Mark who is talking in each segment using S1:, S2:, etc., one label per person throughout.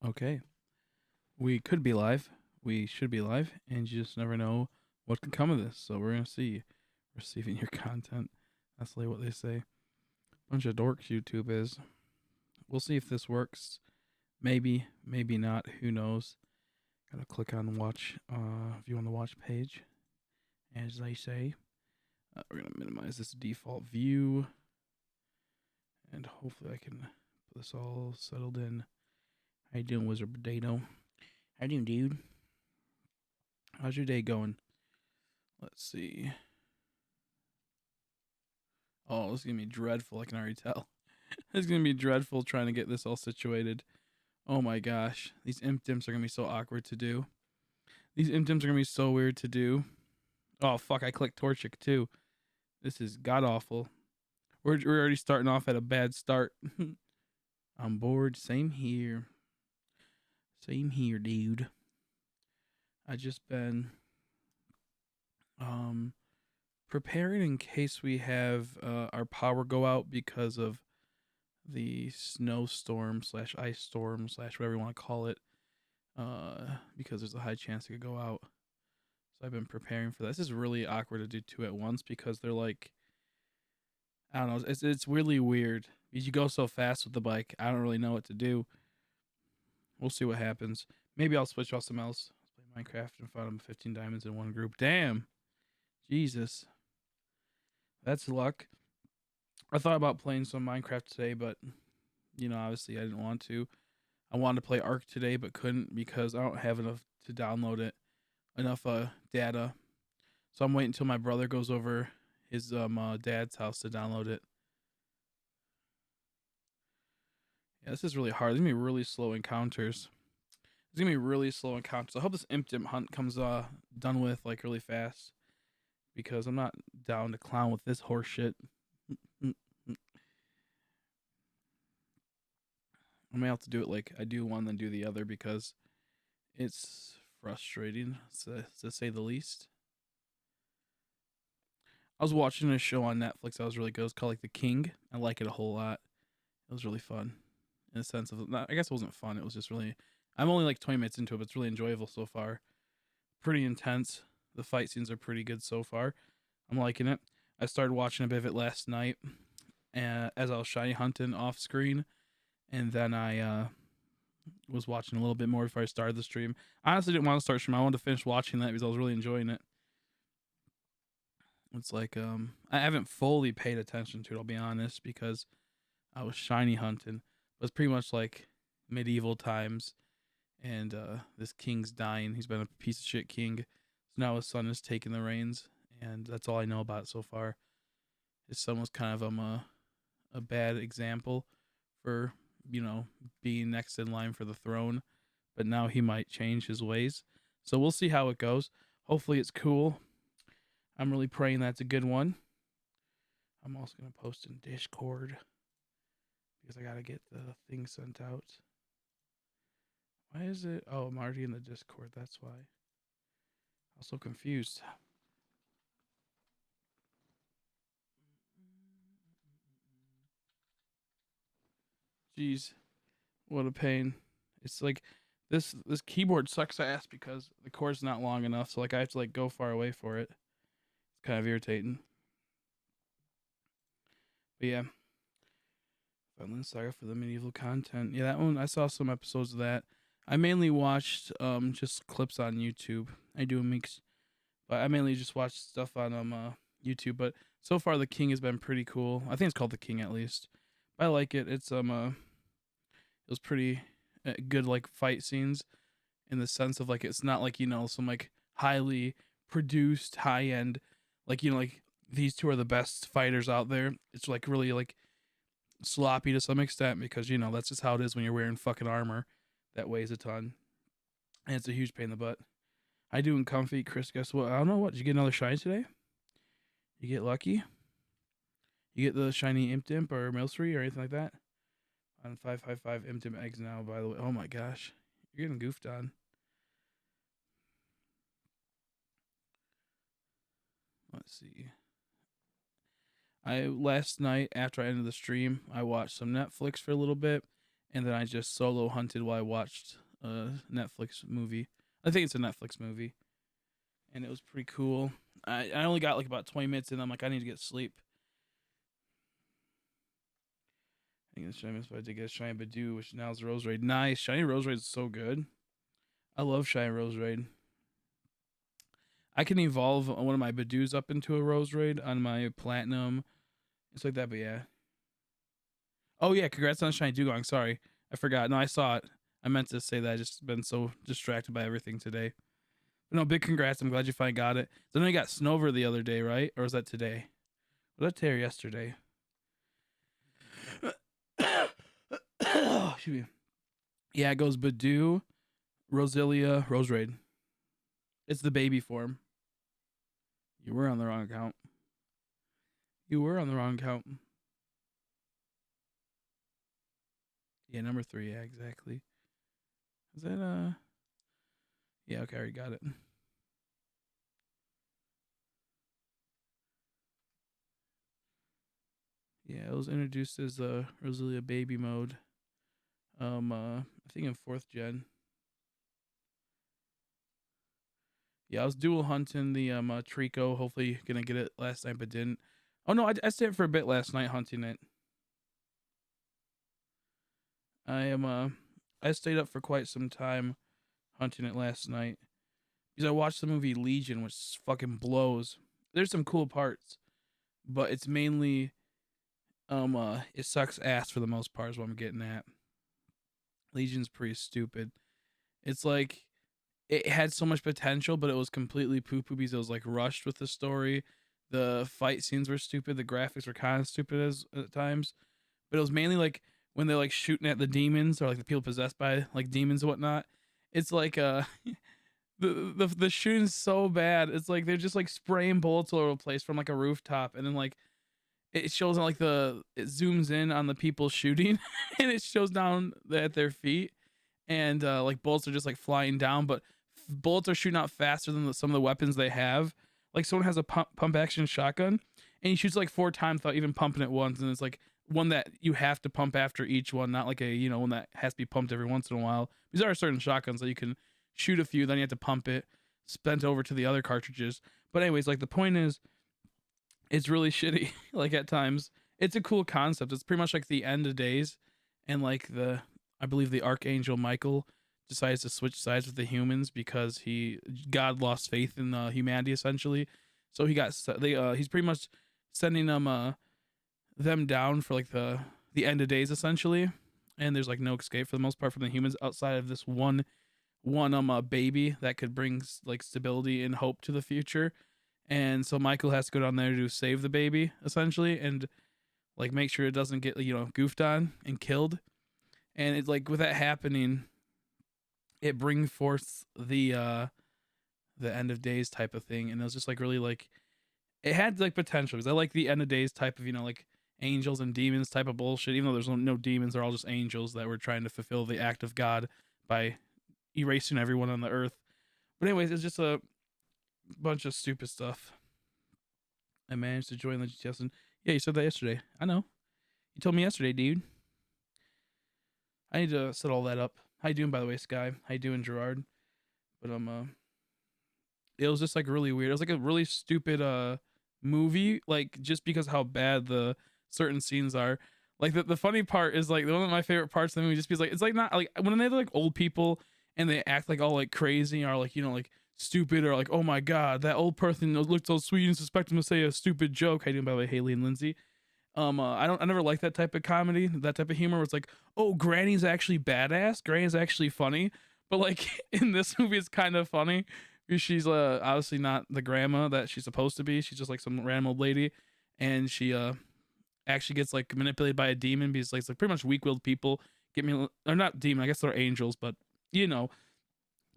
S1: Okay. We could be live. We should be live, and you just never know what could come of this. So we're gonna see. Receiving your content. That's like what they say. Bunch of dorks YouTube is. We'll see if this works. Maybe, maybe not. Who knows? Gotta click on watch view on the watch page. As they say. We're gonna minimize this default view. And hopefully I can put this all settled in. How you doing, Wizard Potato? How you doing, dude? How's your day going? Let's see. Oh, this is gonna be dreadful. I can already tell. It's gonna be dreadful trying to get this all situated. Oh my gosh, these imp dimps are gonna be so awkward to do. These imp dimps are gonna be so weird to do. Oh fuck, I clicked Torchic too. This is god awful. We're already starting off at a bad start. I'm bored. Same here. Same here, dude. I just been um preparing in case we have our power go out because of the snowstorm slash ice storm slash whatever you want to call it. Because there's a high chance it could go out. So I've been preparing for that. This is really awkward to do two at once because they're like, I don't know. It's really weird because you go so fast with the bike. I don't really know what to do. We'll see what happens. Maybe I'll switch off something else. Let's play Minecraft and find 15 diamonds in one group. Damn, Jesus, that's luck. I thought about playing some Minecraft today, but obviously I didn't want to. I wanted to play Ark today, but couldn't because I don't have enough to download it, enough data. So I'm waiting until my brother goes over his dad's house to download it. Yeah, this is really hard. There's gonna be really slow encounters. There's gonna be really slow encounters. I hope this Impidimp hunt comes done with like really fast because I'm not down to clown with this horse shit. I may have to do it like I do one then do the other because it's frustrating to say the least. I was watching a show on Netflix that was really good. It was called like The King. I like it a whole lot. It was really fun in a sense of not, I guess it wasn't fun. It was just really. I'm only like 20 minutes into it, but it's really enjoyable so far. Pretty intense. The fight scenes are pretty good so far. I'm liking it. I started watching a bit of it last night, as I was shiny hunting off screen, and then I was watching a little bit more before I started the stream. I honestly didn't want to start stream. I wanted to finish watching that because I was really enjoying it. It's like I haven't fully paid attention to it. I'll be honest because I was shiny hunting. But it's pretty much like medieval times, and this king's dying. He's been a piece of shit king. So now his son is taking the reins, and that's all I know about it so far. His son was kind of a bad example for being next in line for the throne, but now he might change his ways. So we'll see how it goes. Hopefully it's cool. I'm really praying that's a good one. I'm also gonna post in Discord because I gotta get the thing sent out. Why is it? Oh, I'm already in the Discord. That's why. I was so confused. Jeez, what a pain. It's like this keyboard sucks ass because the cord's not long enough. So like I have to like go far away for it. It's kind of irritating. But yeah, Vinland Saga for the medieval content. Yeah, that one I saw some episodes of that. I mainly watched just clips on YouTube. I do a mix, but I mainly just watch stuff on YouTube. But so far the King has been pretty cool. I think it's called the King at least. But I like it. It's it was pretty good like fight scenes in the sense of like it's not like some like highly produced high end like like these two are the best fighters out there. It's like really like sloppy to some extent because that's just how it is when you're wearing fucking armor that weighs a ton and it's a huge pain in the butt. I doing comfy, Chris. Guess what? I don't know what. Did you get another shiny today? You get lucky? You get the shiny Imp Dimp or Milcery or anything like that? On 555 Imp Dimp eggs now, by the way. Oh my gosh. You're getting goofed on. Let's see. I last night after I ended the stream, I watched some Netflix for a little bit, and then I just solo hunted while I watched a Netflix movie. I think it's a Netflix movie, and it was pretty cool. I only got like about 20 minutes in. I'm like, I need to get sleep. I think but I did get a shiny Badoo, which now is Rose Raid. Nice, shiny Rose Raid is so good. I love shiny Rose Raid. I can evolve one of my Badoos up into a Rose Raid on my Platinum. It's like that, but yeah. Oh yeah, congrats on shiny Dugong. Sorry, I forgot. No, I saw it. I meant to say that. I just been so distracted by everything today. But no, big congrats. I'm glad you finally got it. So I know you got Snover the other day, right? Or was that today? Was that today or yesterday? Excuse me. Yeah, it goes Badoo, Roselia, Rose Raid. It's the baby form. You were on the wrong account. You were on the wrong account. Yeah, number 3. Yeah, exactly. Is that Yeah, okay, I already got it. Yeah, it was introduced as Roselia baby mode. I think in 4th gen. Yeah, I was dual hunting the Treecko. Hopefully gonna get it last night, but didn't. Oh no, I stayed for a bit last night hunting it. I stayed up for quite some time hunting it last night because I watched the movie Legion, which fucking blows. There's some cool parts, but it's mainly it sucks ass for the most part is what I'm getting at. Legion's pretty stupid. It's like it had so much potential, but it was completely poo poo because it was like rushed with the story. The fight scenes were stupid. The graphics were kind of stupid as at times, but it was mainly like when they're like shooting at the demons or like the people possessed by like demons and whatnot. It's like the shooting's so bad. It's like they're just like spraying bullets all over the place from like a rooftop, and then like it shows on like it zooms in on the people shooting, and it shows down at their feet, and like bullets are just like flying down, but bullets are shooting out faster than some of the weapons they have. Like someone has a pump action shotgun, and he shoots like 4 times without even pumping it once, and it's like one that you have to pump after each one, not like a one that has to be pumped every once in a while. These are certain shotguns that you can shoot a few, then you have to pump it, spent over to the other cartridges. But anyways, like the point is, it's really shitty. Like at times, it's a cool concept. It's pretty much like the end of days, and like I believe the Archangel Michael decides to switch sides with the humans because God lost faith in humanity essentially. So he's pretty much sending them down for like the end of days essentially, and there's like no escape for the most part from the humans outside of this one baby that could bring like stability and hope to the future. And so Michael has to go down there to save the baby essentially, and like make sure it doesn't get goofed on and killed. And it's like with that happening, it brings forth the end of days type of thing. And it was just like really like it had like potential because I like the end of days type of like angels and demons type of bullshit. Even though there's no demons, they're all just angels that were trying to fulfill the act of God by erasing everyone on the earth. But anyways, it's just a bunch of stupid stuff. I managed to join the GTS, and yeah, you said that yesterday. I know. You told me yesterday, dude. I need to set all that up. How you doing, by the way, Sky? How you doing, Gerard? But it was just like really weird. It was like a really stupid movie, like just because how bad the certain scenes are. Like the funny part is like one of my favorite parts of the movie just because like it's like not like when they're like old people and they act like all like crazy or like like stupid or like oh my god that old person looked so sweet and suspect him to say a stupid joke. How you doing, by the way, Haley and Lindsay? I never like that type of comedy, that type of humor where it's like, oh, Granny's actually badass, Granny's actually funny. But like in this movie it's kind of funny because she's obviously not the grandma that she's supposed to be. She's just like some random old lady, and she actually gets like manipulated by a demon because like pretty much weak-willed people get me or not demon, I guess they're angels, but so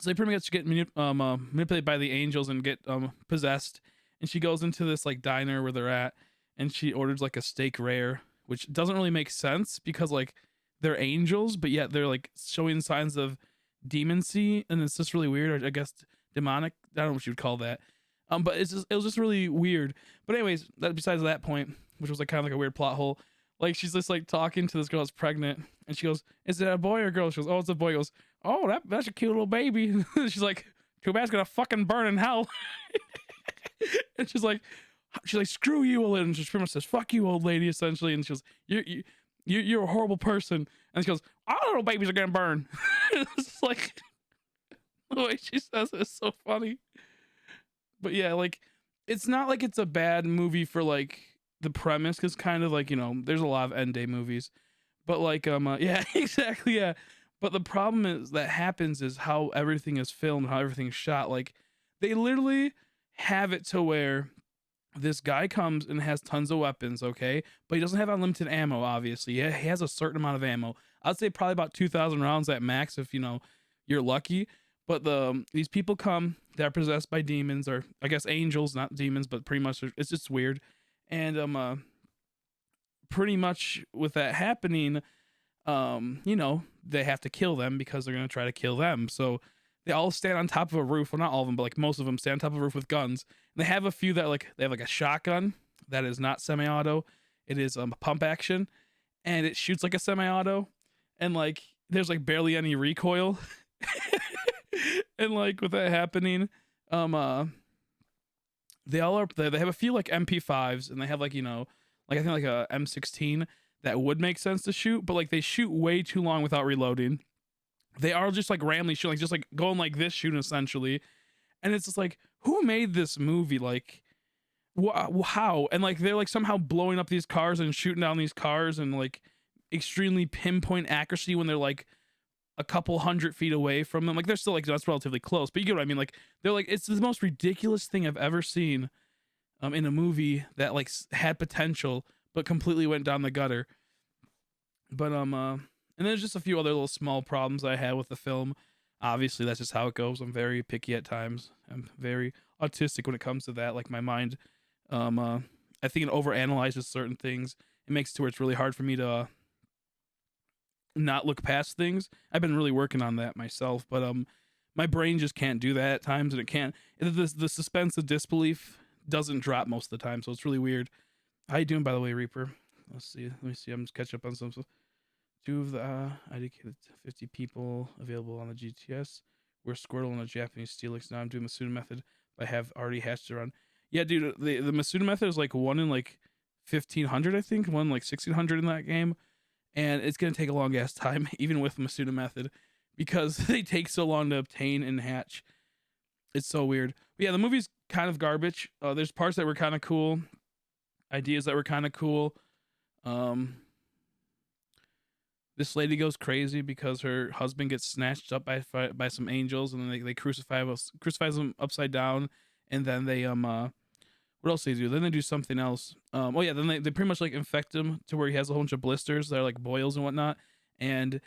S1: they pretty much get manipulated by the angels and get possessed. And she goes into this like diner where they're at, and she orders like a steak rare, which doesn't really make sense because like they're angels, but yet they're like showing signs of demoncy, and it's just really weird. Or I guess demonic. I don't know what you would call that. But it was just really weird. But anyways, besides that point, which was like kind of like a weird plot hole. Like she's just like talking to this girl that's pregnant, and she goes, "Is it a boy or a girl?" She goes, "Oh, it's a boy." He goes, "Oh, that's a cute little baby." She's like, "Too bad it's gonna fucking burn in hell." And she's like, "Screw you, old lady." And she pretty much says, "Fuck you, old lady," essentially. And she goes, "You're a horrible person." And she goes, "All little babies are gonna burn." It's just like the way she says it is so funny. But yeah, like it's not like it's a bad movie for like the premise, because kind of like, there's a lot of end day movies. But like yeah, exactly, yeah. But the problem is that happens is how everything is filmed, how everything's shot. Like they literally have it to where this guy comes and has tons of weapons, okay? But he doesn't have unlimited ammo, obviously. Yeah, he has a certain amount of ammo. I'd say probably about 2,000 rounds at max if you're lucky. But these people come, they're possessed by demons, or I guess angels, not demons, but pretty much it's just weird. And pretty much with that happening, they have to kill them because they're gonna try to kill them. So they all stand on top of a roof. Well, not all of them, but like most of them stand on top of a roof with guns. And they have a few that like they have like a shotgun that is not semi-auto. It is pump action, and it shoots like a semi-auto, and like there's like barely any recoil. And like with that happening, they all are they have a few like MP5s, and they have like like I think like a M16 that would make sense to shoot, but like they shoot way too long without reloading. They are just like randomly shooting, like just like going like this shooting essentially. And it's just like, who made this movie? Like how? And like they're like somehow blowing up these cars and shooting down these cars, and like extremely pinpoint accuracy when they're like a couple 100 feet away from them. Like they're still like, that's relatively close, but you get what I mean. Like they're like, it's the most ridiculous thing I've ever seen in a movie that like had potential but completely went down the gutter. But and there's just a few other little small problems I had with the film. Obviously, that's just how it goes. I'm very picky at times. I'm very autistic when it comes to that. Like my mind, um, uh, I think it overanalyzes certain things. It makes it to where it's really hard for me to not look past things. I've been really working on that myself, but my brain just can't do that at times, and it can't. The suspense of disbelief doesn't drop most of the time, so it's really weird. How you doing, by the way, Reaper? Let's see. Let me see. I'm just catching up on some. Two of the indicated 50 people available on the GTS. We're Squirtle and a Japanese Steelix. Now I'm doing Masuda method. I have already hatched around. Yeah, dude, the Masuda method is like 1 in like 1,500, I think. 1 in like 1,600 in that game. And it's going to take a long ass time, even with Masuda method, because they take so long to obtain and hatch. It's so weird. But yeah, the movie's kind of garbage. There's parts that were kind of cool, ideas that were kind of cool. Um, this lady goes crazy because her husband gets snatched up by some angels, and then they crucifies him upside down, and then they what else do they do? Then they do something else. Oh yeah, then they pretty much like infect him to where he has a whole bunch of blisters that are like boils and whatnot, and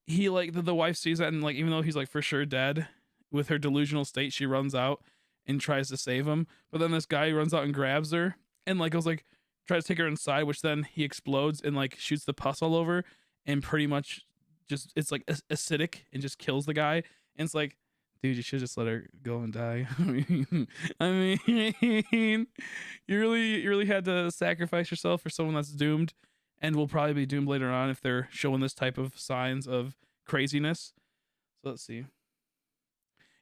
S1: he like the wife sees that, and like even though he's like for sure dead, with her delusional state, she runs out and tries to save him, but then this guy runs out and grabs her, and like goes like tries to take her inside, which then he explodes and like shoots the pus all over, and pretty much just it's like acidic and just kills the guy. And it's like, dude, you should just let her go and die. I mean, you really had to sacrifice yourself for someone that's doomed, and will probably be doomed later on if they're showing this type of signs of craziness. So let's see.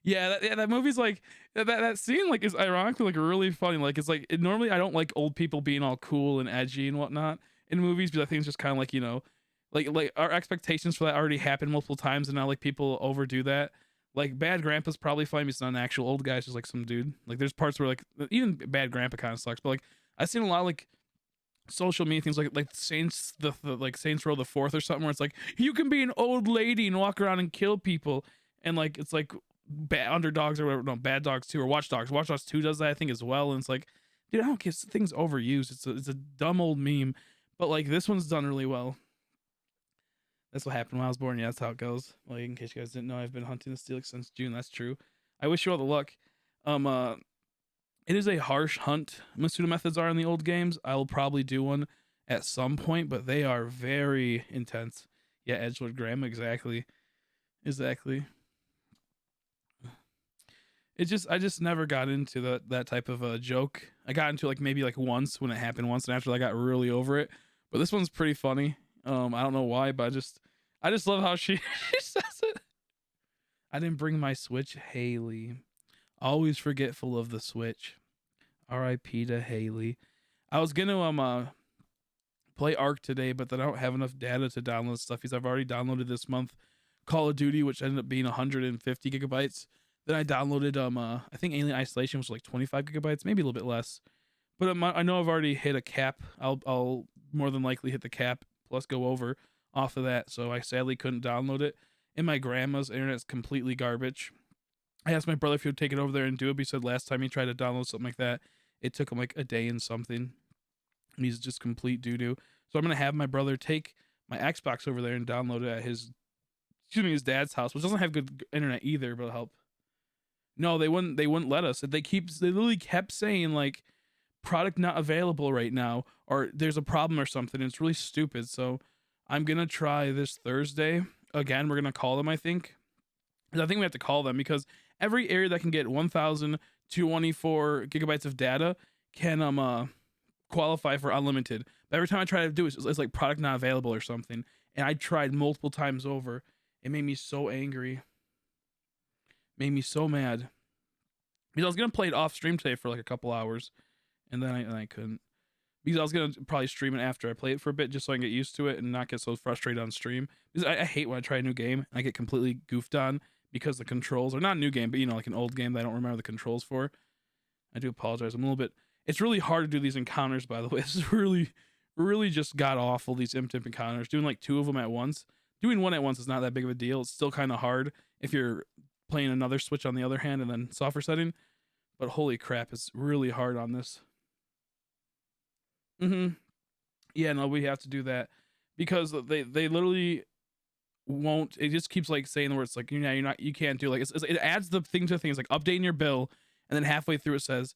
S1: Yeah, that movie's like that scene like is ironically like really funny. Like it's like normally I don't like old people being all cool and edgy and whatnot in movies, because I think it's just kind of like like our expectations for that already happened multiple times, and now like people overdo that. Like Bad Grandpa's probably fine. He's not an actual old guy. It's just like some dude. Like there's parts where like even Bad Grandpa kind of sucks, but like I've seen a lot of like social media things like Saints the like Saints Row the Fourth or something, where it's like you can be an old lady and walk around and kill people, and like it's like bad underdogs or whatever. No, Bad Dogs 2 or Watch Dogs. Watch Dogs 2 does that I think as well, and it's like, dude, I don't get things overused. It's a dumb old meme, but like this one's done really well. That's what happened when I was born. Yeah, that's how it goes. Like in case you guys didn't know, I've been hunting the Steelix since June. That's true. I wish you all the luck. Um, uh, it is a harsh hunt. Masuda methods are in the old games. I will probably do one at some point, but they are very intense. Yeah, Edgewood Graham, exactly, exactly. I just never got into that type of a joke. I got into like maybe like once when it happened once, and after I got really over it. But this one's pretty funny. I don't know why, but I just love how she she says it. I didn't bring my Switch, Haley. Always forgetful of the Switch. R.I.P. to Haley. I was gonna play Ark today, but then I don't have enough data to download stuff because I've already downloaded this month Call of Duty, which ended up being 150 gigabytes. Then I downloaded I think Alien Isolation, which was like 25 gigabytes, maybe a little bit less. But I know I've already hit a cap. I'll more than likely hit the cap plus go over off of that. So I sadly couldn't download it. And my grandma's internet's completely garbage. I asked my brother if he would take it over there and do it. But he said last time he tried to download something like that, it took him like a day and something. And he's just complete doo doo. So I'm gonna have my brother take my Xbox over there and download it at his dad's house, which doesn't have good internet either, but it'll help. No, they wouldn't let us. They literally kept saying like product not available right now, or there's a problem or something. It's really stupid. So I'm gonna try this Thursday. Again, we're gonna call them, I think. I think we have to call them because every area that can get 1,224 gigabytes of data can qualify for unlimited. But every time I try to do it, it's like product not available or something. And I tried multiple times over. It made me so angry. Made me so mad. Because I was gonna play it off stream today for like a couple hours, and then I couldn't. Because I was gonna probably stream it after I play it for a bit, just so I can get used to it and not get so frustrated on stream. Because I hate when I try a new game and I get completely goofed on because the controls are not a new game, but like an old game that I don't remember the controls for. I do apologize. I'm a little bit. It's really hard to do these encounters, by the way. This is really just god awful. These Impidimp encounters. Doing like 2 of them at once. Doing one at once is not that big of a deal. It's still kind of hard if you're playing another Switch on the other hand and then software setting. But holy crap, it's really hard on this. Yeah, no, we have to do that because they literally won't. It just keeps like saying the words like you can't do like it adds the thing to the thing. It's like updating your bill, and then halfway through it says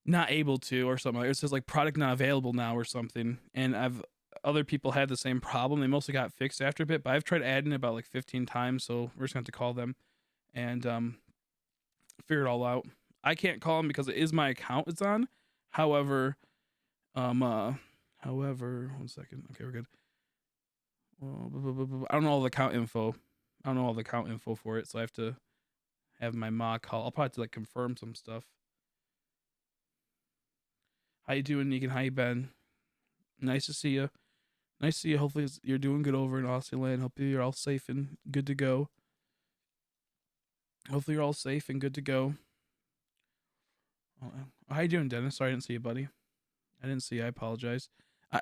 S1: not able to or something. It says like product not available now or something. And other people had the same problem. They mostly got fixed after a bit, but I've tried adding it about like 15 times, so we're just gonna have to call them and figure it all out. I can't call them because it is my account it's on. However, one second. Okay, we're good. Well, I don't know all the account info. I don't know all the account info for it, so I have to have my mod call. I'll probably have to like confirm some stuff. How you doing, Negan? How you been? Nice to see you. Nice to see you. Hopefully you're doing good over in Austin Land. Hope you're all safe and good to go. Hopefully you're all safe and good to go. How you doing, Dennis? Sorry I didn't see you, buddy. I didn't see you. I apologize.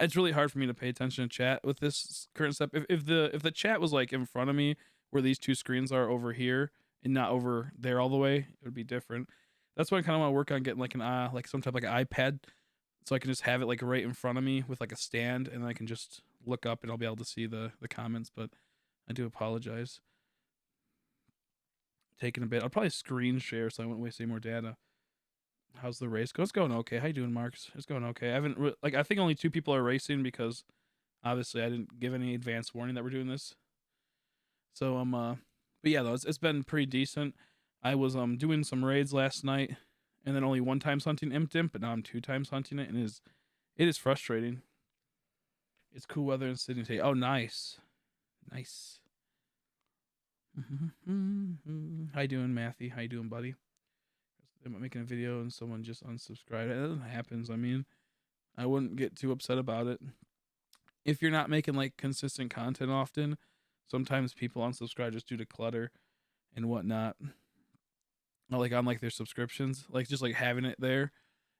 S1: It's really hard for me to pay attention to chat with this current step. If the chat was like in front of me where these 2 screens are over here and not over there all the way, it would be different. That's why I kind of want to work on getting like like some type of like an iPad, so I can just have it like right in front of me with like a stand, and I can just look up and I'll be able to see the comments. But I do apologize. Taking a bit. I'll probably screen share so I won't waste any more data. How's the race go? It's going okay. How you doing, Marks? It's going okay. I haven't I think only 2 people are racing because obviously I didn't give any advance warning that we're doing this. So but yeah, though it's been pretty decent. I was doing some raids last night, and then only 1 time hunting Impidimp, but now I'm 2 times hunting it, and it is frustrating. It's cool weather in Sydney today. Oh, nice. How you doing, Matthew? How you doing, buddy? I'm making a video and someone just unsubscribed. It happens. I mean, I wouldn't get too upset about it. If you're not making like consistent content often, sometimes people unsubscribe just due to clutter and whatnot. Or like on like their subscriptions, like just like having it there,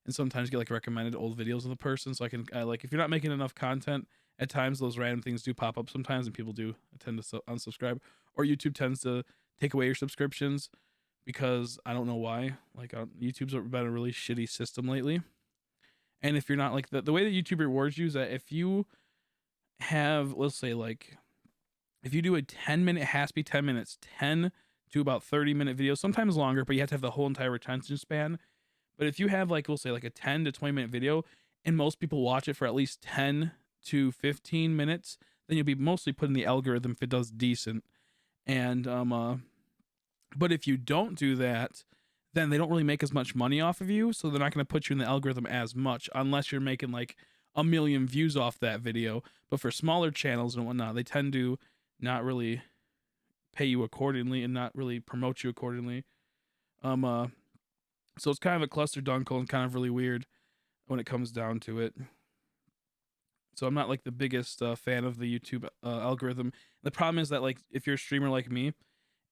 S1: and sometimes get like recommended old videos of the person. So I can like if you're not making enough content, at times those random things do pop up sometimes, and people do tend to unsubscribe, or YouTube tends to take away your subscriptions. Because I don't know why, like YouTube's been a really shitty system lately. And if you're not like the way that YouTube rewards you is that if you have, let's say like, if you do a 10-minute, it has to be 10 minutes, 10 to about 30-minute video, sometimes longer, but you have to have the whole entire attention span. But if you have like, we'll say like a 10 to 20-minute video and most people watch it for at least 10 to 15 minutes, then you'll be mostly put in the algorithm if it does decent. And, but if you don't do that, then they don't really make as much money off of you. So they're not going to put you in the algorithm as much unless you're making like a million views off that video. But for smaller channels and whatnot, they tend to not really pay you accordingly and not really promote you accordingly. So it's kind of a cluster dunkle and kind of really weird when it comes down to it. So I'm not like the biggest fan of the YouTube algorithm. The problem is that like if you're a streamer like me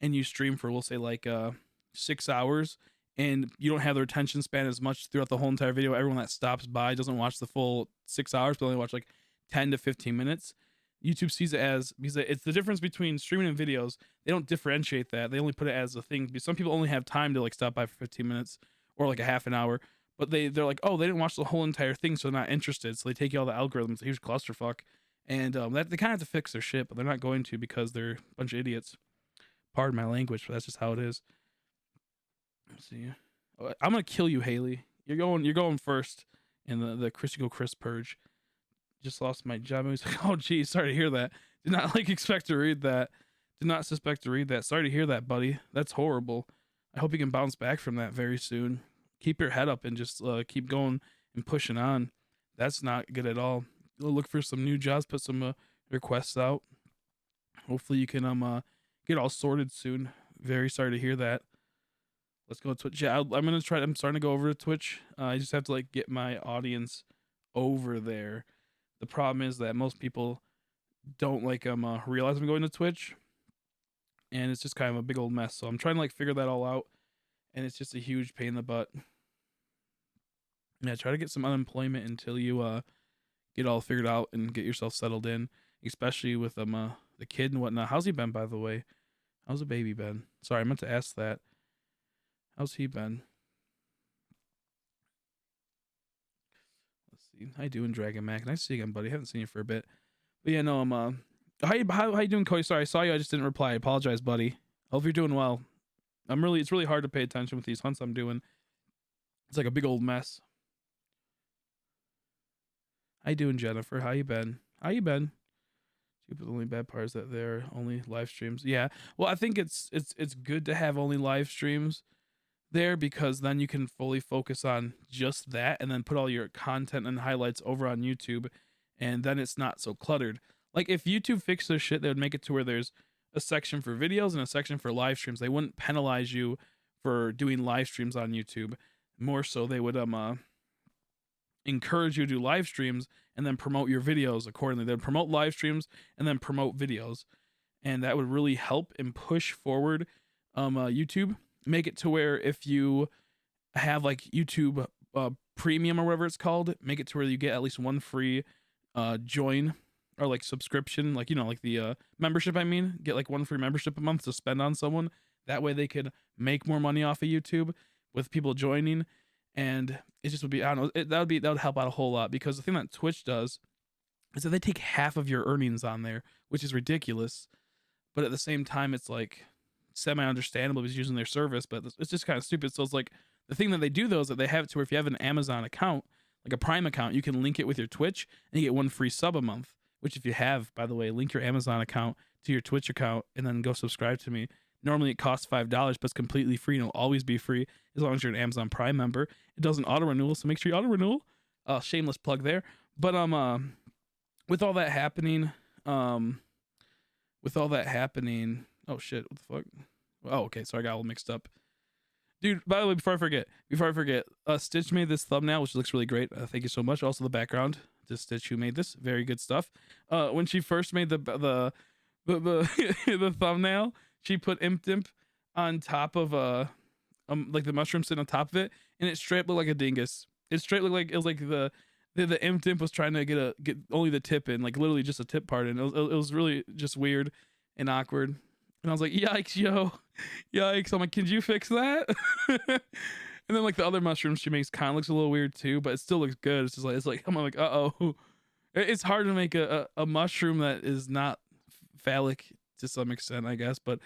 S1: and you stream for we'll say like 6 hours and you don't have the retention span as much throughout the whole entire video, everyone that stops by doesn't watch the full 6 hours but only watch like 10 to 15 minutes. YouTube sees it as, because it's the difference between streaming and videos. They don't differentiate that. They only put it as a thing. Some people only have time to like stop by for 15 minutes or like a half an hour, but they're like, oh, they didn't watch the whole entire thing, so they're not interested. So they take you all the algorithms, a huge clusterfuck, and that they kind of have to fix their shit, but they're not going to because they're a bunch of idiots. Pardon my language, but that's just how it is. Let's see. I'm gonna kill you, Haley. You're going first in the Critical Chris purge. Just lost my job. He's like, oh geez, sorry to hear that. Did not like expect to read that. Did not suspect to read that. Sorry to hear that, buddy. That's horrible. I hope you can bounce back from that very soon. Keep your head up and just keep going and pushing on. That's not good at all. Go look for some new jobs. Put some requests out. Hopefully you can get all sorted soon. Very sorry to hear that. Let's go to Twitch. Yeah, I'm gonna try. I'm starting to go over to Twitch. I just have to like get my audience over there. The problem is that most people don't like realize I'm going to Twitch, and it's just kind of a big old mess. So I'm trying to like figure that all out, and it's just a huge pain in the butt. Yeah, try to get some unemployment until you get all figured out and get yourself settled in, especially with the kid and whatnot. How's he been, by the way? How's the baby been? Sorry, I meant to ask that. How's he been? Let's see. How you doing, Dragon Mac? Nice to see you again, buddy. Haven't seen you for a bit. But yeah, no, I'm how you doing, Cody? Sorry, I saw you. I just didn't reply. I apologize, buddy. Hope you're doing well. It's really hard to pay attention with these hunts I'm doing. It's like a big old mess. How you doing, Jennifer? How you been? How you been? The only bad part is that they're only live streams. Yeah. Well, I think it's good to have only live streams there because then you can fully focus on just that and then put all your content and highlights over on YouTube, and then it's not so cluttered. Like if YouTube fixed their shit, they would make it to where there's a section for videos and a section for live streams. They wouldn't penalize you for doing live streams on YouTube. More so they would encourage you to do live streams and then promote your videos accordingly. They'd promote live streams and then promote videos, and that would really help and push forward YouTube. Make it to where if you have like YouTube premium or whatever it's called, make it to where you get at least one free join or like subscription, like like the membership. I mean, get like one free membership a month to spend on someone. That way they could make more money off of YouTube with people joining, and it just would be, I don't know, that would help out a whole lot, because the thing that Twitch does is that they take half of your earnings on there, which is ridiculous. But at the same time, it's like semi-understandable because using their service, but it's just kind of stupid. So it's like the thing that they do though is that they have it to where if you have an Amazon account, like a Prime account, you can link it with your Twitch and you get one free sub a month. Which if you have, by the way, link your Amazon account to your Twitch account and then go subscribe to me. Normally it costs $5, but it's completely free and it'll always be free as long as you're an Amazon Prime member. It doesn't auto renewal, so make sure you auto renewal. Shameless plug there. But with all that happening, oh shit, what the fuck? Oh, okay, so I got all mixed up. Dude, by the way, before I forget, Stitch made this thumbnail, which looks really great. Thank you so much. Also the background to Stitch, who made this. Very good stuff. When she first made the the thumbnail, she put Impidimp on top of like the mushroom sitting on top of it, and it straight looked like a dingus. It straight looked like it was like the Impidimp was trying to get only the tip in, like literally just a tip part in. It was really just weird and awkward. And I was like, yikes, yo, yikes. I'm like, could you fix that? And then like the other mushrooms she makes kind of looks a little weird too, but it still looks good. It's just like, I'm like, uh-oh. It's hard to make a mushroom that is not phallic to some extent, I guess, but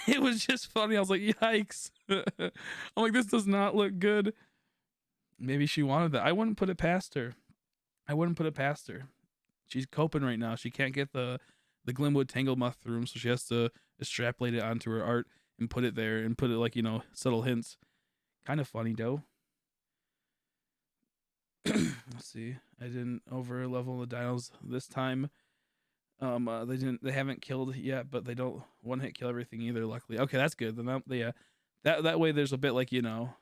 S1: it was just funny. I was like, yikes. I'm like, this does not look good. Maybe she wanted that. I wouldn't put it past her. She's coping right now. She can't get the Glenwood Tangle mushroom, so she has to extrapolate it onto her art and put it there and put it like, subtle hints. Kind of funny, though. Let's see. I didn't over level the dinos this time. They haven't killed yet, but they don't one hit kill everything either. Luckily, okay, that's good. Then yeah, that way there's a bit like a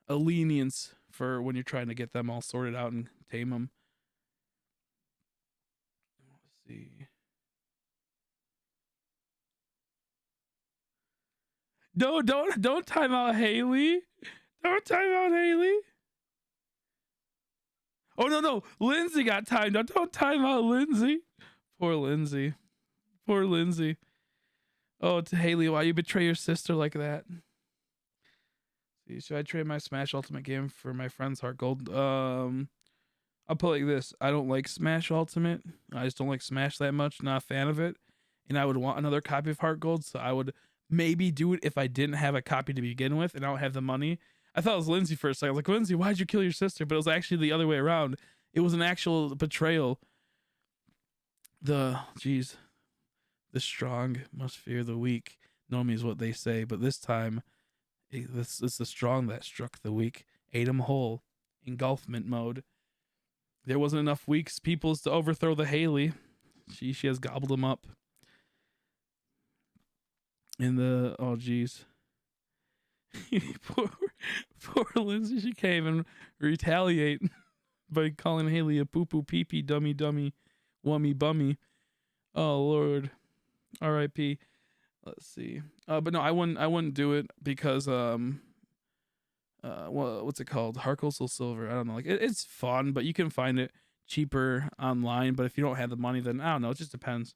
S1: lenience for when you're trying to get them all sorted out and tame them. Let's see. Don't time out Haley. Don't time out Haley. Oh no, Lindsay got timed out. Don't time out Lindsay. Poor Lindsay. Poor Lindsay. Oh, to Haley, why you betray your sister like that? See, should I trade my Smash Ultimate game for my friend's Heart Gold? I'll put it like this. I don't like Smash Ultimate. I just don't like Smash that much. Not a fan of it. And I would want another copy of Heart Gold, so I would maybe do it if I didn't have a copy to begin with and I don't have the money. I thought it was Lindsay for a second. I was like, Lindsay, why'd you kill your sister? But it was actually the other way around. It was an actual betrayal. The strong must fear the weak. Normally is what they say, but this time, it's the strong that struck the weak. Ate him whole. Engulfment mode. There wasn't enough weak peoples to overthrow the Haley. She has gobbled them up. In the poor Lindsay, she can't even retaliate by calling Haley a poo poo pee pee dummy wummy bummy. Oh Lord, R.I.P. Let's see. But no, I wouldn't do it because what's it called? Heart Gold Soul Silver. I don't know. Like it's fun, but you can find it cheaper online. But if you don't have the money, then I don't know. It just depends.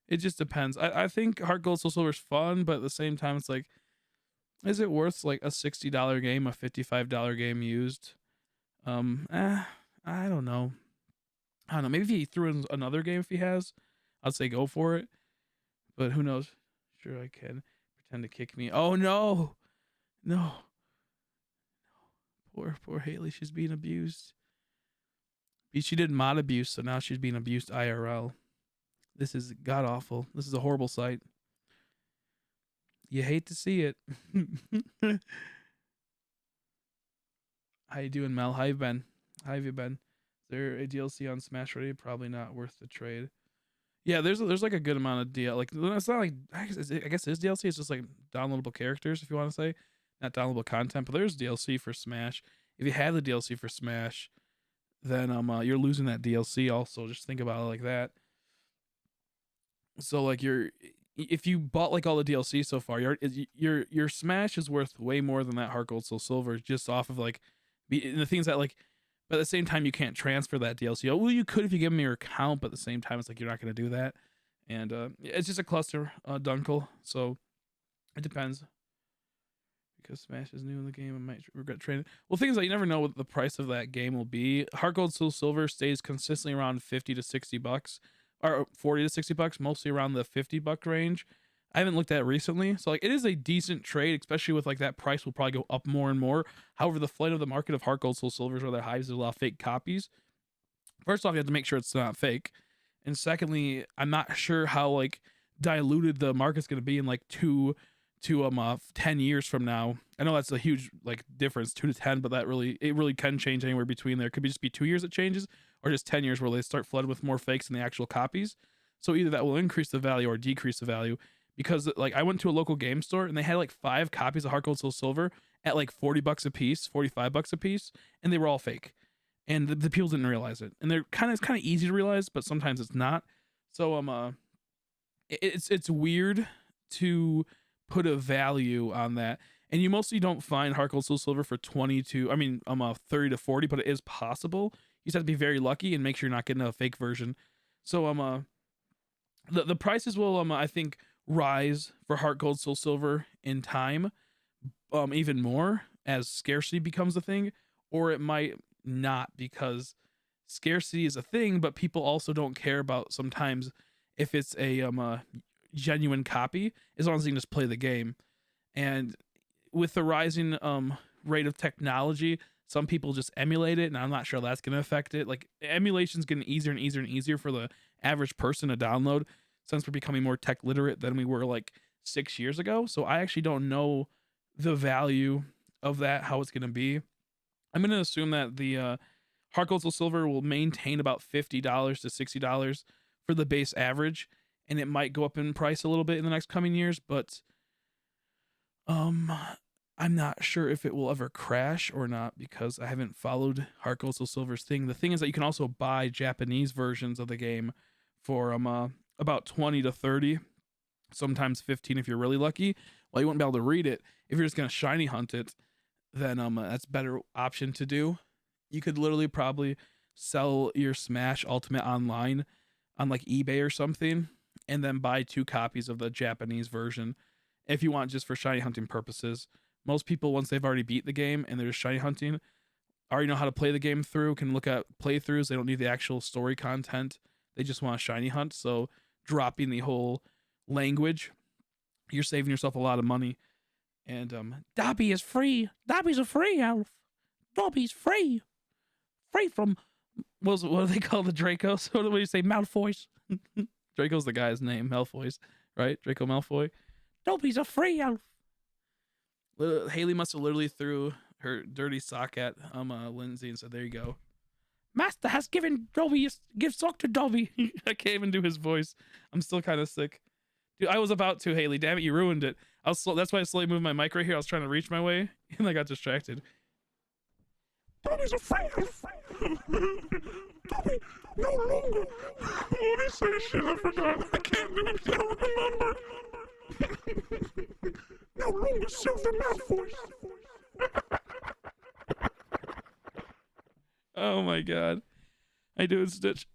S1: It just depends. I think Heart Gold Soul Silver is fun, but at the same time, it's like, is it worth like a $60 game, a $55 game used? I don't know. I don't know. Maybe if he threw in another game, if he has, I'd say go for it. But who knows? Sure, I can pretend to kick me. Oh no, no, poor Haley. She's being abused. She did mod abuse, so now she's being abused IRL. This is god awful. This is a horrible sight. You hate to see it. How you doing, Mel? How you been? How have you been? Is there a DLC on Smash Ready? Probably not worth the trade. Yeah, there's like a good amount of DL. Like it's not like I guess it is DLC. It's just like downloadable characters, if you want to say, not downloadable content. But there's DLC for Smash. If you have the DLC for Smash, then you're losing that DLC. Also, just think about it like that. So like if you bought like all the DLC so far, your Smash is worth way more than that Heart Gold Soul Silver just off of like the things that like. But at the same time, you can't transfer that DLC. Oh, well, you could if you give them your account, but at the same time, it's like you're not going to do that. And it's just a cluster dunkle, so it depends. Because Smash is new in the game, I might regret trading. Well, things like you never know what the price of that game will be. Heart Gold Soul Silver stays consistently around $50 to $60, or $40 to $60, mostly around the $50 range. I haven't looked at it recently, so like it is a decent trade, especially with like that price will probably go up more and more. However, the flight of the market of Heart Gold Soul Silvers are their highs. There's a lot of fake copies. First off, you have to make sure it's not fake, and secondly, I'm not sure how like diluted the market's going to be in like 10 years from now. I know that's a huge like difference, 2 to 10, but it really can change anywhere between there. It could just be 2 years it changes, or just 10 years where they start flooded with more fakes than the actual copies. So either that will increase the value or decrease the value. Because like I went to a local game store and they had like 5 copies of Heart Gold Soul Silver at like $40 a piece, $45 a piece, and they were all fake. And the people didn't realize it. And it's kind of easy to realize, but sometimes it's not. So it's weird to put a value on that. And you mostly don't find Heart Gold Soul Silver for 30 to 40, but it is possible. You just have to be very lucky and make sure you're not getting a fake version. So the prices will I think rise for Heart Gold Soul Silver in time, even more as scarcity becomes a thing, or it might not, because scarcity is a thing, but people also don't care about sometimes if it's a genuine copy, as long as you can just play the game. And with the rising rate of technology, some people just emulate it, and I'm not sure that's going to affect it. Like emulation's getting easier and easier and easier for the average person to download, since we're becoming more tech literate than we were like 6 years ago. So I actually don't know the value of that, how it's going to be. I'm going to assume that the Heart Gold Soul Silver will maintain about $50 to $60 for the base average, and it might go up in price a little bit in the next coming years, but um I'm not sure if it will ever crash or not because I haven't followed Heart Gold Soul Silver's thing. The thing is that you can also buy Japanese versions of the game for about 20 to 30, sometimes 15 if you're really lucky. Well, you won't be able to read it. If you're just gonna shiny hunt it, then that's a better option to do. You could literally probably sell your Smash Ultimate online on like eBay or something, and then buy 2 copies of the Japanese version if you want just for shiny hunting purposes. Most people, once they've already beat the game and they're just shiny hunting, already know how to play the game through, can look at playthroughs. They don't need the actual story content. They just want to shiny hunt. So dropping the whole language, you're saving yourself a lot of money. And Dobby is free. Dobby's a free elf. Dobby's free. Free from what do they call the Draco? So what do you say? Malfoy's. Draco's the guy's name. Malfoy's, right? Draco Malfoy. Dobby's a free elf. Haley must have literally threw her dirty sock at Lindsay and said, "There you go. Master has given Dobby give sock to Dobby." I can't even do his voice. I'm still kind of sick. Dude, I was about to, Haley. Damn it, you ruined it. That's why I slowly moved my mic right here. I was trying to reach my way, and I got distracted. Dobby's a free elf. Dobby no longer. What did he say? Shit, I forgot. I can't do it. I don't remember. No longer silver Malfoy. Oh my god. I do it, Stitch.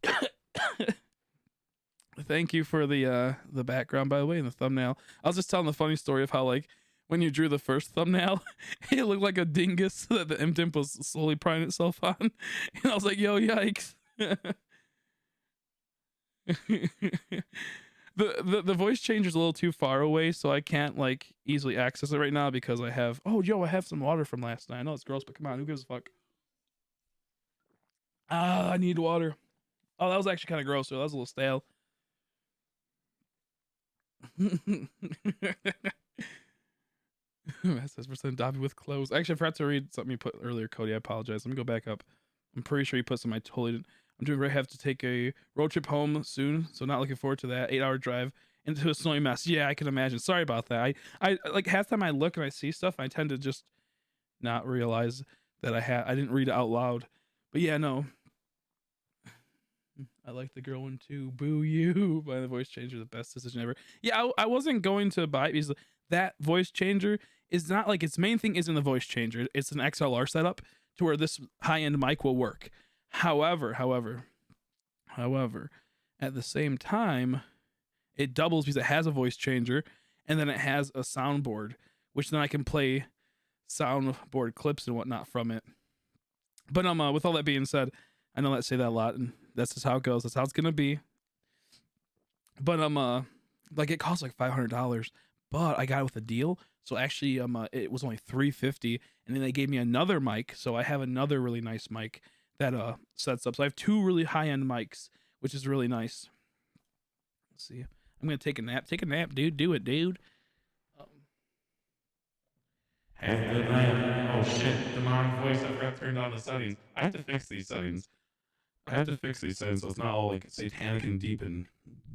S1: Thank you for the background, by the way, and the thumbnail. I was just telling the funny story of how, like, when you drew the first thumbnail, it looked like a dingus that the Impidimp was slowly prying itself on. And I was like, yo, yikes. The voice changer's a little too far away, so I can't like easily access it right now because I have I have some water from last night. I know it's gross, but come on, who gives a fuck? I need water. Oh, that was actually kind of gross, so that was a little stale. Says percent Dobby with clothes. Actually, I forgot to read something you put earlier, Cody. I apologize. Let me go back up. I'm pretty sure you put something I totally didn't. I'm doing great. Have to take a road trip home soon, so not looking forward to that. 8-hour drive into a snowy mess. Yeah, I can imagine. Sorry about that. I like half the time I look and I see stuff, I tend to just not realize that I didn't read it out loud. But yeah, no. I like the girl one too. Boo you by the voice changer, the best decision ever. Yeah, I wasn't going to buy it because that voice changer is not like its main thing isn't the voice changer. It's an XLR setup to where this high-end mic will work. However, at the same time, it doubles because it has a voice changer and then it has a soundboard, which then I can play soundboard clips and whatnot from it. But with all that being said, I know I say that a lot, and that's just how it goes. That's how it's gonna be. But like it costs like $500, but I got it with a deal. So actually, it was only $350, and then they gave me another mic. So I have another really nice mic that sets up. So I have 2 really high end mics, which is really nice. Let's see. I'm gonna take a nap. Take a nap, dude. Do it, dude.
S2: Have a good night. Oh shit, the mom voice, I forgot to turn down the settings. I have to fix these settings. So it's not all like satanic and deep and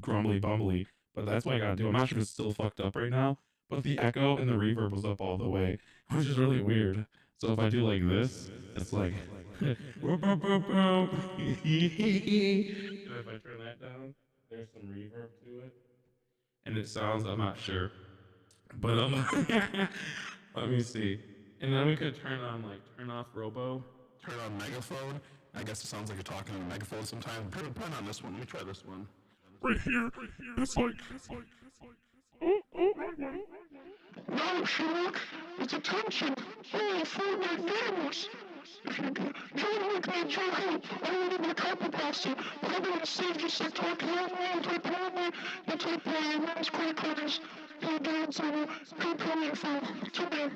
S2: grumbly bumbly. But that's what I gotta do. I'm not sure if it's still fucked up right now, but the echo and the reverb was up all the way, which is really weird. So if I do like this, it's like. And if I turn that down, there's some reverb to it. And it sounds, I'm not sure. But let me see. And then we could turn off Robo, turn on megaphone. I guess it sounds like you're talking on a megaphone sometimes. Put on this one. Let me try this one. Right here. It's like. No, Sherlock. It's attention. Hey, Fortnite famous. If you join with me, Treecko, I need my carpet pasta. But I'm gonna save just like talking out loud, type me, and type nice credit cards. Hey, dudes, PayPal info. Too bad.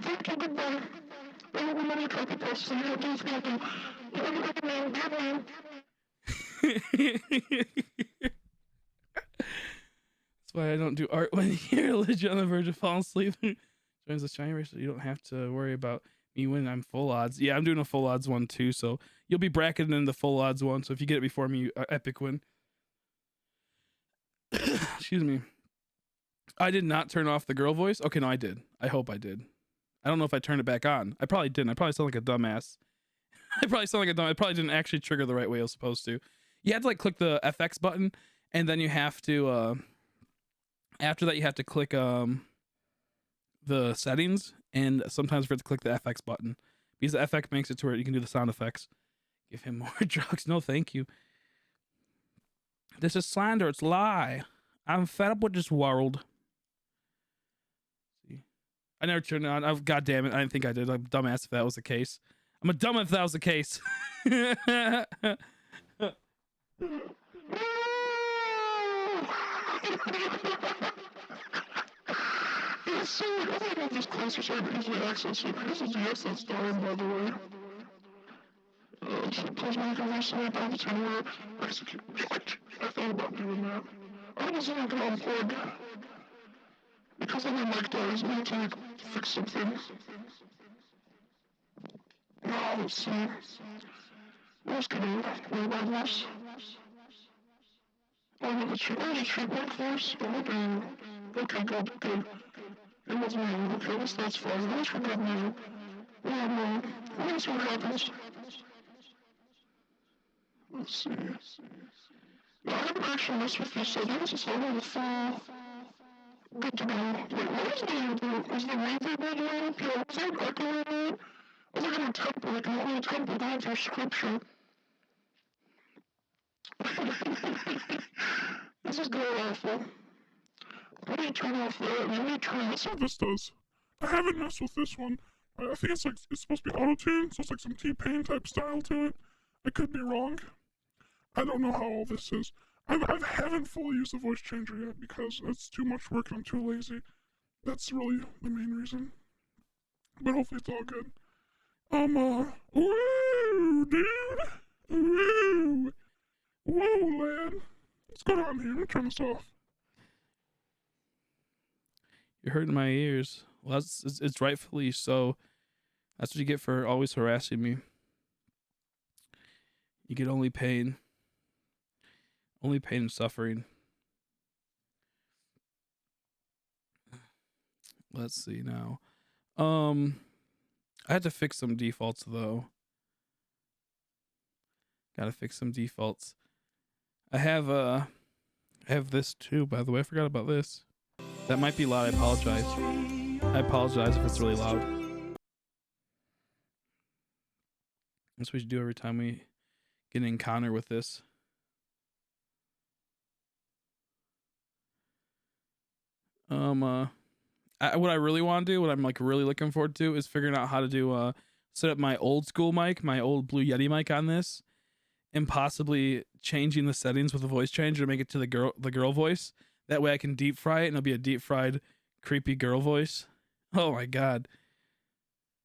S2: Thank you, goodbye. I will remember your carpet pasta. You have these people. You have a good man, good man.
S1: That's why I don't do art when you're legit on the verge of falling asleep. Joins the shiny race, so you don't have to worry about me winning. I'm full odds. Yeah, I'm doing a full odds one too, so you'll be bracketed in the full odds one. So if you get it before me, epic win. Excuse me. I did not turn off the girl voice. Okay, no, I did. I hope I did. I don't know if I turned it back on. I probably didn't. I probably sound like a dumbass. I probably sound like a dumb. I probably didn't actually trigger the right way I was supposed to. You have to like click the FX button, and then you have to after that you have to click the settings, and sometimes you have to click the FX button because the FX makes it to where you can do the sound effects. Give him more drugs. No, thank you. This is slander. It's lie. I'm fed up with this world. See, I never turned it on. Oh, God damn it! I didn't think I did. I'm a dumbass if that was the case. I'm a dumb if that was the case.
S2: Yes, so I don't know if this class is able to easily access it. This is the yes that's dying, by the way. So please make a recently about the time where execute. I thought about doing that. I was going to unplug. Because of my mic dies, I need to like fix something. Now, let's see. Where's going to worry about this? Oh, the treatment course? Oh, okay, good. It wasn't me. Okay, that's fine. At least we're good now. Let's see what happens. Let's see. No, I haven't actually messed with these settings, so I'm gonna feel good to go. Wait, what was the reverb on? Yeah, was that echoing on? I was like in a temple, like an old temple going through scripture. This is going awful. Why do you turn off that? Let me try. Let's see what this does. I haven't messed with this one. I think it's like it's supposed to be auto-tuned, so it's like some T-Pain type style to it. I could be wrong. I don't know how all this is. I haven't fully used the voice changer yet because it's too much work and I'm too lazy. That's really the main reason. But hopefully it's all good. Woo, dude! Woo! Whoa, lad! What's going on here? Let me turn this off.
S1: You're hurting my ears. Well, it's rightfully so. That's what you get for always harassing me. You get only pain. Only pain and suffering. Let's see now. I had to fix some defaults though. Gotta fix some defaults. I have this too, by the way. I forgot about this. That might be loud. I apologize. I apologize if it's really loud. That's what we should do every time we get an encounter with this. What I really want to do, what I'm like really looking forward to, is figuring out how to do set up my old school mic, my old Blue Yeti mic on this, and possibly changing the settings with a voice changer to make it to the girl voice. That way I can deep fry it and it'll be a deep fried creepy girl voice. Oh my god.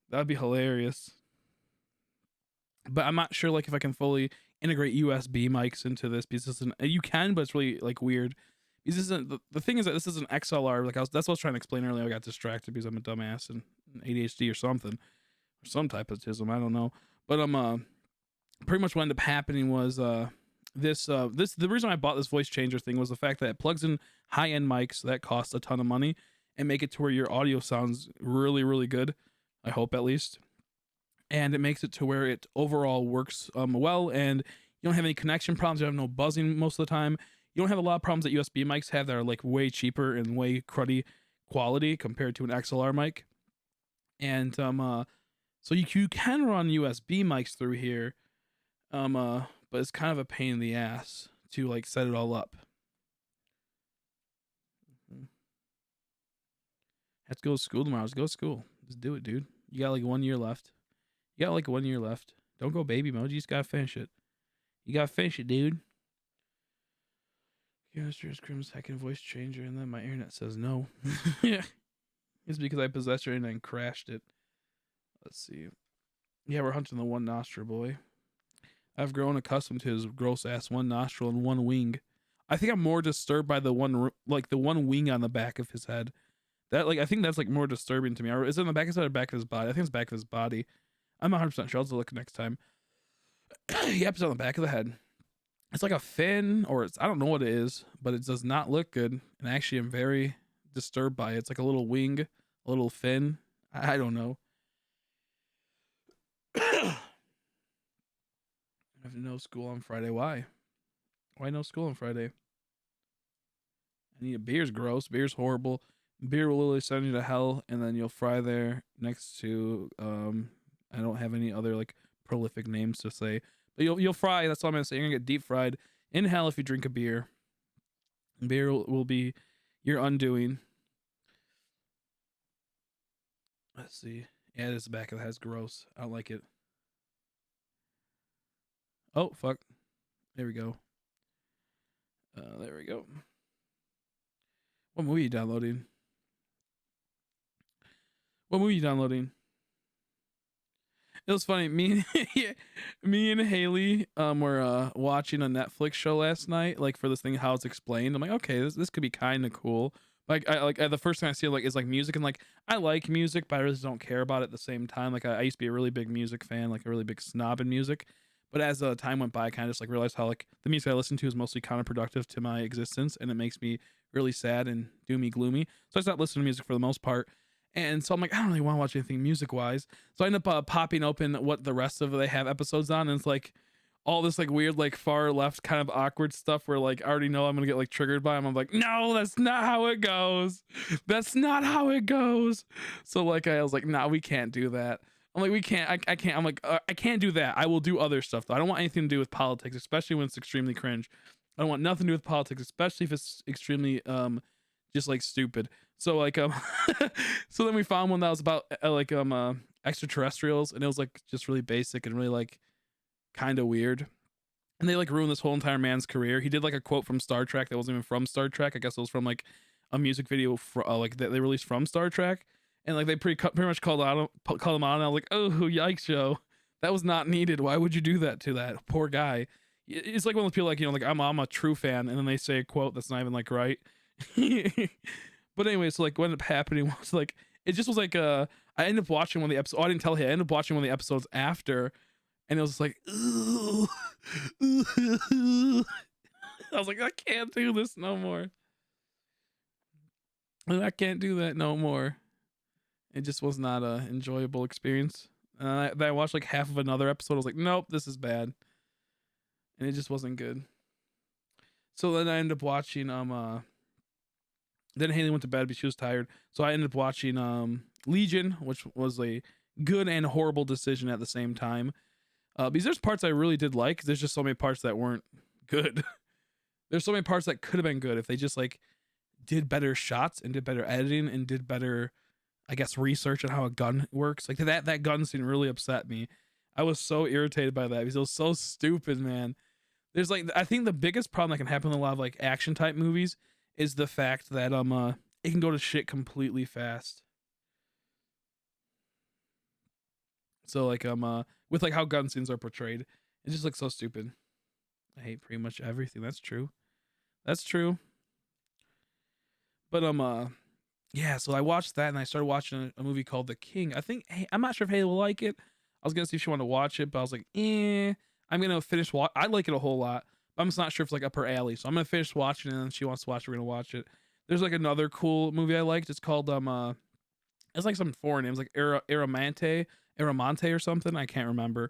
S1: That'd be hilarious. But I'm not sure like if I can fully integrate USB mics into this because you can, but it's really like weird. This isn't the thing is that this is an XLR. Like that's what I was trying to explain earlier. I got distracted because I'm a dumbass and ADHD or something, or some type of autism. I don't know. But pretty much what ended up happening was the reason I bought this voice changer thing was the fact that it plugs in high end mics that cost a ton of money and make it to where your audio sounds really really good. I hope at least, and it makes it to where it overall works well, and you don't have any connection problems. You have no buzzing most of the time. You don't have a lot of problems that USB mics have that are like way cheaper and way cruddy quality compared to an XLR mic. And so you can run USB mics through here, but it's kind of a pain in the ass to like set it all up. Have to go to school tomorrow. Just go to school. Just do it, dude. You got like 1 year left. You got like 1 year left. Don't go baby mode. You just gotta finish it. You gotta finish it, dude. Yeah, Mr. Scream's second voice changer, and then my internet says no. Yeah. It's because I possessed your internet and crashed it. Let's see. Yeah, we're hunting the one nostril boy. I've grown accustomed to his gross ass one nostril and one wing. I think I'm more disturbed by the one wing on the back of his head. That like I think that's like more disturbing to me. Or is it on the back of his head or back of his body? I think it's back of his body. I'm 100% sure. I'll have to look next time. Yep, it's on the back of the head. It's like a fin, or it's I don't know what it is, but it does not look good. And actually, I'm very disturbed by it. It's like a little wing, a little fin. I don't know. I have no school on Friday. Why? Why no school on Friday? I need a beer's gross. Beer's horrible. Beer will literally send you to hell, and then you'll fry there next to I don't have any other like prolific names to say, but you'll fry. That's all I'm gonna say. You're gonna get deep fried in hell if you drink a beer. Beer will be your undoing. Let's see. Yeah, this back of the head's gross. I don't like it. Oh fuck. There we go. There we go. What movie are you downloading? What movie are you downloading? It was funny. Me and Haley were watching a Netflix show last night, like for this thing how it's explained. I'm like, okay, this could be kind of cool. Like the first thing I see like is like music, and like I like music, but I really don't care about it at the same time. Like I used to be a really big music fan, like a really big snob in music. But as time went by, I kind of just like realized how like the music I listen to is mostly counterproductive to my existence, and it makes me really sad and doomy gloomy. So I stopped listening to music for the most part. And so I'm like, I don't really want to watch anything music wise. So I end up popping open what the rest of they have episodes on, and it's like all this like weird like far left kind of awkward stuff where like I already know I'm gonna get like triggered by them. I'm like, no, that's not how it goes. That's not how it goes. So like I was like, nah, we can't do that. I'm like, we can't. I can't. I'm like, I can't do that. I will do other stuff though. I don't want anything to do with politics, especially when it's extremely cringe. I don't want nothing to do with politics, especially if it's extremely just like stupid. So like so then we found one that was about extraterrestrials, and it was like just really basic and really like kind of weird. And they like ruined this whole entire man's career. He did like a quote from Star Trek that wasn't even from Star Trek. I guess it was from like a music video for like that they released from Star Trek, and like they pretty much called him out. And I was like, oh yikes, Joe, that was not needed. Why would you do that to that poor guy? It's like when people like like I'm a true fan, and then they say a quote that's not even like right. But anyway, so like what ended up happening was like it just was like I ended up watching one of the episodes. Oh, I didn't tell him. I ended up watching one of the episodes after, and it was just like, ooh, I was like, I can't do this no more. I can't do that no more. It just was not a enjoyable experience. Then I watched like half of another episode. I was like, nope, this is bad, and it just wasn't good. So then I ended up watching then Haley went to bed because she was tired. So I ended up watching Legion, which was a good and horrible decision at the same time. Because there's parts I really did like. There's just so many parts that weren't good. There's so many parts that could have been good if they just like did better shots and did better editing and did better, I guess, research on how a gun works. Like that gun scene really upset me. I was so irritated by that because it was so stupid, man. There's like I think the biggest problem that can happen in a lot of like action type movies is the fact that it can go to shit completely fast. So like with like how gun scenes are portrayed, it just looks so stupid. I hate pretty much everything. That's true. That's true. But yeah, so I watched that and I started watching a movie called The King. I think hey, I'm not sure if Haley will like it. I was gonna see if she wanted to watch it, but I was like, I'm gonna finish I like it a whole lot. But I'm just not sure if it's like up her alley. So I'm gonna finish watching it, and then she wants to watch it, we're gonna watch it. There's like another cool movie I liked. It's called it's like some foreign names like Aramante or something. I can't remember.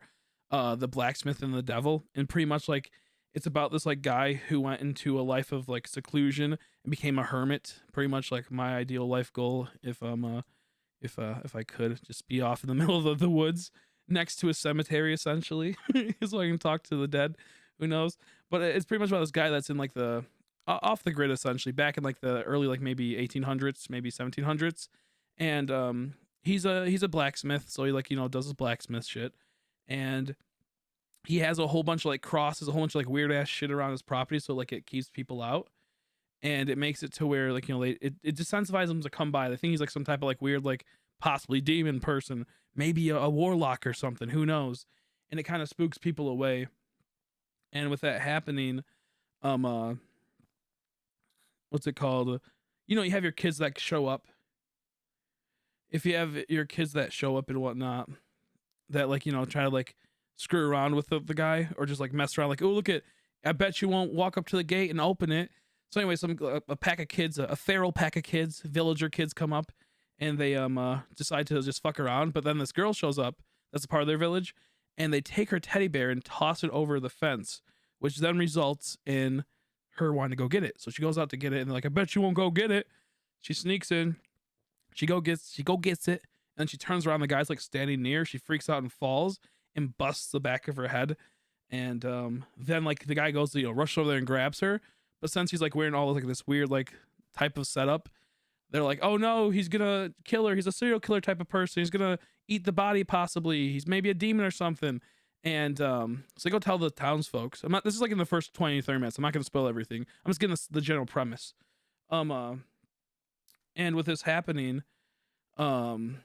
S1: The Blacksmith and the Devil, and pretty much like it's about this like guy who went into a life of like seclusion and became a hermit. Pretty much like my ideal life goal if I could just be off in the middle of the woods next to a cemetery essentially, so I can talk to the dead. Who knows? But it's pretty much about this guy that's in like the off the grid essentially back in like the early like maybe 1800s, maybe 1700s, and he's a blacksmith, so he like does his blacksmith shit, and he has a whole bunch of like crosses, a whole bunch of like weird ass shit around his property, so like it keeps people out, and it makes it to where like it desensitizes them to come by. They think he's like some type of like weird like possibly demon person, maybe a warlock or something. Who knows? And it kind of spooks people away. And with that happening, what's it called? You have your kids that show up, if you have your kids that show up and whatnot, that like, try to like screw around with the guy, or just like mess around, like, oh, look at, I bet you won't walk up to the gate and open it. So anyway, a pack of kids, a feral pack of kids, villager kids, come up, and they decide to just fuck around. But then this girl shows up, that's a part of their village, and they take her teddy bear and toss it over the fence, which then results in her wanting to go get it. So she goes out to get it, and they're like, I bet you won't go get it. She sneaks in, she go gets it, and she turns around, the guy's like standing near, she freaks out and falls and busts the back of her head. And then like the guy goes to rush over there and grabs her, but since he's like wearing all like this weird like type of setup, they're like, oh no, he's gonna kill her, he's a serial killer type of person, he's gonna eat the body, possibly he's maybe a demon or something. And so they go tell the townsfolk. This is like in the first 20-30 minutes, I'm not gonna spoil everything, I'm just getting the general premise. And with this happening, the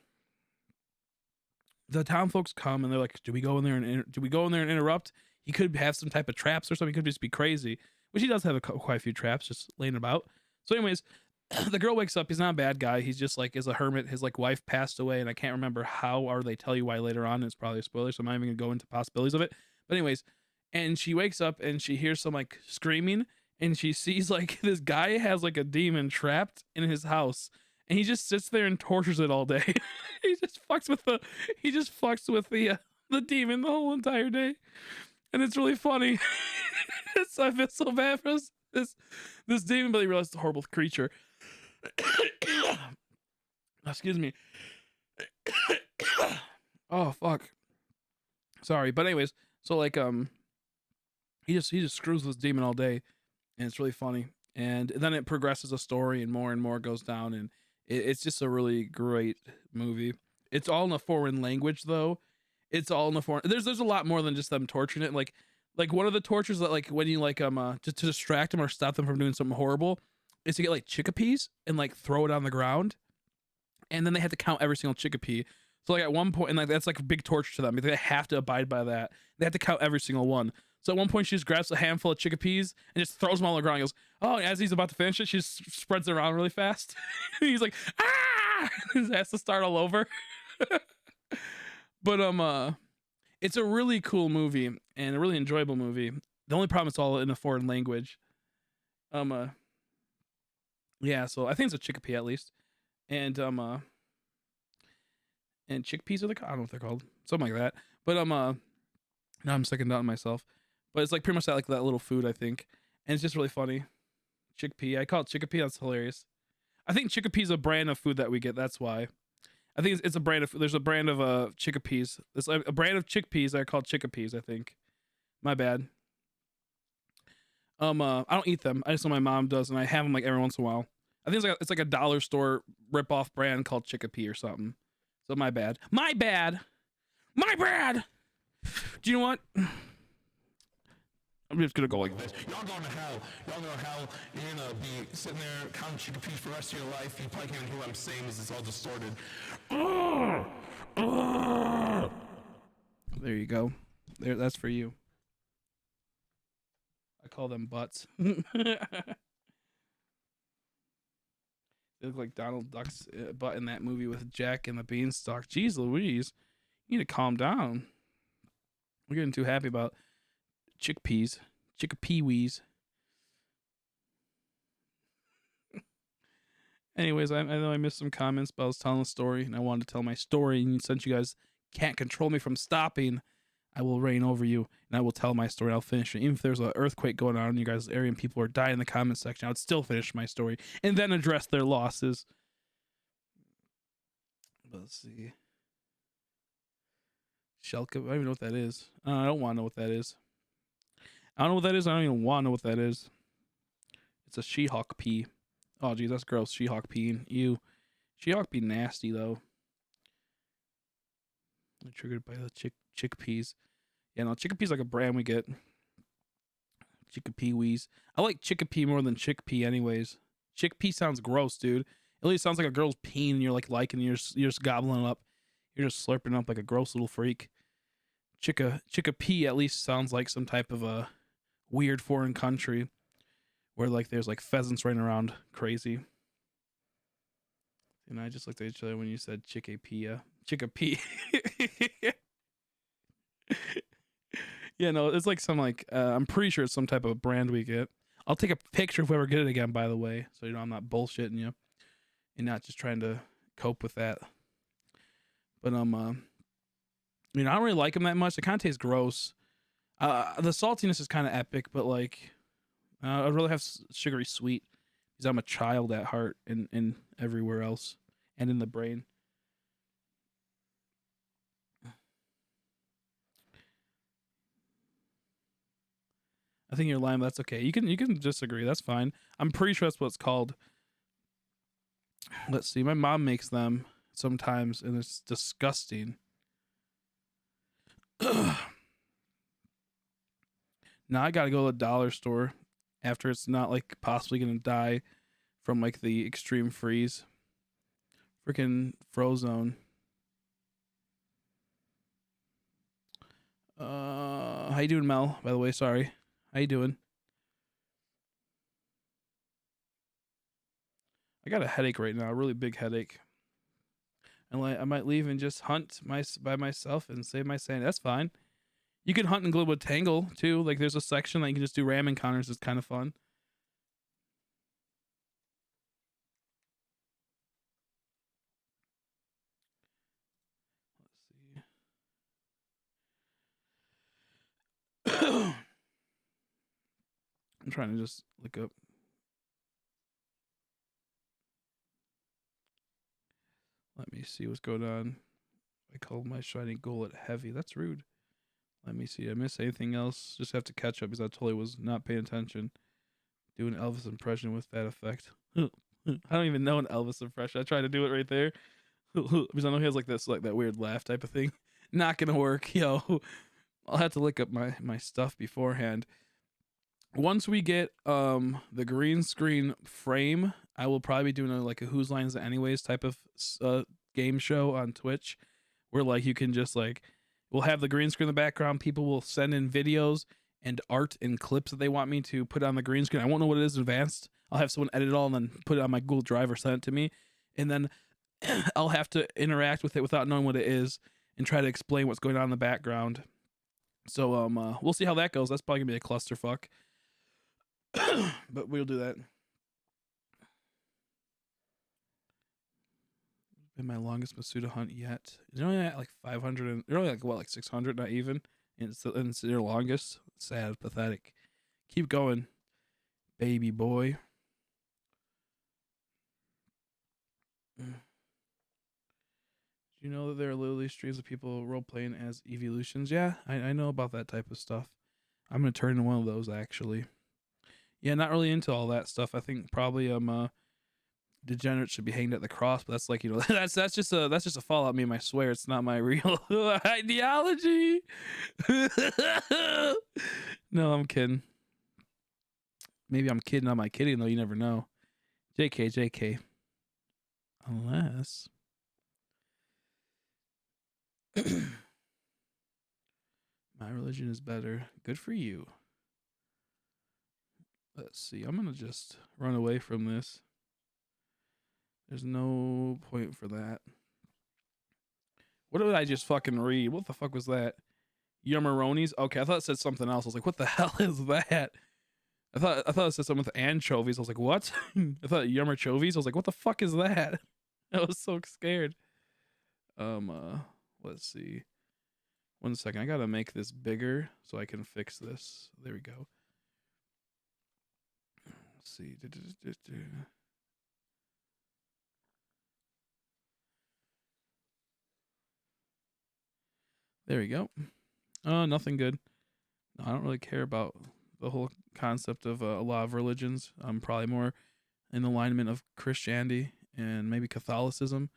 S1: town folks come and they're like, do we go in there and interrupt? He could have some type of traps or something. He could just be crazy, which he does have quite a few traps just laying about. So anyways, the girl wakes up. He's not a bad guy. He's just like, is a hermit. His like wife passed away, and I can't remember how, or they tell you why later on. It's probably a spoiler, so I'm not even gonna go into possibilities of it. But anyways, and she wakes up and she hears some like screaming, and she sees like this guy has like a demon trapped in his house, and he just sits there and tortures it all day. he just fucks with the demon the whole entire day, and it's really funny. I feel so bad for this demon, but he realized it's a horrible creature. Excuse me. Oh fuck. Sorry, but anyways, so like he just screws this demon all day, and it's really funny. And then it progresses a story, and more goes down, and it's just a really great movie. It's all in a foreign language though. It's all in the foreign. There's a lot more than just them torturing it. Like one of the tortures that like when you like to distract them or stop them from doing something horrible is to get like chickpeas and like throw it on the ground, and then they have to count every single chickpea. So like at one point, and like that's like a big torture to them because they have to abide by that. They have to count every single one. So at one point, she just grabs a handful of chickpeas and just throws them all on the ground. He goes, oh, and as he's about to finish it, she just spreads it around really fast. He's like, ah! He has to start all over. But it's a really cool movie and a really enjoyable movie. The only problem, it's all in a foreign language. Yeah, so I think it's a chickpea at least, and and chickpeas are I don't know what they're called, something like that. But now I'm second doubting myself, but it's like pretty much that, like that little food, I think, and it's just really funny. Chickpea, I call it chickpea. That's hilarious. I think chickpea is a brand of food that we get. That's why. I think it's a brand of. There's a brand of chickpeas. There's a brand of chickpeas that are called chickpeas, I think. My bad. I don't eat them. I just know my mom does, and I have them like every once in a while. I think it's like a dollar store rip-off brand called Chickpea or something. So my bad. My bad. My bad. Do you know what? I'm just gonna go like this.
S2: Y'all going to hell. Y'all going to hell. You're going to be sitting there counting chickpeas for the rest of your life. You probably can't even hear what I'm saying because it's all distorted.
S1: There you go. There, that's for you. I call them butts. They look like Donald Duck's butt in that movie with Jack and the Beanstalk. Jeez Louise, you need to calm down. We're getting too happy about chickpeas. Chickpea-wees. Anyways, I know I missed some comments, but I was telling a story, and I wanted to tell my story, and since you guys can't control me from stopping, I will reign over you, and I will tell my story. I'll finish it. Even if there's an earthquake going on in you guys' area and people are dying in the comment section, I would still finish my story and then address their losses. But let's see. Shelka, I don't even know what that is. I don't want to know what that is. I don't know what that is. I don't even want to know what that is. It's a She-Hawk pea. Oh, geez, that's gross. She-Hawk pea. Ew. She-Hawk pea nasty, though. I'm triggered by the chickpeas. Yeah, no, chickpea's like a brand we get. Chickpea-wees. I like chickpea more than chickpea anyways. Chickpea sounds gross, dude. It really sounds like a girl's peeing and you're like liking, you're just gobbling it up. You're just slurping up like a gross little freak. Chickpea at least sounds like some type of a weird foreign country where like there's like pheasants running around crazy. And I just looked at each other when you said Chickapea. Chickapea. Yeah, no, it's like some like I'm pretty sure it's some type of brand we get. I'll take a picture if we ever get it again, by the way, so you know I'm not bullshitting you and not just trying to cope with that. But I don't really like them that much. They kind of taste gross. The saltiness is kind of epic, but like I'd rather have sugary sweet because I'm a child at heart and everywhere else and in the brain. I think you're lying, but that's okay. You can disagree. That's fine. I'm pretty sure that's what it's called. Let's see. My mom makes them sometimes, and it's disgusting. Now I gotta go to the dollar store after it's not like possibly gonna die from like the extreme freeze. Freaking Frozone. How you doing, Mel? By the way, sorry. How you doing? I got a headache right now, a really big headache. And like, I might leave and just hunt by myself and save my sanity. That's fine. You can hunt in Global Tangle too. Like there's a section that you can just do ram encounters. It's kind of fun. Let's see. I'm trying to just look up. Let me see what's going on. I called my shiny gullet heavy. That's rude. Let me see. I miss anything else? Just have to catch up because I totally was not paying attention. Do an Elvis impression with that effect. I don't even know an Elvis impression. I tried to do it right there because I know he has like this, like that weird laugh type of thing. Not gonna work, yo. I'll have to look up my stuff beforehand. Once we get the green screen frame, I will probably be doing like a Whose Lines It Anyways type of game show on Twitch, where like you can just like we'll have the green screen in the background. People will send in videos and art and clips that they want me to put on the green screen. I won't know what it is in advance. I'll have someone edit it all and then put it on my Google Drive or send it to me, and then I'll have to interact with it without knowing what it is and try to explain what's going on in the background. So we'll see how that goes. That's probably gonna be a clusterfuck. But we'll do that. Been my longest Masuda hunt yet. You're only at like 500 and you're only like what, like 600, not even. And it's your longest. Sad, pathetic. Keep going, baby boy. Do you know that there are literally streams of people role playing as evolutions? Yeah, I know about that type of stuff. I'm gonna turn into one of those actually. Yeah, not really into all that stuff. I think probably degenerate should be hanged at the cross, but that's like, you know, that's just a fallout meme. I swear it's not my real ideology. No, I'm kidding. Maybe I'm kidding on my kidding though. You never know. JK. Unless my religion is better. Good for you. Let's see. I'm gonna just run away from this. There's no point for that. What did I just fucking read? What the fuck was that? Yummeronis? Okay, I thought it said something else. I was like, what the hell is that? I thought it said something with anchovies. I was like, what? I thought yummerchovies. I was like, what the fuck is that? I was so scared. Let's see. 1 second. I gotta make this bigger so I can fix this. There we go. Let's see. There we go. Oh, nothing good. No, I don't really care about the whole concept of a lot of religions. I'm probably more in alignment of Christianity and maybe Catholicism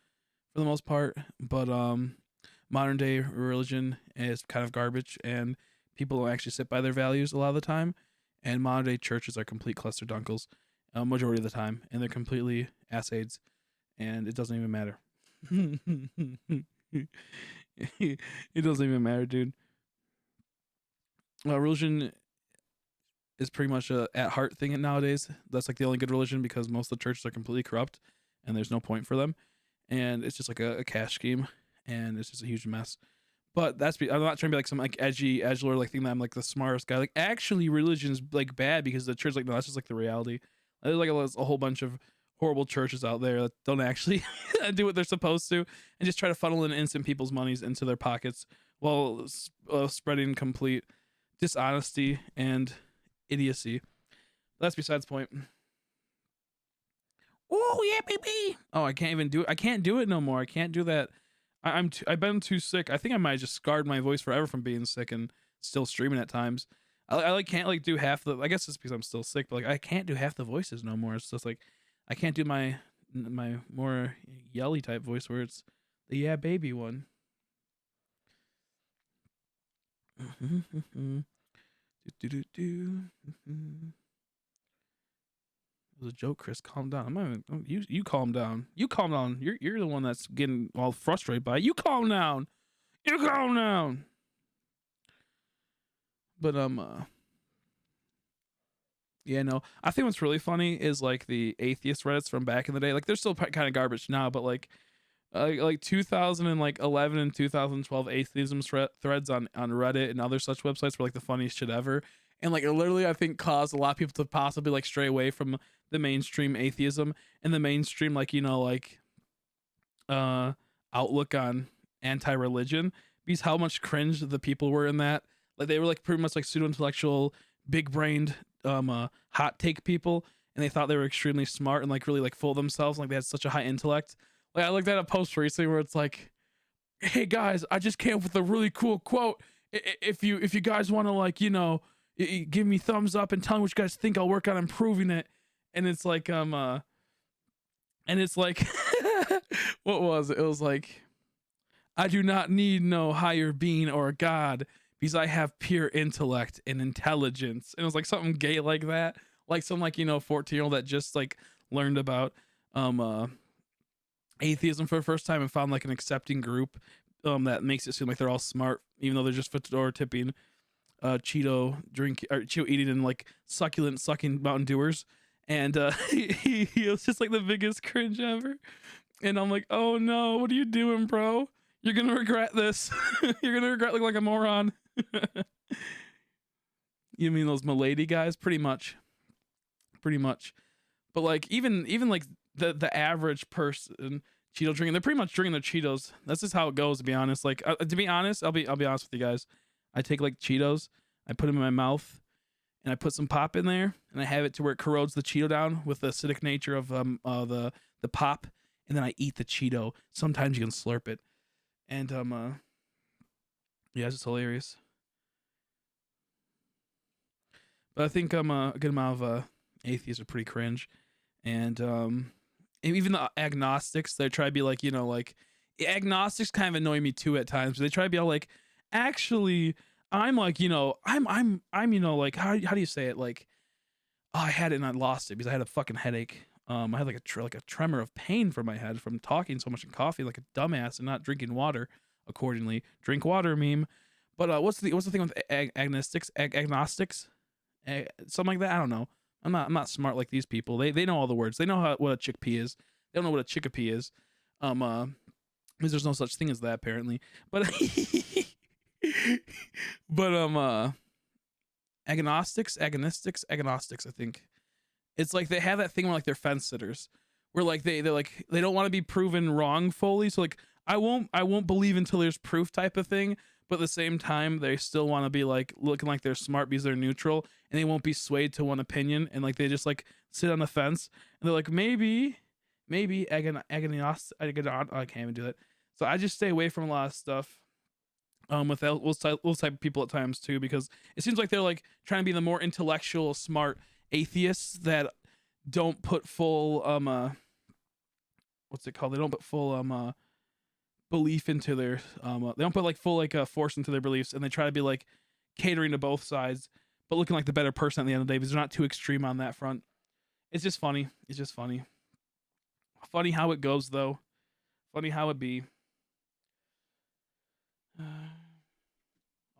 S1: for the most part. But modern day religion is kind of garbage, and people don't actually sit by their values a lot of the time. And modern day churches are complete cluster dunkles, majority of the time, and they're completely ass aids, and it doesn't even matter. It doesn't even matter, dude. Religion is pretty much a at heart thing nowadays. That's like the only good religion because most of the churches are completely corrupt, and there's no point for them. and it's just like a cash scheme, and it's just a huge mess. But I'm not trying to be like some like edgy edgelord like thing that I'm like the smartest guy. Like actually, religion's like bad because the church like no, that's just like the reality. There's like a whole bunch of horrible churches out there that don't actually do what they're supposed to and just try to funnel in innocent people's monies into their pockets while spreading complete dishonesty and idiocy. That's besides the point. Oh yeah, baby. Oh, I can't even do it. I can't do it no more. I can't do that. I've been too sick. I think I might have just scarred my voice forever from being sick and still streaming at times. I like can't like do half the. I guess it's because I'm still sick, but like I can't do half the voices no more. It's just like I can't do my more yelly type voice where it's the yeah baby one. do, do, do, do. It was a joke, Chris. Calm down. I'm not even, you calm down. You calm down. You're the one that's getting all frustrated by it. You calm down. You calm down. But yeah, no. I think what's really funny is like the atheist Reddits from back in the day. Like they're still kind of garbage now, but like 2011 and 2012 atheism threads on Reddit and other such websites were like the funniest shit ever. And like it literally I think caused a lot of people to possibly like stray away from the mainstream atheism and the mainstream like like uh outlook on anti-religion because how much cringe the people were in that. Like they were like pretty much like pseudo-intellectual big-brained hot take people, and they thought they were extremely smart and like really like full of themselves, like they had such a high intellect. Like I looked at a post recently where it's like, hey guys, I just came up with a really cool quote. If you guys want to like give me thumbs up and tell me what you guys think, I'll work on improving it. And it's like and it's like what was it? It was like, I do not need no higher being or God because I have pure intellect and intelligence. And it was like something gay like that, like some like 14-year-old that just like learned about atheism for the first time and found like an accepting group that makes it seem like they're all smart even though they're just fedora tipping Cheeto drink or Cheeto eating and like succulent sucking Mountain Dewers. And he was just like the biggest cringe ever. And I'm like, oh no, what are you doing, bro? You're gonna regret this. You're gonna regret looking like a moron. You mean those Milady guys? Pretty much. Pretty much. But like even like the average person Cheeto drinking, they're pretty much drinking their Cheetos. That's just how it goes, to be honest. Like to be honest, I'll be honest with you guys. I take like Cheetos, I put them in my mouth, and I put some pop in there, and I have it to where it corrodes the Cheeto down with the acidic nature of the pop, and then I eat the Cheeto. Sometimes you can slurp it, and yeah, it's just hilarious. But I think a good amount of atheists are pretty cringe, and even the agnostics they try to be like like agnostics kind of annoy me too at times. They try to be all like, actually, I'm like I'm like how do you say it like, oh, I had it and I lost it because I had a fucking headache. I had like a tremor of pain from my head from talking so much in coffee like a dumbass and not drinking water accordingly. Drink water meme. But what's the thing with agnostics? Something like that. I don't know. I'm not smart like these people. They know all the words. They know what a chickpea is. They don't know what a chickpea is. Because there's no such thing as that apparently. But but agnostics. I think it's like they have that thing where like they're fence sitters, where like they don't want to be proven wrong fully. So like I won't believe until there's proof type of thing. But at the same time, they still want to be like looking like they're smart because they're neutral and they won't be swayed to one opinion. And like they just like sit on the fence and they're like maybe I can't even do that. So I just stay away from a lot of stuff with those type of people at times too, because it seems like they're like trying to be the more intellectual, smart atheists that don't put full what's it called? They don't put full belief into their they don't put like full like force into their beliefs, and they try to be like catering to both sides, but looking like the better person at the end of the day because they're not too extreme on that front. It's just funny. It's just funny. Funny how it goes though. Funny how it be.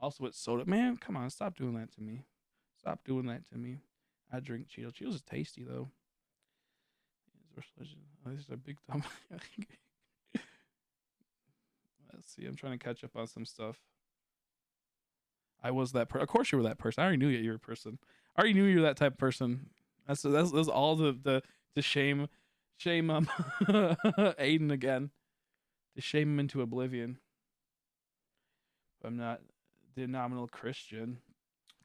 S1: Also, with soda, man, come on, stop doing that to me. Stop doing that to me. I drink Cheetos. Cheetos is tasty though. Oh, this is a big dumb. Let's see. I'm trying to catch up on some stuff. I was that person. Of course you were that person. I already knew you were a person. I already knew you were that type of person. That's all the shame Aiden again. To shame him into oblivion. I'm not the nominal Christian.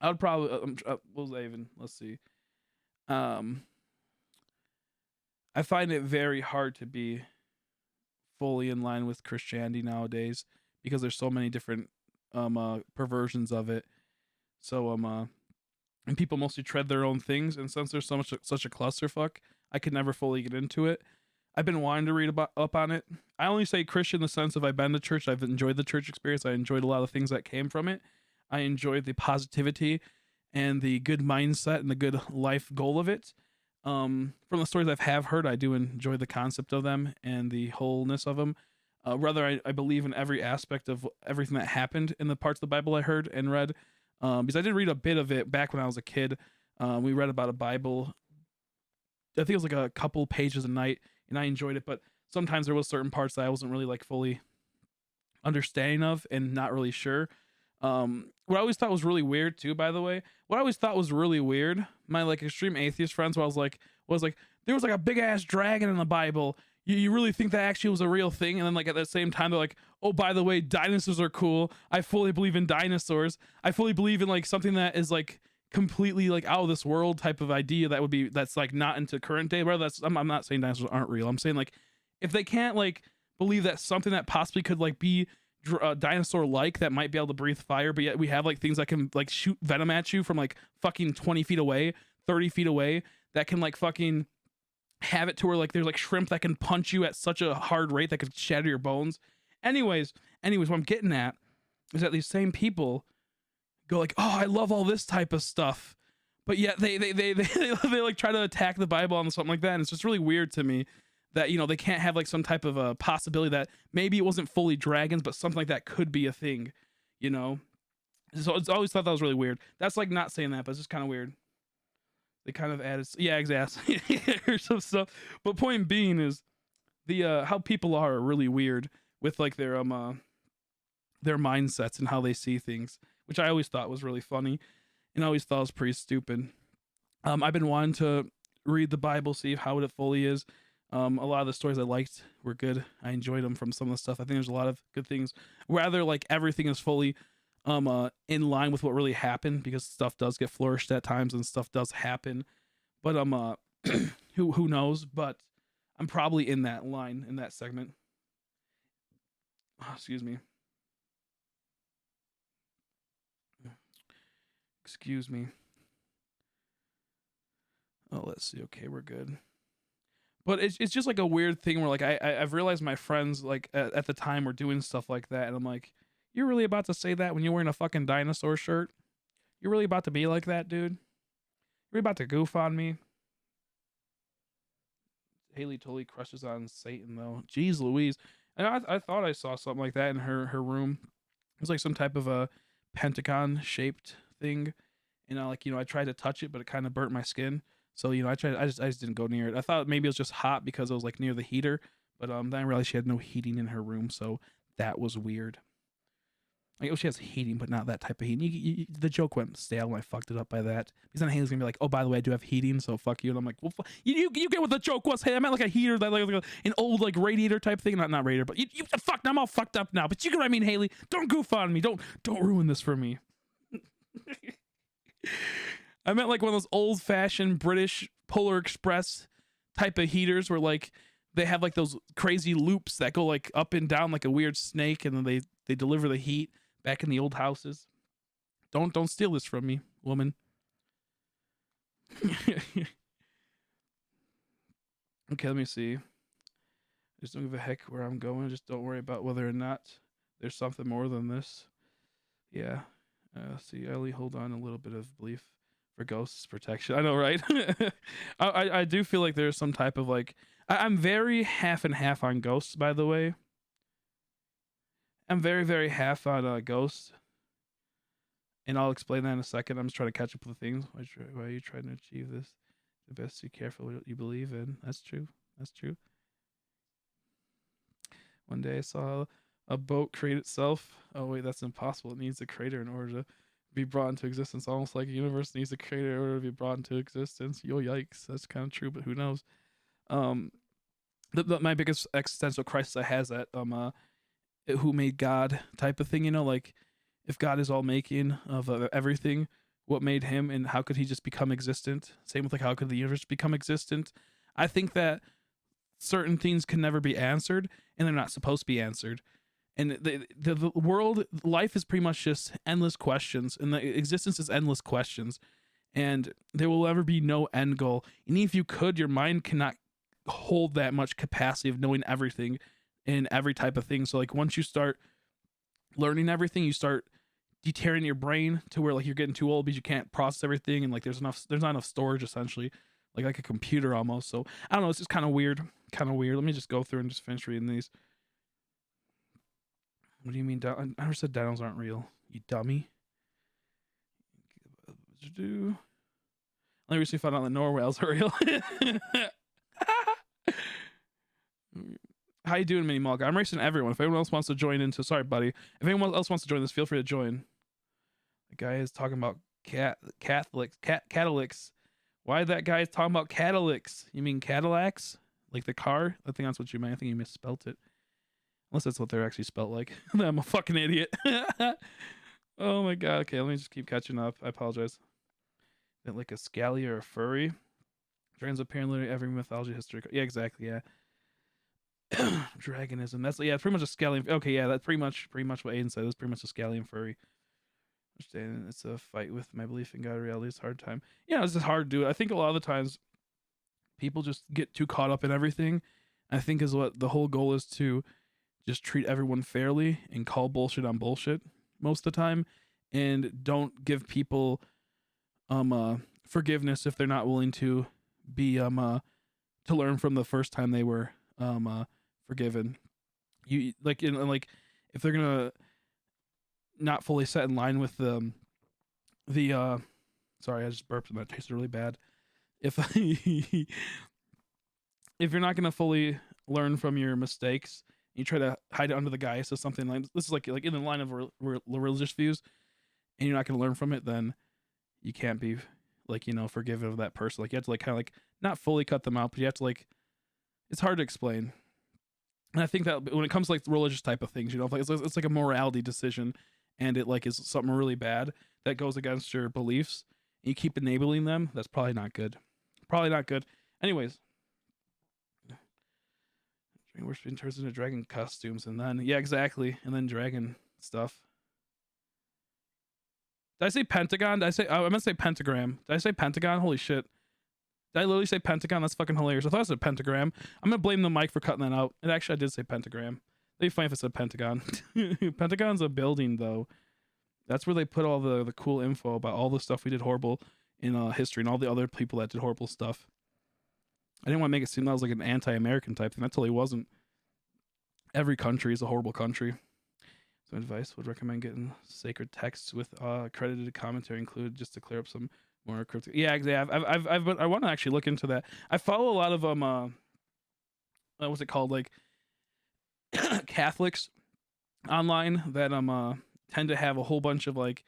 S1: I would probably what was I even? Let's see. Um I find it very hard to be fully in line with Christianity nowadays because there's so many different perversions of it. So and people mostly tread their own things, and since there's such a clusterfuck, I could never fully get into it. I've been wanting to read up on it. I only say Christian in the sense of I've been to church, I've enjoyed the church experience, I enjoyed a lot of things that came from it. I enjoyed the positivity and the good mindset and the good life goal of it. From the stories have heard, I do enjoy the concept of them and the wholeness of them. Rather, I believe in every aspect of everything that happened in the parts of the Bible I heard and read. Because I did read a bit of it back when I was a kid. We read about a Bible. I think it was like a couple pages a night, and I enjoyed it. But sometimes there was certain parts that I wasn't really like fully understanding of and not really sure. What I always thought was really weird too, by the way, what I always thought was really weird, my like extreme atheist friends, was like, there was like a big ass dragon in the Bible. You really think that actually was a real thing? And then like at the same time, they're like, oh, by the way, dinosaurs are cool. I fully believe in dinosaurs. I fully believe in like something that is like completely like out of this world type of idea that's like not into current day. Whether that's I'm not saying dinosaurs aren't real. I'm saying like if they can't like believe that something that possibly could like be dinosaur like that might be able to breathe fire, but yet we have like things that can like shoot venom at you from like fucking 20 feet away, 30 feet away, that can like fucking have it to where like there's like shrimp that can punch you at such a hard rate that could shatter your bones. Anyways, what I'm getting at is that these same people go like, oh, I love all this type of stuff, but yet they like try to attack the Bible and something like that, and it's just really weird to me that they can't have like some type of a possibility that maybe it wasn't fully dragons, but something like that could be a thing, you know. So it's always thought that was really weird. That's like not saying that, but it's just kind of weird. They kind of added, yeah, exactly. Here's some stuff. But point being is the how people are really weird with like their mindsets and how they see things, which I always thought was really funny, and I always thought was pretty stupid. I've been wanting to read the Bible, see how it fully is. A lot of the stories I liked were good. I enjoyed them from some of the stuff. I think there's a lot of good things. Rather, like everything is fully in line with what really happened, because stuff does get flourished at times and stuff does happen. But who knows? But I'm probably in that line, in that segment. Oh, excuse me. Excuse me. Oh, let's see. Okay, we're good. But it's just like a weird thing where like I've realized my friends like at the time were doing stuff like that, and I'm like, you're really about to say that when you're wearing a fucking dinosaur shirt? You're really about to be like that, dude? You're about to goof on me? Haley totally crushes on Satan though. Jeez Louise. And I thought I saw something like that in her room. It was like some type of a pentagon shaped thing. And I tried to touch it, but it kind of burnt my skin. So I just didn't go near it. I thought maybe it was just hot because it was like near the heater, but then I realized she had no heating in her room, so that was weird. Like, oh, she has heating, but not that type of heating. The joke went stale, and I fucked it up by that. Because then Haley's gonna be like, "Oh, by the way, I do have heating, so fuck you." And I'm like, "Well, you get what the joke was. Hey, I meant like a heater, that like an old like radiator type thing, not radiator, but you fuck. I'm all fucked up now. But you get what I mean, Haley. Don't goof on me. Don't ruin this for me." I meant like one of those old fashioned British Polar Express type of heaters where like they have like those crazy loops that go like up and down like a weird snake, and then they deliver the heat back in the old houses. Don't steal this from me, woman. Okay, let me see. Just don't give a heck where I'm going. Just don't worry about whether or not there's something more than this. Yeah. See, Ellie, hold on, a little bit of belief for ghosts protection. I know, right? I do feel like there's some type of like I'm very half and half on ghosts, by the way. I'm very, very half on ghosts, and I'll explain that in a second. I'm just trying to catch up with things. Why are you trying to achieve this? The best you careful what you believe in. That's true. That's true. One day I saw A boat create itself? Oh wait, that's impossible. It needs a creator in order to be brought into existence. Almost like a universe needs a creator in order to be brought into existence. Yo, yikes. That's kind of true, but who knows? Um, my biggest existential crisis I has that who made God type of thing. You know, like if God is all making of everything, what made him, and how could he just become existent? Same with like how could the universe become existent? I think that certain things can never be answered, and they're not supposed to be answered. And the world, life is pretty much just endless questions, and the existence is endless questions, and there will ever be no end goal. And if you could, your mind cannot hold that much capacity of knowing everything in every type of thing. So like once you start learning everything, you start deterring your brain to where like you're getting too old because you can't process everything, and like there's not enough storage essentially, like a computer almost. So I don't know, it's just kind of weird, kind of weird. Let me just go through and just finish reading these. What do you mean? I never said dinos aren't real, you dummy. I recently found out that Norwales are real. How you doing, Mini Malga? I'm racing everyone. If anyone else wants to join into, sorry, buddy. If anyone else wants to join this, feel free to join. The guy is talking about Catholics. Why that guy is talking about Cadillacs? You mean Cadillacs? Like the car? I think that's what you meant. I think you misspelt it. Unless that's what they're actually spelled like. I'm a fucking idiot. Oh my god. Okay, let me just keep catching up. I apologize. Like a scally or a furry? Dragons appear in literally every mythology history. Yeah, exactly. Yeah. Dragonism. That's yeah, pretty much a scallion. Okay, yeah, that's pretty much what Aiden said. It's pretty much a scallion furry. Understand it's a fight with my belief in God. Reality is a hard time. Yeah, it's just hard to do it. I think a lot of the times people just get too caught up in everything. I think is what the whole goal is, to just treat everyone fairly and call bullshit on bullshit most of the time, and don't give people forgiveness if they're not willing to be to learn from the first time they were forgiven. You like like if they're gonna not fully set in line with the sorry, I just burped and that tasted really bad. If if you're not gonna fully learn from your mistakes, you try to hide it under the guise of something like this is like in the line of religious views, and you're not gonna learn from it, then you can't be like forgiven of that person. Like you have to like kind of like not fully cut them out, but you have to like it's hard to explain. And I think that when it comes to like religious type of things, like it's like a morality decision, and it like is something really bad that goes against your beliefs, and you keep enabling them. That's probably not good. Probably not good. Anyways, we're being turned into dragon costumes, and then yeah, exactly, and then dragon stuff. Did I say pentagon? Did I say? Oh, I meant to say pentagram. Did I say pentagon? Holy shit! Did I literally say pentagon? That's fucking hilarious. I thought it said pentagram. I'm gonna blame the mic for cutting that out. And actually, I did say pentagram. It'd be funny if it said pentagon. Pentagon's a building, though. That's where they put all the cool info about all the stuff we did horrible in history and all the other people that did horrible stuff. I didn't want to make it seem that was like an anti-American type thing. That totally wasn't. Every country is a horrible country. Some advice would recommend getting sacred texts with accredited commentary included, just to clear up some more cryptic. Yeah, exactly. I want to actually look into that. I follow a lot of what's it called, like Catholics online that tend to have a whole bunch of like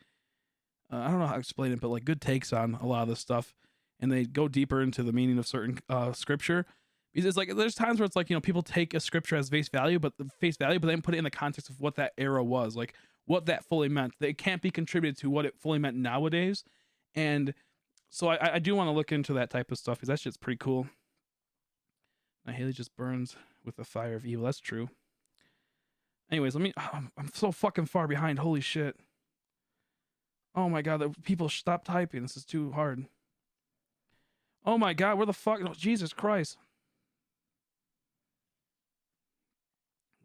S1: I don't know how to explain it, but like good takes on a lot of this stuff, and they go deeper into the meaning of certain scripture. Because it's like there's times where it's like people take a scripture as face value, but then put it in the context of what that era was, like what that fully meant. That it can't be contributed to what it fully meant nowadays, and so I do want to look into that type of stuff because that shit's pretty cool. My Haley just burns with the fire of evil. That's true. Anyways, I'm so fucking far behind. Holy shit. Oh my god, the people stop typing. This is too hard. Oh my god, where the fuck? Oh, Jesus Christ.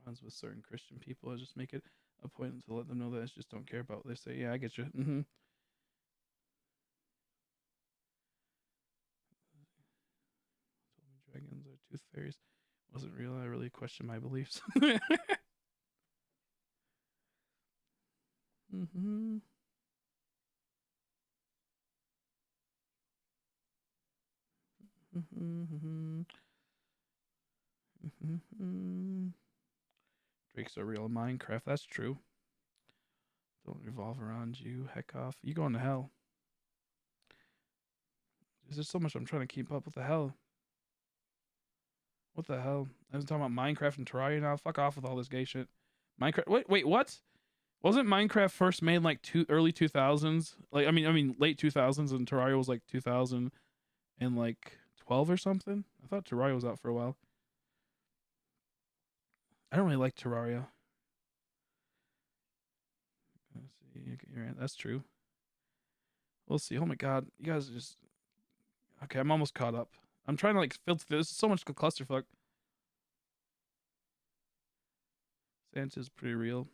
S1: Ones with certain Christian people, I just make it a point to let them know that I just don't care about what they say. Yeah, I get you. Told me dragons are tooth fairies. Wasn't real. I really question my beliefs. mm-hmm. Mm-hmm. Mm-hmm. Drakes are real in Minecraft. That's true. Don't revolve around you. Heck off. You going to hell. There's just so much I'm trying to keep up. What the hell? What the hell? I was talking about Minecraft and Terraria now. Fuck off with all this gay shit. Minecraft. Wait, what? Wasn't Minecraft first made in like early 2000s? Like, I mean, late 2000s, and Terraria was like 2000 and like 12 or something. I thought Terraria was out for a while. I don't really like Terraria. Let's see. That's true. We'll see. Oh my god, you guys are just okay. I'm almost caught up. I'm trying to like filter through. This is so much clusterfuck. Santa's pretty real.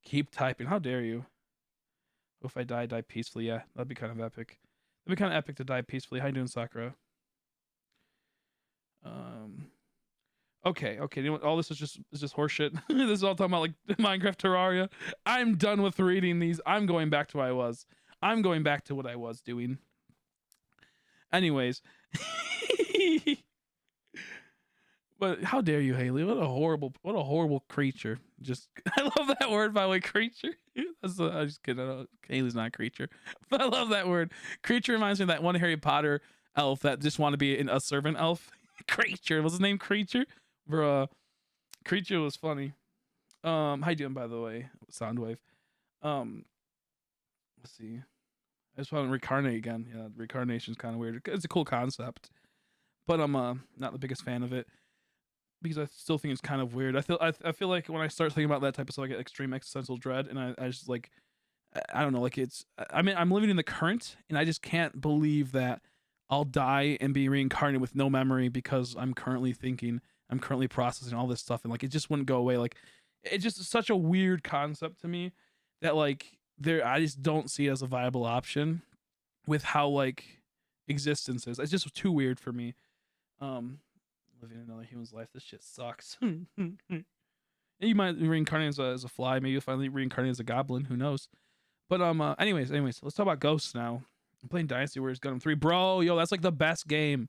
S1: Keep typing. How dare you? If I die peacefully. Yeah, that'd be kind of epic. That'd be kind of epic to die peacefully. How you doing, Sakura? Okay. You know what? All this is just horseshit. This is all talking about like Minecraft Terraria. I'm done with reading these. I'm going back to what I was. I'm going back to what I was doing. Anyways. But how dare you, Haley? What a horrible creature. Just I love that word, by the way, creature. I just kidding. Haley's not a creature, but I love that word. Creature reminds me of that one Harry Potter elf that just wanted to be a servant elf. Creature. Was his name Creature? Bruh. Creature was funny. How you doing, by the way, Soundwave? Let's see. I just want to reincarnate again. Yeah, reincarnation's kind of weird. It's a cool concept, but I'm not the biggest fan of it because I still think it's kind of weird. I feel like when I start thinking about that type of stuff, I get extreme existential dread, and I just like I don't know, like it's. I mean, I'm living in the current, and I just can't believe that I'll die and be reincarnated with no memory because I'm currently thinking, I'm currently processing all this stuff, and like it just wouldn't go away. Like it's just such a weird concept to me that like I just don't see it as a viable option with how like existence is. It's just too weird for me. Living another human's life, this shit sucks. You might reincarnate as a fly, maybe you'll finally reincarnate as a goblin, who knows. But anyways, let's talk about ghosts now. I'm playing Dynasty Warriors Gundam 3. Bro, yo, that's like the best game.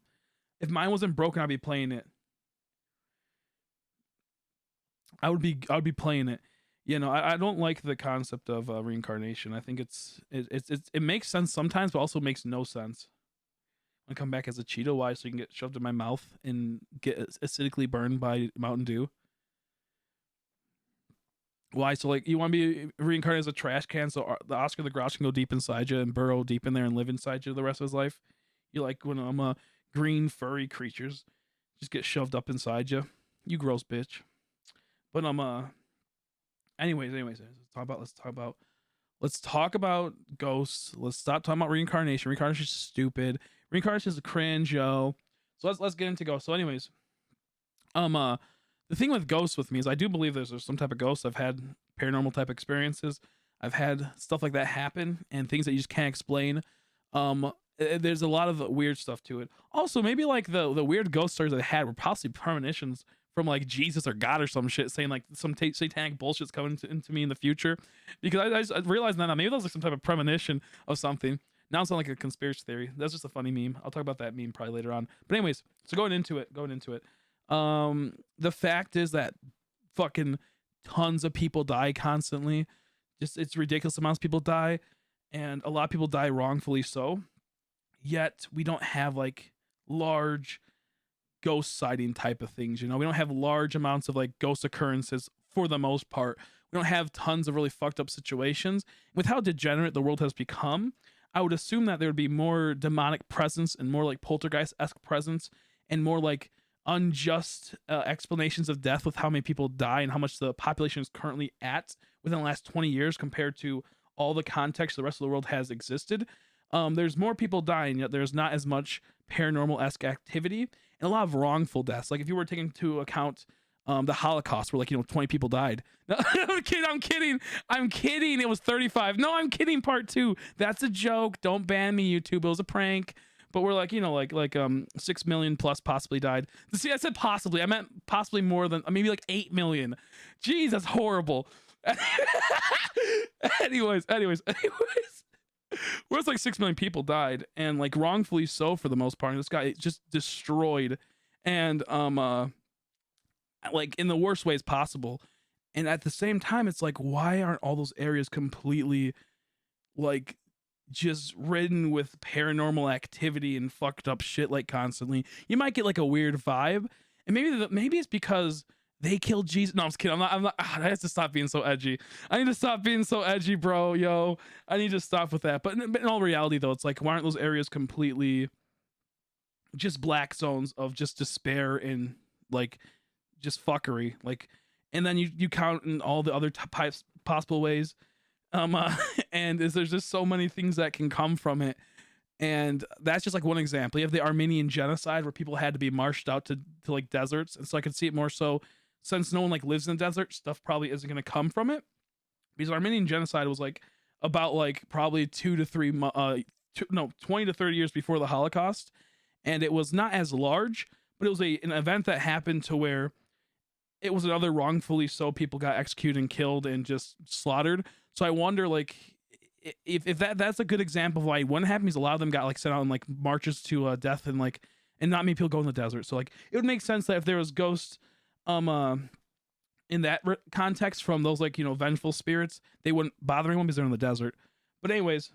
S1: If mine wasn't broken, I'd be playing it. I would be playing it. You know, I don't like the concept of reincarnation. I think it makes sense sometimes, but also makes no sense. I come back as a Cheeto, why? So you can get shoved in my mouth and get acidically burned by Mountain Dew. Why? So like you want to be reincarnated as a trash can, so the Oscar the Grouch can go deep inside you and burrow deep in there and live inside you the rest of his life. You like when green furry creatures just get shoved up inside you. You gross bitch. But anyways, let's talk about ghosts. Let's stop talking about reincarnation. Reincarnation is stupid. Reincarnation is a cringe, yo. So let's get into ghosts. So anyways, the thing with ghosts with me is I do believe there's some type of ghosts. I've had paranormal type experiences. I've had stuff like that happen and things that you just can't explain. There's a lot of weird stuff to it. Also, maybe like the weird ghost stories I had were possibly premonitions from like Jesus or God or some shit, saying like some satanic bullshit's coming into me in the future. Because I realized now maybe that was like some type of premonition of something. Now it's not like a conspiracy theory. That's just a funny meme. I'll talk about that meme probably later on. But anyways, so going into it. The fact is that fucking tons of people die constantly. Just it's ridiculous amounts of people die, and a lot of people die wrongfully so. Yet we don't have like large ghost sighting type of things, you know. We don't have large amounts of like ghost occurrences for the most part. We don't have tons of really fucked up situations. With how degenerate the world has become, I would assume that there would be more demonic presence and more like poltergeist-esque presence and more like unjust explanations of death with how many people die and how much the population is currently at within the last 20 years compared to all the context the rest of the world has existed. There's more people dying, yet there's not as much paranormal-esque activity and a lot of wrongful deaths. Like if you were taking into account the Holocaust, where like 20 people died. No, I'm kidding. It was 35. No, I'm kidding. Part 2. That's a joke. Don't ban me, YouTube. It was a prank. But we're like 6 million plus possibly died. See, I said possibly. I meant possibly more than maybe like 8 million. Jeez, that's horrible. anyways. Where it's like 6 million people died, and like wrongfully so for the most part. And this guy just destroyed. And like in the worst ways possible. And at the same time, it's like, why aren't all those areas completely like just ridden with paranormal activity and fucked up shit like constantly? You might get like a weird vibe, and maybe it's because they killed Jesus. No, I'm just kidding. I'm not. I have to stop being so edgy. I need to stop being so edgy, bro. Yo, I need to stop with that. But in all reality, though, it's like, why aren't those areas completely just black zones of just despair and like just fuckery? Like, and then you count in all the other types possible ways. And there's just so many things that can come from it, and that's just like one example. You have the Armenian genocide where people had to be marched out to like deserts, and so I could see it more so since no one like lives in the desert, stuff probably isn't going to come from it, because Armenian genocide was like about like probably 20 to 30 years before the Holocaust, and it was not as large, but it was an event that happened to where it was another wrongfully so people got executed and killed and just slaughtered. So I wonder, like, if that's a good example of why it wouldn't happen, because a lot of them got like sent out on like marches to death, and like, and not many people go in the desert. So like it would make sense that if there was ghosts in that context from those, like, vengeful spirits, they wouldn't bother anyone because they're in the desert. But anyways,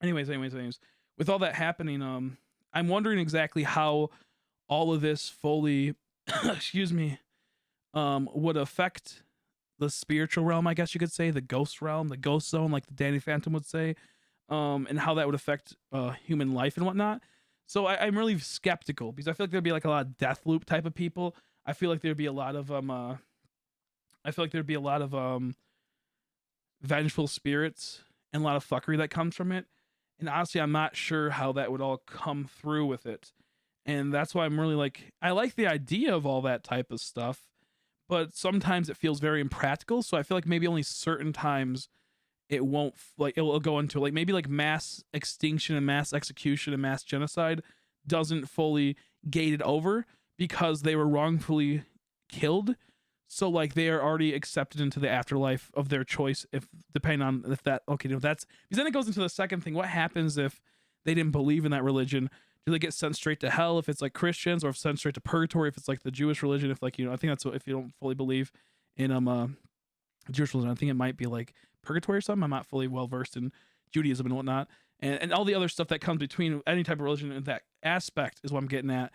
S1: with all that happening, I'm wondering exactly how all of this fully excuse me, would affect the spiritual realm, I guess you could say, the ghost realm, the ghost zone, like the Danny Phantom would say, and how that would affect human life and whatnot. So I'm really skeptical, because I feel like there'd be like a lot of death loop type of people. I feel like there'd be a lot of vengeful spirits and a lot of fuckery that comes from it. And honestly, I'm not sure how that would all come through with it. And that's why I'm really like, I like the idea of all that type of stuff, but sometimes it feels very impractical. So I feel like maybe only certain times it won't, like, it'll go into like maybe like mass extinction and mass execution and mass genocide doesn't fully gate it over because they were wrongfully killed. So like they are already accepted into the afterlife of their choice, if depending on if that, okay, that's, because then it goes into the second thing. What happens if they didn't believe in that religion? Do they get sent straight to hell if it's like Christians, or if sent straight to purgatory if it's like the Jewish religion? If like, I think that's what, if you don't fully believe in Jewish religion, I think it might be like purgatory or something. I'm not fully well versed in Judaism and whatnot, and all the other stuff that comes between any type of religion in that aspect is what I'm getting at.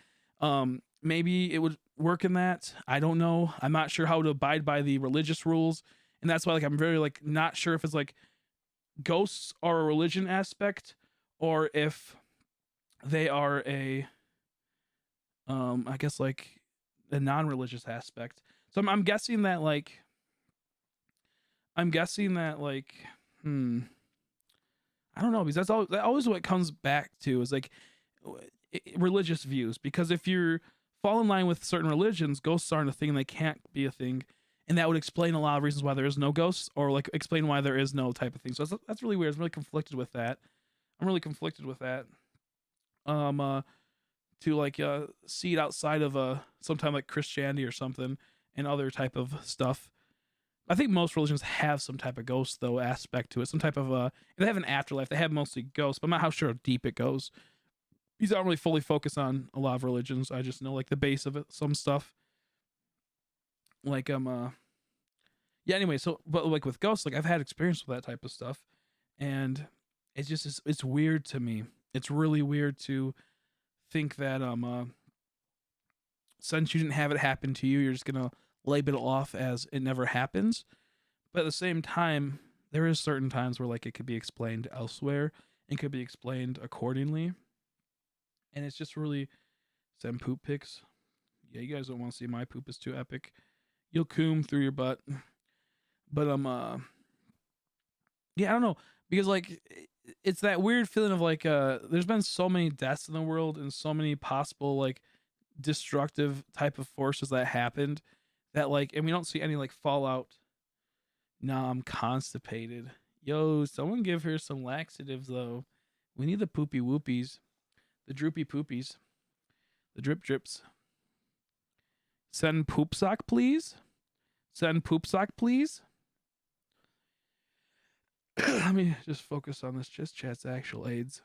S1: Maybe it would work in that. I don't know. I'm not sure how to abide by the religious rules, and that's why like I'm very like not sure if it's like ghosts are a religion aspect, or if they are a I guess like a non-religious aspect. So I'm guessing that like I don't know, because that always what it comes back to is like religious views. Because if you're fall in line with certain religions, ghosts aren't a thing, they can't be a thing, and that would explain a lot of reasons why there is no ghosts, or like explain why there is no type of thing. So that's really weird. I'm really conflicted with that. To like see it outside of sometime like Christianity or something, and other type of stuff. I think most religions have some type of ghost though aspect to it. Some type of if they have an afterlife, they have mostly ghosts, but I'm not how sure how deep it goes. These aren't really fully focused on a lot of religions. I just know like the base of it, some stuff. Like yeah, anyway, so but like with ghosts, like I've had experience with that type of stuff, and it's weird to me. It's really weird to think that since you didn't have it happen to you, you're just gonna label it off as it never happens. But at the same time, there is certain times where like it could be explained elsewhere and could be explained accordingly. And it's just really send poop pics. Yeah, you guys don't want to see my poop is too epic. You'll coom through your butt. But yeah, I don't know. Because like it's that weird feeling of like there's been so many deaths in the world and so many possible like destructive type of forces that happened, that like, and we don't see any like fallout. Nah, I'm constipated. Yo, someone give her some laxatives though. We need the poopy whoopies, the droopy poopies, the drip drips. Send poop sock please. Send poop sock please. Let me just focus on this just chat's actual aids.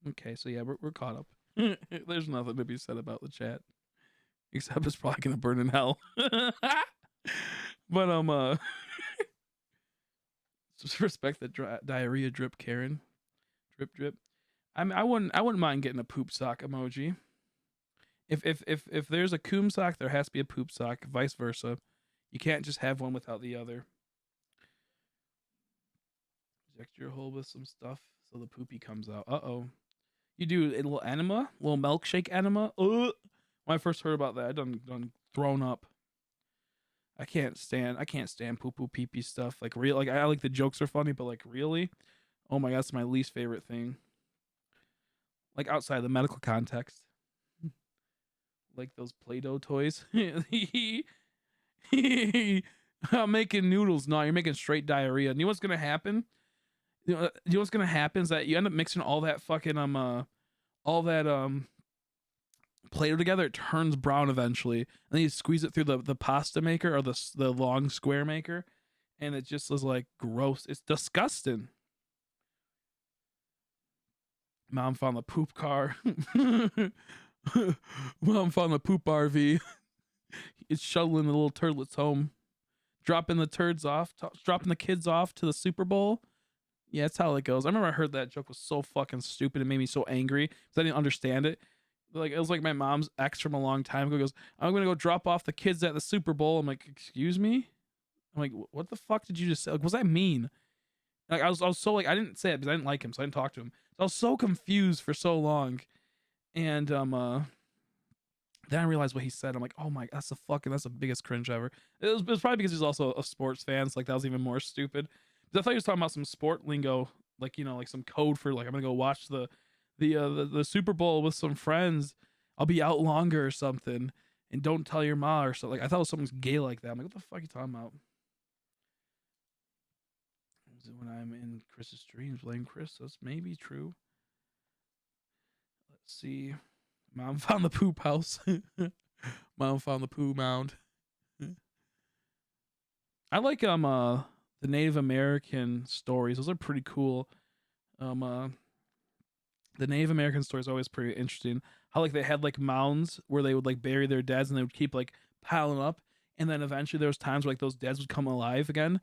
S1: Okay, so yeah, we're caught up. There's nothing to be said about the chat except it's probably gonna burn in hell. But just respect the diarrhea drip, Karen. Drip drip. I mean, I wouldn't mind getting a poop sock emoji. If there's a coom sock, there has to be a poop sock. Vice versa. You can't just have one without the other. Inject your hole with some stuff so the poopy comes out. Uh-oh. You do a little enema, a little milkshake enema. When I first heard about that, I done thrown up. I can't stand poo poo pee pee stuff. Like real, like I like the jokes are funny, but like really, oh my god, that's my least favorite thing. Like outside the medical context, like those Play-Doh toys. I'm making noodles. No, you're making straight diarrhea. And you know what's gonna happen? You know what's gonna happen is that you end up mixing all that fucking all that Play-Doh together. It turns brown eventually, and then you squeeze it through the pasta maker or the long square maker, and it just is like gross. It's disgusting. Mom found the poop car. Mom found the poop RV. It's shuttling the little turtlets home, dropping the turds off, dropping the kids off to the Super Bowl. Yeah, that's how it goes. I remember I heard that joke was so fucking stupid. It made me so angry because I didn't understand it. Like it was like my mom's ex from a long time ago goes, "I'm gonna go drop off the kids at the Super Bowl." I'm like, "Excuse me?" I'm like, "What the fuck did you just say? Like, what does that mean?" Like I was so like I didn't say it because I didn't like him, so I didn't talk to him. So I was so confused for so long, and then I realized what he said. I'm like, "Oh my, that's the biggest cringe ever." It was probably because he's also a sports fan, so like that was even more stupid. Because I thought he was talking about some sport lingo, like like some code for like I'm gonna go watch the Super Bowl with some friends. I'll be out longer or something, and don't tell your ma or something. Like I thought it was something gay like that. I'm like, what the fuck are you talking about? Is it when I'm in Chris's dreams? Blame Chris. That's maybe true. Let's see. Mom found the poop house. Mom found the poo mound. I like the Native American stories. Those are pretty cool. Um the Native American story is always pretty interesting. How like they had like mounds where they would like bury their deads and they would keep like piling up, and then eventually there was times where like those deads would come alive again.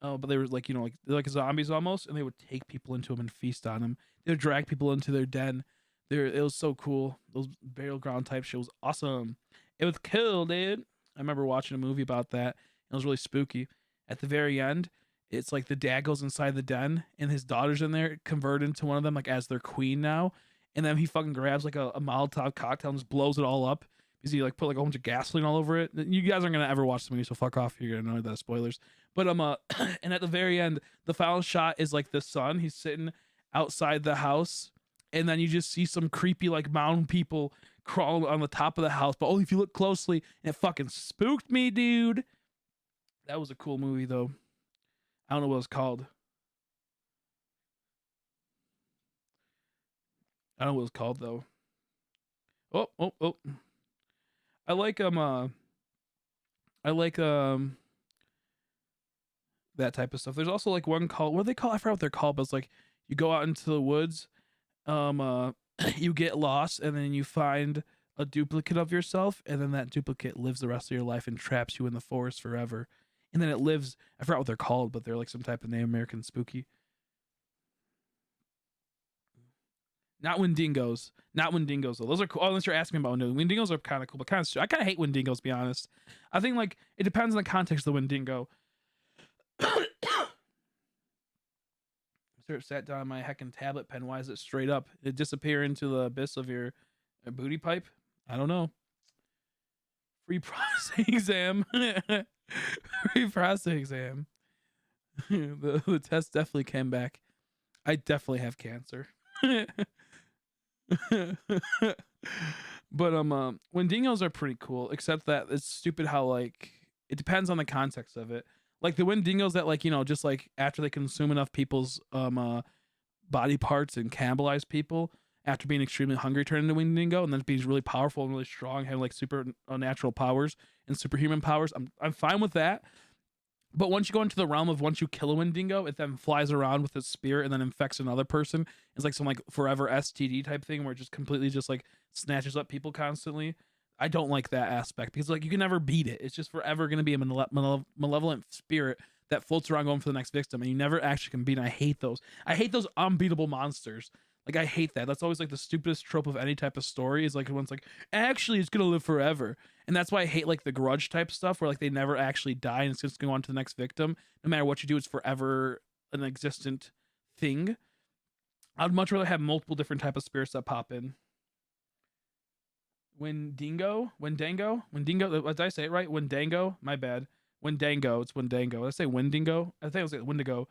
S1: But they were like like they're like zombies almost, and they would take people into them and feast on them. They would drag people into their den. It was so cool. Those burial ground type shit was awesome. It was cool, dude. I remember watching a movie about that. It was really spooky. At the very end, it's like the dad goes inside the den and his daughter's in there, converted into one of them, like as their queen now. And then he fucking grabs like a Molotov cocktail and just blows it all up because he like put like a bunch of gasoline all over it. You guys aren't gonna ever watch the movie, so fuck off. You're gonna know that spoilers. But and at the very end, the final shot is like the son. He's sitting outside the house, and then you just see some creepy like mountain people crawling on the top of the house. But only if you look closely, and it fucking spooked me, dude. That was a cool movie though. I don't know what it's called. I don't know what it's called though. Oh, oh, oh. I like I like that type of stuff. There's also like one called, what do they call? I forgot what they're called, but it's like you go out into the woods, you get lost, and then you find a duplicate of yourself, and then that duplicate lives the rest of your life and traps you in the forest forever. And then it lives. I forgot what they're called, but they're like some type of Native American spooky. Not Wendigos. Not Wendigos though. Those are cool. Oh, unless you're asking about Wendigos are kind of cool, but kind of I kind of hate Wendigos to be honest. I think like it depends on the context of the Wendigo. Sort of sat down on my heckin' tablet pen. Why is it straight up? It disappear into the abyss of your booty pipe? I don't know. Free processing exam. Free processing exam. The test definitely came back. I definitely have cancer. But Wendigos are pretty cool, except that it's stupid how like it depends on the context of it. Like the Wendigos that like just like after they consume enough people's body parts and cannibalize people after being extremely hungry turn into Wendigo and then being really powerful and really strong, having like super natural powers and superhuman powers. I'm fine with that. But once you go into the realm of once you kill a Wendigo, it then flies around with its spirit and then infects another person. It's like some like forever STD type thing where it just completely just like snatches up people constantly. I don't like that aspect because like you can never beat it. It's just forever going to be a malevolent spirit that floats around going for the next victim, and you never actually can beat it. I hate those. I hate those unbeatable monsters. Like I hate that. That's always like the stupidest trope of any type of story. Is like when it's like actually it's gonna live forever, and that's why I hate like the grudge type stuff where like they never actually die and it's just going on to the next victim. No matter what you do, it's forever an existent thing. I'd much rather have multiple different type of spirits that pop in. Wendigo. Did I say it right? Wendigo. My bad. Wendigo. It's Wendigo. Did I say Wendigo? I think it was like Wendigo.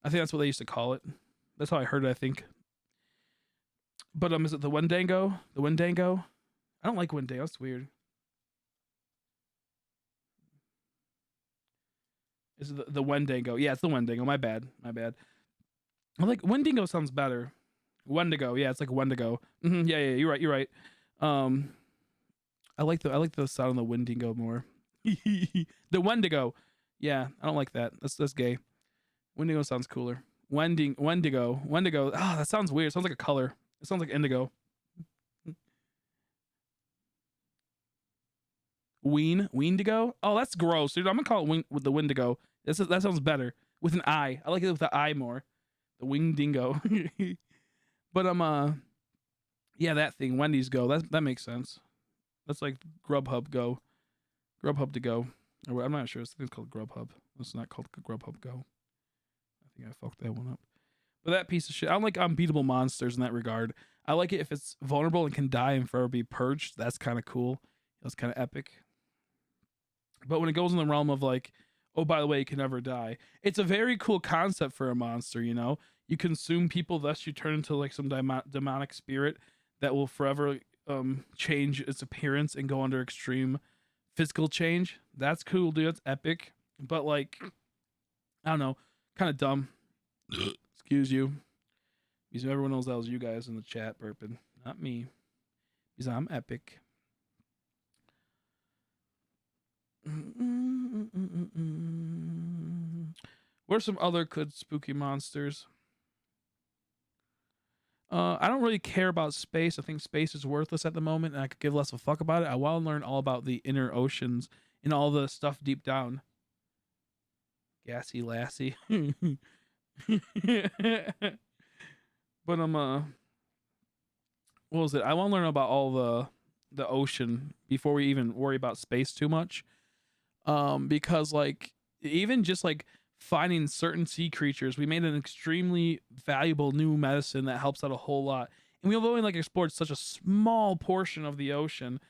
S1: I think that's what they used to call it. That's how I heard it, I think. But is it the Wendigo? The Wendigo? I don't like Wendigo. That's weird. Is it the Wendigo? Yeah, it's the Wendigo. My bad. I like Wendigo sounds better. Wendigo. Yeah, it's like Wendigo. Yeah, you're right. Um, I like the sound of the Wendigo more. The Wendigo. Yeah, I don't like that. That's gay. Wendigo sounds cooler. Wendigo. Ah, that sounds weird. It sounds like a color. It sounds like indigo. Weendigo? Oh, that's gross, dude. I'm gonna call it with the Wendigo. That sounds better with an I. I like it with the I more. The Wingdingo. But yeah, that thing. Wendy's Go. That makes sense. That's like Grubhub Go. Grubhub to go. Or, I'm not sure. It's called Grubhub. It's not called Grubhub Go. I think I fucked that one up. But that piece of shit. I don't like unbeatable monsters in that regard. I like it if it's vulnerable and can die and forever be purged. That's kind of cool. That's kind of epic. But when it goes in the realm of like, oh, by the way, it can never die. It's a very cool concept for a monster, you know? You consume people, thus you turn into like some demonic spirit that will forever change its appearance and go under extreme physical change. That's cool, dude. That's epic. But like, I don't know, kind of dumb. Excuse you. Because everyone knows that was you guys in the chat burping, not me. Because I'm epic. What are some other good spooky monsters? I don't really care about space. I think space is worthless at the moment, and I could give less of a fuck about it. I want to learn all about the inner oceans and all the stuff deep down. Gassy lassie. But what was it? I want to learn about all the ocean before we even worry about space too much. Because like even just like finding certain sea creatures, we made an extremely valuable new medicine that helps out a whole lot. And we've only like explored such a small portion of the ocean.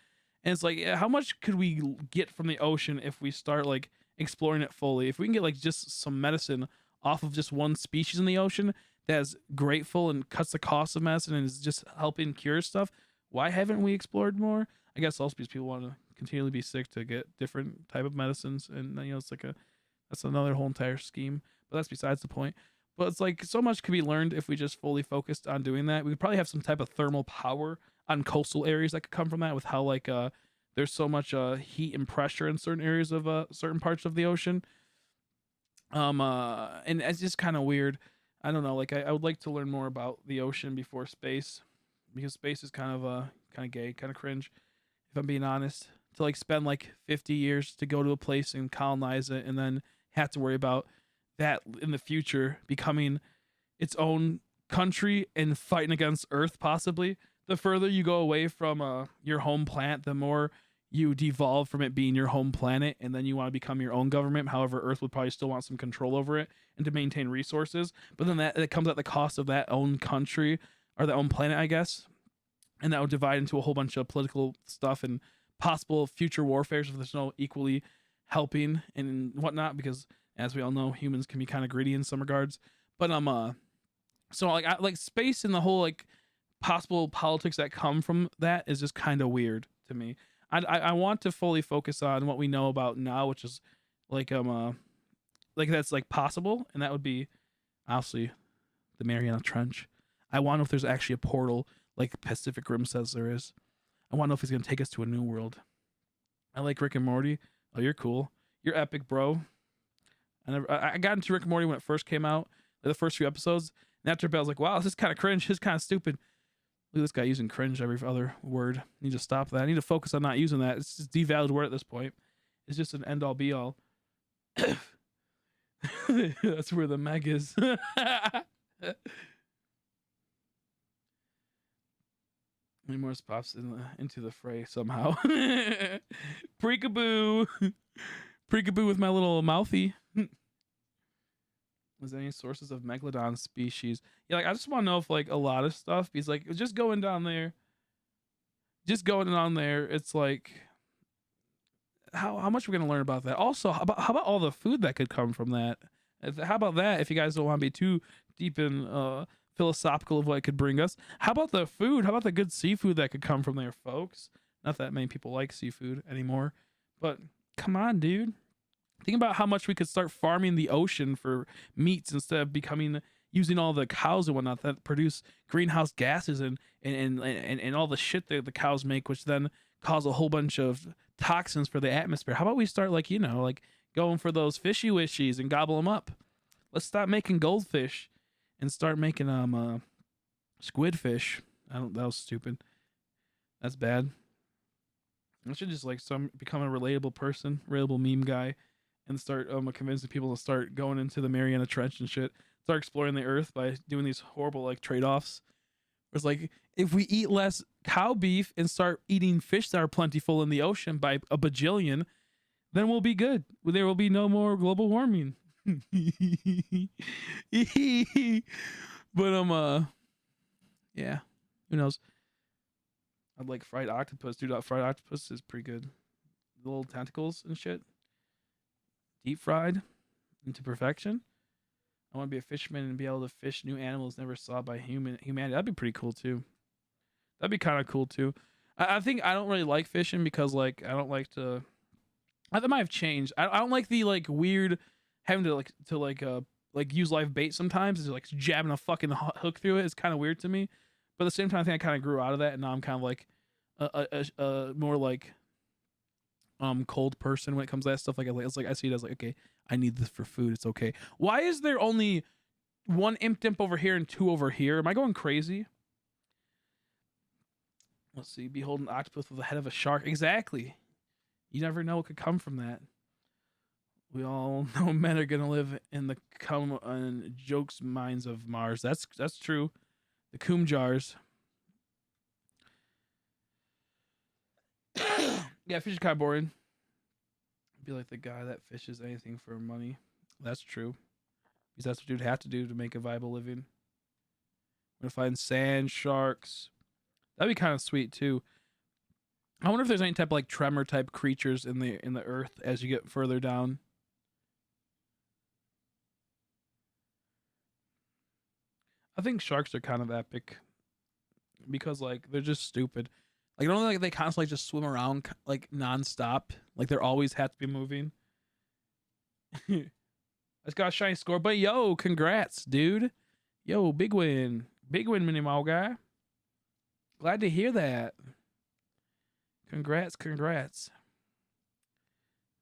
S1: And it's like, how much could we get from the ocean if we start like exploring it fully? If we can get like just some medicine off of just one species in the ocean that's grateful and cuts the cost of medicine and is just helping cure stuff, why haven't we explored more? I guess also because people want to continually be sick to get different type of medicines, and you know it's like that's another whole entire scheme. But that's besides the point. But it's like so much could be learned if we just fully focused on doing that. We could probably have some type of thermal power on coastal areas that could come from that, with how like there's so much heat and pressure in certain areas of certain parts of the ocean. And it's just kind of weird. I don't know. Like I would like to learn more about the ocean before space, because space is kind of gay, kind of cringe, if I'm being honest. To like spend like 50 years to go to a place and colonize it, and then have to worry about that in the future becoming its own country and fighting against Earth possibly. The further you go away from your home planet, the more you devolve from it being your home planet, and then you want to become your own government. However, Earth would probably still want some control over it and to maintain resources. But then that it comes at the cost of that own country or the own planet, I guess. And that would divide into a whole bunch of political stuff and possible future warfares if there's no equally helping and whatnot. Because as we all know, humans can be kind of greedy in some regards. But so like like space and the whole like possible politics that come from that is just kind of weird to me. I want to fully focus on what we know about now, which is like like that's like possible, and that would be obviously the Mariana Trench. I want to know if there's actually a portal like Pacific Rim says there is. I want to know if he's gonna take us to a new world. I like Rick and Morty. Oh, you're cool. You're epic, bro. I got into Rick and Morty when it first came out, the first few episodes. And after a bit, I was like, wow, this is kind of cringe. This is kind of stupid. Look at this guy using cringe every other word. I need to stop that. I need to focus on not using that. It's just devalued word at this point. It's just an end all be all. That's where the Meg is. Any more pops into the fray somehow. Preekaboo. Preekaboo with my little mouthy. Was there any sources of megalodon species? Yeah, like I just want to know if like a lot of stuff, because like just going down there, it's like how much we're gonna learn about that. Also, how about all the food that could come from that? How about that? If you guys don't want to be too deep in philosophical of what it could bring us, how about the food? How about the good seafood that could come from there, folks? Not that many people like seafood anymore, but come on, dude. Think about how much we could start farming the ocean for meats instead of using all the cows and whatnot that produce greenhouse gases and all the shit that the cows make, which then cause a whole bunch of toxins for the atmosphere. How about we start like going for those fishy wishies and gobble them up? Let's stop making goldfish and start making squidfish. That was stupid. That's bad. I should just become a relatable person, relatable meme guy, and start convincing people to start going into the Mariana Trench and shit. Start exploring the earth by doing these horrible like trade-offs. It's like if we eat less cow beef and start eating fish that are plentiful in the ocean by a bajillion, then we'll be good. There will be no more global warming. But yeah, who knows? I'd like fried octopus, dude. Fried octopus is pretty good. The little tentacles and shit, deep fried into perfection. I want to be a fisherman and be able to fish new animals never saw by humanity. That'd be pretty cool too. That'd be kind of cool too. I think I don't really like fishing because like I don't like to. That might have changed. I don't like the like weird having to use live bait sometimes. It's like jabbing a fucking hook through it. It's kind of weird to me. But at the same time, I think I kind of grew out of that, and now I'm kind of like a more like cold person when it comes to that stuff. Like it's like I see it as like, okay, I need this for food. It's okay. Why is there only one Impidimp over here and two over here? Am I going crazy? Let's see. Behold an octopus with the head of a shark. Exactly. You never know what could come from that. We all know men are gonna live in the jokes mines of Mars. That's true. The coom jars. Yeah, fish is kind of boring. Be like the guy that fishes anything for money. That's true. Because that's what you'd have to do to make a viable living. I'm gonna find sand sharks. That'd be kind of sweet too. I wonder if there's any type of like tremor type creatures in the earth as you get further down. I think sharks are kind of epic because like they're just stupid. Like I don't like they constantly just swim around like nonstop. Like they're always have to be moving. I just got a shiny score, but yo, congrats, dude. Yo, big win, Mini Mall guy. Glad to hear that. Congrats.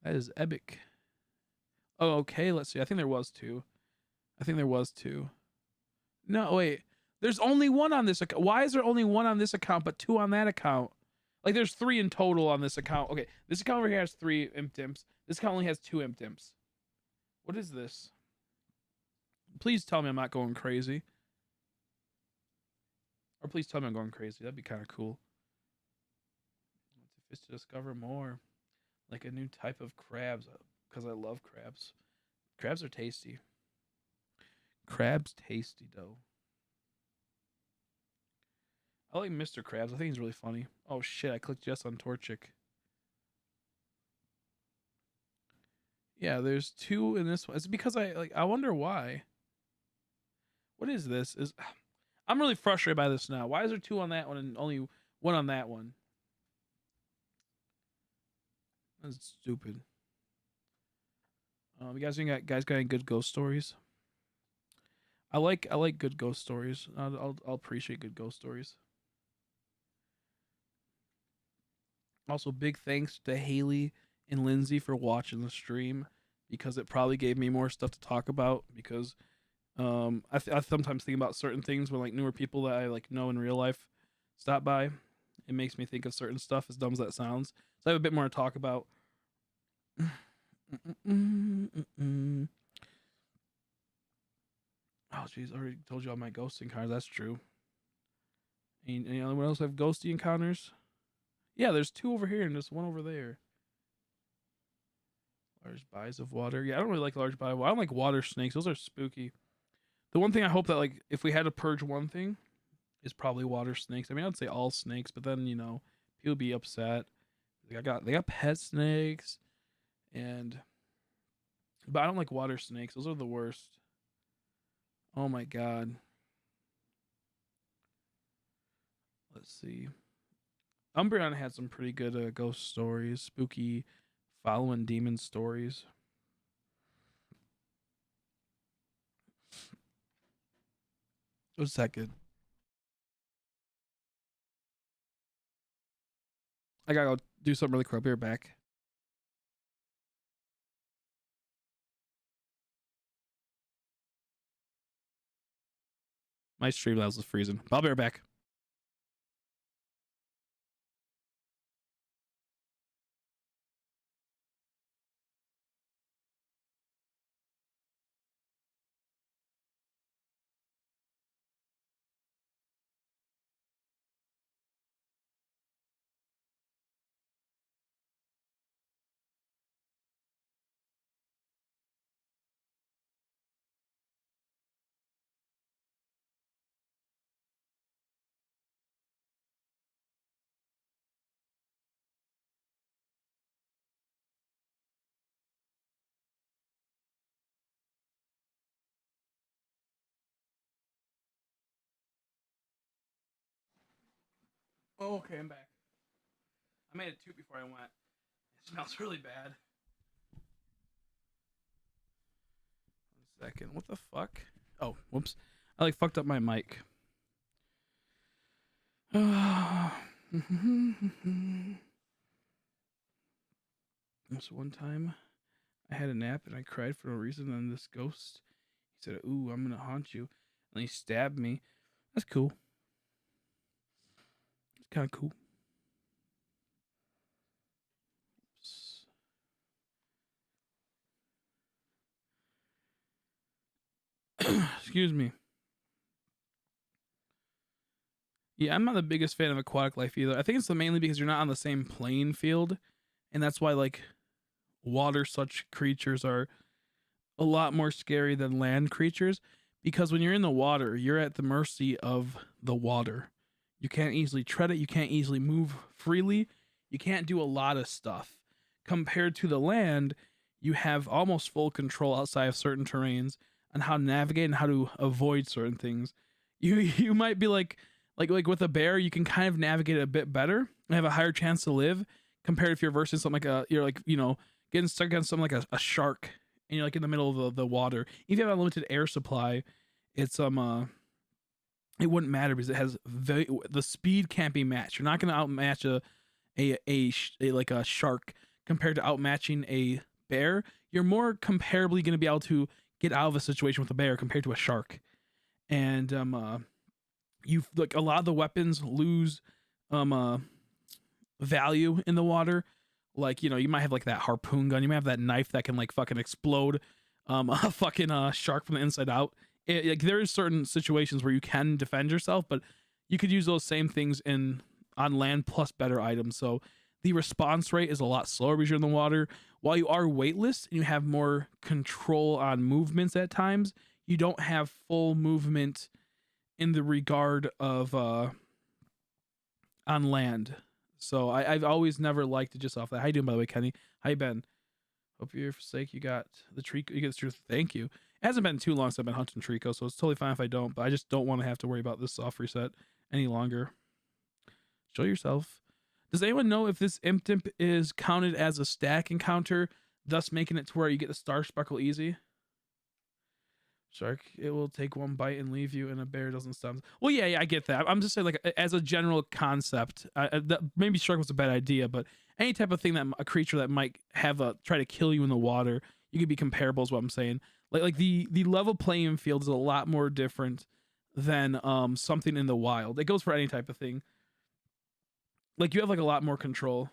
S1: That is epic. Oh, okay. Let's see. I think there was two. No, wait. There's only one on this account. Why is there only one on this account but two on that account? Like there's three in total on this account. Okay, this account over here has 3 Impidimps. This account only has 2 Impidimps. What is this? Please tell me I'm not going crazy. Or please tell me I'm going crazy. That'd be kind of cool. Fish to discover more. Like a new type of crabs. Because I love crabs. Crabs are tasty. Crabs tasty, though. I like Mr. Krabs. I think he's really funny. Oh shit, I clicked yes on Torchic. Yeah, there's 2 in this one. It's because I wonder why. What is this? I'm really frustrated by this now. Why is there 2 on that one and only 1 on that one? That's stupid. You guys got any good ghost stories? I like good ghost stories. I'll appreciate good ghost stories. Also, big thanks to Haley and Lindsay for watching the stream. because it probably gave me more stuff to talk about. Because I sometimes think about certain things when like newer people that I like know in real life stop by. It makes me think of certain stuff, as dumb as that sounds. So I have a bit more to talk about. Oh jeez, I already told you all my ghost encounters. That's true. Anyone else have ghosty encounters? Yeah, there's 2 over here and there's 1 over there. Large bodies of water. Yeah, I don't really like large bodies. I don't like water snakes. Those are spooky. The one thing I hope that like if we had to purge one thing is probably water snakes. I mean, I'd say all snakes, but then people be upset. They got pet snakes, and but I don't like water snakes. Those are the worst. Oh my god. Let's see. Umbreon had some pretty good ghost stories, spooky, following demon stories. What's that good? I gotta go do something really quick. I'll be right back. My Streamlabs is freezing. I'll be right back. Oh, okay, I'm back. I made it 2 before I went. It smells really bad. 1 second. What the fuck? Oh, whoops. I like fucked up my mic. So one time I had a nap and I cried for no reason, and this ghost, he said, "Ooh, I'm gonna haunt you," and he stabbed me. That's cool. It's kind of cool. Excuse me. Yeah, I'm not the biggest fan of aquatic life either. I think it's mainly because you're not on the same playing field, and that's why like water such creatures are a lot more scary than land creatures, because when you're in the water, you're at the mercy of the water. You can't easily tread it, you can't easily move freely, you can't do a lot of stuff. Compared to the land, you have almost full control outside of certain terrains on how to navigate and how to avoid certain things. You might be like with a bear, you can kind of navigate it a bit better and have a higher chance to live compared if you're versus something like you're like, getting stuck on something like a shark and you're like in the middle of the water. If you have a limited air supply, it's it wouldn't matter because it has the speed can't be matched. You're not going to outmatch like a shark compared to outmatching a bear. You're more comparably going to be able to get out of a situation with a bear compared to a shark. And you like a lot of the weapons lose value in the water. Like, you might have like that harpoon gun, you might have that knife that can like fucking explode a fucking shark from the inside out. Like there is certain situations where you can defend yourself, but you could use those same things on land plus better items. So the response rate is a lot slower because you're in the water. While you are weightless and you have more control on movements at times, you don't have full movement in the regard of on land. So I've always never liked it just off that. How you doing, by the way, Kenny? How you been? Hope you're sake you got the Treecko. You get the truth. Thank you. It hasn't been too long since I've been hunting Treecko, so it's totally fine if I don't. But I just don't want to have to worry about this soft reset any longer. Show yourself. Does anyone know if this Impidimp is counted as a stack encounter, thus making it to where you get the star sparkle easy? Shark, it will take 1 bite and leave you, and a bear doesn't stop. Well, yeah, I get that. I'm just saying, like, as a general concept, maybe shark was a bad idea, but any type of thing that a creature that might have try to kill you in the water, you could be comparable is what I'm saying. Like the level playing field is a lot more different than something in the wild. It goes for any type of thing. Like you have like a lot more control.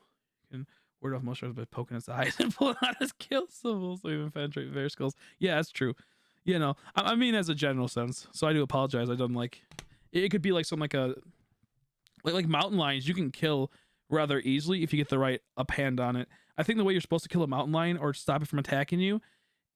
S1: You can ward off most by poking his eyes and pulling out his kill symbol so even penetrate their skills. Yeah, that's true. You know, I mean as a general sense. So I do apologize. I don't like it could be like something like a like mountain lions you can kill rather easily if you get the right up hand on it. I think the way you're supposed to kill a mountain lion or stop it from attacking you,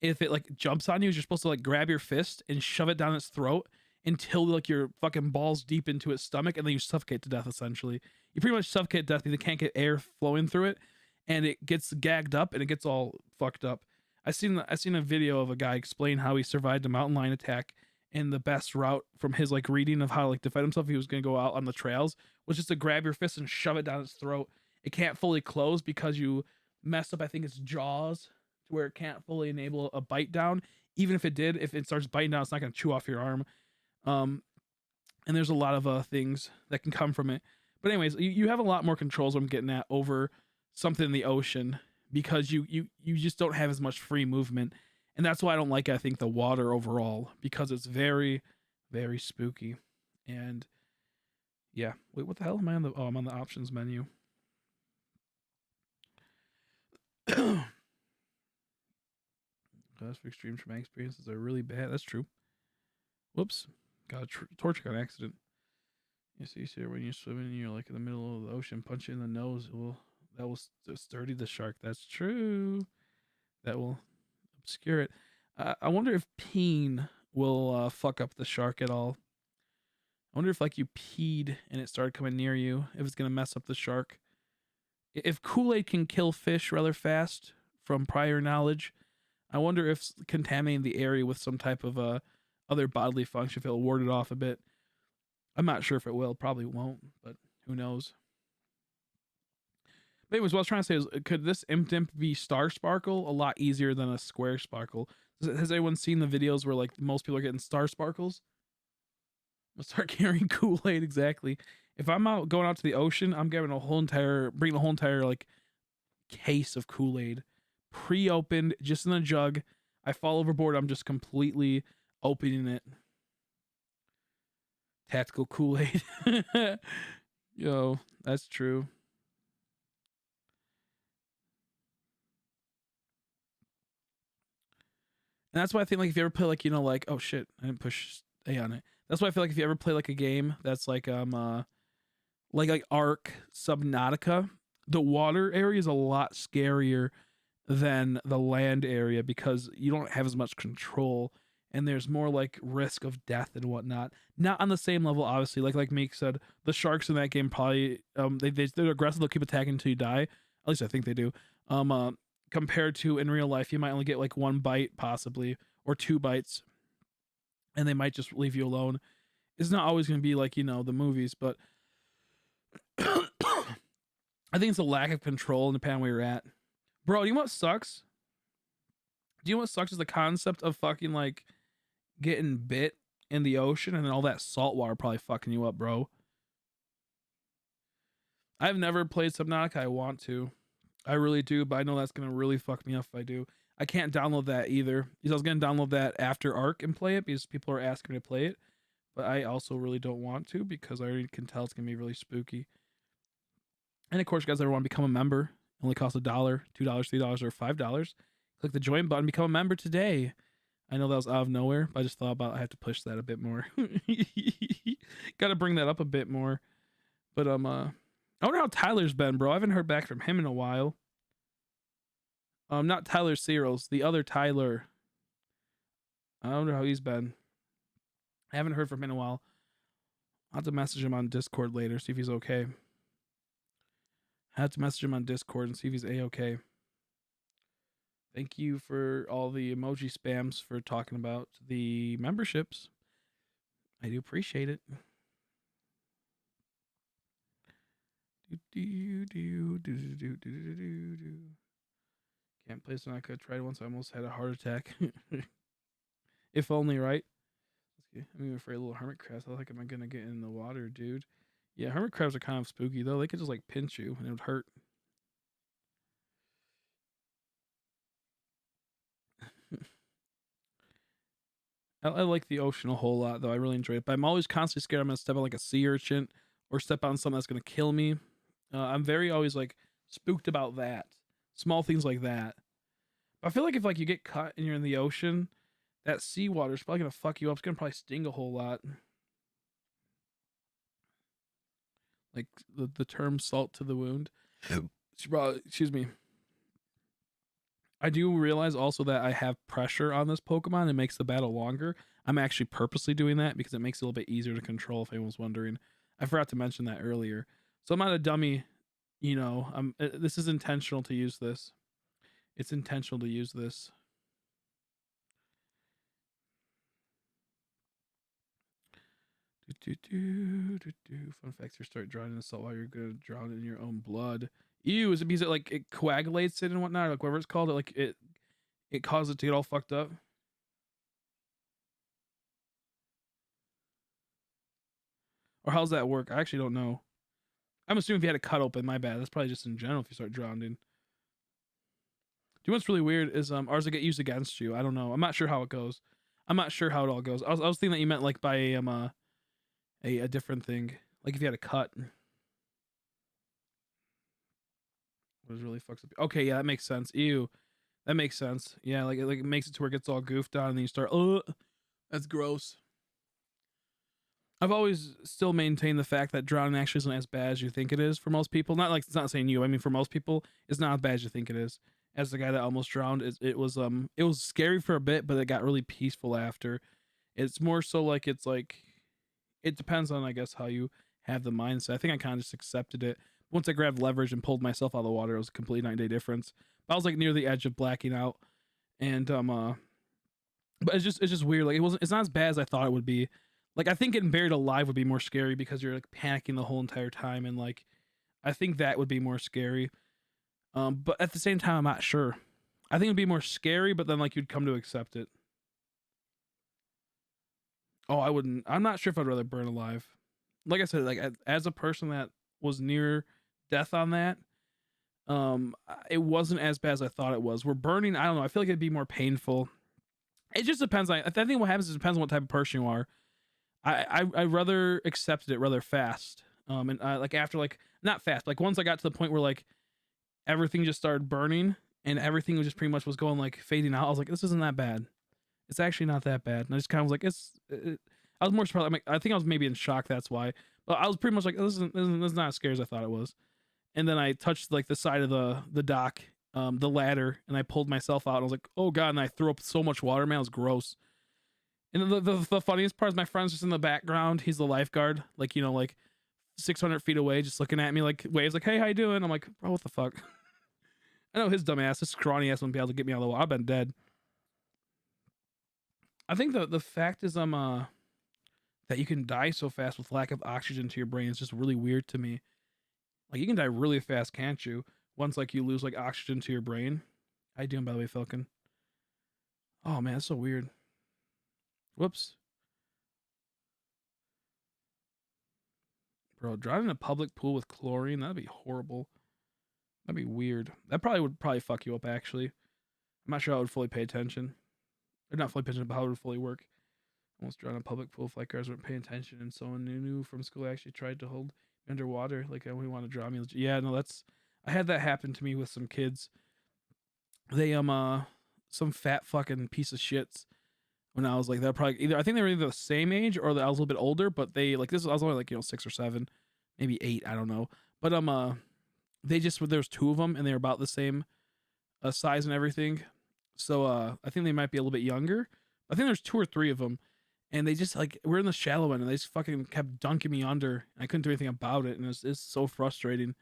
S1: if it like jumps on you, is you're supposed to like grab your fist and shove it down its throat until like your fucking balls deep into its stomach, and then you suffocate to death. Essentially, you pretty much suffocate to death because it can't get air flowing through it, and it gets gagged up and it gets all fucked up. I seen a video of a guy explain how he survived a mountain lion attack, and the best route from his like reading of how to like defend himself, he was gonna go out on the trails, was just to grab your fist and shove it down its throat. It can't fully close because you messed up, I think it's jaws, to where it can't fully enable a bite down. Even if it did, if it starts biting down, it's not going to chew off your arm. And there's a lot of things that can come from it. But anyways, you have a lot more controls, I'm getting at, over something in the ocean, because you just don't have as much free movement. And that's why I don't like, I think, the water overall, because it's very, very spooky. And yeah, wait, what the hell am I on the? Oh, I'm on the options menu. That's for extreme traumatic experiences are really bad. That's true. Whoops, got a torture on accident. You see, when you're swimming and you're like in the middle of the ocean, punch you in the nose. That will sturdy the shark. That's true. That will obscure it. I wonder if peeing will fuck up the shark at all. I wonder if like you peed and it started coming near you, if it's gonna mess up the shark. If Kool-Aid can kill fish rather fast from prior knowledge, I wonder if contaminating the area with some type of other bodily function, if it'll ward it off a bit. I'm not sure if it will. Probably won't, but who knows. But anyways, what I was trying to say is, could this Impidimp be Star Sparkle a lot easier than a Square Sparkle? Has anyone seen the videos where like most people are getting Star Sparkles? I'm gonna start carrying Kool-Aid. Exactly. If I'm out going out to the ocean, I'm bringing the whole entire like case of Kool-Aid, pre-opened, just in a jug. I fall overboard, I'm just completely opening it. Tactical Kool-Aid. Yo, that's true. And that's why I think like if you ever play like, you know, like, oh shit, I didn't push A on it. That's why I feel like if you ever play like a game that's like like Ark Subnautica, the water area is a lot scarier than the land area because you don't have as much control, and there's more like risk of death and whatnot. Not on the same level, obviously. Like Meek said, the sharks in that game probably they're aggressive. They'll keep attacking until you die. At least I think they do. Compared to in real life, you might only get like one bite possibly, or two bites, and they might just leave you alone. It's not always going to be like, you know, the movies, but I think it's a lack of control in the pan where you're at. Bro, do you know what sucks? Do you know what sucks is the concept of fucking like getting bit in the ocean and then all that salt water probably fucking you up, bro. I've never played Subnautica. I want to. I really do, but I know that's gonna really fuck me up if I do. I can't download that either. Because I was gonna download that after Ark and play it because people are asking me to play it. But I also really don't want to because I already can tell it's gonna be really spooky. And of course, you guys ever want to become a member, it only costs $1, $2, $3, or $5. Click the join button, become a member today. I know that was out of nowhere, but I just thought about I have to push that a bit more. Gotta bring that up a bit more. But I wonder how Tyler's been, bro. I haven't heard back from him in a while. Not Tyler Searles, the other Tyler. I wonder how he's been. I haven't heard from him in a while. I'll have to message him on Discord later, see if he's okay. I have to message him on Discord and see if he's A-okay. Thank you for all the emoji spams for talking about the memberships. I do appreciate it. Can't play so I could try it once. I almost had a heart attack. If only, right? I'm even afraid of little hermit crabs. How the heck am I gonna get in the water, dude? Yeah, hermit crabs are kind of spooky though. They could just like pinch you and it would hurt. I like the ocean a whole lot, though. I really enjoy it, but I'm always constantly scared I'm gonna step on like a sea urchin or step on something that's gonna kill me. I'm very always like spooked about that. Small things like that. But I feel like if like you get cut and you're in the ocean, that seawater is probably gonna fuck you up. It's gonna probably sting a whole lot. Like the term "salt to the wound." Excuse me. I do realize also that I have pressure on this Pokemon. It makes the battle longer. I'm actually purposely doing that because it makes it a little bit easier to control. If anyone's wondering, I forgot to mention that earlier. So I'm not a dummy. You know, this is intentional to use this. It's intentional to use this. Fun facts: you start drowning in salt water, you're gonna drown in your own blood. Ew! Is it because it like it coagulates it and whatnot, or like whatever it's called? It like it causes it to get all fucked up. Or how's that work? I actually don't know. I'm assuming if you had a cut open, my bad. That's probably just in general if you start drowning. Do you know what's really weird is ours will get used against you. I don't know. I'm not sure how it goes. I'm not sure how it all goes. I was thinking that you meant like by a different thing. Like if you had a cut. What really fucks up. Okay, yeah, that makes sense. Ew. That makes sense. Yeah, like it makes it to where it gets all goofed on and then you start, that's gross. I've always still maintained the fact that drowning actually isn't as bad as you think it is for most people. Not like it's not saying you. I mean, for most people, it's not as bad as you think it is. As the guy that almost drowned, it was scary for a bit, but it got really peaceful after. It's more so like it's like it depends on I guess how you have the mindset. I think I kind of just accepted it. Once I grabbed leverage and pulled myself out of the water, it was a complete 9-day difference. But I was like near the edge of blacking out, and but it's just weird. Like it's not as bad as I thought it would be. Like I think getting buried alive would be more scary because you're like panicking the whole entire time, and like I think that would be more scary. But at the same time, I'm not sure. I think it'd be more scary, but then like you'd come to accept it. Oh, I wouldn't. I'm not sure if I'd rather burn alive. Like I said, like as a person that was near death on that, it wasn't as bad as I thought it was. We're burning. I don't know. I feel like it'd be more painful. It just depends. I think what happens is it depends on what type of person you are. I rather accepted it rather fast. And like after like not fast, like once I got to the point where like everything just started burning and everything was just pretty much was going like fading out. I was like, this isn't that bad. It's actually not that bad. And I just kind of was like, I was more surprised. I think I was maybe in shock. That's why. But I was pretty much like, this is not as scary as I thought it was. And then I touched like the side of the dock, the ladder, and I pulled myself out. And I was like, oh god! And I threw up so much water, man. It was gross. And the funniest part is my friend's just in the background. He's the lifeguard, like you know, like 600 feet away, just looking at me, like waves, like, "Hey, how you doing?" I'm like, "Bro, what the fuck?" I know his dumb ass, his scrawny ass wouldn't be able to get me out of the water. I've been dead. I think the fact is that you can die so fast with lack of oxygen to your brain is just really weird to me. Like you can die really fast, can't you? Once like you lose like oxygen to your brain. How you doing, by the way, Falcon? Oh man, that's so weird. Whoops, bro. Driving a public pool with chlorine, that'd be horrible. That'd be weird. That probably would probably fuck you up. Actually, I'm not sure how I would fully pay attention. Or not fully pay attention, but how it would fully work. Almost drowned in a public pool. Flight guards weren't paying attention, and someone knew from school actually tried to hold me underwater. Like I only want to drown me. Yeah, no, that's. I had that happen to me with some kids. They some fat fucking piece of shits when I was like they're probably either I think they were either the same age or I was a little bit older, but they like this I was only like 6 or 7, maybe 8, I don't know. But they just there was two of them and they were about the same size and everything. So I think they might be a little bit younger. I think there's 2 or 3 of them, and they just like we're in the shallow end and they just fucking kept dunking me under. And I couldn't do anything about it, and it's so frustrating.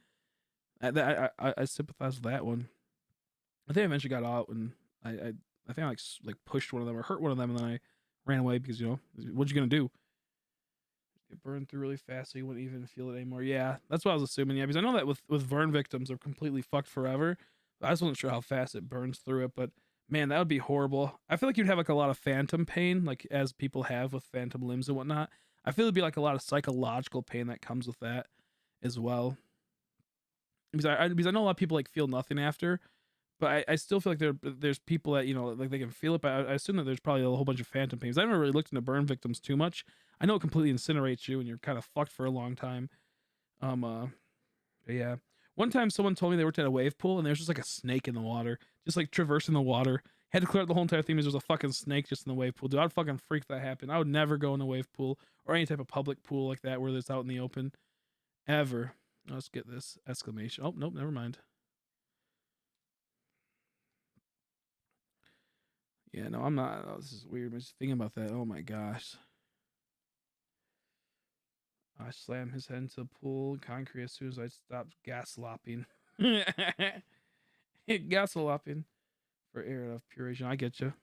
S1: I sympathize with that one. I think I eventually got out and I think I like pushed one of them or hurt one of them and then I ran away because what you gonna do? Get burned through really fast so you wouldn't even feel it anymore. Yeah, that's what I was assuming. Yeah, because I know that with burn victims they're completely fucked forever. I just wasn't sure how fast it burns through it, but man, that would be horrible. I feel like you'd have like a lot of phantom pain, like as people have with phantom limbs and whatnot. I feel it'd be like a lot of psychological pain that comes with that as well. Because I know a lot of people like feel nothing after, But I still feel like there's people that, you know, like they can feel it. But I assume that there's probably a whole bunch of phantom pains. I never really looked into burn victims too much. I know it completely incinerates you and you're kind of fucked for a long time. Um, uh, but yeah. One time someone told me they worked at a wave pool and there's just like a snake in the water, just like traversing the water. Had to clear out the whole entire thing because there's a fucking snake just in the wave pool. Dude, I'd fucking freak if that happened. I would never go in a wave pool or any type of public pool like that where it's out in the open. Ever. Let's get this exclamation. Oh, nope, never mind. Yeah, no, I'm not. Oh, this is weird. I'm just thinking about that. Oh my gosh. I slammed his head into the pool concrete as soon as I stopped gas lopping. Gas lopping for air of puration. I get you.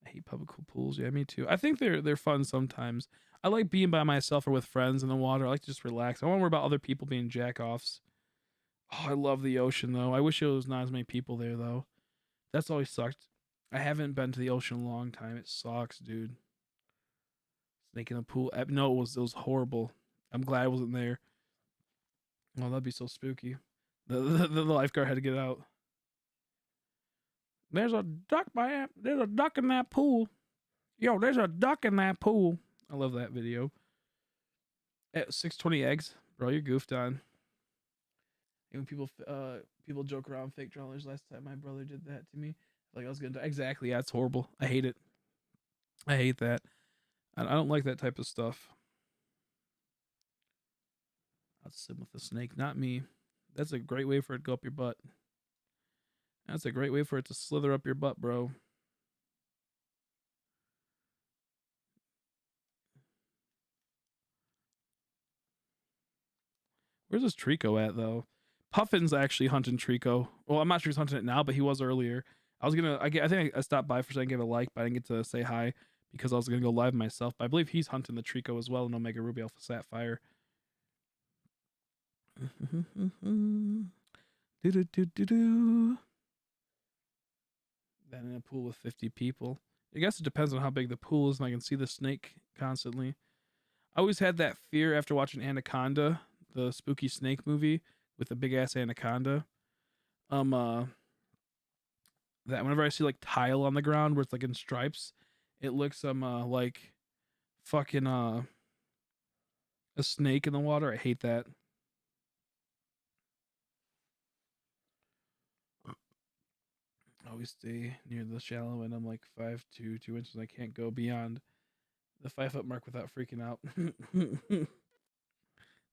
S1: I hate public pools. Yeah, me too. I think they're fun sometimes. I like being by myself or with friends in the water. I like to just relax. I don't want to worry about other people being jack offs. Oh, I love the ocean though. I wish it was not as many people there though. That's always sucked. I haven't been to the ocean in a long time. It sucks, dude. Snake in a pool. No, it was horrible. I'm glad I wasn't there. Oh, that'd be so spooky. The lifeguard had to get out. There's a duck there's a duck in that pool. Yo, there's a duck in that pool. I love that video. At 620 eggs, bro, you're goofed on. And when people joke around fake dollars. Last time my brother did that to me, like I was gonna die. Exactly. Yeah, it's horrible. I hate it. I hate that. I don't like that type of stuff. I'll swim with a snake, not me. That's a great way for it to go up your butt. That's a great way for it to slither up your butt, bro. Where's this Treecko at though? Puffin's actually hunting Treecko. Well, I'm not sure he's hunting it now, but he was earlier. I think I stopped by for a second, gave a like, but I didn't get to say hi because I was gonna go live myself. But I believe he's hunting the Treecko as well in Omega Ruby Alpha Sapphire. Do do do do do. Then in a pool with 50 people. I guess it depends on how big the pool is, and I can see the snake constantly. I always had that fear after watching Anaconda, the spooky snake movie with the big ass anaconda. Um, uh, that whenever I see like tile on the ground where it's like in stripes, it looks like fucking a snake in the water. I hate that. I always stay near the shallow end. I'm like 5'2", 2 inches. I can't go beyond the 5 foot mark without freaking out.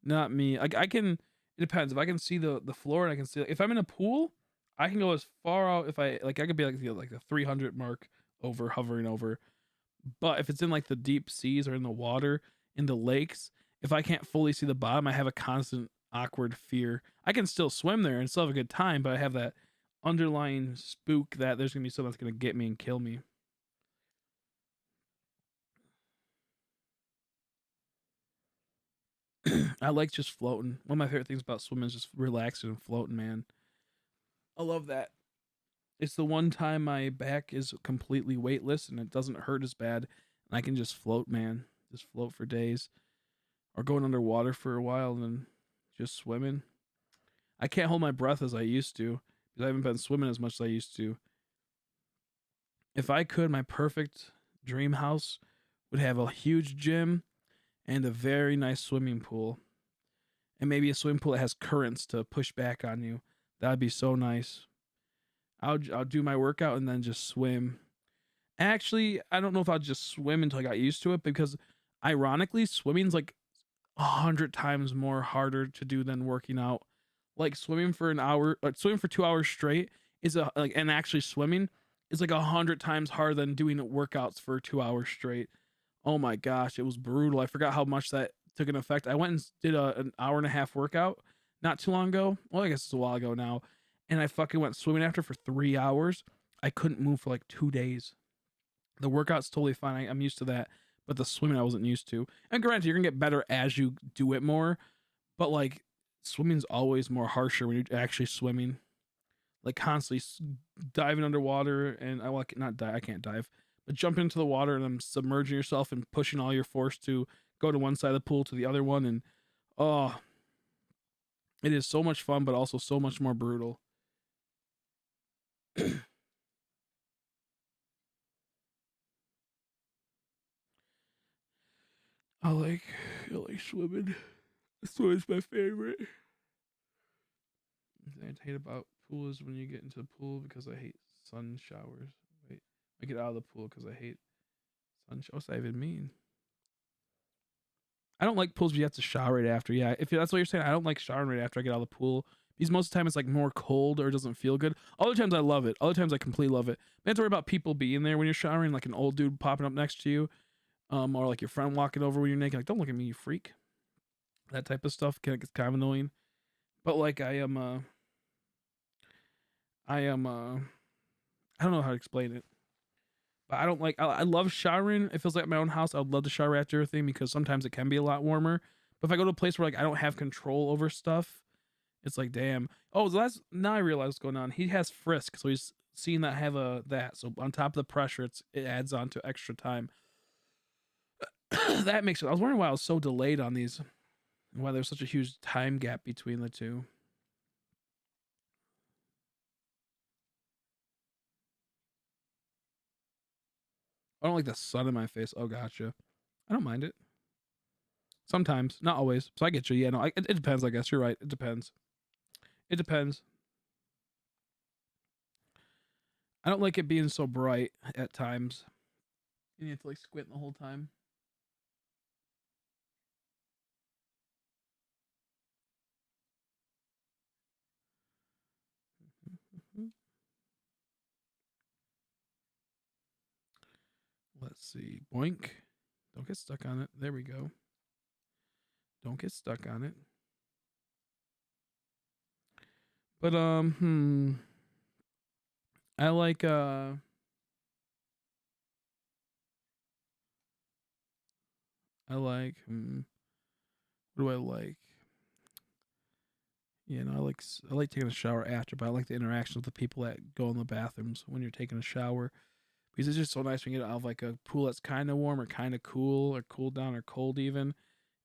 S1: Not me. I can. It depends. If I can see the floor and I can see, if I'm in a pool, I can go as far out. If I like, I could be like the 300 mark over hovering over. But if it's in like the deep seas or in the water, in the lakes, if I can't fully see the bottom, I have a constant awkward fear. I can still swim there and still have a good time, but I have that underlying spook that there's gonna be something that's gonna get me and kill me. I like just floating. One of my favorite things about swimming is just relaxing and floating, man. I love that. It's the one time my back is completely weightless and it doesn't hurt as bad, and I can just float, man. Just float for days, or going underwater for a while and then just swimming. I can't hold my breath as I used to because I haven't been swimming as much as I used to. If I could, my perfect dream house would have a huge gym and a very nice swimming pool, and maybe a swimming pool that has currents to push back on you. That'd be so nice. I'll do my workout and then just swim. Actually, I don't know if I'll just swim until I got used to it because, ironically, swimming's like 100 times more harder to do than working out. Like swimming for an hour, like swimming for 2 hours straight is and actually swimming is like 100 times harder than doing workouts for 2 hours straight. Oh my gosh, it was brutal. I forgot how much that took an effect. I went and did an hour and a half workout not too long ago. Well, I guess it's a while ago now. And I fucking went swimming after for 3 hours. I couldn't move for like 2 days. The workout's totally fine. I'm used to that. But the swimming I wasn't used to. And granted, you're gonna get better as you do it more. But like swimming's always more harsher when you're actually swimming. Like constantly diving underwater and I like not dive. I can't dive, but jump into the water and then submerging yourself and pushing all your force to go to one side of the pool to the other one. And oh, It is so much fun, but also so much more brutal. I like I like swimming. Swimming's my favorite. The thing I hate about pool is when you get into the pool because I hate sun showers. Wait, I get out of the pool because I hate sun showers. What's that even mean? I don't like pools but you have to shower right after. Yeah, if that's what you're saying, I don't like showering right after I get out of the pool because most of the time it's like more cold or it doesn't feel good. Other times I love it. Other times I completely love it. You have to worry about people being there when you're showering, like an old dude popping up next to you, or like your friend walking over when you're naked. Like, don't look at me, you freak. That type of stuff gets kind of annoying. But like I don't know how to explain it. But I don't like. I love showering. It feels like my own house. I would love to shower after everything because sometimes it can be a lot warmer. But if I go to a place where like I don't have control over stuff, it's like damn. Oh, so that's now I realize what's going on. He has frisk, so he's seeing that have a that. So on top of the pressure, it adds on to extra time. That makes it. I was wondering why I was so delayed on these, and why there's such a huge time gap between the two. I don't like the sun in my face. Oh, gotcha. I don't mind it. Sometimes, not always. So I get you. Yeah, no, it depends. I guess you're right. It depends. It depends. I don't like it being so bright at times. You have to like squint the whole time. Let's see. Boink. Don't get stuck on it. There we go. Don't get stuck on it. But I like what do I like? You know, I like taking a shower after, but I like the interaction with the people that go in the bathrooms when you're taking a shower because it's just so nice when you get out of like a pool that's kind of warm or kind of cool or cool down or cold even,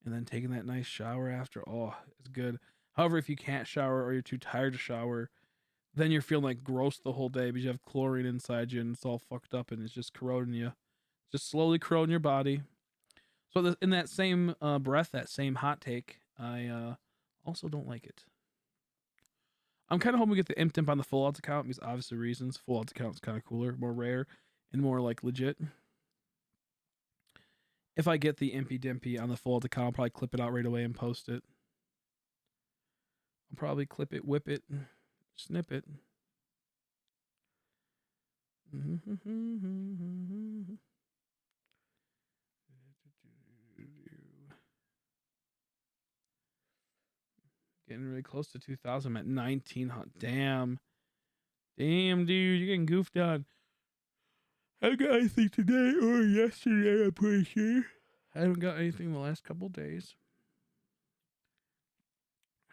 S1: and then taking that nice shower after. Oh, it's good. However, if you can't shower or you're too tired to shower, then you're feeling like gross the whole day because you have chlorine inside you and it's all fucked up and it's just corroding you, just slowly corroding your body. So in that same breath, that same hot take, I also don't like it. I'm kind of hoping we get the Impidimp on the full odds account because obviously reasons. Full odds account is kind of cooler, more rare, and more like legit. If I get the Impy on the full odds account, I'll probably clip it out right away and post it. I'll probably clip it, whip it, snip it. Getting really close to 2,000. I'm at 1,900. Damn. Damn, dude. You're getting goofed on. I got anything today or yesterday, I'm pretty sure. I haven't got anything the last couple days.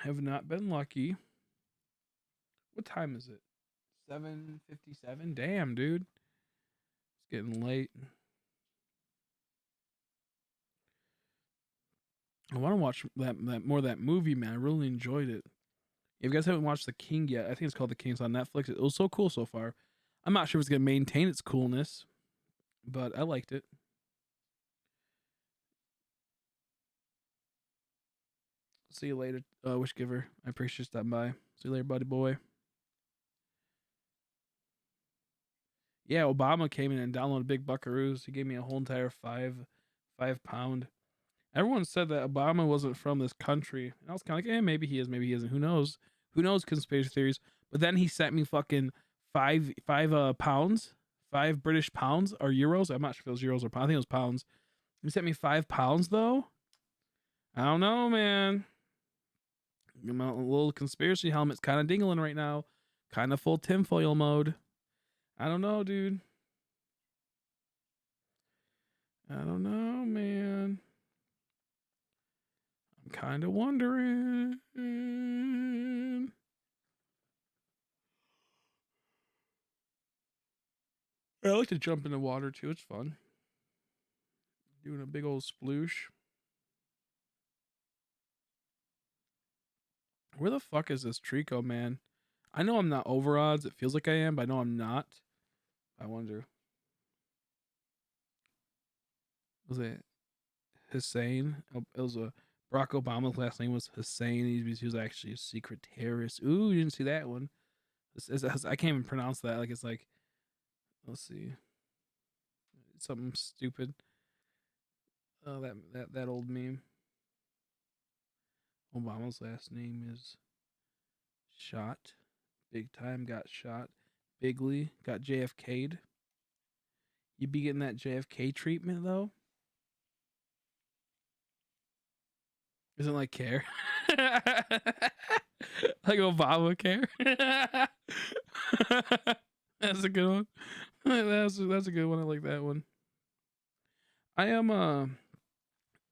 S1: Have not been lucky. What time is it? 7:57. Damn, dude. It's getting late. I want to watch that movie, man. I really enjoyed it. If you guys haven't watched The King yet, I think it's called The King. It's on Netflix. It was so cool so far. I'm not sure if it's gonna maintain its coolness, but I liked it. See you later, Wish Giver. I appreciate you stopping by. See you later, buddy boy. Yeah, Obama came in and downloaded big buckaroos. He gave me a whole entire five pound. Everyone said that Obama wasn't from this country. And I was kind of like, maybe he is, maybe he isn't. Who knows? Who knows conspiracy theories? But then he sent me fucking five pounds, 5 British pounds or euros. I'm not sure if it was euros or pounds. I think it was pounds. He sent me 5 pounds though. I don't know, man. My little conspiracy helmet's kind of dingling right now. Kind of full tinfoil mode. I don't know, dude. I don't know, man. I'm kind of wondering. I like to jump in the water too. It's fun. Doing a big old sploosh. Where the fuck is this Treecko, man? I know I'm not over odds. It feels like I am, but I know I'm not. I wonder. Was it Hussein? It was a Barack Obama's last name was Hussein. He was actually a secret terrorist. Ooh, you didn't see that one. I can't even pronounce that. Like it's like, let's see, something stupid. Oh, that old meme. Obama's last name is Shot. Big time got shot. Bigly got JFK'd. You be getting that JFK treatment though? Isn't like care. Like Obamacare. That's a good one. That's a good one. I like that one. I am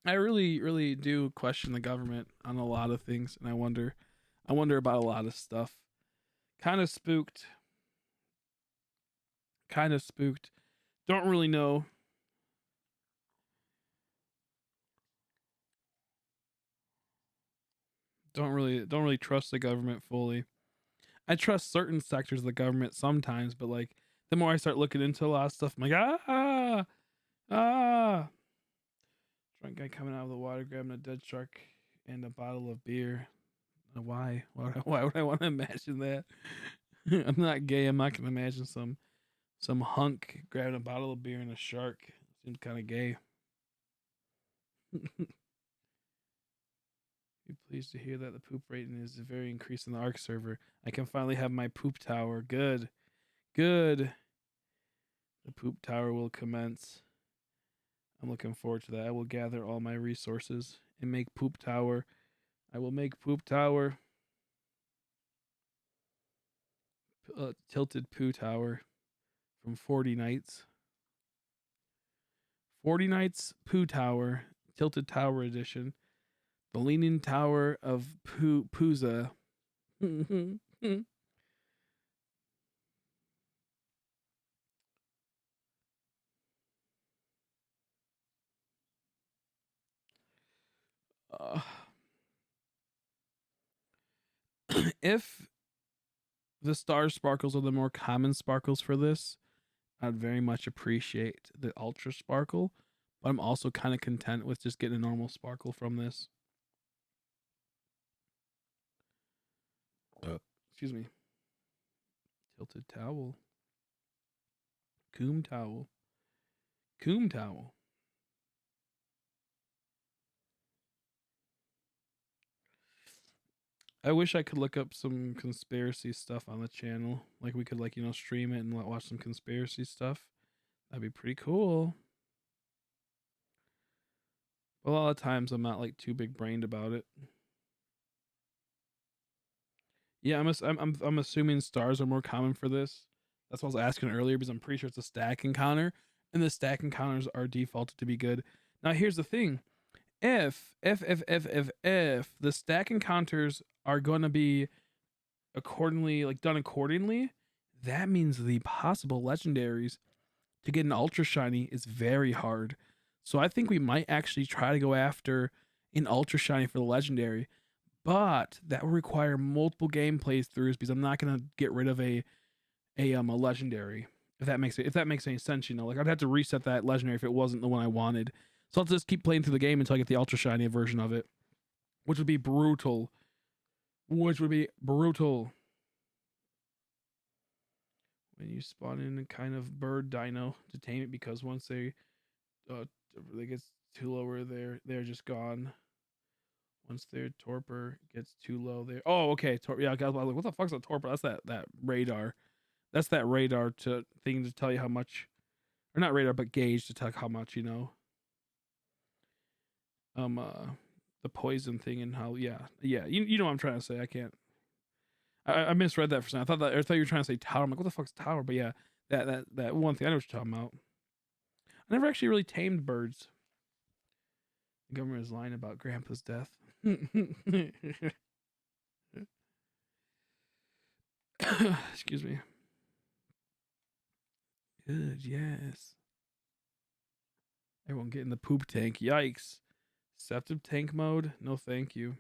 S1: I really do question the government on a lot of things, and I wonder about a lot of stuff. Kind of spooked. Kind of spooked. Don't really know. Don't really trust the government fully. I trust certain sectors of the government sometimes, but like the more I start looking into a lot of stuff, I'm like, ah. Drunk guy coming out of the water, grabbing a dead shark and a bottle of beer. Why? Why would I want to imagine that? I'm not gay. I'm not gonna imagine some hunk grabbing a bottle of beer and a shark. Seems kind of gay. Be pleased to hear that the poop rating is very increased in the Ark server. I can finally have my poop tower. Good. Good. The poop tower will commence. I'm looking forward to that. I will gather all my resources and make poop tower. I will make poop tower. Tilted poo tower from 40 nights. 40 nights poo tower. Tilted tower edition. The leaning tower of Pooza. uh, if the star sparkles are the more common sparkles for this, I'd very much appreciate the ultra sparkle, but I'm also kind of content with just getting a normal sparkle from this. Excuse me. Tilted towel. Coom towel. Coom towel. I wish I could look up some conspiracy stuff on the channel. Like we could stream it and watch some conspiracy stuff. That'd be pretty cool. But a lot of times I'm not like too big brained about it. Yeah, I'm assuming stars are more common for this. That's what I was asking earlier because I'm pretty sure it's a stack encounter, and the stack encounters are defaulted to be good. Now here's the thing: if the stack encounters are going to be accordingly done accordingly, that means the possible legendaries to get an ultra shiny is very hard. So I think we might actually try to go after an ultra shiny for the legendary, but that will require multiple game playthroughs because I'm not gonna get rid of a legendary. If that makes any sense, like I'd have to reset that legendary if it wasn't the one I wanted. So I'll just keep playing through the game until I get the ultra shiny version of it, which would be brutal. Which would be brutal. When you spawn in a kind of bird dino to tame it, because once they get too lower, they're just gone. Once their torpor gets too low, there. Oh, okay. Yeah, I was like, what the fuck's a torpor? That's that radar. That's that radar thing to tell you how much, or not radar, but gauge to tell how much um uh the poison thing and how you know what I'm trying to say. I can't. I misread that for a second. I thought you were trying to say tower. I'm like, what the fuck's tower? But yeah, that one thing. I know what you're talking about. I never actually really tamed birds. The government is lying about Grandpa's death. Excuse me. Good, yes. Everyone get in the poop tank. Yikes. Septic tank mode? No, thank you.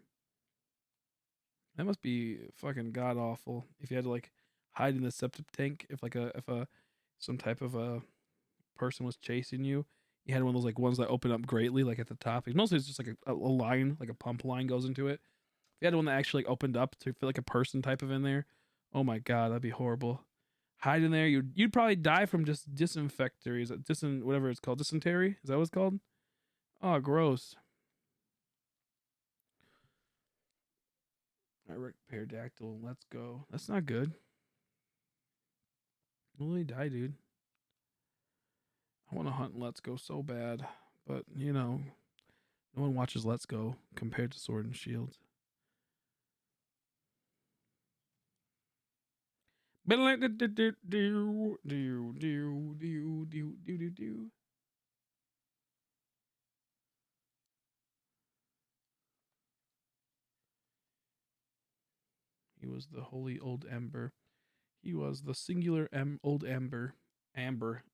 S1: That must be fucking god awful. If you had to like hide in the septic tank, if a some type of a person was chasing you, you had one of those like ones that open up greatly, like at the top. Mostly it's just like a line, like a pump line goes into it. If you had one that actually like opened up to feel like a person type of in there, oh my god, that'd be horrible. Hide in there, you'd probably die from just disinfectory. Is it whatever it's called? Dysentery? Is that what it's called? Oh, gross. I wrecked pterodactyl. Let's go. That's not good. Really die, dude. I want to hunt Let's Go so bad, but you know, no one watches Let's Go compared to Sword and Shield. He was the holy old ember. He was the singular old ember. Amber.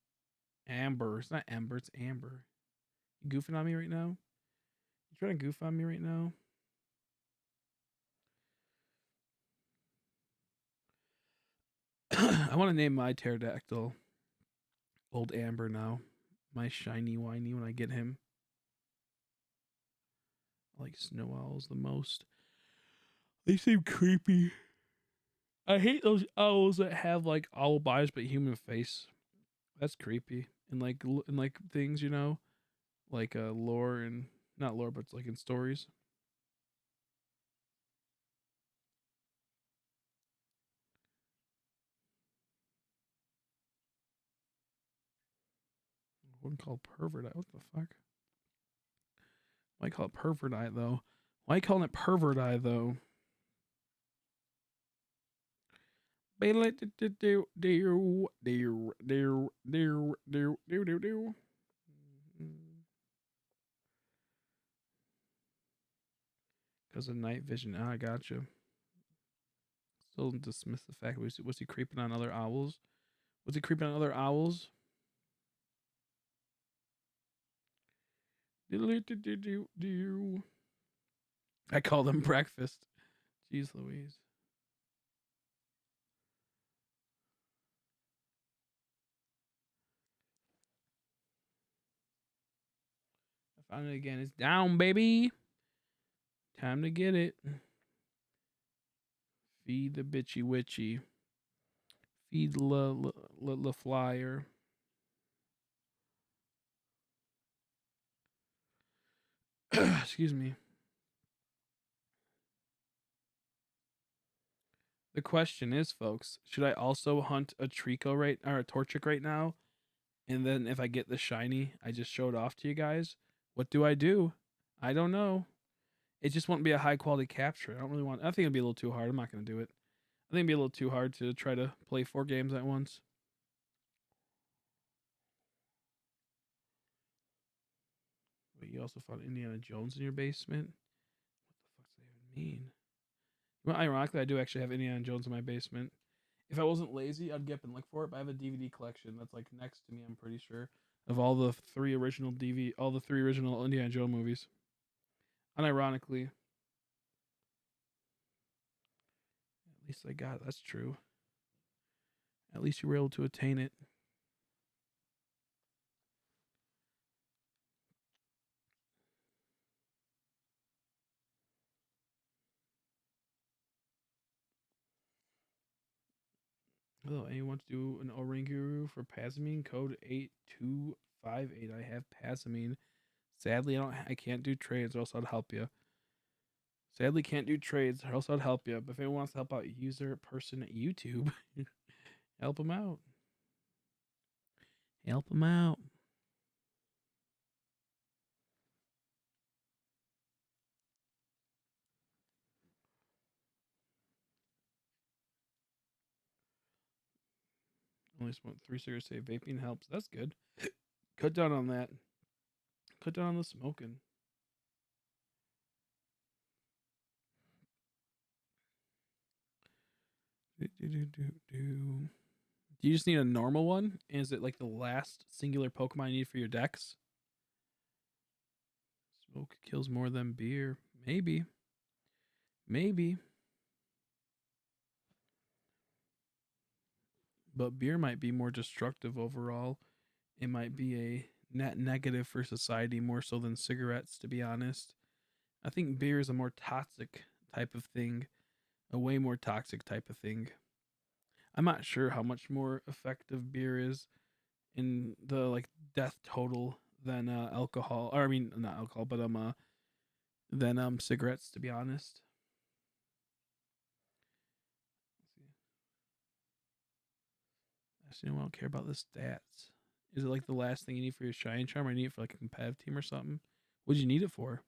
S1: Amber. It's not Ember, it's Amber. You goofing on me right now? You trying to goof on me right now? I want to name my pterodactyl Old Amber now. My shiny whiny when I get him. I like snow owls the most. They seem creepy. I hate those owls that have like owl eyes but human face. That's creepy. And like things, you know, like lore and not lore, but it's like in stories. One called pervert eye. What the fuck? Why call it pervert eye though? Why calling it pervert eye though? Because of night vision. Ah, I gotcha. Still dismiss the fact. Was he creeping on other owls? Was he creeping on other owls? I call them breakfast. Jeez Louise. I found it again. It's down, baby. Time to get it. Feed the bitchy witchy. Feed the flyer. Excuse me. The question is, folks, should I also hunt a Treecko or a Torchic right now? And then if I get the shiny, I just show it off to you guys. What do? I don't know. It just won't be a high quality capture. I don't really want. I think it'd be a little too hard. I'm not gonna do it. I think it'd be a little too hard to try to play 4 games at once. Wait, you also found Indiana Jones in your basement? What the fuck does that even mean? Well, ironically, I do actually have Indiana Jones in my basement. If I wasn't lazy, I'd get up and look for it. But I have a DVD collection that's like next to me. I'm pretty sure of all the three original Indiana Jones movies. Unironically, at least I got it. That's true. At least you were able to attain it. Hello, anyone want to do an Oranguru for Pasamine? Code 8258. I have Pasamine. Sadly, I can't do trades, or else I'd help you. Sadly, can't do trades, or else I'd help you. But if anyone wants to help out user person at YouTube, help them out. Help them out. Only smoke 3 cigarettes a day. Vaping helps. That's good. Cut down on that. Cut down on the smoking. Do you just need a normal one? Is it like the last singular Pokemon you need for your decks? Smoke kills more than beer. Maybe. Maybe. but beer might be more destructive overall. It might be a net negative for society more so than cigarettes, to be honest. I think beer is a more toxic type of thing, a way more toxic type of thing. I'm not sure how much more effective beer is in the like death total than alcohol, or I mean not alcohol, but than cigarettes, to be honest. I don't care about the stats. Is it like the last thing you need for your shine charm, or you need it for like a competitive team or something? What'd you need it for?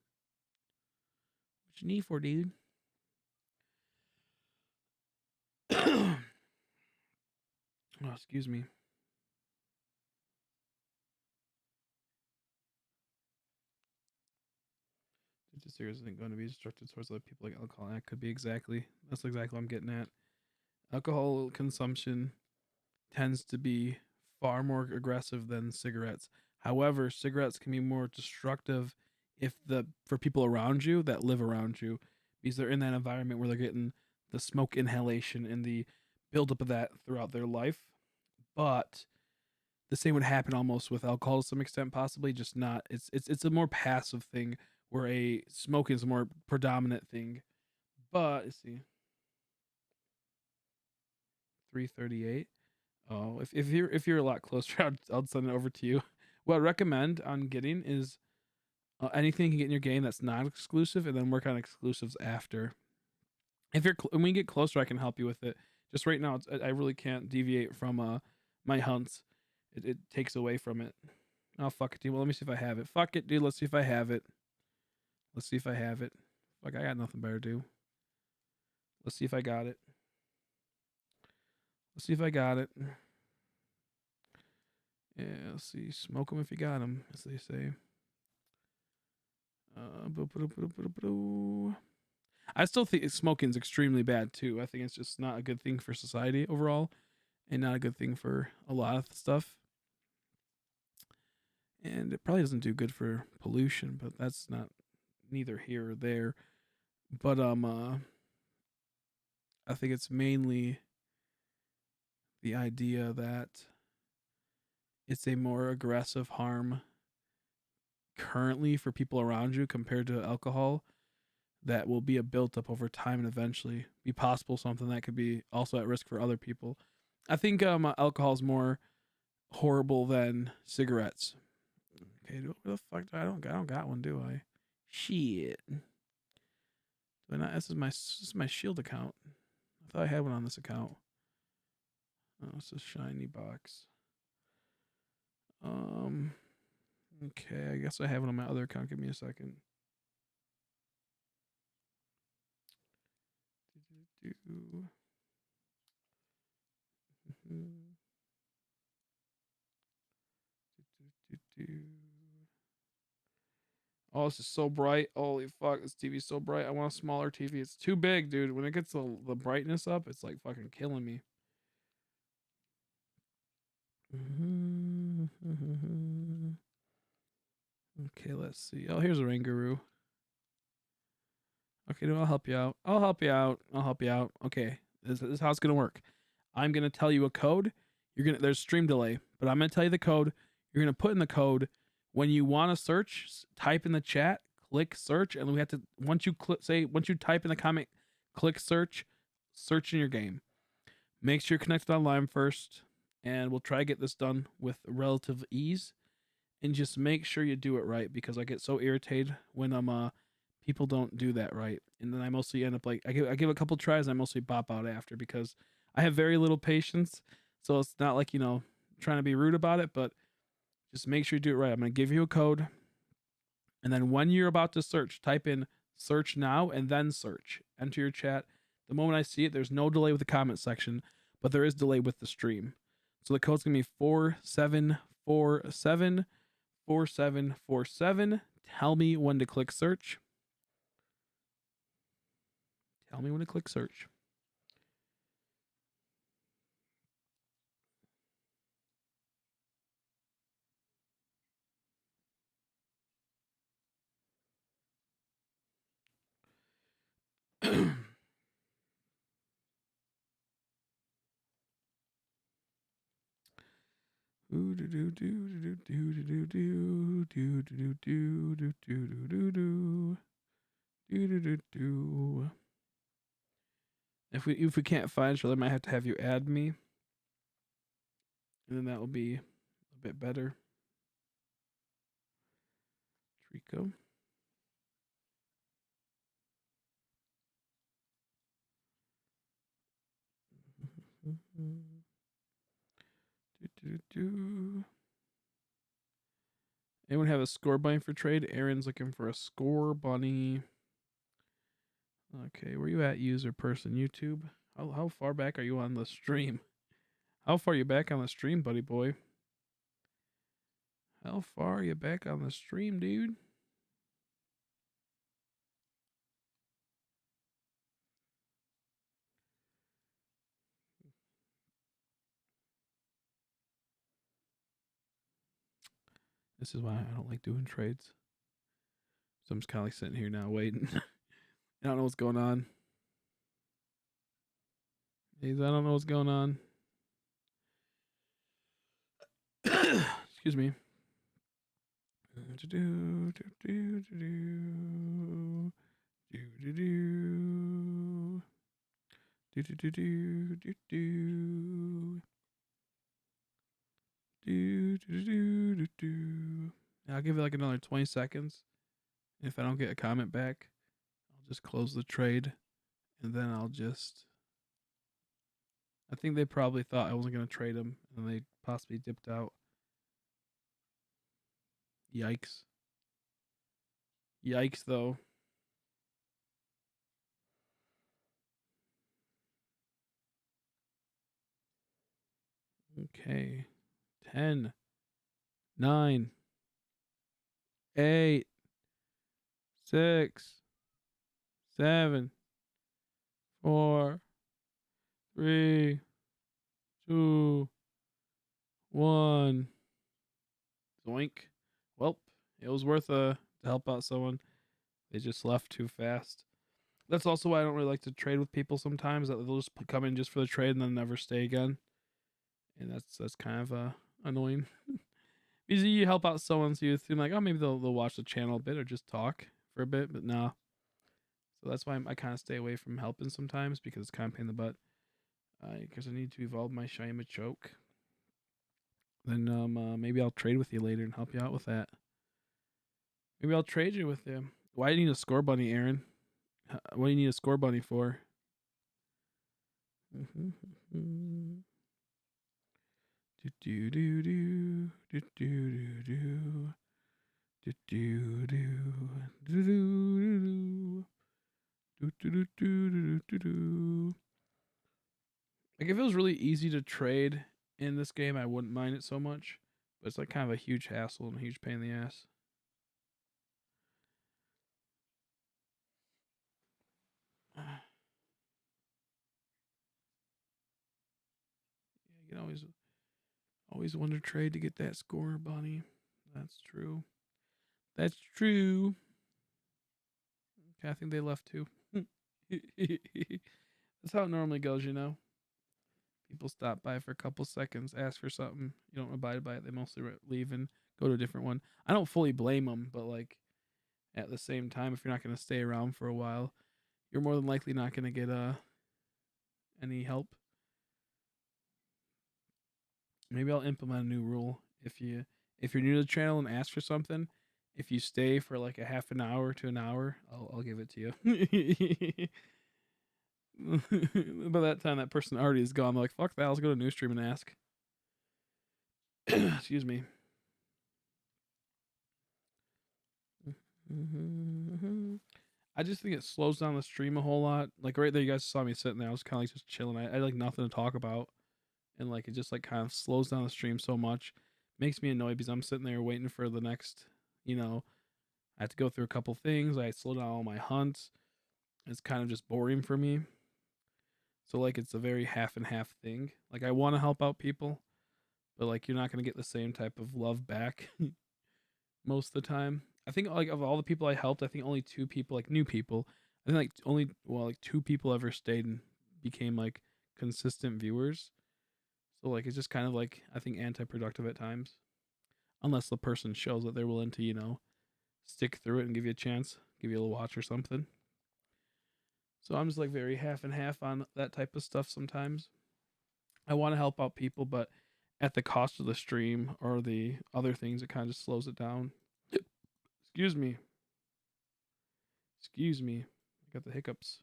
S1: What you need for, dude? Oh, excuse me. This series isn't going to be destructive towards other people like alcohol. That could be exactly. That's exactly what I'm getting at. Alcohol consumption tends to be far more aggressive than cigarettes. However, cigarettes can be more destructive if the for people around you that live around you, because they're in that environment where they're getting the smoke inhalation and the buildup of that throughout their life. But the same would happen almost with alcohol to some extent, possibly just not. It's a more passive thing where a smoking is a more predominant thing. But let's see, 338. Oh, if you're a lot closer, I'll send it over to you. What I recommend on getting is anything you can get in your game that's not exclusive, and then work on exclusives after. If you're when we get closer, I can help you with it. Just right now, I really can't deviate from my hunts. It takes away from it. Oh fuck it, dude. Well, let me see if I have it. Fuck it, dude. Let's see if I have it. Let's see if I have it. Fuck, I got nothing better to do. Let's see if I got it. Let's see if I got it. Yeah, let's see. Smoke them if you got them, as they say. I still think smoking is extremely bad too. I think it's just not a good thing for society overall, and not a good thing for a lot of stuff. And it probably doesn't do good for pollution, but that's not neither here or there. But I think it's mainly the idea that it's a more aggressive harm currently for people around you compared to alcohol that will be a built up over time and eventually be possible something that could be also at risk for other people. I think alcohol is more horrible than cigarettes. Okay, what the fuck? I don't got one, do I? Shit. Do I not? This is my Shield account. I thought I had one on this account. Oh, it's a shiny box. Um. Okay, I guess I have it on my other account. Give me a second. Oh, this is so bright. Holy fuck, this TV's so bright. I want a smaller TV. It's too big, dude. When it gets the brightness up, it's like fucking killing me. Okay, let's see. Oh, here's a Rangaroo. Okay, no, I'll help you out. I'll help you out. I'll help you out. Okay, this is how it's gonna work. I'm gonna tell you a code. There's stream delay, but I'm gonna tell you the code. You're gonna put in the code. When you want to search, type in the chat, click search, and we have to once you type in the comment, click search, search in your game. Make sure you're connected online first, and we'll try to get this done with relative ease. And just make sure you do it right, because I get so irritated when people don't do that right, and then I mostly end up like I give a couple tries, and I mostly bop out after because I have very little patience. So it's not like trying to be rude about it, but just make sure you do it right. I'm gonna give you a code, and then when you're about to search, type in search now and then search. Enter your chat. The moment I see it, there's no delay with the comment section, but there is delay with the stream. So the code's gonna be 47474747. Tell me when to click search. Tell me when to click search. Ooh, do do do do do do do do do do do do do do do do do do. If we can't find each other, I might have to have you add me, and then that will be a bit better. Treecko. Do, do, do. Anyone have a score bunny for trade? Aaron's looking for a score bunny. Okay, where you at, user person? YouTube? How far back are you on the stream? How far are you back on the stream, buddy boy? How far are you back on the stream, dude? This is why I don't like doing trades. So I'm just kind of like sitting here now waiting. I don't know what's going on. I don't know what's going on. Excuse me. I'll give it like another 20 seconds. If I don't get a comment back, I'll just close the trade, and then I'll just. I think they probably thought I wasn't going to trade him, and they possibly dipped out. Yikes. Yikes, though. Okay. 10, 9, 8, 6, 7, 4, 3, 2, 1. Zoink. Well, it was worth to help out someone. They just left too fast. That's also why I don't really like to trade with people sometimes. That they'll just come in just for the trade and then never stay again. And that's kind of annoying. Because you help out someone, so you think like, oh, maybe they'll watch the channel a bit or just talk for a bit, but no. So that's why I kind of stay away from helping sometimes, because it's kind of pain in the butt. Because I need to evolve my shiny Machoke. Then maybe I'll trade with you later and help you out with that. Maybe I'll trade you with you. Why do you need a score bunny, Aaron? What do you need a score bunny for? Do do do do do do do do do do do do do do do. Like if it was really easy to trade in this game, I wouldn't mind it so much. But it's like kind of a huge hassle and a huge pain in the ass. You can always want to trade to get that score, bunny. That's true. That's true. Okay, I think they left too. That's how it normally goes, you know. People stop by for a couple seconds, ask for something. You don't abide by it. They mostly leave and go to a different one. I don't fully blame them, but like at the same time, if you're not going to stay around for a while, you're more than likely not going to get any help. Maybe I'll implement a new rule. If you're new to the channel and ask for something, if you stay for like a half an hour to an hour, I'll give it to you. By that time, that person already is gone. I'm like, fuck that. Let's go to Newsstream and ask. Excuse me. I just think it slows down the stream a whole lot. Like right there, you guys saw me sitting there. I was kind of like just chilling. I had like nothing to talk about, and like it just like kind of slows down the stream so much. Makes me annoyed because I'm sitting there waiting for the next. You know, I have to go through a couple things. I slow down all my hunts. It's kind of just boring for me. So like it's a very half and half thing. Like I want to help out people, but like you're not gonna get the same type of love back most of the time. I think like of all the people I helped, I think only two people, like new people, I think like like two people ever stayed and became like consistent viewers. So like it's just kind of like I think anti-productive at times, unless the person shows that they're willing to stick through it and give you a chance, give you a little watch or something. So I'm just like very half and half on that type of stuff sometimes. I want to help out people, but at the cost of the stream or the other things, it kind of just slows it down. Excuse me. Excuse me. I got the hiccups.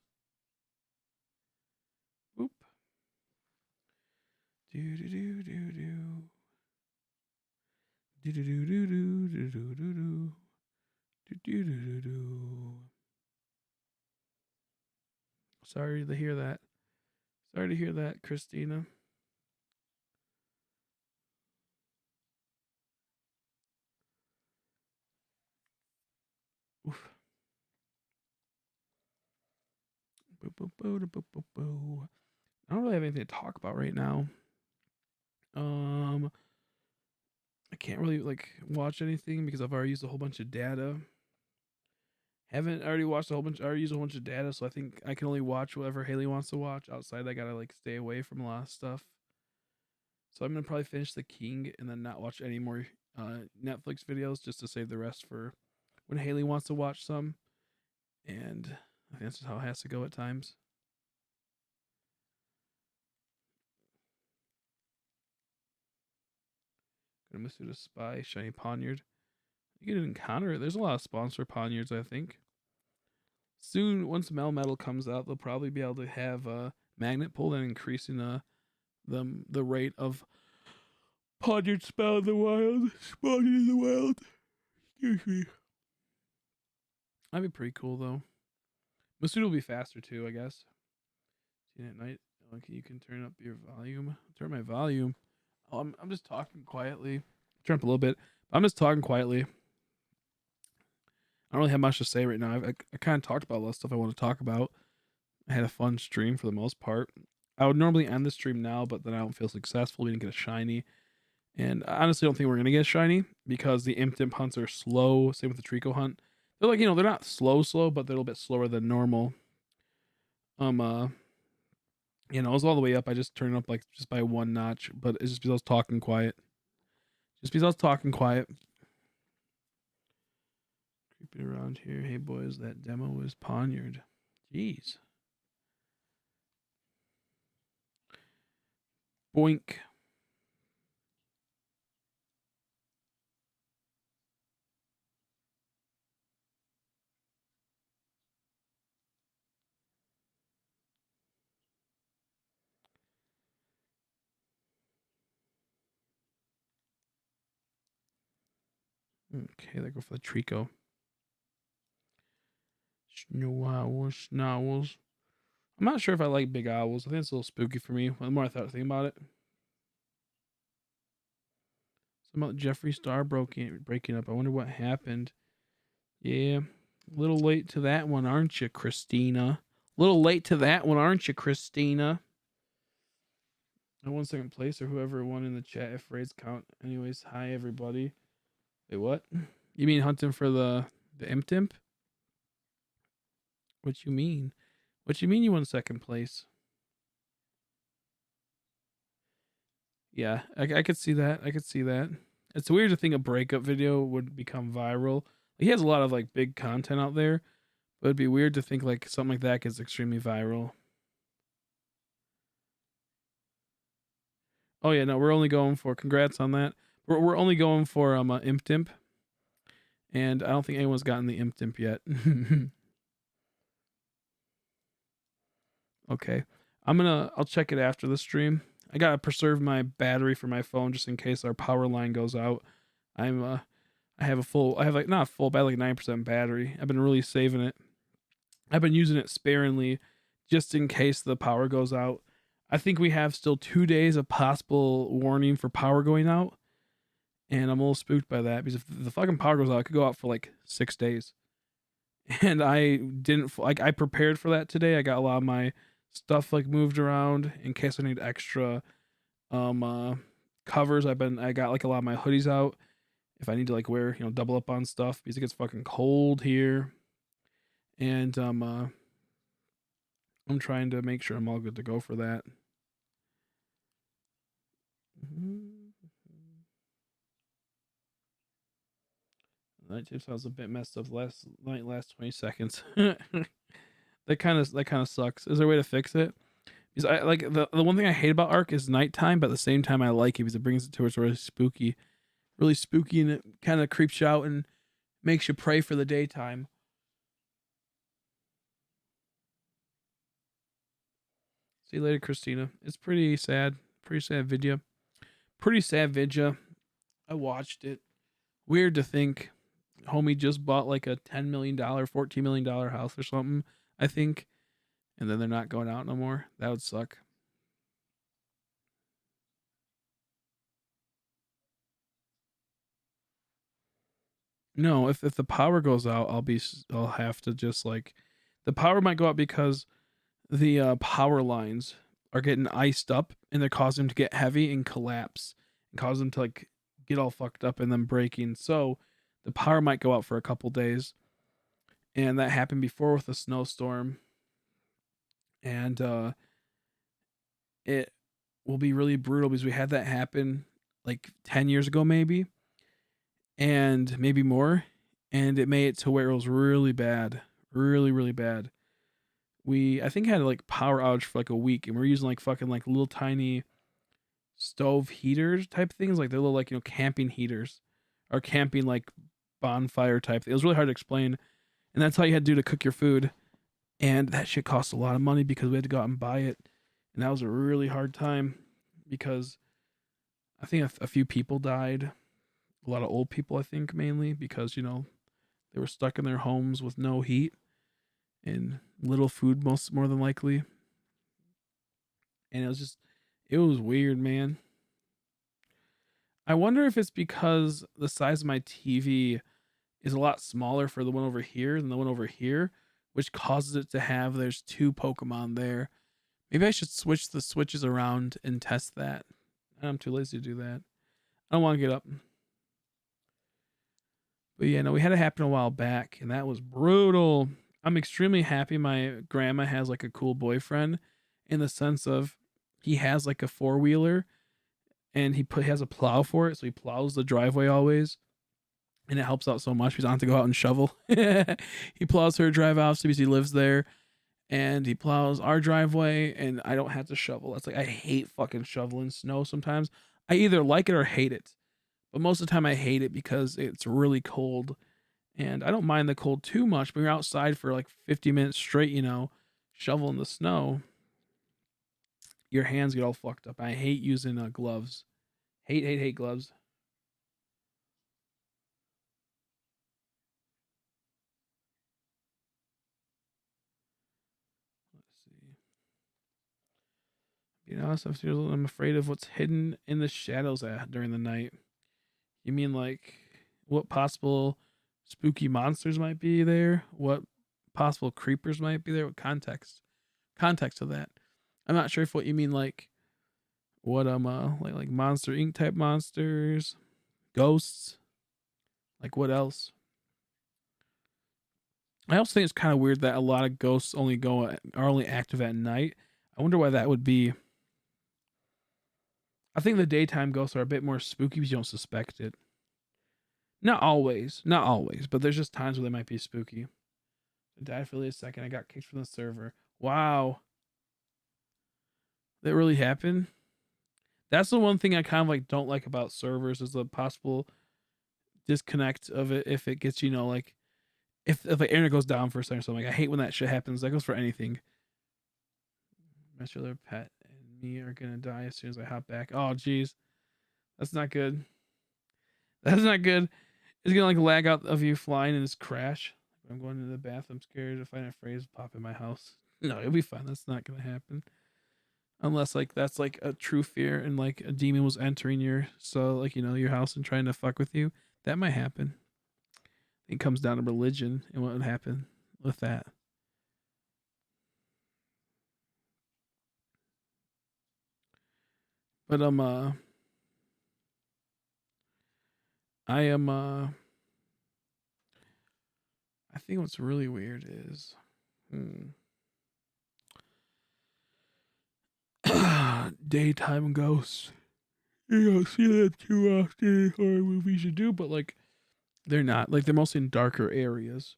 S1: Boop. Do do do do do. Do do do do do do do do do. Do do do do do. Sorry to hear that. Sorry to hear that, Christina. Oof. Boo, boo, boo, boo, boo, boo. I don't really have anything to talk about right now. Um, I can't really like watch anything because I've already used a whole bunch of data. Haven't already watched a whole bunch. I already used a whole bunch of data, so I think I can only watch whatever Haley wants to watch. Outside, I gotta like stay away from a lot of stuff. So I'm gonna probably finish The King and then not watch any more Netflix videos just to save the rest for when Haley wants to watch some. And I think that's just how it has to go at times. Gonna miss you to spy shiny poniard. You can encounter it. There's a lot of sponsor poniards, I think. Soon, once Melmetal comes out, they'll probably be able to have a magnet pull and increasing the rate of poniard spell in the wild, spawning in the wild. Excuse me. That'd be pretty cool though. Masuda will be faster too, I guess. At night, okay, you can turn up your volume. Turn my volume. Oh, I'm just talking quietly. Turn up a little bit. I'm just talking quietly. I don't really have much to say right now. I kind of talked about a lot of stuff I want to talk about. I had a fun stream for the most part. I would normally end the stream now, but then I don't feel successful. We didn't get a shiny. And I honestly don't think we're going to get a shiny because the Impidimp hunts are slow. Same with the Treecko hunt. They're like, they're not slow, but they're a little bit slower than normal. It was all the way up. I just turned it up like just by one notch, but it's just because I was talking quiet. Just because I was talking quiet. Creeping around here. Hey boys, that demo is poniard. Jeez. Boink. Okay, they go for the Treecko. Snow owls, snowls. I'm not sure if I like big owls. I think it's a little spooky for me. The more I thought think about it. Something about Jeffree Star breaking up. I wonder what happened. Yeah, a little late to that one, aren't you, Christina? A little late to that one, aren't you, Christina? I won second place or whoever won in the chat if raids count. Anyways, hi everybody. Wait, what? You mean hunting for the Impidimp? What you mean? What you mean you won second place? Yeah, I could see that. I could see that. It's weird to think a breakup video would become viral. He has a lot of like big content out there, but it'd be weird to think like something like that gets extremely viral. Oh yeah, no, we're only going for congrats on that. We're only going for Impidimp, and I don't think anyone's gotten the Impidimp yet. Okay, I'll check it after the stream. I gotta preserve my battery for my phone just in case our power line goes out. I have like not full, but I have like 9% battery. I've been really saving it. I've been using it sparingly just in case the power goes out. I think we have still 2 days of possible warning for power going out. And I'm a little spooked by that because if the fucking power goes out, it could go out for like 6 days. And I didn't like, I prepared for that today. I got a lot of my stuff like moved around in case I need extra covers. I got like a lot of my hoodies out if I need to like wear, double up on stuff because it gets fucking cold here. And I'm trying to make sure I'm all good to go for that. Night sounds a bit messed up. Last 20 seconds. that kind of sucks. Is there a way to fix it? Because I like the one thing I hate about Ark is nighttime, but at the same time I like it because it brings it to where it's really spooky, and it kind of creeps you out and makes you pray for the daytime. See you later, Christina. It's pretty sad. Pretty sad video. Pretty sad video. I watched it. Weird to think homie just bought like a $10 million, $14 million house or something, I think, and then they're not going out no more. That would suck. No, if the power goes out, I'll have to just like the power might go out because the power lines are getting iced up and they're causing them to get heavy and collapse and cause them to like get all fucked up and then breaking. So the power might go out for a couple days, and that happened before with a snowstorm, and it will be really brutal because we had that happen like 10 years ago maybe, and maybe more, and it made it to where it was really bad, really bad. We I think had like power outage for like a week, and we're using like fucking like little tiny stove heaters type things, like they're little like camping heaters or camping like bonfire type thing. It was really hard to explain, and that's how you had to do to cook your food, and that shit cost a lot of money because we had to go out and buy it, and that was a really hard time because I think a few people died, a lot of old people, I think, mainly because they were stuck in their homes with no heat and little food, more than likely. And it was weird, man. I wonder if it's because the size of my TV is a lot smaller for the one over here than the one over here, which causes it to have there's two Pokemon there. Maybe I should switch the switches around and test that. I'm too lazy to do that. I don't want to get up. But yeah, no, we had it happen a while back, and that was brutal. I'm extremely happy my grandma has like a cool boyfriend in the sense of he has like a four-wheeler, and he has a plow for it, so he plows the driveway always. And it helps out so much because I don't have to go out and shovel. He plows her drive out because he lives there, and he plows our driveway, and I don't have to shovel. That's like I hate fucking shoveling snow sometimes. I either like it or hate it. But most of the time I hate it because it's really cold, and I don't mind the cold too much. But you're outside for like 50 minutes straight, shoveling the snow, your hands get all fucked up. I hate using gloves. Hate gloves. Let's see. Being honest, I'm afraid of what's hidden in the shadows during the night. You mean like what possible spooky monsters might be there? What possible creepers might be there? What context of that? I'm not sure if what you mean like what like Monster Inc. type monsters, ghosts, like what else? I also think it's kind of weird that a lot of ghosts are only active at night. I wonder why that would be. I think the daytime ghosts are a bit more spooky because you don't suspect it. Not always, but there's just times where they might be spooky. I died for a second. I got kicked from the server. Wow, that really happened. That's the one thing I kind of like don't like about servers is the possible disconnect of it if it gets like if the internet goes down for a second or something. Like, I hate when that shit happens. That goes for anything. My other pet and me are gonna die as soon as I hop back. Oh jeez, that's not good. That's not good. It's gonna like lag out of you flying and just crash. I'm going to the bathroom. I'm scared to find a phrase pop in my house. No, it'll be fine. That's not gonna happen. Unless like that's like a true fear and like a demon was entering your house and trying to fuck with you. That might happen. It comes down to religion and what would happen with that. But I am I think what's really weird is daytime ghosts. You don't see that too often in horror movies. You do, but like they're not. Like they're mostly in darker areas,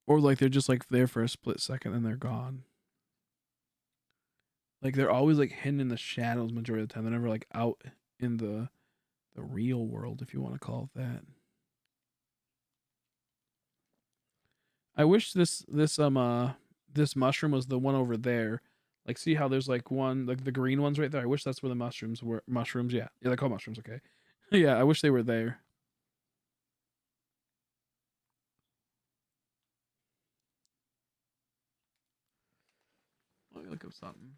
S1: or like they're just like there for a split second and they're gone. Like they're always like hidden in the shadows majority of the time. They're never like out in the real world, if you want to call it that. I wish this mushroom was the one over there. Like, see how there's like one, like the green ones right there. I wish that's where the mushrooms were. Mushrooms, yeah, yeah, they're called mushrooms. Okay, yeah, I wish they were there. Let me look up something.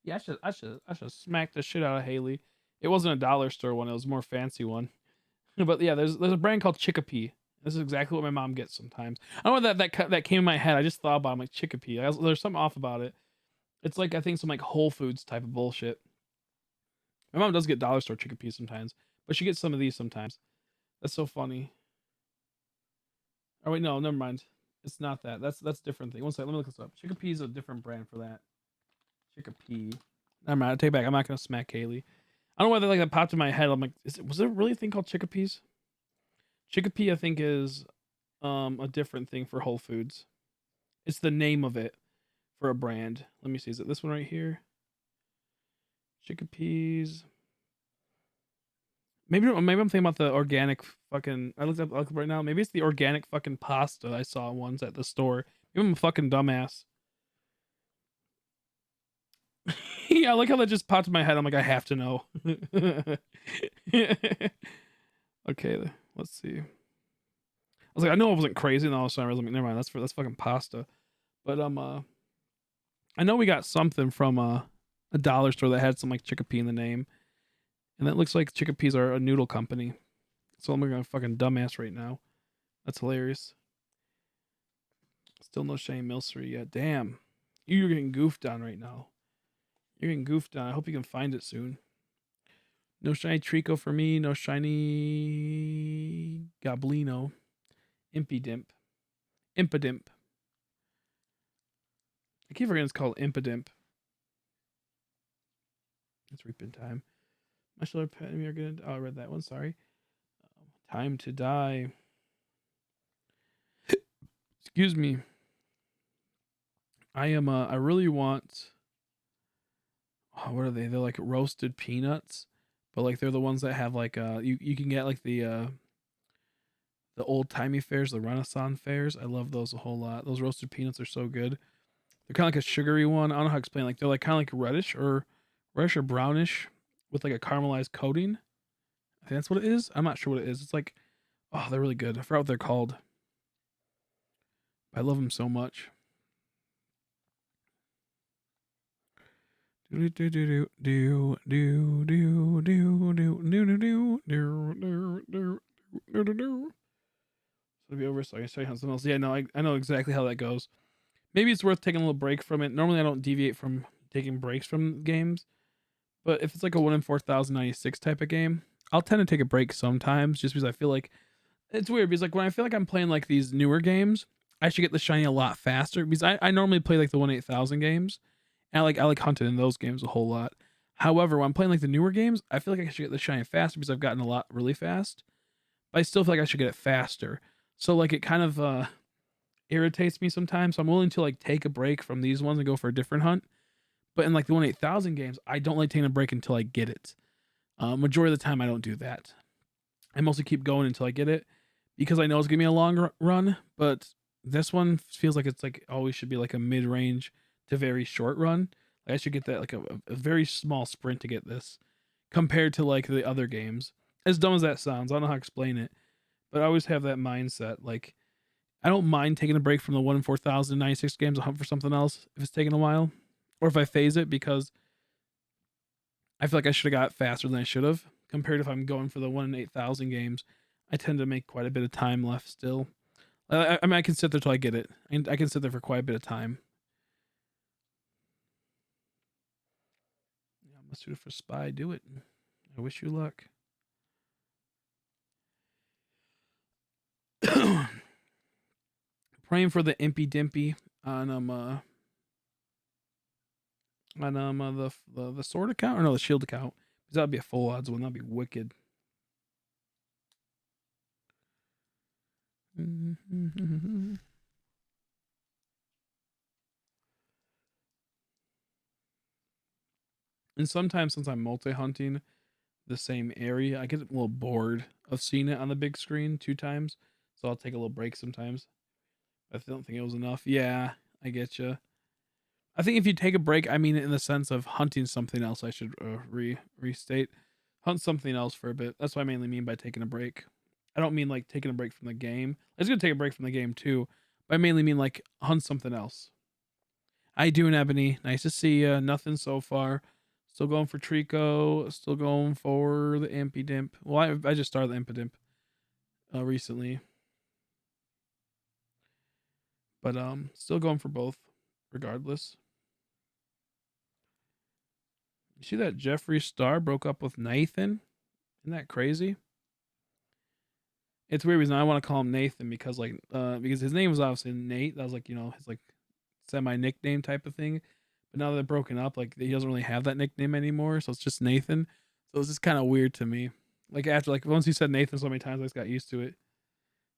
S1: Yeah, I should smack the shit out of Haley. It wasn't a dollar store one; it was a more fancy one. But yeah, there's a brand called Chickapee. This is exactly what my mom gets sometimes. I don't know that came in my head. I just thought about it. I'm like Chickapee. There's something off about it. It's like I think some like Whole Foods type of bullshit. My mom does get dollar store Chickapeas sometimes, but she gets some of these sometimes. That's so funny. Oh wait, no, never mind. It's not that. That's a different thing. One second, let me look this up. Chickapee is a different brand for that. Chickapee. Never mind. I take it back. I'm not gonna smack Kaylee. I don't know why that popped in my head. I'm like, was there really a thing called Chickapeas? Chickapee, I think, is a different thing for Whole Foods. It's the name of it for a brand. Let me see. Is it this one right here? Chickapeas. Maybe I'm thinking about the organic fucking. I looked up right now. Maybe it's the organic fucking pasta I saw ones at the store. Maybe I'm a fucking dumbass. Yeah, I like how that just popped in my head. I'm like, I have to know. Okay, let's see. I was like, I know I wasn't crazy, and all of a sudden I was like, never mind. That's fucking pasta. But I know we got something from a dollar store that had some like Chickapee in the name, and that looks like Chickapeas are a noodle company. So I'm looking like a fucking dumbass right now. That's hilarious. Still no shiny Milcery yet. Damn. You're getting goofed on right now. You're getting goofed on. I hope you can find it soon. No shiny Treecko for me. No shiny Goblino. Impidimp. Impidimp. I keep forgetting it's called Impidimp. It's reaping time. My shoulder pet me are good. Oh, I read that one. Sorry. Time to die. Excuse me. I am. I really want. Oh, what are they? They're like roasted peanuts, but like they're the ones that have like you can get like the old timey fairs, the Renaissance fairs. I love those a whole lot. Those roasted peanuts are so good. They're kind of like a sugary one. I don't know how to explain. Like they're like kind of like reddish or brownish with like a caramelized coating. I think that's what it is. I'm not sure what it is. It's like, oh, they're really good. I forgot what they're called. I love them so much. Do do do do do do do do do do do do do do do. It'll be over so I can show you something else. Yeah, no, I know exactly how that goes. Maybe it's worth taking a little break from it. Normally I don't deviate from taking breaks from games, but if it's like a 1 in 4096 type of game, I'll tend to take a break sometimes just because I feel like it's weird because like when I feel like I'm playing like these newer games, I should get the shiny a lot faster because I normally play like the 1-8000 games. And I like hunting in those games a whole lot. However, when I'm playing like the newer games, I feel like I should get the shiny faster because I've gotten a lot really fast. But I still feel like I should get it faster. So like it kind of irritates me sometimes. So I'm willing to like take a break from these ones and go for a different hunt. But in like the 1-8000 games, I don't like taking a break until I get it. Majority of the time, I don't do that. I mostly keep going until I get it because I know it's gonna be a long run. But this one feels like it's like always should be like a mid range to very short run. Like I should get that like a very small sprint to get this compared to like the other games. As dumb as that sounds, I don't know how to explain it, but I always have that mindset. Like I don't mind taking a break from the 1 in 4096 games. I'll hunt for something else if it's taking a while, or if I phase it because I feel like I should have got faster than I should have. Compared if I'm going for the 1 in 8000 games, I tend to make quite a bit of time left still. I mean, I can sit there till I get it. I can sit there for quite a bit of time. Yeah, I'm a suitor for spy. Do it. I wish you luck. Praying for the Impy on the sword account, or no, the shield account, because that'd be a full odds one. That'd be wicked. And sometimes, since I'm multi-hunting the same area, I get a little bored of seeing it on the big screen 2 times, so I'll take a little break sometimes. I don't think it was enough. Yeah, I get you. I think if you take a break, I mean it in the sense of hunting something else. I should restate, hunt something else for a bit. That's what I mainly mean by taking a break. I don't mean like taking a break from the game. I was gonna take a break from the game too, but I mainly mean like hunt something else. How you doing, Ebony? Nice to see you. Nothing so far. Still going for Treecko. Still going for the Impidimp. Well, I just started the Impidimp recently, but still going for both, regardless. You see that Jeffree Star broke up with Nathan? Isn't that crazy? It's weird reason I want to call him Nathan because because his name was obviously Nate. That was like, his like semi nickname type of thing. But now that they're broken up, like he doesn't really have that nickname anymore, so it's just Nathan. So it's just kind of weird to me. Like after like once he said Nathan so many times, I just got used to it.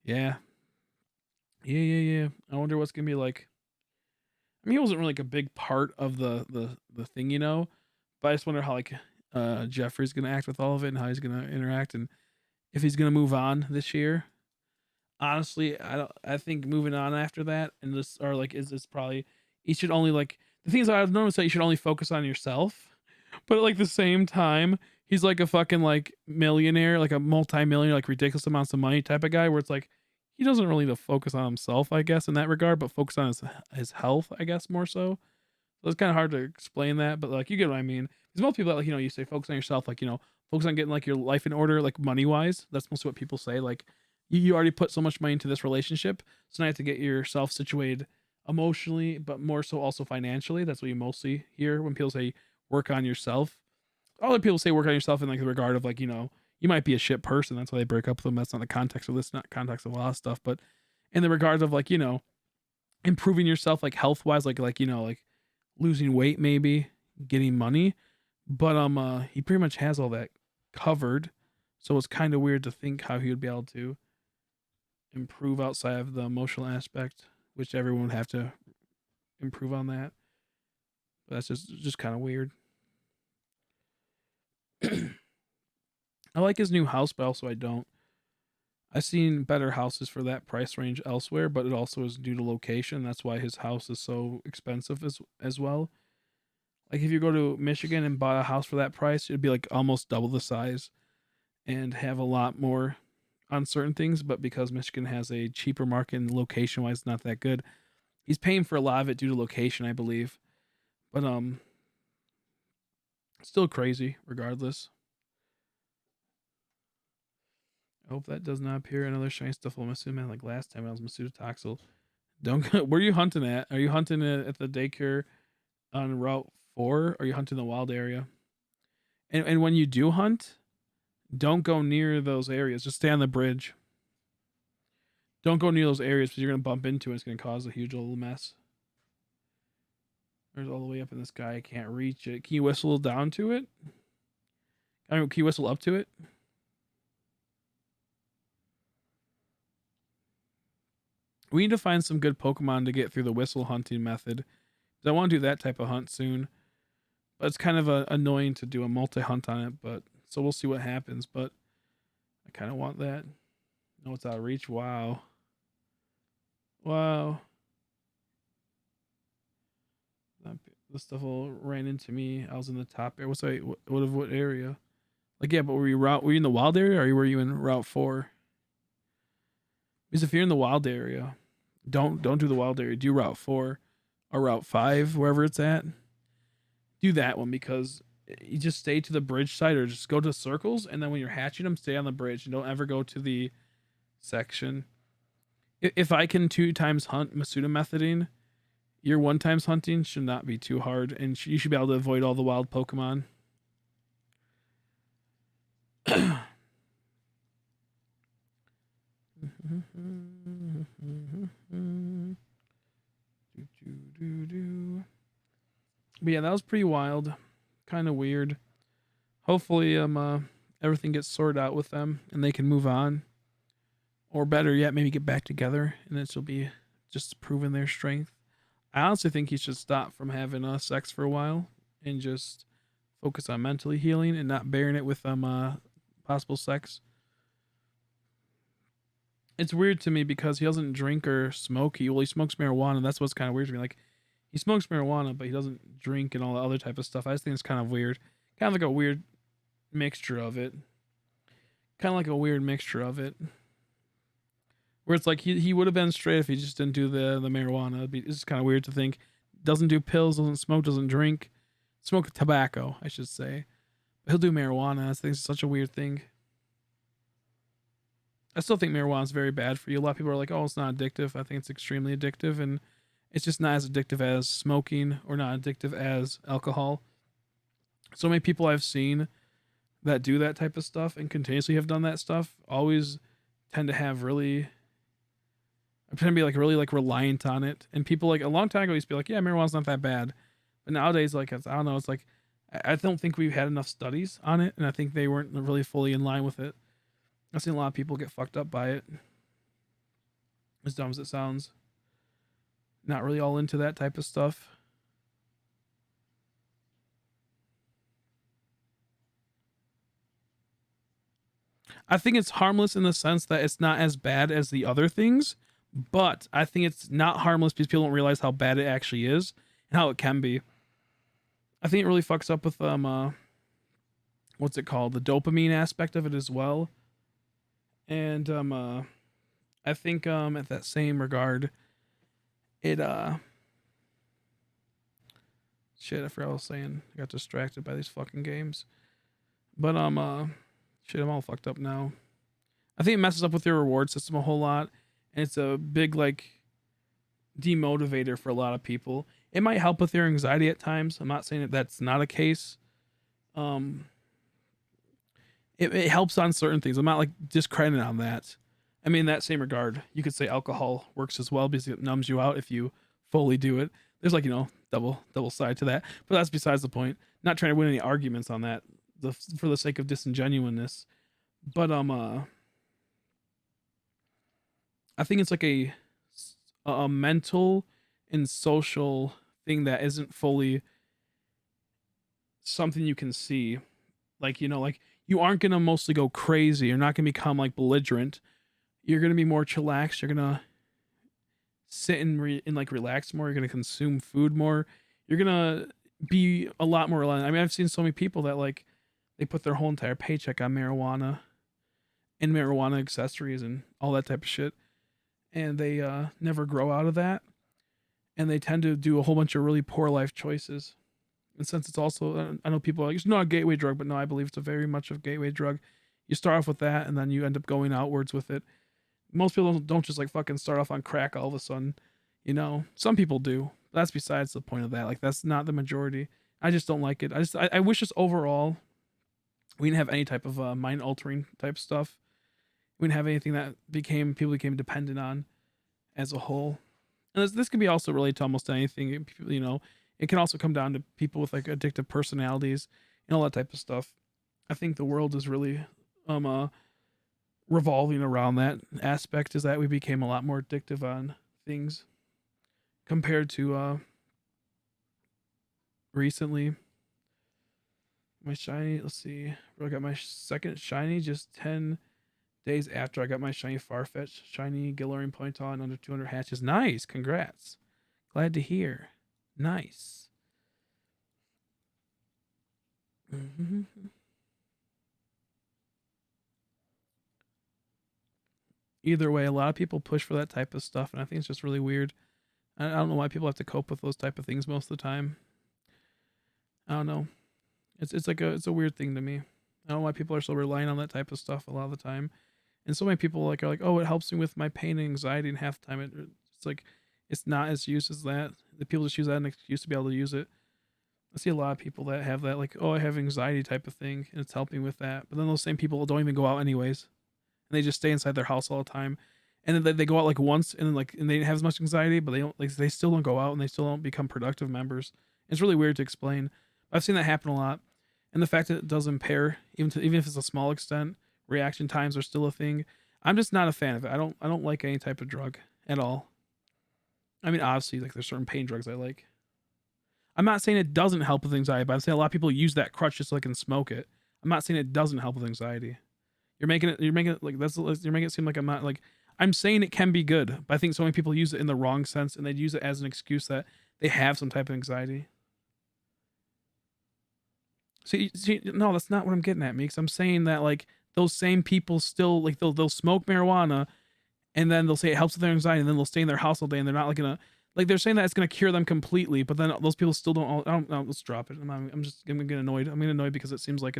S1: Yeah. Yeah. I wonder what's gonna be like. I mean, he wasn't really like a big part of the thing, but I just wonder how like Jeffrey's gonna act with all of it and how he's gonna interact and if he's gonna move on this year. Honestly, I don't. I think moving on after that and this or like is this probably he should only like the things I've noticed that you should only focus on yourself, but at like the same time he's like a fucking like millionaire, like a multi-millionaire, like ridiculous amounts of money type of guy where it's like he doesn't really need to focus on himself, I guess, in that regard, but focus on his health, I guess, more so. So it's kind of hard to explain that, but like you get what I mean. Because most people, like you say, focus on yourself, like focus on getting like your life in order, like money wise. That's mostly what people say. Like you already put so much money into this relationship, so now you have to get yourself situated emotionally, but more so also financially. That's what you mostly hear when people say work on yourself. Other people say work on yourself in like the regard of like you might be a shit person. That's why they break up with them. That's not the context of this, not context of a lot of stuff, but in the regards of like improving yourself like health wise, like losing weight maybe, getting money, but he pretty much has all that covered. So it's kind of weird to think how he would be able to improve outside of the emotional aspect, which everyone would have to improve on that. But that's just kind of weird. I like his new house, but also I don't. I've seen better houses for that price range elsewhere, but it also is due to location. That's why his house is so expensive as well. Like if you go to Michigan and buy a house for that price, it'd be like almost double the size and have a lot more on certain things. But because Michigan has a cheaper market and location wise not that good, he's paying for a lot of it due to location, I believe. But still crazy regardless. I hope that does not appear another shiny stuff on Masuda Man like last time when I was Masuda Toxel. Don't go, where are you hunting at? Are you hunting at the daycare on Route 4? Or are you hunting the wild area? And when you do hunt, don't go near those areas. Just stay on the bridge. Don't go near those areas because you're gonna bump into it. It's gonna cause a huge little mess. There's all the way up in the sky. I can't reach it. Can you whistle down to it? Can you whistle up to it? We need to find some good Pokemon to get through the whistle hunting method. I want to do that type of hunt soon. But it's kind of annoying to do a multi hunt on it. But so we'll see what happens. But I kind of want that. No, it's out of reach. Wow. Wow. This stuff all ran into me. I was in the top area. What area? Like yeah, but were you in the wild area or were you in Route 4? Because if you're in the wild area, don't do the wild area. Do Route 4 or Route 5, wherever it's at. Do that one because you just stay to the bridge side or just go to circles, and then when you're hatching them, stay on the bridge and don't ever go to the section. If I can 2 times hunt Masuda methoding, your 1 times hunting should not be too hard, and you should be able to avoid all the wild Pokemon. But yeah, that was pretty wild. Kind of weird. Hopefully, everything gets sorted out with them and they can move on. Or better yet, maybe get back together and this will be just proving their strength. I honestly think he should stop from having sex for a while and just focus on mentally healing and not bearing it with possible sex. It's weird to me because he doesn't drink or smoke. He smokes marijuana. That's what's kind of weird to me. Like he smokes marijuana, but he doesn't drink and all the other type of stuff. I just think it's kind of weird. Kind of like a weird mixture of it. Kind of like a weird mixture of it. Where it's like he would have been straight if he just didn't do the marijuana. It's just kind of weird to think. Doesn't do pills, doesn't smoke, doesn't drink. Smoke tobacco, I should say. But he'll do marijuana. I think it's such a weird thing. I still think marijuana is very bad for you. A lot of people are like, oh, it's not addictive. I think it's extremely addictive, and it's just not as addictive as smoking or not addictive as alcohol. So many people I've seen that do that type of stuff and continuously have done that stuff always tend to have really I tend to be like really like reliant on it. And people like a long time ago used to be like, yeah, marijuana's not that bad. But nowadays, like I don't know, it's like I don't think we've had enough studies on it, and I think they weren't really fully in line with it. I've seen a lot of people get fucked up by it. As dumb as it sounds. Not really all into that type of stuff. I think it's harmless in the sense that it's not as bad as the other things, but I think it's not harmless because people don't realize how bad it actually is and how it can be. I think it really fucks up with what's it called? The dopamine aspect of it as well. And I think at that same regard, it shit, I forgot what I was saying. I got distracted by these fucking games. But shit, I'm all fucked up now. I think it messes up with your reward system a whole lot, and it's a big like demotivator for a lot of people. It might help with your anxiety at times. I'm not saying that that's not a case. Um, it helps on certain things. I'm not like discrediting on that. I mean, in that same regard, you could say alcohol works as well because it numbs you out if you fully do it. There's like double side to that, but that's besides the point. Not trying to win any arguments on that, for the sake of disingenuousness. But I think it's like a mental and social thing that isn't fully something you can see. Like like you aren't gonna mostly go crazy. You're not gonna become like belligerent. You're gonna be more chillaxed. You're gonna sit and like relax more. You're gonna consume food more. You're gonna be a lot more reliant. I mean, I've seen so many people that like they put their whole entire paycheck on marijuana and marijuana accessories and all that type of shit, and they never grow out of that, and they tend to do a whole bunch of really poor life choices. And since it's also, I know people are like, it's not a gateway drug, but no, I believe it's a very much of gateway drug. You start off with that, and then you end up going outwards with it. Most people don't just like fucking start off on crack all of a sudden. Some people do. That's besides the point of that. Like that's not the majority. I just don't like it. I wish just overall we didn't have any type of mind altering type stuff. We didn't have anything that people became dependent on as a whole. And this can be also related to almost anything. It can also come down to people with like addictive personalities and all that type of stuff. I think the world is really revolving around that aspect, is that we became a lot more addictive on things compared to recently. My shiny, let's see, I got my second shiny just 10 days after I got my shiny Farfetch shiny Galarian Pointon in under 200 hatches. Nice, congrats. Glad to hear. Nice. Mm-hmm. Either way, a lot of people push for that type of stuff, and I think it's just really weird. I don't know why people have to cope with those type of things most of the time. I don't know. It's a weird thing to me. I don't know why people are so reliant on that type of stuff a lot of the time. And so many people like are like, oh, it helps me with my pain and anxiety, and half the time it's like it's not as used as that. The people just use that as an excuse to be able to use it. I see a lot of people that have that, like, oh, I have anxiety type of thing, and it's helping with that. But then those same people don't even go out anyways, and they just stay inside their house all the time. And then they go out like once, and then like, and they have as much anxiety, but they don't like, they still don't go out, and they still don't become productive members. It's really weird to explain. I've seen that happen a lot, and the fact that it does impair, even if it's a small extent, reaction times are still a thing. I'm just not a fan of it. I don't like any type of drug at all. I mean, obviously, like there's certain pain drugs I like. I'm not saying it doesn't help with anxiety, but I'm saying a lot of people use that crutch just so they can smoke it. I'm not saying it doesn't help with anxiety. You're making it like you're making it seem like I'm not like, I'm saying it can be good, but I think so many people use it in the wrong sense, and they use it as an excuse that they have some type of anxiety. See, no, that's not what I'm getting at, Meeks. I'm saying that like those same people still like they'll smoke marijuana, and then they'll say it helps with their anxiety, and then they'll stay in their house all day, and they're not like gonna, like they're saying that it's gonna cure them completely, but then those people still don't. I don't know. Let's drop it. I'm just gonna get annoyed. I'm getting annoyed because it seems like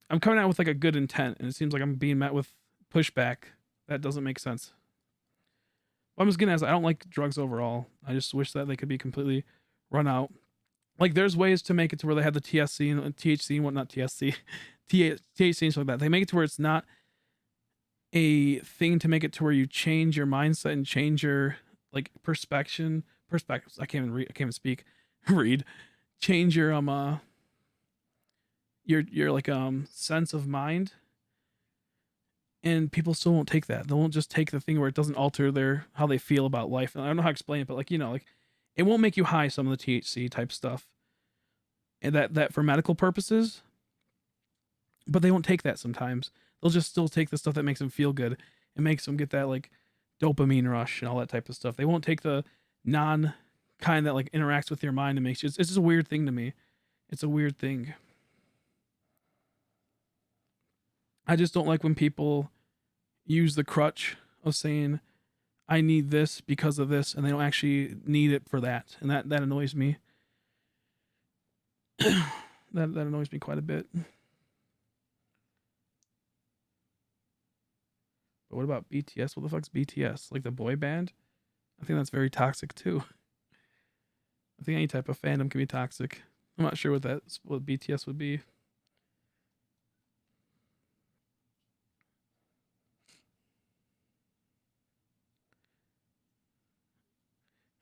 S1: I'm coming out with like a good intent, and it seems like I'm being met with pushback that doesn't make sense. What I'm just getting at is I don't like drugs overall. I just wish that they could be completely run out. Like there's ways to make it to where they have the TSC and THC and whatnot, TSC, THC and stuff like that. They make it to where it's not a thing to make it to where you change your mindset and change your like perspectives. I can't even read. I can't even speak. Read. Change your like sense of mind, and people still won't take that. They won't just take the thing where it doesn't alter their how they feel about life. And I don't know how to explain it, but like, like it won't make you high, some of the THC type stuff, and that for medical purposes. But they won't take that sometimes. They'll just still take the stuff that makes them feel good and makes them get that like dopamine rush and all that type of stuff. They won't take the non kind that like interacts with your mind and makes you. It's just a weird thing to me. It's a weird thing. I just don't like when people use the crutch of saying I need this because of this, and they don't actually need it for that, and that annoys me. That annoys me quite a bit. But what about BTS? What the fuck's BTS? Like the boy band? I think that's very toxic too. I think any type of fandom can be toxic. I'm not sure what BTS would be.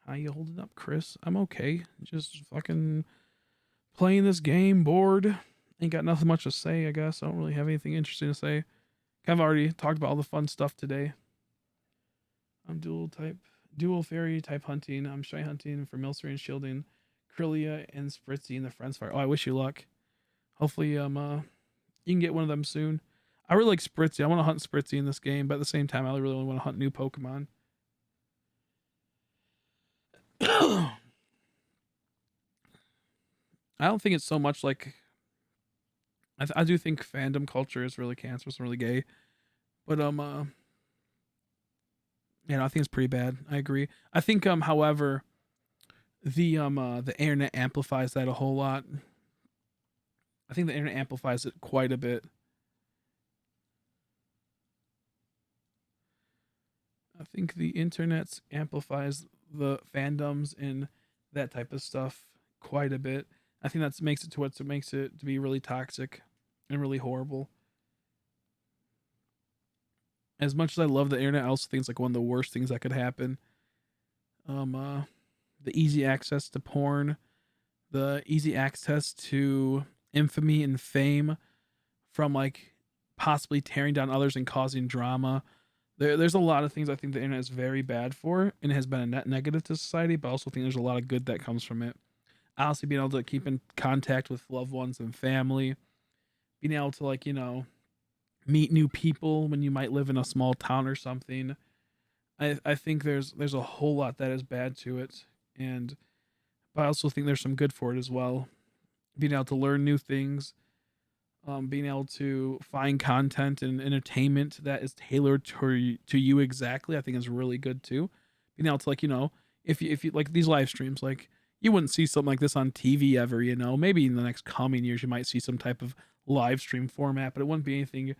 S1: How you holding up, Chris? I'm okay. Just fucking playing this game, bored. Ain't got nothing much to say, I guess. I don't really have anything interesting to say. I've already talked about all the fun stuff today. I'm dual fairy type hunting. I'm shy hunting for Milcery and shielding, Krillia and Spritzy in the Friends Fire. Oh, I wish you luck. Hopefully, you can get one of them soon. I really like Spritzy. I want to hunt Spritzy in this game, but at the same time, I really want to hunt new Pokemon. I don't think it's so much like I do think fandom culture is really cancerous and really gay, but yeah, no, I think it's pretty bad. I agree. I think however, the internet amplifies that a whole lot. I think the internet amplifies it quite a bit. I think the internet amplifies the fandoms and that type of stuff quite a bit. I think that makes it to what makes it to be really toxic and really horrible. As much as I love the internet, I also think it's like one of the worst things that could happen. Um, uh, the easy access to porn, the easy access to infamy and fame from like possibly tearing down others and causing drama. There's a lot of things I think the internet is very bad for and has been a net negative to society, but I also think there's a lot of good that comes from it. Honestly, being able to keep in contact with loved ones and family, being able to like, meet new people when you might live in a small town or something. I think there's a whole lot that is bad to it, and but I also think there's some good for it as well. Being able to learn new things, being able to find content and entertainment that is tailored to you exactly, I think is really good too. Being able to like, if you like these live streams, like you wouldn't see something like this on TV ever, maybe in the next coming years you might see some type of live stream format, but it wouldn't be anything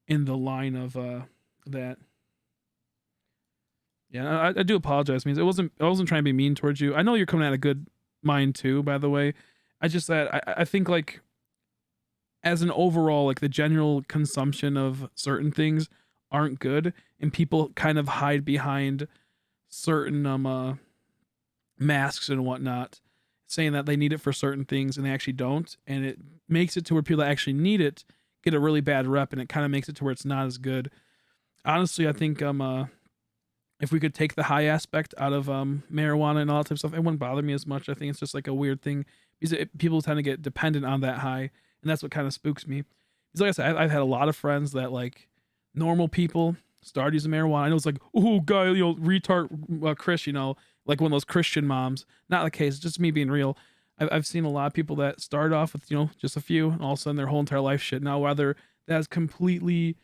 S1: in the line of that. Yeah, I do apologize. Means I wasn't trying to be mean towards you. I know you're coming at a good mine too, by the way. I just that I think like as an overall, like the general consumption of certain things aren't good, and people kind of hide behind certain masks and whatnot, saying that they need it for certain things and they actually don't, and it makes it to where people that actually need it get a really bad rep, and it kind of makes it to where it's not as good. Honestly, I think if we could take the high aspect out of marijuana and all that type of stuff, it wouldn't bother me as much. I think it's just like a weird thing because people tend to get dependent on that high, and that's what kind of spooks me. Because like I said, I've had a lot of friends that like normal people start using marijuana. I know it's like, oh, guy, retard Chris, like one of those Christian moms. Not the case. It's just me being real. I've seen a lot of people that start off with just a few, and all of a sudden their whole entire life shit. Now whether that's completely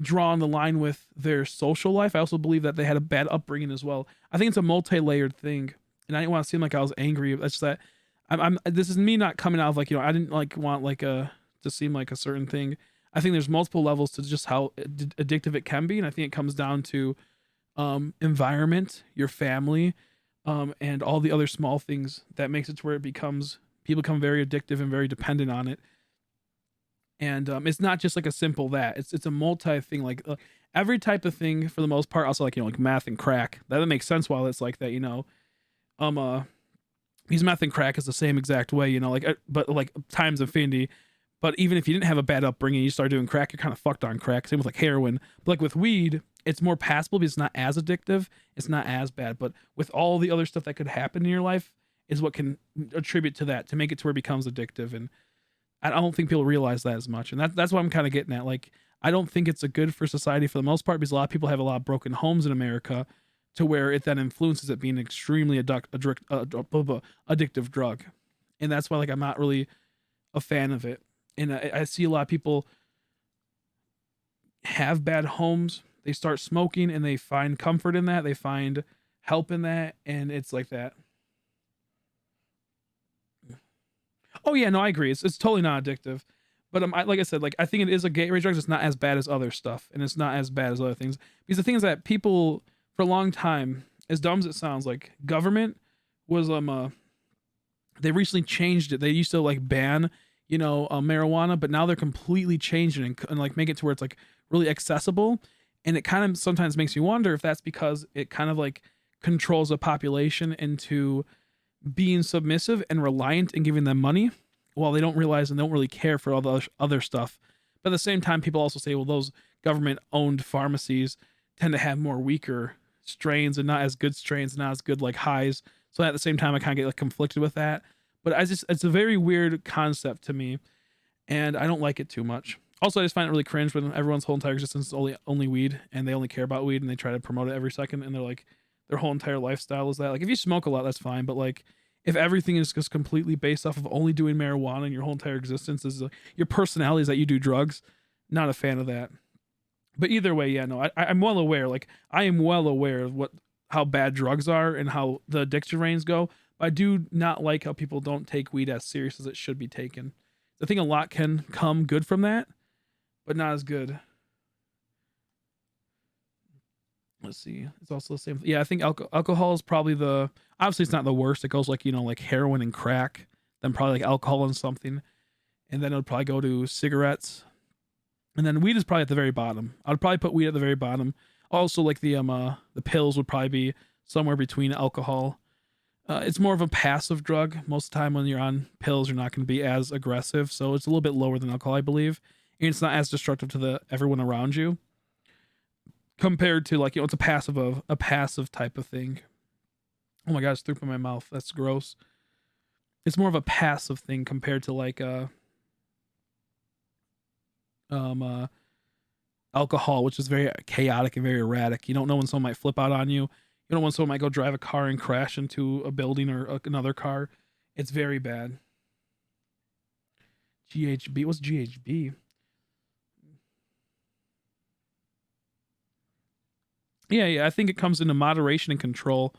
S1: drawn the line with their social life, I also believe that they had a bad upbringing as well. I think it's a multi-layered thing, and I didn't want to seem like I was angry. That's just that I'm this is me not coming out of like I didn't like want like a to seem like a certain thing. I think there's multiple levels to just how addictive it can be, and I think it comes down to environment, your family, and all the other small things that makes it to where it becomes people become very addictive and very dependent on it. And it's not just like a simple that it's a multi thing, like every type of thing for the most part. Also like like math and crack, that makes sense while it's like that, um uh because meth and crack is the same exact way, like but like times infinity. But even if you didn't have a bad upbringing, you start doing crack, you're kind of fucked on crack. Same with like heroin. But like with weed, it's more passable because it's not as addictive, it's not as bad. But with all the other stuff that could happen in your life is what can attribute to that to make it to where it becomes addictive. And I don't think people realize that as much, and that's what I'm kind of getting at. Like, I don't think it's a good for society for the most part because a lot of people have a lot of broken homes in America, to where it then influences it being an extremely addictive drug, and that's why like I'm not really a fan of it. And I see a lot of people have bad homes. They start smoking and they find comfort in that. They find help in that, and it's like that. Oh yeah, no, I agree. It's totally not addictive, but like I said, like I think it is a gateway drug. It's not as bad as other stuff, and it's not as bad as other things. Because the thing is that people for a long time, as dumb as it sounds, like government was they recently changed it. They used to like ban marijuana, but now they're completely changing and like make it to where it's like really accessible. And it kind of sometimes makes me wonder if that's because it kind of like controls a population into being submissive and reliant and giving them money while they don't realize and don't really care for all the other stuff. But at the same time, people also say, well, those government owned pharmacies tend to have more weaker strains and not as good strains, not as good like highs. So at the same time, I kind of get like conflicted with that. But it's a very weird concept to me, and I don't like it too much. Also, I just find it really cringe when everyone's whole entire existence is only weed, and they only care about weed, and they try to promote it every second, and they're like, their whole entire lifestyle is that. Like, if you smoke a lot, that's fine, but like, if everything is just completely based off of only doing marijuana and your whole entire existence is like, your personality is that you do drugs, not a fan of that. But either way, yeah, no, I'm well aware. Like, I am well aware of how bad drugs are and how the addiction reigns go. But I do not like how people don't take weed as serious as it should be taken. I think a lot can come good from that, but not as good. Let's see. It's also the same. Yeah, I think alcohol is probably obviously it's not the worst. It goes like, like heroin and crack, then probably like alcohol and something. And then it would probably go to cigarettes. And then weed is probably at the very bottom. I'd probably put weed at the very bottom. Also, like the pills would probably be somewhere between alcohol. It's more of a passive drug. Most of the time when you're on pills, you're not going to be as aggressive. So it's a little bit lower than alcohol, I believe. And it's not as destructive to everyone around you compared to like, it's a passive type of thing. Oh my gosh, threw up in my mouth. That's gross. It's more of a passive thing compared to like alcohol, which is very chaotic and very erratic. You don't know when someone might flip out on you. You don't know when someone might go drive a car and crash into a building or another car. It's very bad. GHB. What's GHB? Yeah. I think it comes into moderation and control.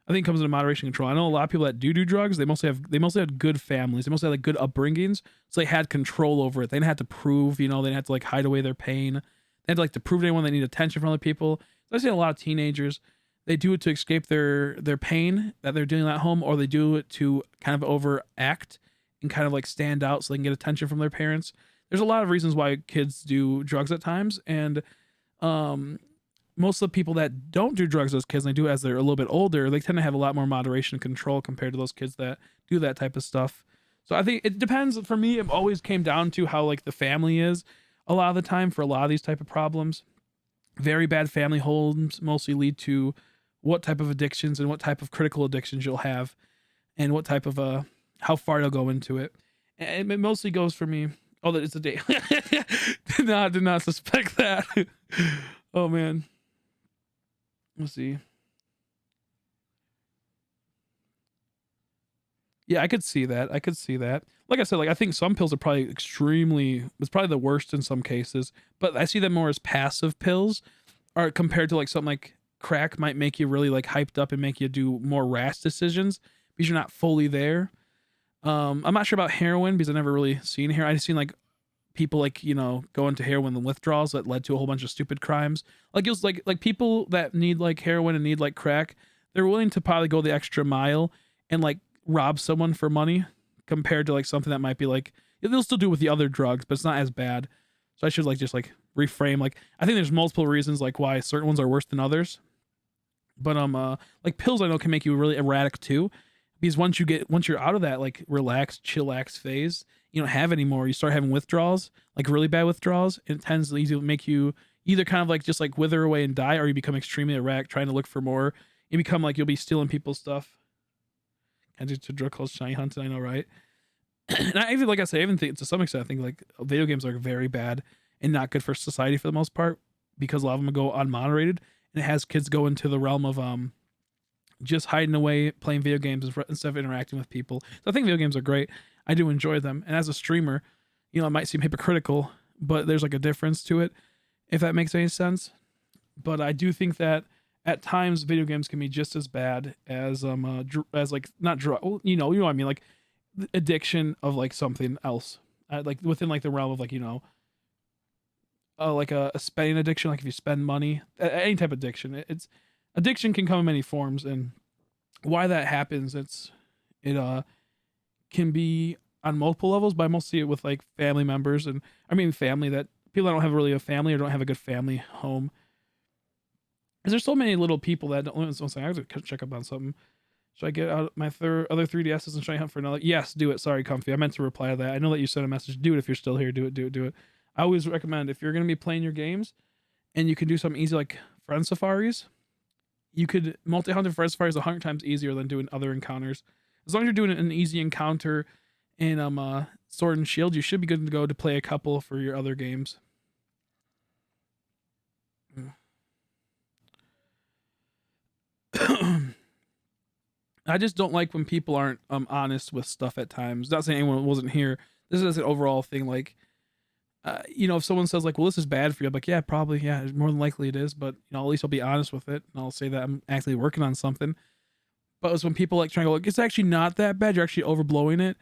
S1: I think it comes into moderation and control. I know a lot of people that do drugs. They mostly had good families. They mostly had like good upbringings, so they had control over it. They didn't have to prove. They didn't have to like hide away their pain. They had to like to prove to anyone they need attention from other people. So I see a lot of teenagers they do it to escape their pain that they're dealing at home, or they do it to kind of overact and kind of like stand out so they can get attention from their parents. There's a lot of reasons why kids do drugs at times, and um, most of the people that don't do drugs as kids and they do it as they're a little bit older, they tend to have a lot more moderation and control compared to those kids that do that type of stuff. So I think it depends. For me, it always came down to how like the family is a lot of the time for a lot of these type of problems. Very bad family homes mostly lead to what type of addictions and what type of critical addictions you'll have, and what type of how far you'll go into it. And it mostly goes for me. Oh, that it's a day. Did not suspect that. Oh man. Let's see. Yeah, I could see that. I could see that. Like I said, like I think some pills are probably extremely. It's probably the worst in some cases, but I see them more as passive pills, or compared to like something like crack might make you really like hyped up and make you do more rash decisions because you're not fully there. I'm not sure about heroin because I've never really seen heroin. I've seen like people like go into heroin and withdrawals that led to a whole bunch of stupid crimes. Like it was like people that need like heroin and need like crack, they're willing to probably go the extra mile and like rob someone for money compared to like something that might be like they'll still do with the other drugs, but it's not as bad. So I should like just like reframe. Like I think there's multiple reasons like why certain ones are worse than others. But like pills I know can make you really erratic too. Because once you're out of that like relaxed, chillax phase, you don't have anymore. You start having withdrawals, like really bad withdrawals. And it tends to easily make you either kind of like just like wither away and die, or you become extremely erratic, trying to look for more. You become like you'll be stealing people's stuff. And to drug calls shiny hunting, I know, right? And I even like I say, I even think to some extent, I think like video games are very bad and not good for society for the most part because a lot of them go unmoderated, and it has kids go into the realm of just hiding away playing video games instead of interacting with people. So I think video games are great. I do enjoy them, and as a streamer, it might seem hypocritical, but there's like a difference to it, if that makes any sense. But I do think that at times video games can be just as bad as as like not drug. Well, you know what I mean, like addiction of like something else, like within like the realm of like like a spending addiction. Like if you spend money, any type of addiction, it's addiction can come in many forms, and why that happens, it can be on multiple levels, but I mostly see it with like family members, and I mean family that people that don't have really a family or don't have a good family home. Because there's so many little people that don't. So I have to check up on something. Should I get out my other 3DSs and try hunt for another? Yes, do it. Sorry, Comfy. I meant to reply to that. I know that you sent a message. Do it if you're still here. Do it. Do it. Do it. I always recommend if you're gonna be playing your games, and you can do something easy like friend safaris. You could multi-hunt friend safaris 100 times easier than doing other encounters. As long as you're doing an easy encounter in Sword and Shield, you should be good to go to play a couple for your other games. I just don't like when people aren't honest with stuff at times. Not saying anyone wasn't here. This is an overall thing. Like, if someone says like, "Well, this is bad for you," I'm like, "Yeah, probably. Yeah, more than likely it is." But at least I'll be honest with it, and I'll say that I'm actually working on something. But it's when people like try to go like, "It's actually not that bad. You're actually overblowing it."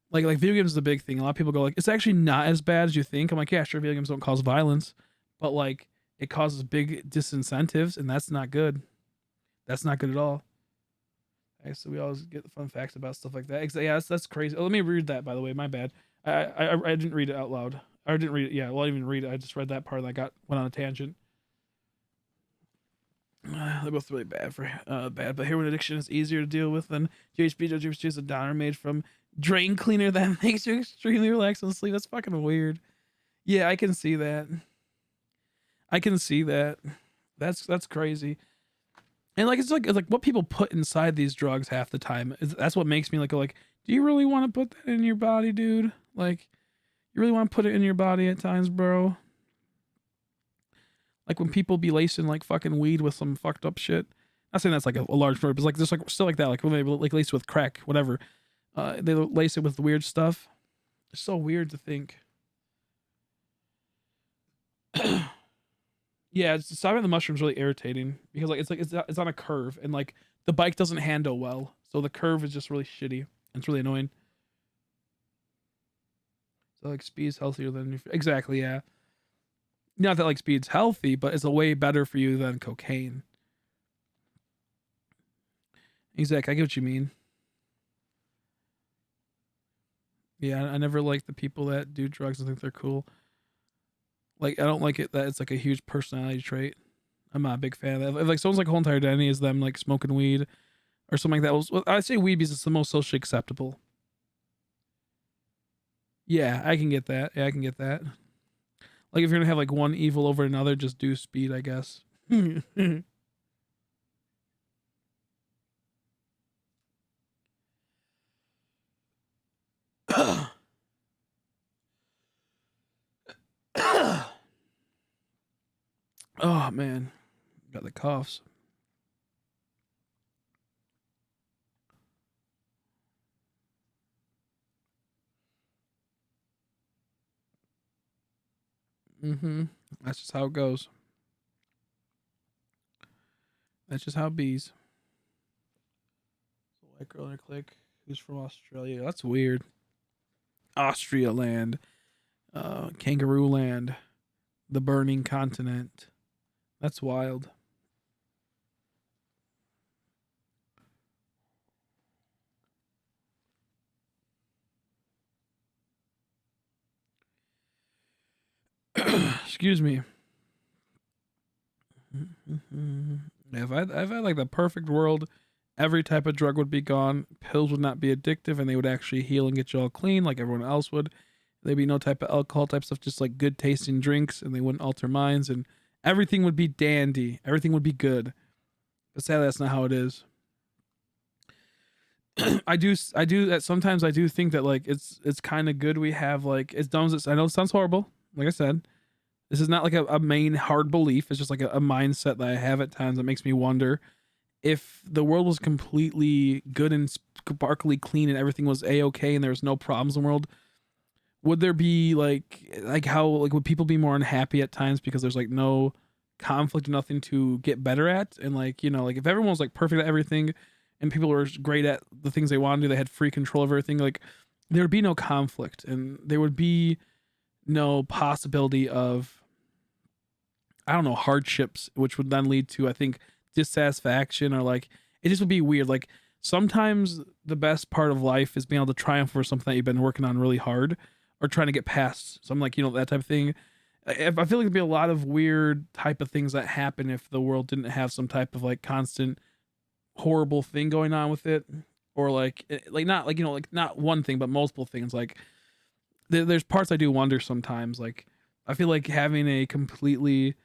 S1: Like video games is a big thing. A lot of people go like, "It's actually not as bad as you think." I'm like, "Yeah, sure, video games don't cause violence, but like it causes big disincentives, and that's not good. That's not good at all." Okay, so we always get the fun facts about stuff like that. Yeah, that's crazy. Oh, let me read that, by the way. My bad. I didn't read it out loud. I didn't read it. Yeah, well, I didn't even read it. I just read that part and went on a tangent. They're both really bad bad, but heroin addiction is easier to deal with than GHB. GHB is a downer made from drain cleaner that makes you extremely relaxed and sleep. That's fucking weird. Yeah, I can see that. I can see that. That's crazy. And like it's like what people put inside these drugs half the time. That's what makes me like go like, do you really want to put that in your body, dude? Like, you really want to put it in your body at times, bro? Like when people be lacing like fucking weed with some fucked up shit. Not saying that's like a large story, but it's like just like still like that. Like when they like lace it with crack, whatever. They lace it with weird stuff. It's so weird to think. Yeah, stopping the mushroom's really irritating because like it's on a curve, and like the bike doesn't handle well, so the curve is just really shitty. It's really annoying. So like speed's healthier than exactly, yeah. Not that like speed's healthy, but it's a way better for you than cocaine. Exactly. I get what you mean. Yeah, I never like the people that do drugs and think they're cool. Like, I don't like it that it's like a huge personality trait. I'm not a big fan of that. If like someone's like whole entire identity is them like smoking weed or something like that. Well, I say weed because it's the most socially acceptable. Yeah, I can get that. Yeah, I can get that. Like if you're gonna have like one evil over another, just do speed, I guess. Oh man, got the coughs. Mm-hmm. That's just how it goes. That's just how it bees. White girl in a clique who's from Australia. That's weird. Austria land, kangaroo land, the burning continent. That's wild. Excuse me. If I had like the perfect world, every type of drug would be gone. Pills would not be addictive, and they would actually heal and get you all clean like everyone else would. There'd be no type of alcohol type stuff, just like good tasting drinks, and they wouldn't alter minds, and everything would be dandy. Everything would be good. But sadly, that's not how it is. I do that sometimes. I do think that like it's kind of good we have like as dumb as I know it sounds horrible. Like I said, this is not like a main hard belief. It's just like a mindset that I have at times that makes me wonder if the world was completely good and sparkly clean and everything was a-okay and there was no problems in the world, would there be like how like would people be more unhappy at times because there's like no conflict, nothing to get better at? And like, you know, like if everyone was like perfect at everything and people were great at the things they wanted to do, they had free control of everything, like there would be no conflict and there would be no possibility of, I don't know, hardships, which would then lead to, I think, dissatisfaction or like it just would be weird. Like sometimes the best part of life is being able to triumph for something that you've been working on really hard or trying to get past. Something like, you know, that type of thing. I feel like there'd be a lot of weird type of things that happen if the world didn't have some type of like constant horrible thing going on with it, or like not like, you know, like not one thing but multiple things. Like there's parts I do wonder sometimes. Like I feel like having a completely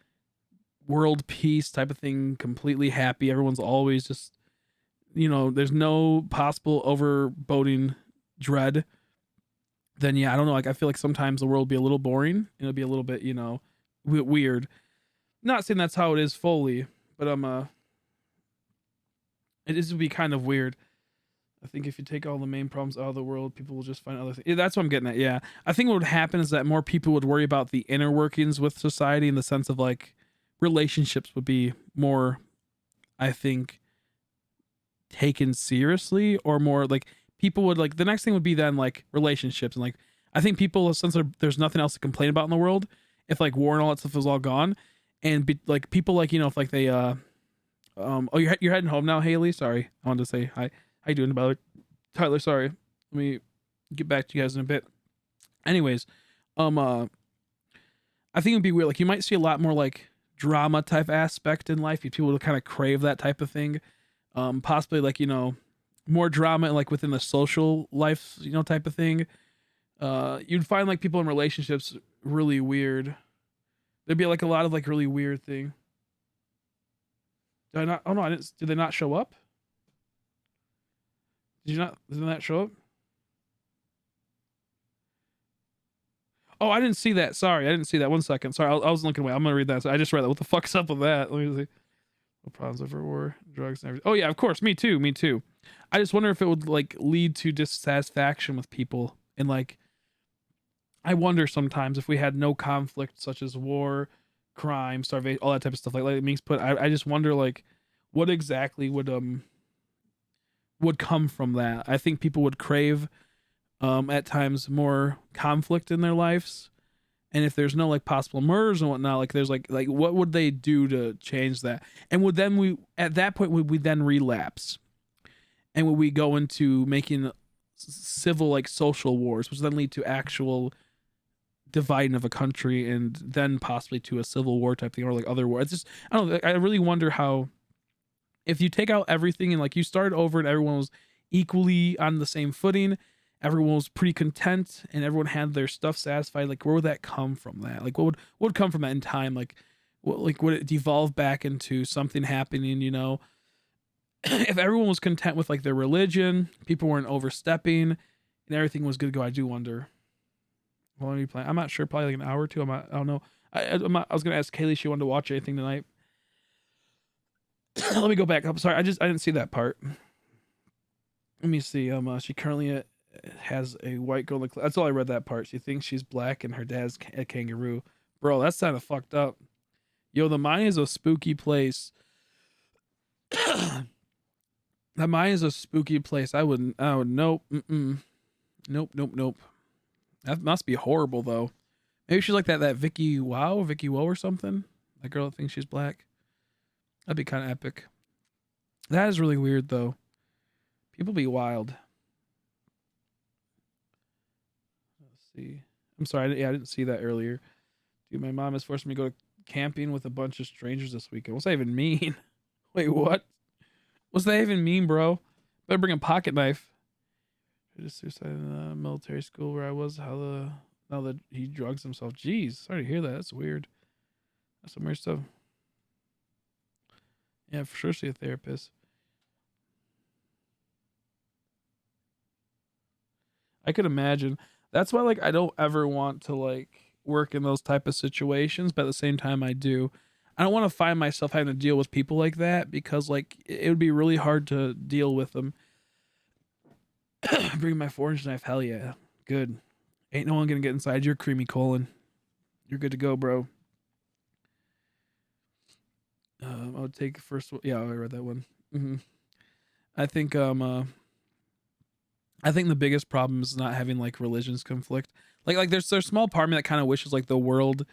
S1: world peace type of thing, completely happy. Everyone's always just, you know, there's no possible overboating dread. Then yeah, I don't know. Like I feel like sometimes the world will be a little boring. And it'll be a little bit, you know, weird. Not saying that's how it is fully, but it is would be kind of weird. I think if you take all the main problems out of the world, people will just find other things. Yeah, that's what I'm getting at. Yeah, I think what would happen is that more people would worry about the inner workings with society in the sense of like relationships would be more, I think, taken seriously, or more like people would like the next thing would be then like relationships. And like I think people, since there's nothing else to complain about in the world, if like war and all that stuff is all gone, and be, like people like, you know, if like they oh, you're heading home now, Haley? Sorry, I wanted to say hi. How you doing, brother? Tyler, sorry. Let me get back to you guys in a bit. Anyways, I think it'd be weird. Like you might see a lot more like drama type aspect in life. People would kind of crave that type of thing. Possibly like, you know, more drama like within the social life, you know, type of thing. You'd find like people in relationships really weird. There'd be like a lot of like really weird thing. Did I not? Oh no, I didn't. Did they not show up? Did you not? Did that show up? Oh, I didn't see that. Sorry, I didn't see that. 1 second. Sorry, I was looking away. I'm gonna read that. So I just read that. What the fuck's up with that? Let me see. No problems over war, drugs, and everything. Oh yeah, of course. Me too. Me too. I just wonder if it would like lead to dissatisfaction with people, and like I wonder sometimes if we had no conflict such as war, crime, starvation, all that type of stuff. Like Minx put, I just wonder like what exactly would come from that. I think people would crave at times more conflict in their lives, and if there's no like possible murders and whatnot, like there's like what would they do to change that? And would then we at that point would we then relapse? and would we go into making civil like social wars, which then lead to actual dividing of a country and then possibly to a civil war type thing or like other war. It's just I don't know. I really wonder how if you take out everything and like you started over and everyone was equally on the same footing, everyone was pretty content and everyone had their stuff satisfied, like where would that come from? That like what would come from that in time? Like what like would it devolve back into something happening, you know? If everyone was content with like their religion, people weren't overstepping and everything was good to go, I do wonder. How long are you playing? I'm not sure, probably like an hour or two. I don't know. I was gonna ask Kaylee if she wanted to watch anything tonight. Let me go back up. Sorry, I didn't see that part. Let me see. She currently has a white girl. That's all I read that part. She thinks she's black and her dad's a kangaroo. Bro, that's kind of fucked up. Yo, the mine is a spooky place. The mine is a spooky place. I wouldn't. Oh nope. Nope. Nope. That must be horrible though. Maybe she's like that Vicky Wow or something. That girl that thinks she's black. That'd be kind of epic. That is really weird though. People be wild. Let's see. I'm sorry. I didn't see that earlier. Dude, my mom is forcing me to go camping with a bunch of strangers this weekend. What's that even mean? Wait, what? What's that even mean, bro? Better bring a pocket knife. I just suicide in the military school where I was. Now that he drugs himself. Jeez, sorry to hear that. That's weird. That's some weird stuff. Yeah, for sure see a therapist. I could imagine. That's why like I don't ever want to like work in those type of situations, but at the same time I do. I don't want to find myself having to deal with people like that because like it would be really hard to deal with them. Bring my forge knife, hell yeah. Good. Ain't no one gonna get inside your creamy colon. You're good to go, bro. I would take first. Yeah, I read that one. I think I think the biggest problem is not having like religions conflict. Like there's a small part of me that kind of wishes like the world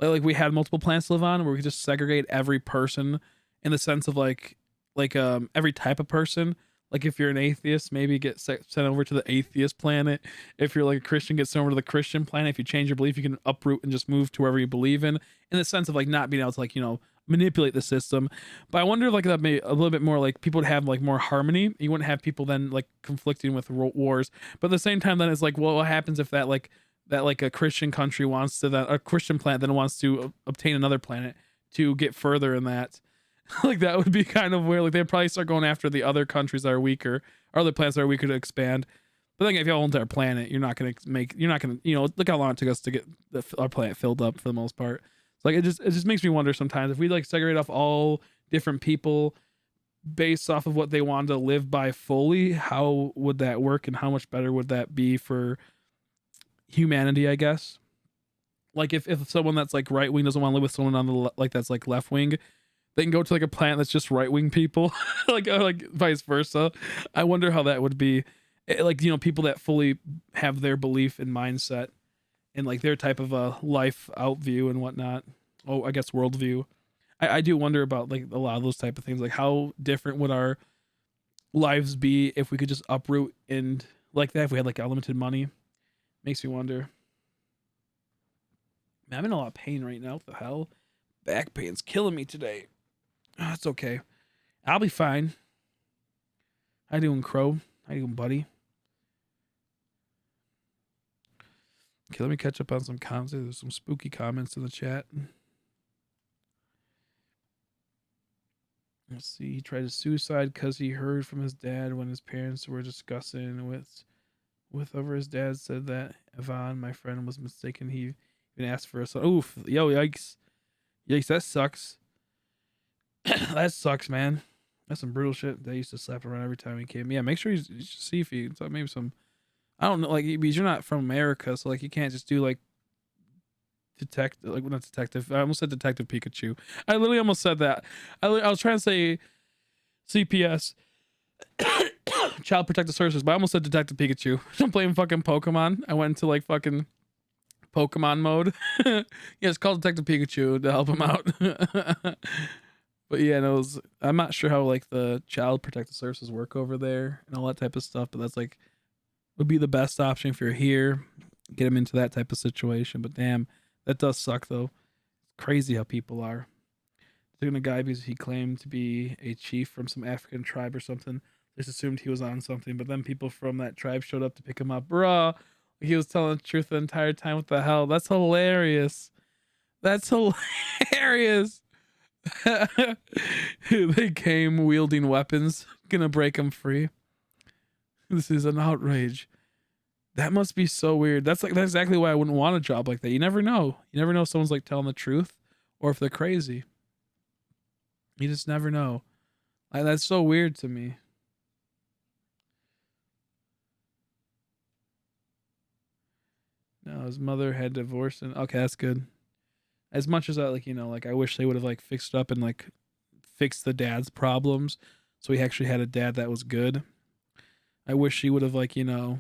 S1: like we had multiple planets to live on where we could just segregate every person in the sense of like every type of person. Like if you're an atheist, maybe get sent over to the atheist planet. If you're like a Christian, get sent over to the Christian planet. If you change your belief, you can uproot and just move to wherever you believe in the sense of like not being able to like, you know, manipulate the system. But I wonder if like that may a little bit more like people would have like more harmony. You wouldn't have people then like conflicting with wars. But at the same time, then it's like, well, what happens if that like a Christian country wants to that a Christian planet then wants to obtain another planet to get further in that? Like that would be kind of where like they'd probably start going after the other countries that are weaker or other planets that are weaker to expand. But then if you have an entire planet, you're not gonna you know, look how long it took us to get our planet filled up for the most part. It's like it just makes me wonder sometimes if we like segregate off all different people based off of what they wanted to live by fully, how would that work and how much better would that be for humanity, I guess? Like if someone that's like right wing doesn't want to live with someone on the like that's like left wing, they can go to like a planet that's just right wing people, like vice versa. I wonder how that would be. Like, you know, people that fully have their belief and mindset and like their type of a life out view and whatnot. Oh, I guess worldview. I do wonder about like a lot of those type of things. Like how different would our lives be if we could just uproot and like that if we had like unlimited money? Makes me wonder. Man, I'm in a lot of pain right now. What the hell? Back pain's killing me today. Oh, it's okay. I'll be fine. How you doing, Crow? How you doing, buddy? Okay, let me catch up on some comments. There's some spooky comments in the chat. Let's see. He tried to suicide because he heard from his dad when his parents were discussing with over his dad said that Yvonne, my friend, was mistaken. He even asked for a son. Oof. Yo, yikes. Yikes, that sucks. That sucks, man. That's some brutal shit. They used to slap around every time he came. Yeah, make sure you see if you maybe some. I don't know, like because you're not from America, so like you can't just do like not detective. I almost said Detective Pikachu. I literally almost said that. I was trying to say CPS, Child Protective Services, but I almost said Detective Pikachu. I'm playing fucking Pokemon. I went into like fucking Pokemon mode. Yeah, it's called Detective Pikachu to help him out. But yeah, no, I'm not sure how like the child protective services work over there and all that type of stuff. But that's like would be the best option if you're here. Get them into that type of situation. But damn, that does suck though. Crazy how people are. Taking a guy because he claimed to be a chief from some African tribe or something. They just assumed he was on something, but then people from that tribe showed up to pick him up. Bruh, he was telling the truth the entire time. What the hell? That's hilarious. That's hilarious. They came wielding weapons, gonna break him free. This is an outrage. That must be so weird. That's exactly why I wouldn't want a job like that. You never know. You never know if someone's like telling the truth or if they're crazy. You just never know. That's so weird to me. No, his mother had divorced, and okay, that's good. As much as I like, like I wish they would have like fixed up and like fixed the dad's problems, so he actually had a dad that was good. I wish he would have like, if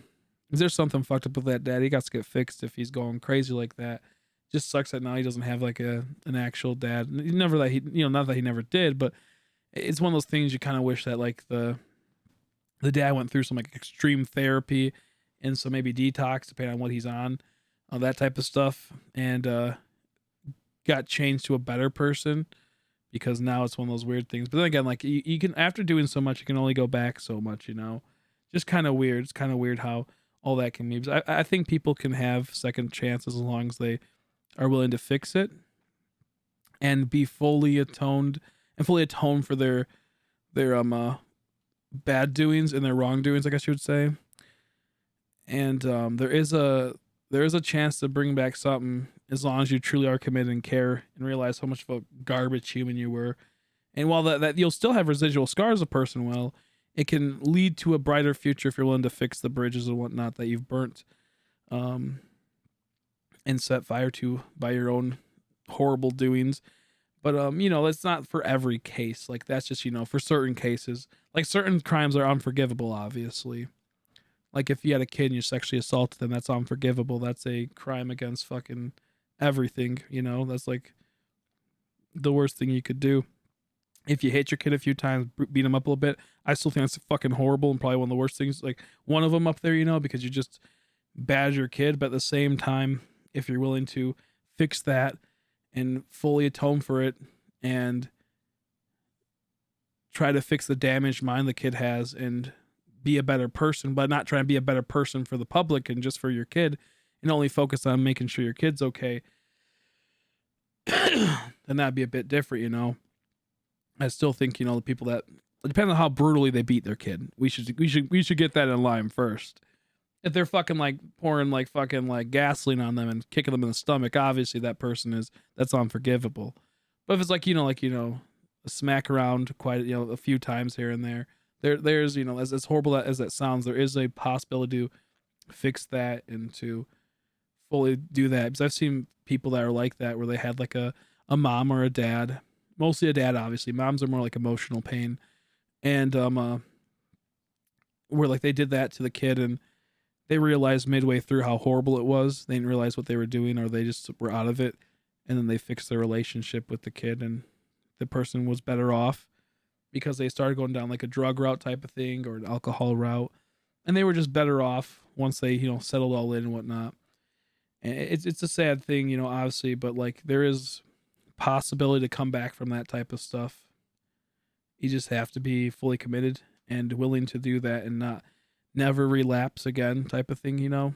S1: there's something fucked up with that dad, he got to get fixed if he's going crazy like that. Just sucks that now he doesn't have like an actual dad. Never that he, not that he never did, but it's one of those things you kind of wish that like the dad went through some like extreme therapy and so maybe detox depending on what he's on, that type of stuff, and got changed to a better person because now it's one of those weird things. But then again, like you can after doing so much, you can only go back so much, Just kind of weird. It's kind of weird how all that can be. I think people can have second chances as long as they are willing to fix it and be fully atoned and fully atone for their bad doings and their wrongdoings, I guess you would say. And there is a chance to bring back something as long as you truly are committed and care and realize how much of a garbage human you were. And while that you'll still have residual scars, a person will, it can lead to a brighter future if you're willing to fix the bridges and whatnot that you've burnt, um, and set fire to by your own horrible doings. But that's not for every case. Like that's just for certain cases. Like certain crimes are unforgivable, obviously. Like if you had a kid and you sexually assaulted them, that's unforgivable. That's a crime against fucking everything. That's like the worst thing you could do. If you hit your kid a few times, beat him up a little bit, I still think that's fucking horrible and probably one of the worst things. Like one of them up there, because you just badge your kid. But at the same time, if you're willing to fix that and fully atone for it and try to fix the damaged mind the kid has and be a better person, but not try and be a better person for the public and just for your kid and only focus on making sure your kid's okay, then that'd be a bit different. I still think, the people that depending on how brutally they beat their kid, we should get that in line first. If they're fucking like pouring like fucking like gasoline on them and kicking them in the stomach, obviously that's unforgivable. But if it's like, a smack around quite, a few times here and there's, as horrible as that sounds, there is a possibility to fix that and to fully do that. Because I've seen people that are like that where they had like a mom or a dad, mostly a dad, obviously. Moms are more like emotional pain. And where like they did that to the kid and they realized midway through how horrible it was. They didn't realize what they were doing or they just were out of it. And then they fixed their relationship with the kid and the person was better off because they started going down like a drug route type of thing or an alcohol route. And they were just better off once they, settled all in and whatnot. And it's a sad thing, obviously, but like there is possibility to come back from that type of stuff. You just have to be fully committed and willing to do that and not never relapse again type of thing,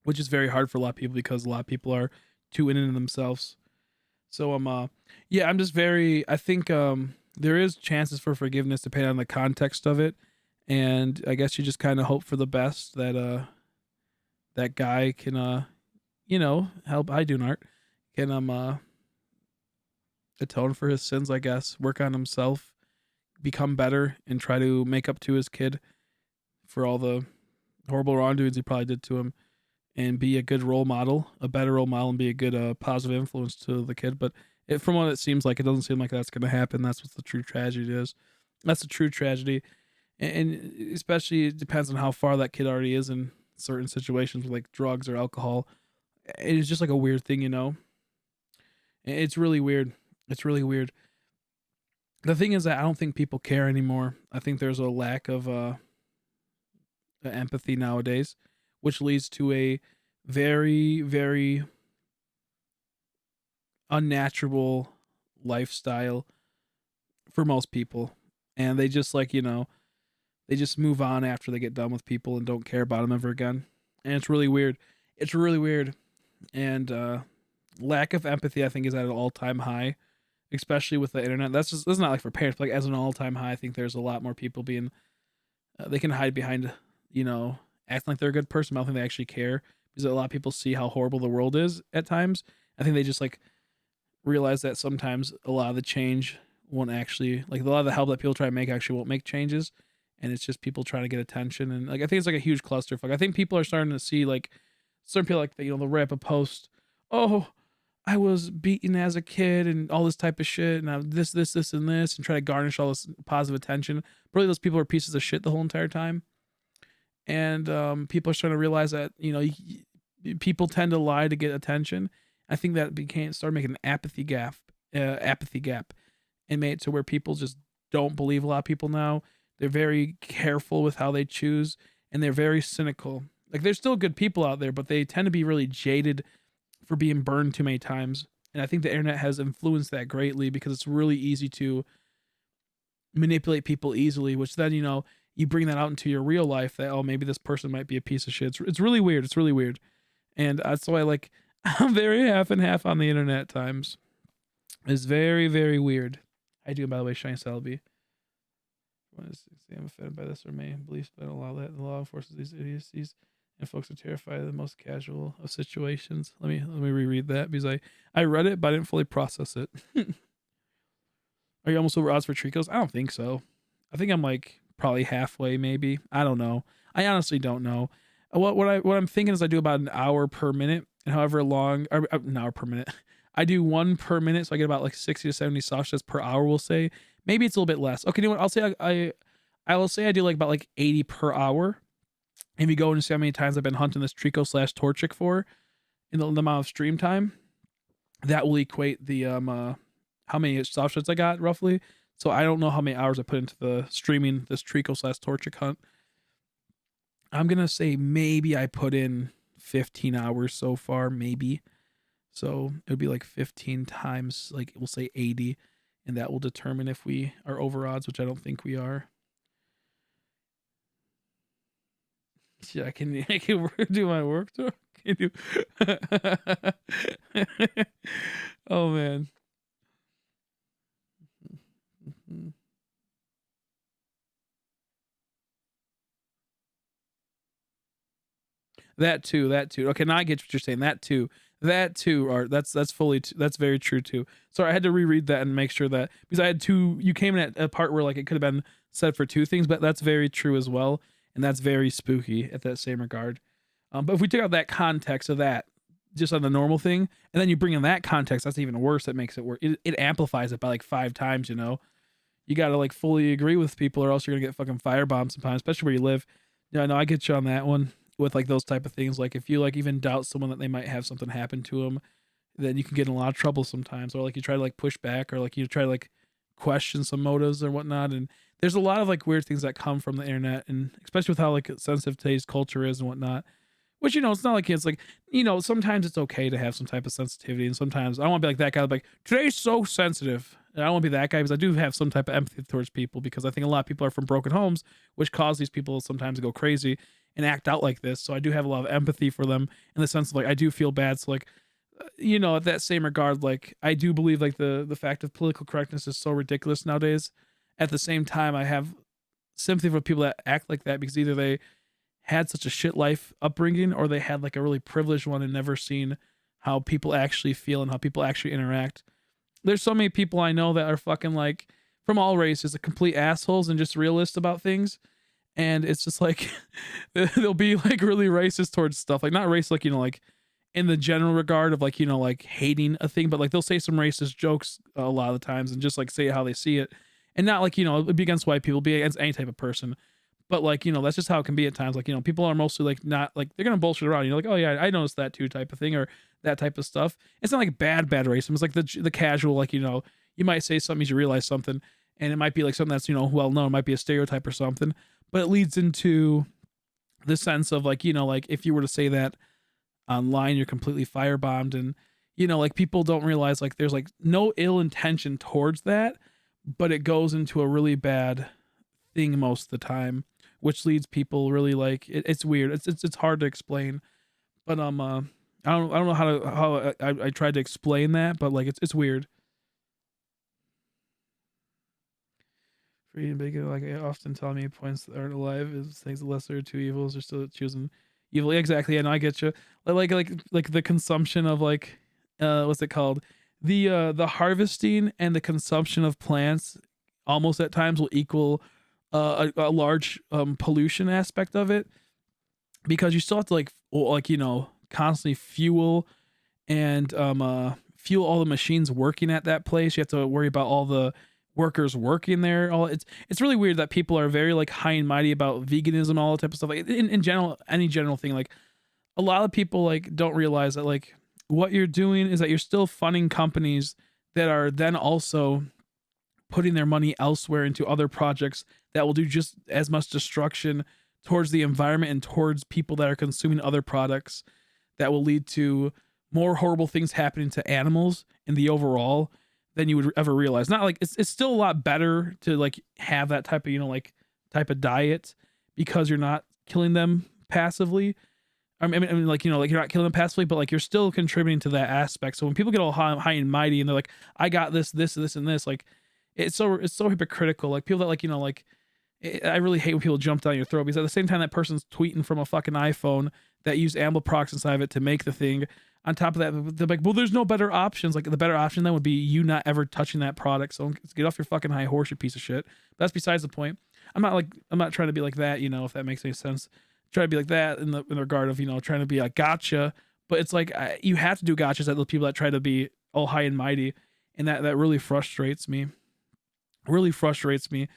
S1: which is very hard for a lot of people because a lot of people are too in themselves. So yeah, I'm just I think there is chances for forgiveness depending on the context of it. And I guess you just kind of hope for the best that that guy can help I do art can atone for his sins, I guess, work on himself, become better and try to make up to his kid for all the horrible wrongdoings he probably did to him and be a good role model, a better role model and be a good positive influence to the kid. But from what it seems like, it doesn't seem like that's going to happen. That's what the true tragedy is. That's the true tragedy. And especially it depends on how far that kid already is in certain situations with like drugs or alcohol. It is just like a weird thing. It's really weird. It's really weird. The thing is that I don't think people care anymore. I think there's a lack of empathy nowadays, which leads to a very, very unnatural lifestyle for most people. And they just like, they just move on after they get done with people and don't care about them ever again. And it's really weird. It's really weird. And lack of empathy, I think, is at an all-time high, especially with the internet. That's not like for parents, but like as an all-time high, I think there's a lot more people being they can hide behind, you know, acting like they're a good person. But I don't think they actually care because a lot of people see how horrible the world is at times. I think they just like realize that sometimes a lot of the change won't actually like a lot of the help that people try to make actually won't make changes, and it's just people trying to get attention. And like I think it's like a huge clusterfuck. I think people are starting to see like certain people like they'll rip a post, oh, I was beaten as a kid and all this type of shit, and I this and this, and try to garnish all this positive attention. But really, those people are pieces of shit the whole entire time. And people are starting to realize that people tend to lie to get attention. I think that started making an apathy gap, and made it to where people just don't believe a lot of people now. They're very careful with how they choose, and they're very cynical. Like there's still good people out there, but they tend to be really jaded for being burned too many times. And I think the internet has influenced that greatly because it's really easy to manipulate people easily, which then, you bring that out into your real life that, oh, maybe this person might be a piece of shit. It's really weird. It's really weird. And that's why, like, I'm very half and half on the internet at times. It's very, very weird. How you doing, by the way, Shine Selby? I'm offended by this or may beliefs, but I don't allow that. The law enforces these idiocies, and folks are terrified of the most casual of situations. Let me reread that because I read it, but I didn't fully process it. Are you almost over odds for Treeckos? I don't think so. I think I'm like probably halfway, maybe. I don't know. I honestly don't know. What I'm thinking is I do about an hour per minute, and however long, or an hour per minute. I do one per minute, so I get about like 60 to 70 soft shots per hour. We'll say maybe it's a little bit less. Okay, you know what? I'll say I will say I do like about like 80 per hour. If you go and see how many times I've been hunting this Treecko / Torchic for, in the amount of stream time, that will equate the how many soft shots I got roughly. So I don't know how many hours I put into the streaming this Treecko / Torchic hunt. I'm gonna say maybe I put in 15 hours so far, maybe. So it would be like 15 times, like we'll say 80, and that will determine if we are over odds, which I don't think we are. Yeah, I can do my work too. Can do. Oh man. That too. Okay, now I get what you're saying. That too. Art. That's very true too. Sorry, I had to reread that and make sure that because I had two. You came in at a part where like it could have been said for two things, but that's very true as well, and that's very spooky at that same regard. But if we take out that context of that, just on the normal thing, and then you bring in that context, that's even worse. That makes it worse. It amplifies it by like 5 times. You got to like fully agree with people, or else you're gonna get fucking firebombed sometimes, especially where you live. Yeah, no, I get you on that one with like those type of things. Like if you like even doubt someone that they might have something happen to them, then you can get in a lot of trouble sometimes. Or like you try to like push back, or like you try to like question some motives or whatnot. And there's a lot of like weird things that come from the internet, and especially with how like sensitive today's culture is and whatnot. Which it's not like it's like sometimes it's okay to have some type of sensitivity, and sometimes I don't want to be like that guy. Like today's so sensitive, and I don't want to be that guy because I do have some type of empathy towards people because I think a lot of people are from broken homes, which cause these people sometimes to go crazy and act out like this. So I do have a lot of empathy for them in the sense of like I do feel bad. So like at that same regard, like I do believe like the fact of political correctness is so ridiculous nowadays. At the same time, I have sympathy for people that act like that because either they had such a shit life upbringing or they had like a really privileged one and never seen how people actually feel and how people actually interact. There's so many people I know that are fucking like from all races, the complete assholes and just realist about things. And it's just like they'll be like really racist towards stuff, like not racist, like like in the general regard of like like hating a thing, but like they'll say some racist jokes a lot of the times and just like say how they see it, and not like it'd be against white people, be against any type of person. But like that's just how it can be at times. Like people are mostly like not like they're gonna bullshit around. Like, oh yeah, I noticed that too, type of thing, or that type of stuff. It's not like bad racism. It's like the casual, like you might say something, you realize something, and it might be like something that's, well known, it might be a stereotype or something, but it leads into the sense of like, like if you were to say that online, you're completely firebombed, and like people don't realize like there's like no ill intention towards that, but it goes into a really bad thing most of the time, which leads people really like it's weird. It's hard to explain, but I don't know how I tried to explain that, but like it's weird. For eating bacon, like I often tell me points that aren't alive is things the lesser of two evils are still choosing evil. Yeah, exactly. Yeah, no, I get you. Like the consumption of like what's it called? The harvesting and the consumption of plants almost at times will equal a large pollution aspect of it, because you still have to constantly fuel and fuel all the machines working at that place. You have to worry about all the workers working there. All it's really weird that people are very like high and mighty about veganism, all that type of stuff. Like in general, any general thing, like a lot of people like don't realize that like what you're doing is that you're still funding companies that are then also putting their money elsewhere into other projects that will do just as much destruction towards the environment and towards people that are consuming other products, that will lead to more horrible things happening to animals in the overall than you would ever realize. Not like it's still a lot better to like have that type of type of diet, because you're not killing them passively. I mean, like like you're not killing them passively, but like you're still contributing to that aspect. So when people get all high and mighty and they're like, I got this, and this, like it's so hypocritical. Like people that I really hate when people jump down your throat, because at the same time that person's tweeting from a fucking iPhone that used Amblprox inside of it to make the thing. On top of that, they're like, well, there's no better options. Like the better option then would be you not ever touching that product. So get off your fucking high horse, you piece of shit. But that's besides the point. I'm not trying to be like that, if that makes any sense. Try to be like that in the regard of trying to be like gotcha, but it's like you have to do gotchas at the people that try to be all high and mighty, and that really frustrates me. Really frustrates me,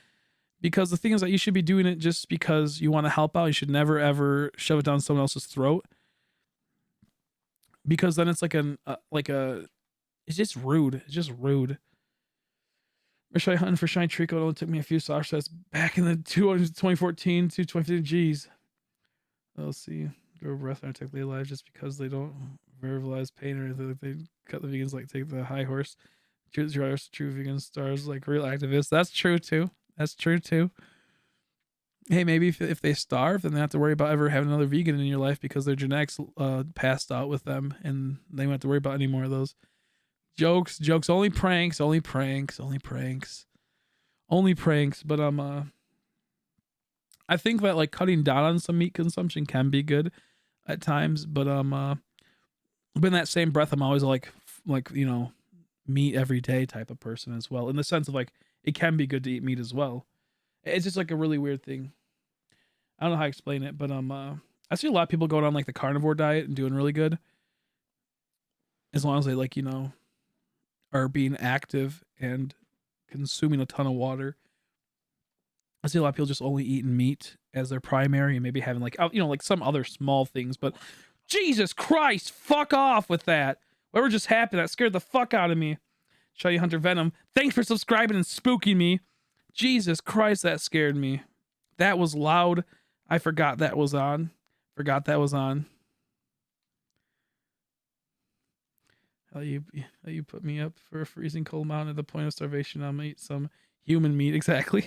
S1: because the thing is that you should be doing it just because you want to help out. You should never ever shove it down someone else's throat, because then it's it's just rude. It's just rude. Or should I hunting for shiny Treecko? It only took me a few soft sets back in the 2014 to 2015. Jeez. Let's see. Grow breath and are technically alive just because they don't verbalize pain or anything. Like they cut the vegans, like take the high horse. Choose true vegan stars, like real activists. That's true too. That's true too. Hey, maybe if they starve, then they don't have to worry about ever having another vegan in your life, because their genetics passed out with them, and they don't have to worry about any more of those. Jokes, only pranks. But I think that like cutting down on some meat consumption can be good at times, but in that same breath, I'm always like meat every day type of person as well, in the sense of like it can be good to eat meat as well. It's just like a really weird thing. I don't know how to explain it, but I see a lot of people going on like the carnivore diet and doing really good, as long as they are being active and consuming a ton of water. I see a lot of people just only eating meat as their primary, and maybe having like some other small things, but Jesus Christ, fuck off with that. Whatever just happened, that scared the fuck out of me. Shiny Hunter Venom, thanks for subscribing and spooking me. Jesus Christ, that scared me. That was loud. I forgot that was on. How you put me up for a freezing cold mountain at the point of starvation. I'm gonna eat some human meat. Exactly.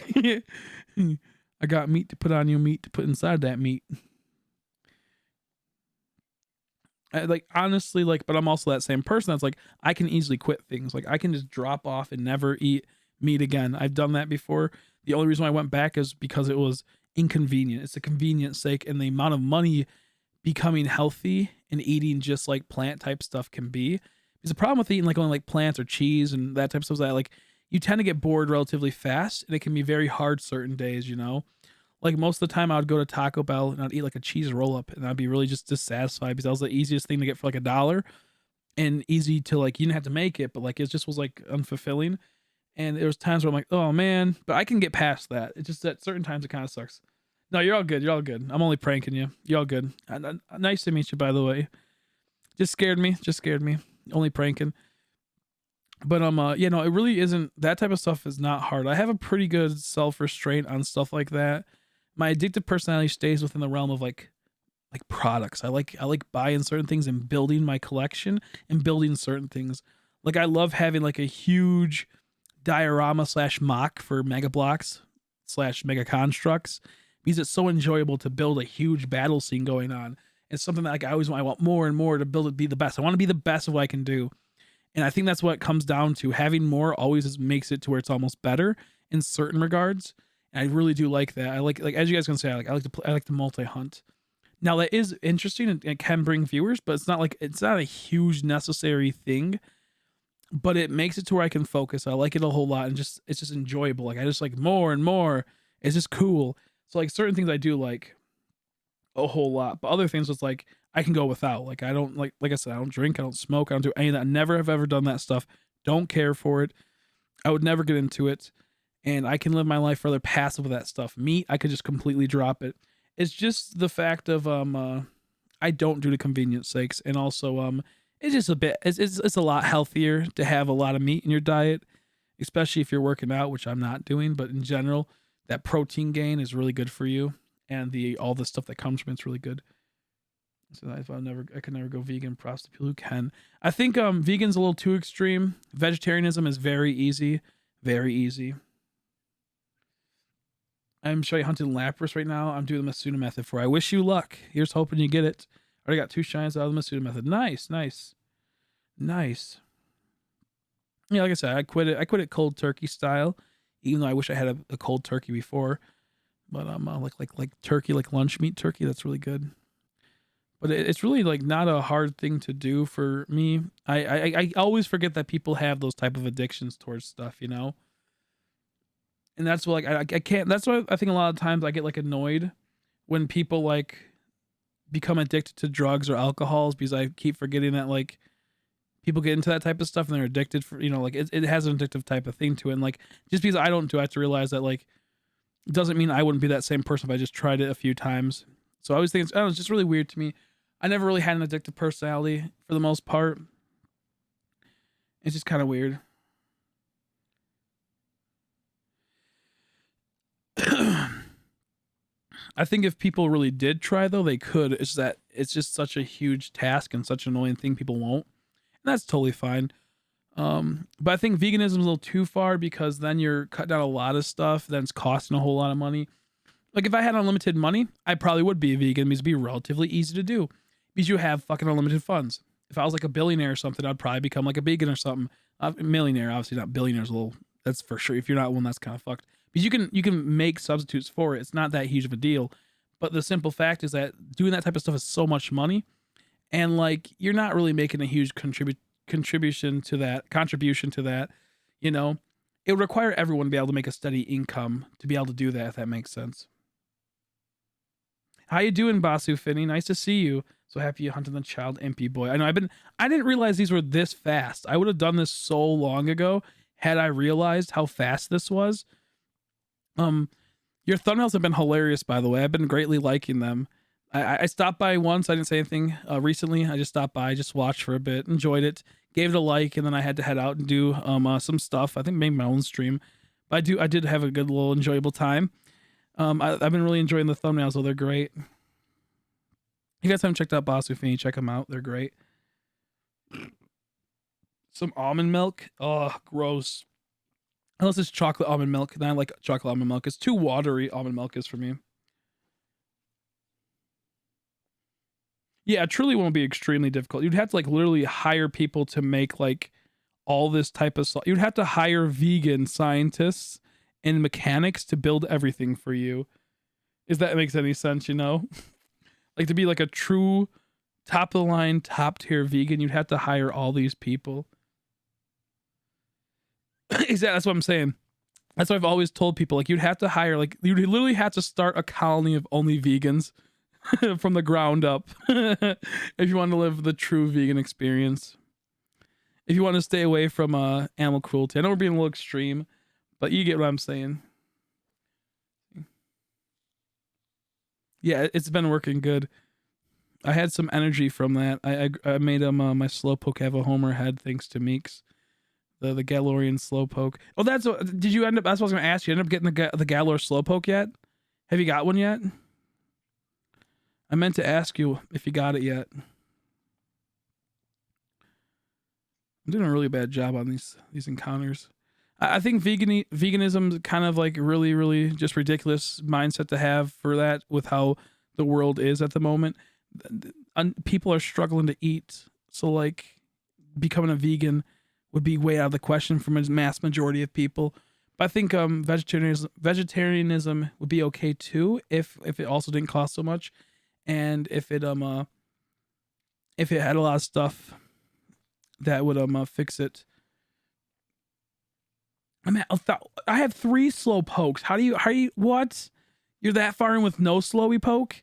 S1: I got meat to put on you, meat to put inside that meat. Honestly, but I'm also that same person that's like, I can easily quit things. Like I can just drop off and never eat meat again. I've done that before. The only reason I went back is because it was inconvenient. It's a convenience sake, and the amount of money becoming healthy and eating just like plant type stuff can be. Because the problem with eating only like plants or cheese and that type of stuff is that you tend to get bored relatively fast, and it can be very hard certain days, Like most of the time I would go to Taco Bell and I'd eat like a cheese roll up, and I'd be really just dissatisfied, because that was the easiest thing to get for like $1, and easy to you didn't have to make it, but it just was unfulfilling. And there was times where I'm like, oh man, but I can get past that. It's just that certain times it kind of sucks. No, you're all good. I'm only pranking you. You're all good. Nice to meet you, by the way. Just scared me. Only pranking. But you know, it really isn't that type of stuff is not hard. I have a pretty good self-restraint on stuff like that. My addictive personality stays within the realm of like products. I like buying certain things and building my collection and building certain things. Like I love having like a huge diorama slash mock for mega blocks slash mega constructs because it's so enjoyable to build a huge battle scene going on. It's something that like I want more and more to build it be the best. I want to be the best of what I can do. And I think that's what it comes down to. Having more always makes it to where it's almost better in certain regards. And I really do like that. I like as you guys can say, I like to multi hunt. Now that is interesting and it can bring viewers, but it's not a huge necessary thing. But it makes it to where I can focus. I like it a whole lot and just it's just enjoyable. Like I just like more and more. It's just cool. So like certain things I do like a whole lot, but other things it's like I can go without. Like I don't like I said, I don't drink, I don't smoke, I don't do any of that. I never have ever done that stuff. Don't care for it. I would never get into it. And I can live my life rather passive with that stuff. Meat, I could just completely drop it. It's just the fact of I don't do the convenience sakes, and also it's just a bit it's a lot healthier to have a lot of meat in your diet, especially if you're working out, which I'm not doing, but in general, that protein gain is really good for you, and the all the stuff that comes from it's really good. So if I could never go vegan. Props to people who can. I think vegan's a little too extreme. Vegetarianism is very easy, very easy. I'm showing hunting Lapras right now. I'm doing the Masuda method for. I wish you luck. Here's hoping you get it. Already got 2 shines out of the Masuda method. Nice, nice, nice. Yeah, like I said, I quit it. I quit it cold turkey style, even though I wish I had a cold turkey before. But like turkey, like lunch meat turkey. That's really good. But it's really like not a hard thing to do for me. I always forget that people have those type of addictions towards stuff, you know. And that's what like I can't. That's why I think a lot of times I get like annoyed when people like become addicted to drugs or alcohols because I keep forgetting that like people get into that type of stuff and they're addicted for like it has an addictive type of thing to it. And like just because I don't do it, I have to realize that like it doesn't mean I wouldn't be that same person if I just tried it a few times. So I always think it's just really weird to me. I never really had an addictive personality for the most part. It's just kind of weird. I think if people really did try though, they could. It's that it's just such a huge task and such an annoying thing people won't. And that's totally fine. But I think veganism is a little too far because then you're cutting out a lot of stuff, then it's costing a whole lot of money. Like if I had unlimited money, I probably would be a vegan because it'd be relatively easy to do. Because you have fucking unlimited funds. If I was like a billionaire or something, I'd probably become like a vegan or something. Millionaire, obviously not billionaire is a little that's for sure. If you're not one, that's kind of fucked. Because you can make substitutes for it. It's not that huge of a deal. But the simple fact is that doing that type of stuff is so much money, and like you're not really making a huge contribution to that. You know, it would require everyone to be able to make a steady income to be able to do that. If that makes sense. How you doing, Basu Finney? Nice to see you. So happy you hunted the child impy boy. I didn't realize these were this fast. I would have done this so long ago had I realized how fast this was. Um, your thumbnails have been hilarious, by the way. I've been greatly liking them. I stopped by once. I didn't say anything recently. I just stopped by, just watched for a bit, enjoyed it, gave it a like, and then I had to head out and do some stuff. I think maybe my own stream. But I did have a good little enjoyable time. I've been really enjoying the thumbnails, though. They're great. If you guys haven't checked out Basu Fini, check them out. They're great. Some almond milk. Oh, gross. Unless it's chocolate almond milk. Then I like chocolate almond milk. It's too watery, almond milk is for me. Yeah, it truly won't be extremely difficult. You'd have to like literally hire people to make like all this type of stuff. You'd have to hire vegan scientists and mechanics to build everything for you. If that makes any sense, you know? Like to be like a true top of the line, top tier vegan, you'd have to hire all these people. Exactly, that's what I'm saying. That's what I've always told people. Like you'd have to hire, like you'd literally have to start a colony of only vegans from the ground up if you want to live the true vegan experience. If you want to stay away from animal cruelty. I know we're being a little extreme, but you get what I'm saying. Yeah, it's been working good. I had some energy from that. I made my slowpoke have a homer head thanks to Meeks. the Galorian Slowpoke. Oh, that's what, did you end up? That's what I was gonna ask you. End up getting the Galor Slowpoke yet? Have you got one yet? I meant to ask you if you got it yet. I'm doing a really bad job on these encounters. I think veganism is kind of like really just ridiculous mindset to have for that with how the world is at the moment. People are struggling to eat, so like becoming a vegan would be way out of the question from a mass majority of people. But I think vegetarianism would be okay too if it also didn't cost so much, and if it had a lot of stuff that would fix it. I mean, I have 3 slow pokes. How do you what? You're that far in with no slowy poke?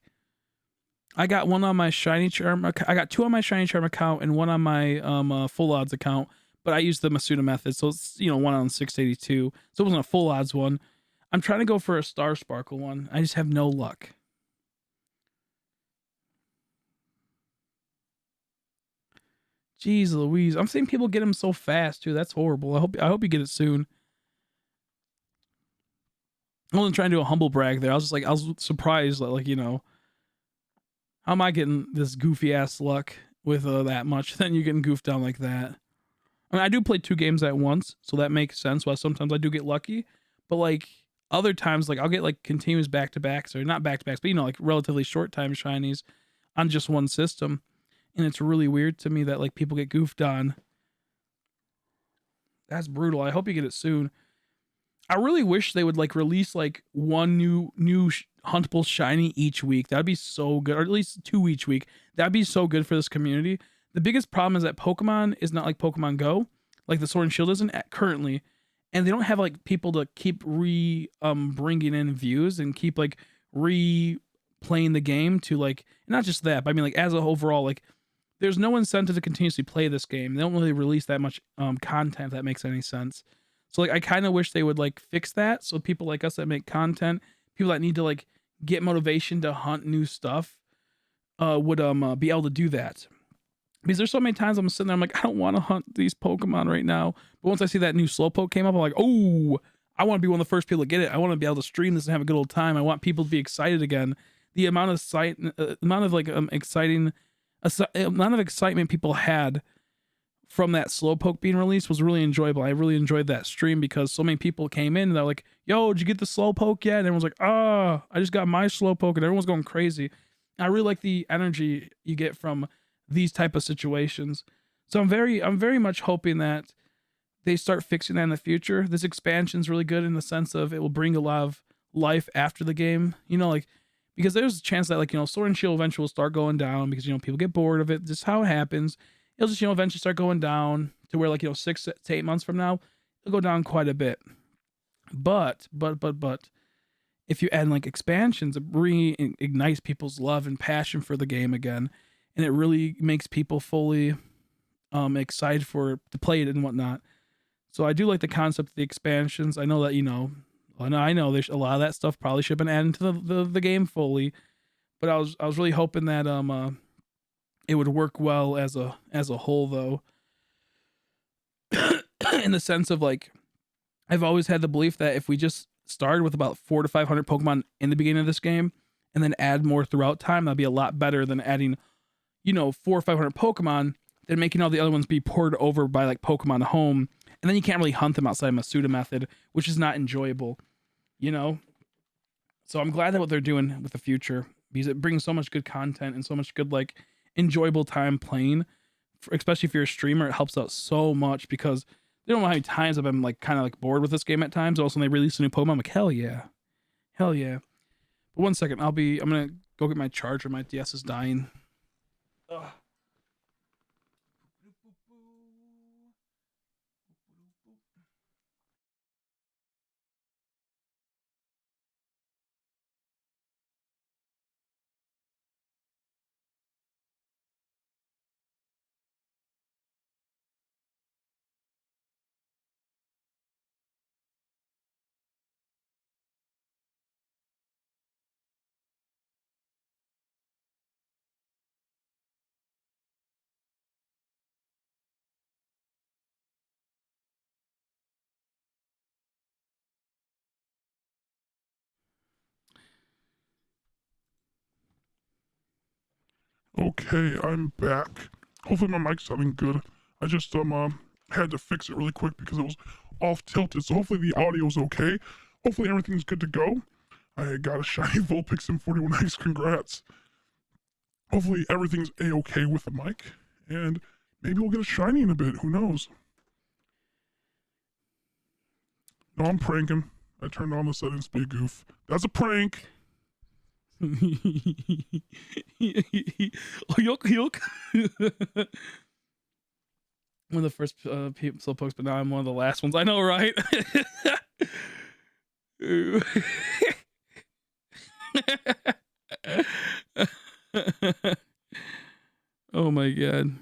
S1: I got one on my shiny charm. I got 2 on my shiny charm account and 1 on my full odds account. But I used the Masuda method, so it's 1 on 682. So it wasn't a full odds one. I'm trying to go for a Star Sparkle one. I just have no luck. Jeez Louise, I'm seeing people get them so fast too. That's horrible. I hope you get it soon. I wasn't trying to do a humble brag there. I was surprised that how am I getting this goofy ass luck with that much? Then you getting goofed down like that. I mean, I do play 2 games at once, so that makes sense. Why sometimes I do get lucky, but like other times, like I'll get like continuous back to backs, or not back to backs, but like relatively short time shinies on just one system, and it's really weird to me that like people get goofed on. That's brutal. I hope you get it soon. I really wish they would like release like one new huntable shiny each week. That'd be so good, or at least 2 each week. That'd be so good for this community. The biggest problem is that Pokemon is not like Pokemon Go, like the Sword and Shield isn't currently, and they don't have like people to keep bringing in views and keep like replaying the game to like, not just that, but I mean like as a overall like there's no incentive to continuously play this game. They don't really release that much content, if that makes any sense. So like I kind of wish they would like fix that so people like us that make content, people that need to like get motivation to hunt new stuff would be able to do that. Because there's so many times I'm sitting there, I'm like, I don't want to hunt these Pokemon right now. But once I see that new Slowpoke came up, I'm like, oh, I want to be one of the first people to get it. I want to be able to stream this and have a good old time. I want people to be excited again. The amount of excitement people had from that Slowpoke being released was really enjoyable. I really enjoyed that stream because so many people came in and they're like, yo, did you get the Slowpoke yet? And everyone's like, I just got my Slowpoke, and everyone's going crazy. I really like the energy you get from these type of situations. So I'm very much hoping that they start fixing that in the future. This expansion's really good in the sense of it will bring a lot of life after the game. Like because there's a chance that Sword and Shield eventually will start going down because people get bored of it. Just how it happens. It'll just eventually start going down to where 6 to 8 months from now, it'll go down quite a bit. But if you add expansions, it reignites people's love and passion for the game again, and it really makes people fully excited to play it and whatnot. So I do like the concept of the expansions. I know that I know there's a lot of that stuff probably should have been added to the game fully, but I was really hoping that it would work well as a whole though. In the sense of I've always had the belief that if we just started with about 400 to 500 Pokemon in the beginning of this game and then add more throughout time, that'd be a lot better than adding 400 or 500 Pokemon, then making all the other ones be poured over by Pokemon Home, and then you can't really hunt them outside Masuda method, which is not enjoyable. So I'm glad that what they're doing with the future, because it brings so much good content and so much good enjoyable time playing, especially if you're a streamer. It helps out so much because they don't know how many times I've been kind of bored with this game at times. Also, when they release a new Pokemon, I'm like, hell yeah. But 1 second, I'm gonna go get my charger. My DS is dying. Ugh.
S2: Okay, I'm back. Hopefully my mic's sounding good. I just had to fix it really quick because it was off tilted. So hopefully the audio's okay. Hopefully everything's good to go. I got a shiny Vulpix in 41X. Congrats. Hopefully everything's a-okay with the mic, and maybe we'll get a shiny in a bit. Who knows? No, I'm pranking. I turned on the settings to be a goof. That's a prank.
S1: Yoke, yoke. One of the first people pokes, but now I'm one of the last ones. I know, right? Oh my god.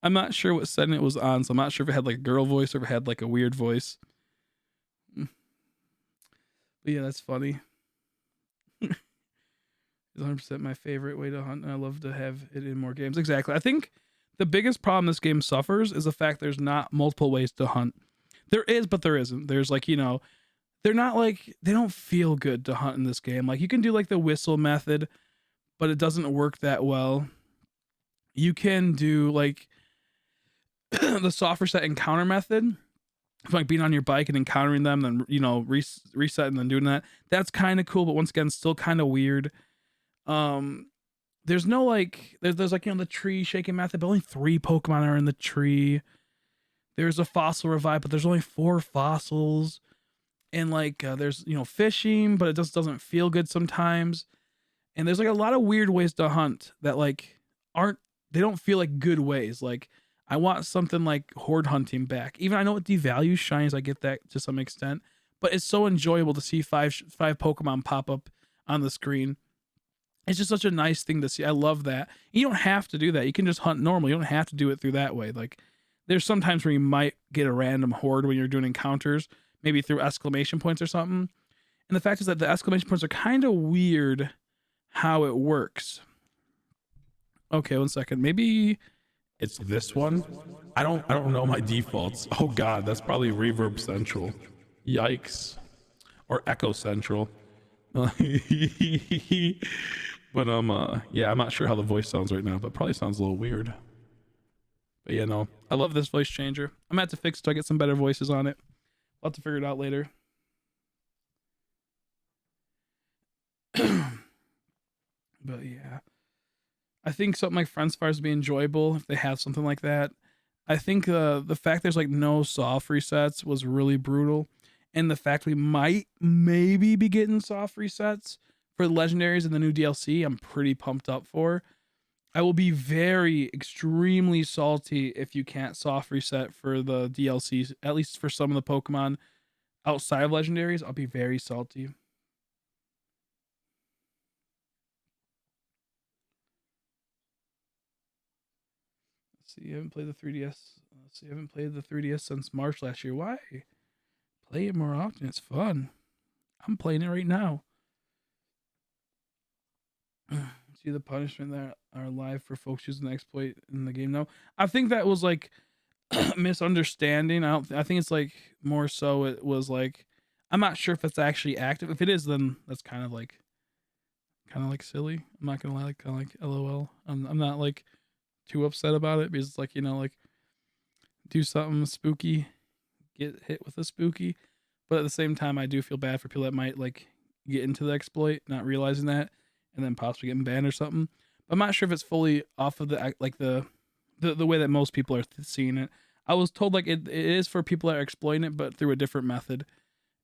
S1: I'm not sure what setting it was on, so I'm not sure if it had like a girl voice or if it had like a weird voice. But yeah, that's funny. It's 100% my favorite way to hunt, and I love to have it in more games. Exactly. I think the biggest problem this game suffers is the fact there's not multiple ways to hunt. There is, but there isn't. There's like, you know, they're not like, they don't feel good to hunt in this game. Like you can do like the whistle method, but it doesn't work that well. You can do like the soft reset encounter method, like being on your bike and encountering them, then, you know, reset and then doing that. That's kind of cool, but once again, still kind of weird. There's no like, there's like, you know, the tree shaking method, but only 3 Pokemon are in the tree. There's a fossil revive, but there's only 4 fossils. And like, there's, you know, fishing, but it just doesn't feel good sometimes. And there's like a lot of weird ways to hunt that like they don't feel like good ways. Like I want something like horde hunting back. Even I know it devalues shinies, I get that to some extent, but it's so enjoyable to see five Pokemon pop up on the screen. It's just such a nice thing to see. I love that. You don't have to do that. You can just hunt normal. You don't have to do it through that way. Like there's sometimes where you might get a random horde when you're doing encounters, maybe through exclamation points or something. And the fact is that the exclamation points are kind of weird how it works. Okay, 1 second. Maybe
S3: It's this one. I don't know my defaults. Oh god, that's probably Reverb Central. Yikes. Or Echo Central. But yeah, I'm not sure how the voice sounds right now, but probably sounds a little weird. But yeah, no.
S1: I love this voice changer. I'm gonna have to fix it so I get some better voices on it. I'll have to figure it out later. But yeah. I think something like Friends Fires would be enjoyable if they have something like that. I think the fact there's like no soft resets was really brutal. And the fact we might maybe be getting soft resets for the legendaries in the new DLC, I'm pretty pumped up for. I will be very extremely salty if you can't soft reset for the DLCs, at least for some of the Pokemon outside of legendaries. I'll be very salty. Let's see, I haven't played the 3DS. Let's see, I haven't played the 3DS since March last year. Why? Play it more often. It's fun. I'm playing it right now. See the punishment that are live for folks using the exploit in the game now. I think that was like misunderstanding. I think it's like more so it was like I'm not sure if it's actually active. If it is, then that's kind of like silly. I'm not gonna lie, like kind of like LOL. I'm not like too upset about it because it's like, you know, like do something spooky, get hit with a spooky, but at the same time I do feel bad for people that might like get into the exploit not realizing that and then possibly getting banned or something. But I'm not sure if it's fully off of the like the way that most people are seeing it. I was told like it is for people that are exploiting it, but through a different method,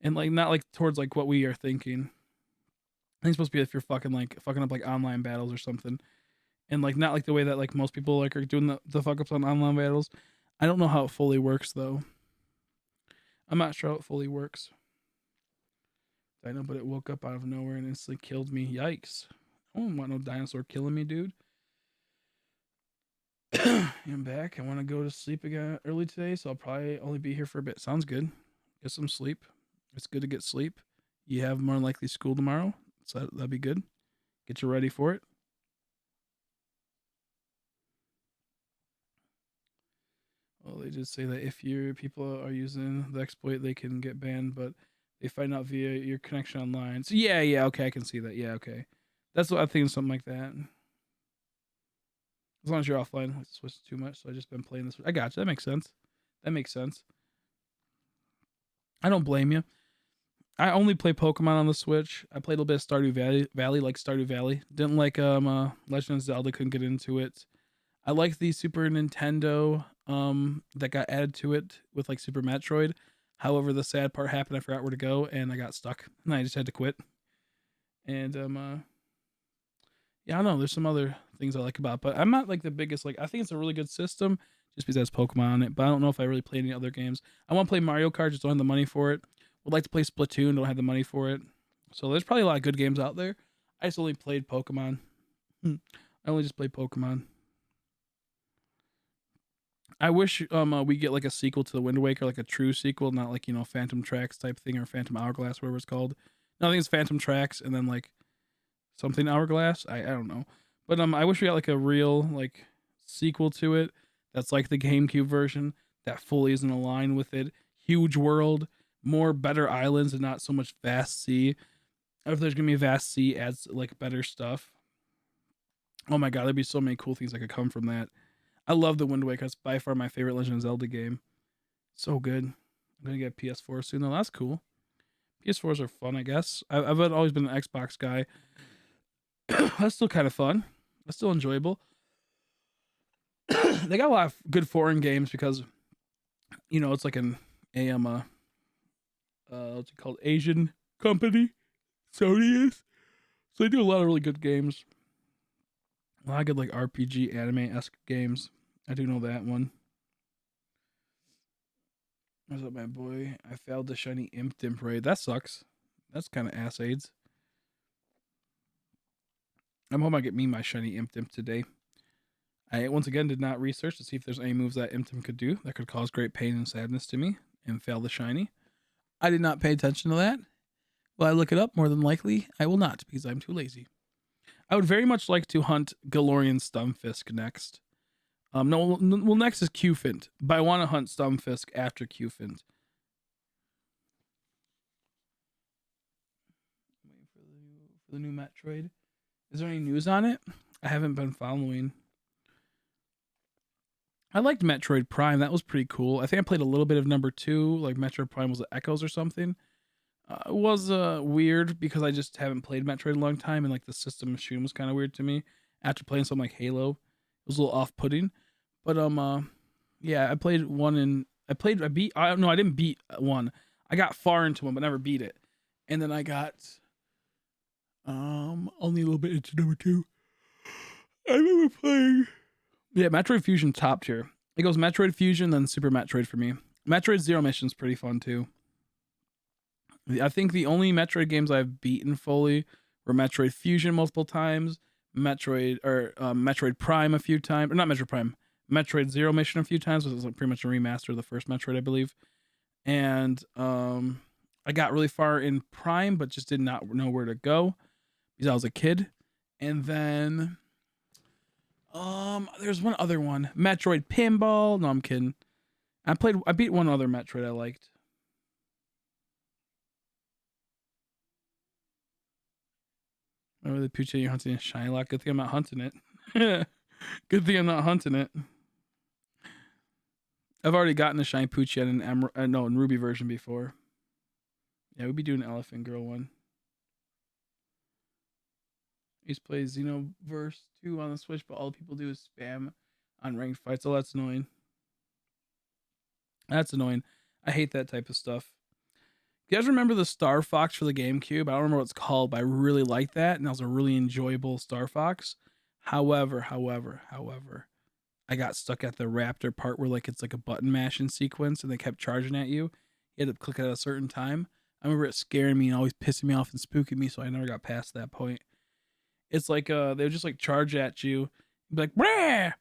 S1: and like not like towards like what we are thinking. I think it's supposed to be if you're fucking up like online battles or something, and like not like the way that like most people like are doing the fuck ups on online battles. I don't know how it fully works though. I'm not sure how it fully works. I know, but it woke up out of nowhere and instantly killed me. Yikes. I don't want no dinosaur killing me, dude. I'm back. I want to go to sleep again early today, so I'll probably only be here for a bit. Sounds good. Get some sleep. It's good to get sleep. You have more likely school tomorrow, so that'd be good. Get you ready for it. Well, they did say that if your people are using the exploit, they can get banned, but they find out via your connection online. So yeah, okay, I can see that. Yeah, okay. That's what I think, something like that. As long as you're offline, like Switch too much. So I just been playing this. I got you. That makes sense. That makes sense. I don't blame you. I only play Pokemon on the Switch. I played a little bit of Stardew Valley, like Stardew Valley. Didn't like Legend of Zelda. Couldn't get into it. I like the Super Nintendo that got added to it with like Super Metroid. However, the sad part happened. I forgot where to go and I got stuck, and I just had to quit. And yeah, I don't know. There's some other things I like about, it, but I'm not like the biggest. Like, I think it's a really good system just because it has Pokemon on it. But I don't know if I really play any other games. I want to play Mario Kart, just don't have the money for it. Would like to play Splatoon, don't have the money for it. So there's probably a lot of good games out there. I just only played Pokemon. I only just played Pokemon. I wish we get like a sequel to the Wind Waker, like a true sequel, not like Phantom Tracks type thing or Phantom Hourglass, whatever it's called. No, I think it's Phantom Tracks and then like something Hourglass. I don't know, but I wish we got like a real like sequel to it that's like the GameCube version that fully is in line with it. Huge world, more better islands, and not so much vast sea. If there's gonna be vast sea, adds like better stuff. Oh my god, there'd be so many cool things that could come from that. I love the Wind Waker. It's by far my favorite Legend of Zelda game. So good. I'm gonna get PS4 soon though. That's cool. PS4s are fun, I guess. I've always been an Xbox guy. That's still kind of fun. That's still enjoyable. They got a lot of good foreign games because it's like an what's it called, Asian company. Sony is. So they do a lot of really good games. A lot of good like RPG anime-esque games. I do know that one. What's up, my boy? I failed the shiny Impidimp raid. That sucks. That's kind of ass aids. I'm hoping I get me my shiny Impidimp today. I once again did not research to see if there's any moves that Impidimp could do that could cause great pain and sadness to me and fail the shiny. I did not pay attention to that. Will I look it up? More than likely, I will not because I'm too lazy. I would very much like to hunt Galorian Stunfisk next. No, well, next is Qfint, but I want to hunt Stunfisk after Qfint. Waiting for the new Metroid. Is there any news on it? I haven't been following. I liked Metroid Prime. That was pretty cool. I think I played a little bit of number 2, like Metroid Prime was the Echoes or something. It was weird because I just haven't played Metroid in a long time, and like the system machine was kind of weird to me. After playing something like Halo, it was a little off-putting. But yeah, I played one and I beat. No, I didn't beat one. I got far into one, but never beat it. And then I got only a little bit into number 2. I remember playing. Yeah, Metroid Fusion top tier. It goes Metroid Fusion, then Super Metroid for me. Metroid Zero Mission's pretty fun too. I think the only Metroid games I've beaten fully were Metroid Fusion multiple times, Metroid Prime a few times, or not Metroid Prime, Metroid Zero Mission a few times, which was like pretty much a remaster of the first Metroid, I believe. And I got really far in Prime, but just did not know where to go because I was a kid. And then there's one other one, Metroid Pinball. No, I'm kidding. I beat one other Metroid I liked. Remember the Poochie you're hunting a shiny lock? Good thing I'm not hunting it. Good thing I'm not hunting it. I've already gotten a shiny Poochie in Ruby version before. Yeah, we'd be doing an Elephant Girl one. I used to play Xenoverse 2 on the Switch, but all people do is spam on ranked fights. Oh, that's annoying. That's annoying. I hate that type of stuff. You guys remember the Star Fox for the GameCube? I don't remember what it's called, but I really liked that, and that was a really enjoyable Star Fox. However, I got stuck at the Raptor part where like it's like a button mashing sequence, and they kept charging at you. You had to click at a certain time. I remember it scaring me and always pissing me off and spooking me, so I never got past that point. It's like they would just like charge at you, be like, "Brah!"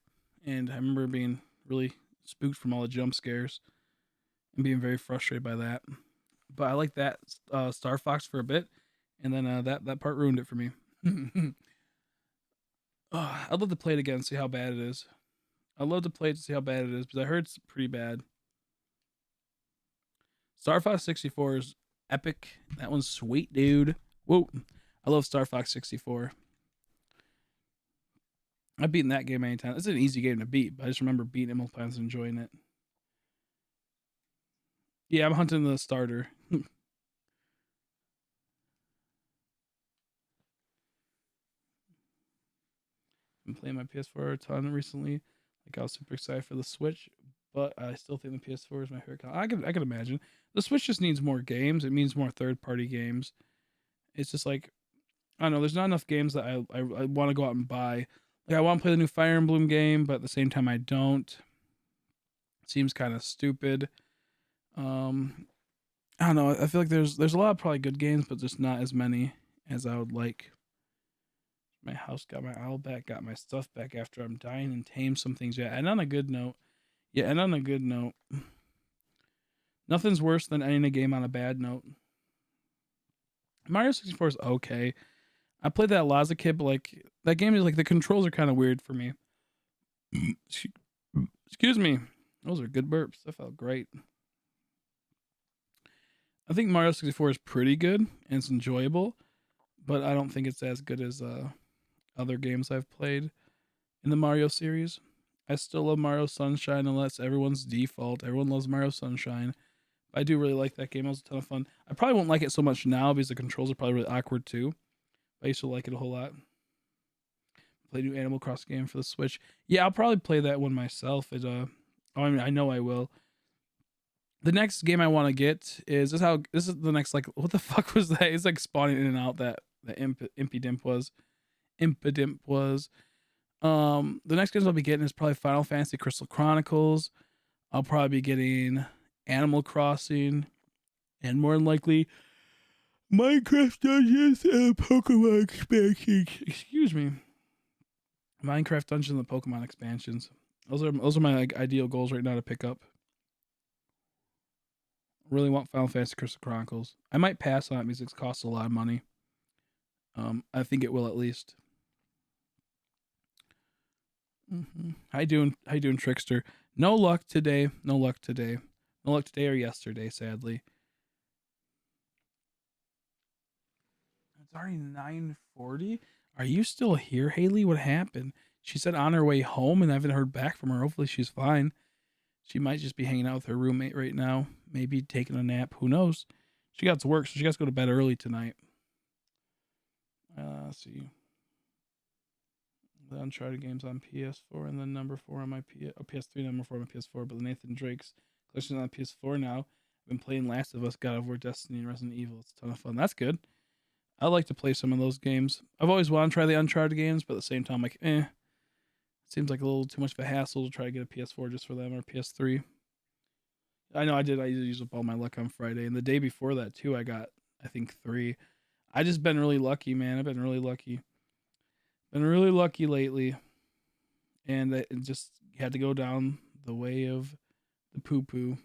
S1: And I remember being really spooked from all the jump scares and being very frustrated by that. But I like that Star Fox for a bit, and then that part ruined it for me. I'd love to play it again and see how bad it is. I'd love to play it to see how bad it is, because I heard it's pretty bad. Star Fox 64 is epic. That one's sweet, dude. Whoa. I love Star Fox 64. I've beaten that game many times. It's an easy game to beat, but I just remember beating it multiple times and enjoying it. Yeah, I'm hunting the starter. Been playing my PS4 a ton recently. Like I was super excited for the Switch, but I still think the PS4 is my favorite console. I can imagine the Switch just needs more games. It means more third party games. It's just like I don't know. There's not enough games that I want to go out and buy. Like I want to play the new Fire Emblem game, but at the same time I don't. It seems kind of stupid. Um, I don't know. I feel like there's a lot of probably good games, but just not as many as I would like. My house got my owl back, got my stuff back after I'm dying and tame some things. Yeah, and on a good note, nothing's worse than ending a game on a bad note. Mario 64 is okay. I played that a lot as a kid, but like that game is like the controls are kind of weird for me. Excuse me. Those are good burps. That felt great. I think Mario 64 is pretty good and it's enjoyable, but I don't think it's as good as other games I've played in the Mario series. I still love Mario Sunshine, and that's everyone's default. Everyone loves Mario Sunshine. I do really like that game. It was a ton of fun. I probably won't like it so much now because the controls are probably really awkward too. I used to like it a whole lot. Play new Animal Crossing game for the Switch. Yeah, I'll probably play that one myself. I mean, I know I will. The next game I want to get is this is the next like what the fuck was that? It's like spawning in and out that Impidimp was. Impidimp was. The next games I'll be getting is probably Final Fantasy Crystal Chronicles. I'll probably be getting Animal Crossing, and more than likely Minecraft Dungeons and Pokemon expansions. Excuse me. Minecraft Dungeons and Pokemon expansions. Those are my like ideal goals right now to pick up. Really want Final Fantasy Crystal Chronicles. I might pass on it because it costs a lot of money. I think it will at least. How you doing? How you doing, Trickster? No luck today. No luck today. No luck today or yesterday, sadly. It's already 9:40. Are you still here, Haley? What happened? She said on her way home, and I haven't heard back from her. Hopefully, she's fine. She might just be hanging out with her roommate right now. Maybe taking a nap. Who knows? She got to work, so she got to go to bed early tonight. Let's see. The Uncharted games on PS4, and then number 4 on my PS3, number 4 on my PS4. But the Nathan Drake's collection on PS4 now. I've been playing Last of Us, God of War, Destiny, and Resident Evil. It's a ton of fun. That's good. I like to play some of those games. I've always wanted to try the Uncharted games, but at the same time, like, It seems like a little too much of a hassle to try to get a PS4 just for them or PS3. I know I did. I used up all my luck on Friday, and the day before that too. I got, I think, 3. I just been really lucky, man. I've been really lucky. Been really lucky lately, and it just had to go down the way of the poo poo.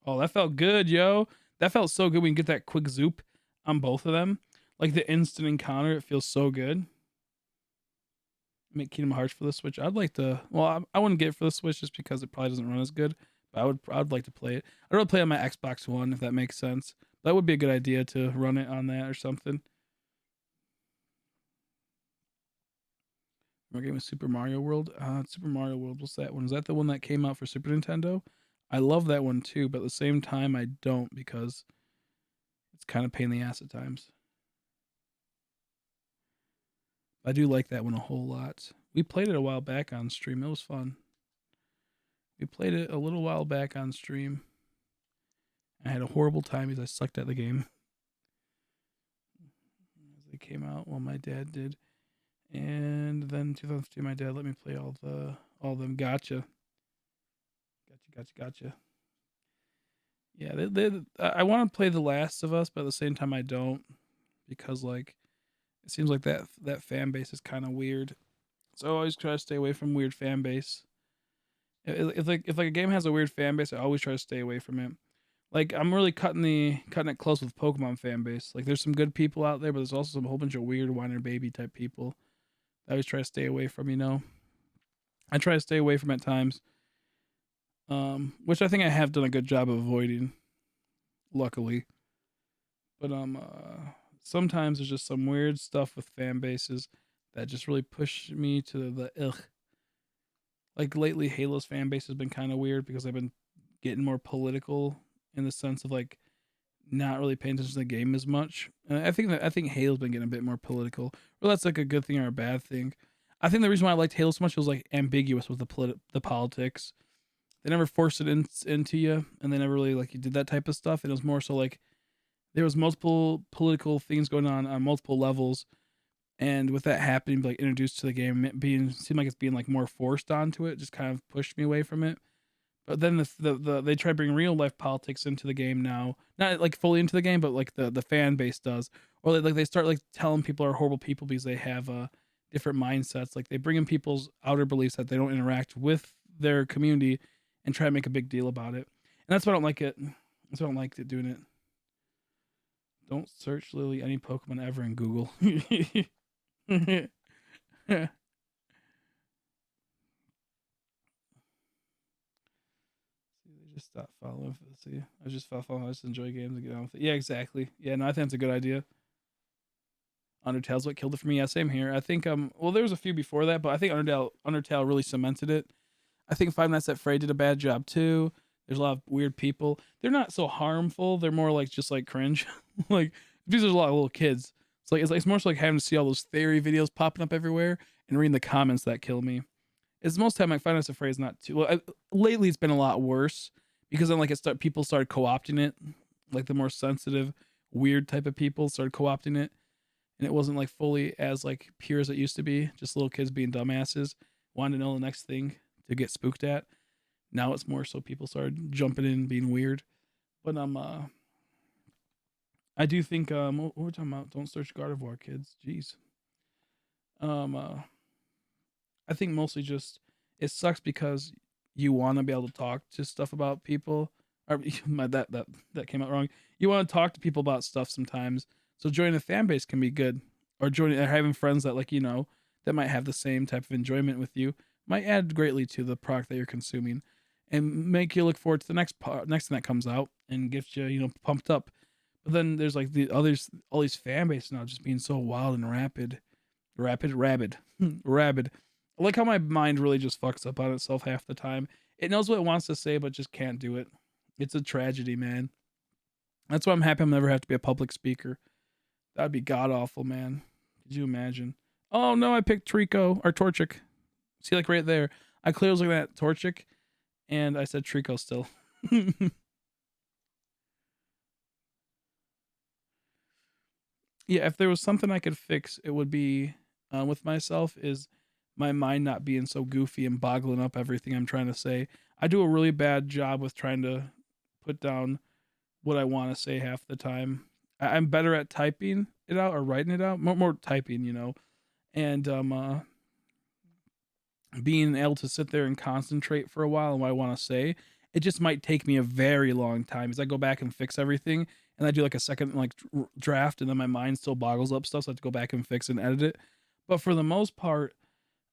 S1: Oh, that felt good, yo. That felt so good when you get that quick zoop on both of them. Like the instant encounter, it feels so good. Make Kingdom Hearts for the Switch. I'd like to. Well, I wouldn't get it for the Switch just because it probably doesn't run as good. But I'd like to play it. I'd rather play on my Xbox One if that makes sense. That would be a good idea to run it on that or something. Our game is Super Mario World. Super Mario World. What's that one? Is that the one that came out for Super Nintendo? I love that one too, but at the same time, I don't because it's kind of pain in the ass at times. I do like that one a whole lot. We played it a while back on stream. It was fun. We played it a little while back on stream. I had a horrible time because I sucked at the game. As they came out, well, my dad did. And then 2002, my dad let me play all of them. Gotcha. Yeah, I want to play The Last of Us, but at the same time, I don't because like it seems like that fan base is kind of weird. So I always try to stay away from weird fan base. If like a game has a weird fan base, I always try to stay away from it. Like I'm really cutting it close with Pokemon fan base. Like there's some good people out there, but there's also some whole bunch of weird whiner baby type people. I always try to stay away from. I try to stay away from at times. Which I think I have done a good job of avoiding, luckily. But sometimes there's just some weird stuff with fan bases that just really push me to the ugh. Like lately, Halo's fan base has been kind of weird because I've been getting more political in the sense of like not really paying attention to the game as much. And I think Halo's been getting a bit more political. Well, that's like a good thing or a bad thing. I think the reason why I liked Halo so much was like ambiguous with the politics. They never forced it into you, and they never really like you did that type of stuff. And it was more so like there was multiple political things going on multiple levels, and with that happening, like introduced to the game, it being seemed like it's being like more forced onto it, just kind of pushed me away from it. But then they try to bring real life politics into the game now, not like fully into the game, but like the fan base does, or like they start like telling people are horrible people because they have different mindsets. Like they bring in people's outer beliefs that they don't interact with their community, and try to make a big deal about it. And that's why I don't like it. That's why I don't like it doing it. Don't search literally any Pokemon ever in Google. Just stop following. See, I just stop following. I just enjoy games and get on with it. Yeah, exactly. Yeah, no, I think it's a good idea. Undertale's what killed it for me. Yeah, same here. I think well, there was a few before that, but I think Undertale really cemented it. I think Five Nights at Freddy did a bad job too. There's a lot of weird people. They're not so harmful. They're more like just like cringe. Like because there's a lot of little kids. It's more so like having to see all those theory videos popping up everywhere and reading the comments that kill me. It's most time like Five Nights at Freddy's not too well. Lately, it's been a lot worse because then like people started co-opting it, like the more sensitive, weird type of people started co-opting it, and it wasn't like fully as like pure as it used to be. Just little kids being dumbasses, wanting to know the next thing to get spooked at. Now it's more so people started jumping in, being weird. But I do think what we're talking about. Don't search Gardevoir, kids. Jeez. Um, uh, I think mostly just it sucks because you want to be able to talk to stuff about people. Or that came out wrong. You want to talk to people about stuff sometimes. So joining a fan base can be good, or joining or having friends that like that might have the same type of enjoyment with you might add greatly to the product that you're consuming, and make you look forward to the next thing that comes out and gets you pumped up. But then there's like the others, all these fan bases now just being so wild and rabid. Rabid. I like how my mind really just fucks up on itself half the time. It knows what it wants to say, but just can't do it. It's a tragedy, man. That's why I'm happy I'm never have to be a public speaker. That'd be god awful, man. Could you imagine? Oh no, I picked Treecko or Torchic. See, like right there, I clearly was looking at Torchic, and I said Treecko still. Yeah, if there was something I could fix, it would be with myself is my mind not being so goofy and boggling up everything I'm trying to say. I do a really bad job with trying to put down what I want to say half the time. I'm better at typing it out or writing it out, more typing, and being able to sit there and concentrate for a while on what I want to say. It just might take me a very long time as I go back and fix everything, and I do like a second like draft, and then my mind still boggles up stuff, so I have to go back and fix and edit it. But for the most part,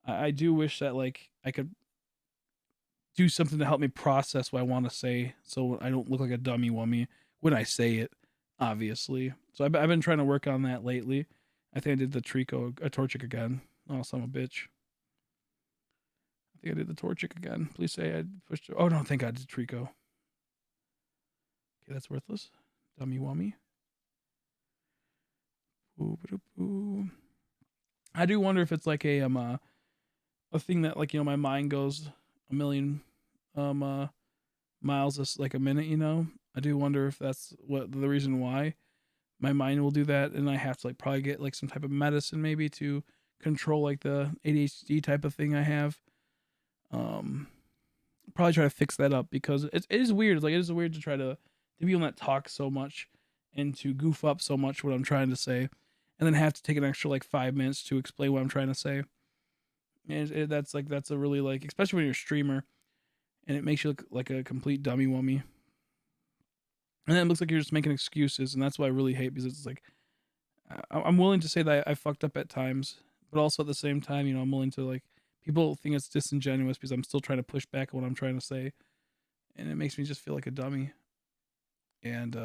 S1: I do wish that like I could do something to help me process what I want to say, so I don't look like a dummy wummy when I say it. Obviously, so I've been trying to work on that lately. I think I did the Treecko, a Torchic again. Oh, son of a bitch. I think I did the Torchic again. Please say I pushed. Oh no, thank God, I did Treecko. Okay, that's worthless. Dummy wummy. Ooh. I do wonder if it's like a thing that like my mind goes a million miles like a minute. I do wonder if that's what the reason why my mind will do that, and I have to like probably get like some type of medicine maybe to control like the ADHD type of thing I have. Um, Probably try to fix that up because it is weird. Like it is weird to try to be on that talk so much and to goof up so much what I'm trying to say, and then have to take an extra like 5 minutes to explain what I'm trying to say. And that's a really like, especially when you're a streamer, and it makes you look like a complete dummy wummy. And then it looks like you're just making excuses, and that's what I really hate because it's like I'm willing to say that I fucked up at times, but also at the same time, I'm willing to like people think it's disingenuous because I'm still trying to push back on what I'm trying to say, and it makes me just feel like a dummy. And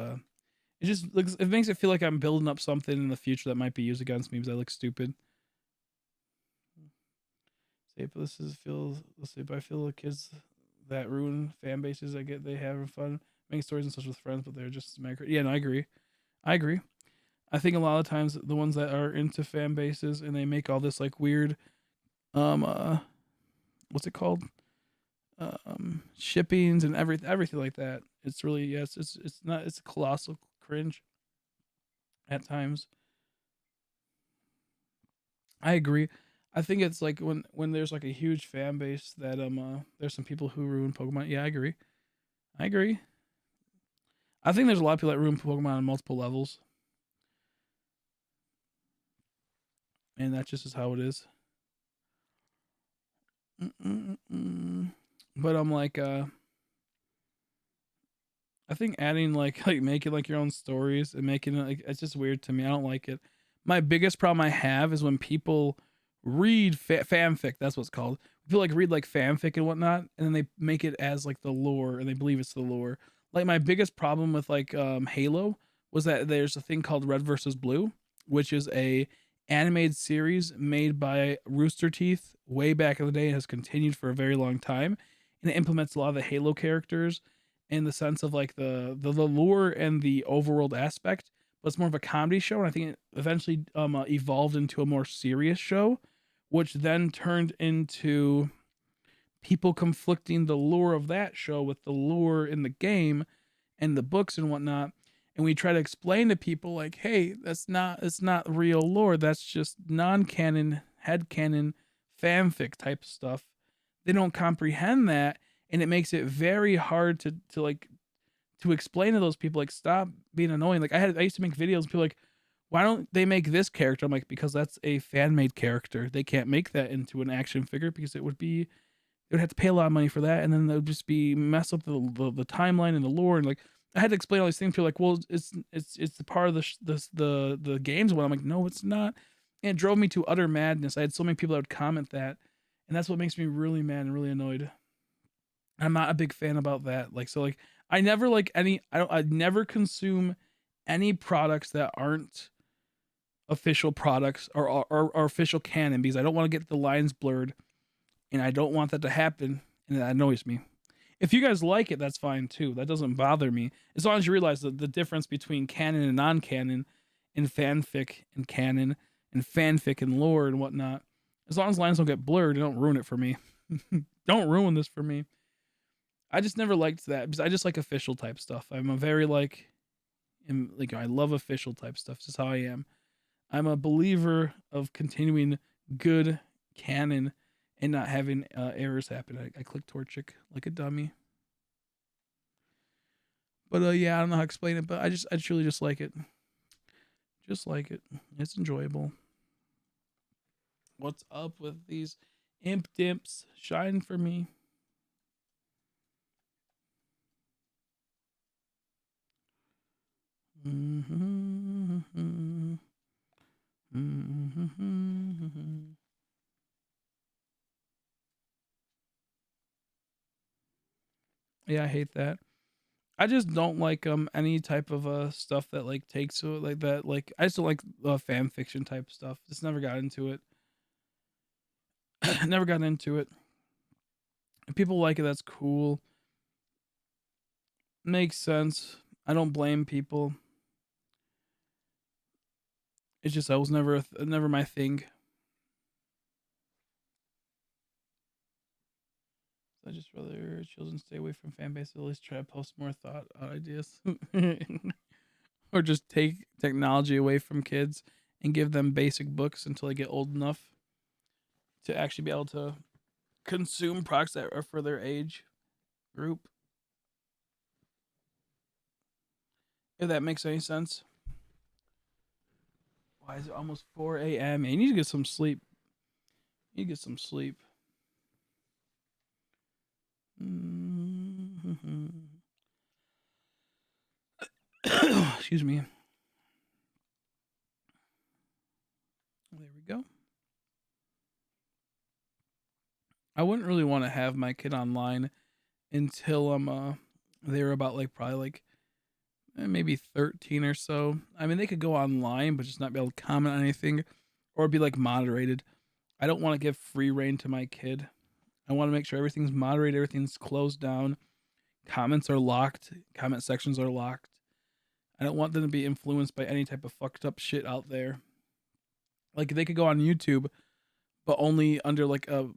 S1: it makes it feel like I'm building up something in the future that might be used against me because I look stupid. See, but this is feels. Let's see, but I feel the kids that ruin fan bases. I get they having fun making stories and such with friends, but they're just yeah. No, I agree. I agree. I think a lot of times the ones that are into fan bases and they make all this like weird um uh what's it called, shippings and everything like that. It's really, yes, it's not, it's a colossal cringe at times. I agree. I think it's like when there's like a huge fan base that there's some people who ruin Pokemon. Yeah, I agree. I agree. I think there's a lot of people that ruin Pokemon on multiple levels, and that just is how it is. Mm-mm-mm. But I'm like, I think adding like making like your own stories and making it like, it's just weird to me. I don't like it. My biggest problem I have is when people read fanfic. That's what's called. People like read like fanfic and whatnot, and then they make it as like the lore, and they believe it's the lore. Like my biggest problem with like Halo was that there's a thing called Red versus Blue, which is a animated series made by Rooster Teeth way back in the day and has continued for a very long time, and it implements a lot of the Halo characters in the sense of like the lore and the overworld aspect, but it's more of a comedy show. And I think it eventually evolved into a more serious show, which then turned into people conflicting the lore of that show with the lore in the game and the books and whatnot. And we try to explain to people like, hey, it's not real lore. That's just non-canon, headcanon, fanfic type stuff. They don't comprehend that, and it makes it very hard to like to explain to those people like stop being annoying. Like I used to make videos and people like, why don't they make this character? I'm like, because that's a fan made character. They can't make that into an action figure because it would be, they would have to pay a lot of money for that, and then it would just be mess up the timeline and the lore. And like I had to explain all these things. People are like, well, it's the part of the games. When I'm like, no, it's not. And it drove me to utter madness. I had so many people that would comment that, and that's what makes me really mad and really annoyed. I'm not a big fan about that. Like so, like I never like any. I never consume any products that aren't official products or official canon because I don't want to get the lines blurred, and I don't want that to happen, and that annoys me. If you guys like it, that's fine too. That doesn't bother me as long as you realize the difference between canon and non-canon, and fanfic and canon, and fanfic and lore and whatnot. As long as lines don't get blurred, don't ruin it for me. Don't ruin this for me. I just never liked that because I just like official type stuff. I'm a very like I love official type stuff. This is how I am. I'm a believer of continuing good canon and not having errors happen. I click Torchic like a dummy. But yeah, I don't know how to explain it, but I truly just like it. Just like it. It's enjoyable. What's up with these imp dimps? Shine for me. Mm-hmm. Mm-hmm. Yeah, I hate that. I just don't like any type of stuff that like takes like that. Like I just don't like fan fiction type stuff. Just never got into it. Never got into it. If people like it, that's cool. Makes sense. I don't blame people. It's just I was never my thing. I just rather children stay away from fan base. At least try to post more thought ideas, or just take technology away from kids and give them basic books until they get old enough to actually be able to consume products that are for their age group. If that makes any sense. Why is it almost 4 a.m.? You need to get some sleep. You need to get some sleep. Mm-hmm. Excuse me. There we go. I wouldn't really want to have my kid online until they're about like probably like maybe 13 or so. I mean, they could go online, but just not be able to comment on anything or be like moderated. I don't want to give free reign to my kid. I want to make sure everything's moderated, everything's closed down, comments are locked, comment sections are locked. I don't want them to be influenced by any type of fucked up shit out there. Like they could go on YouTube, but only under like a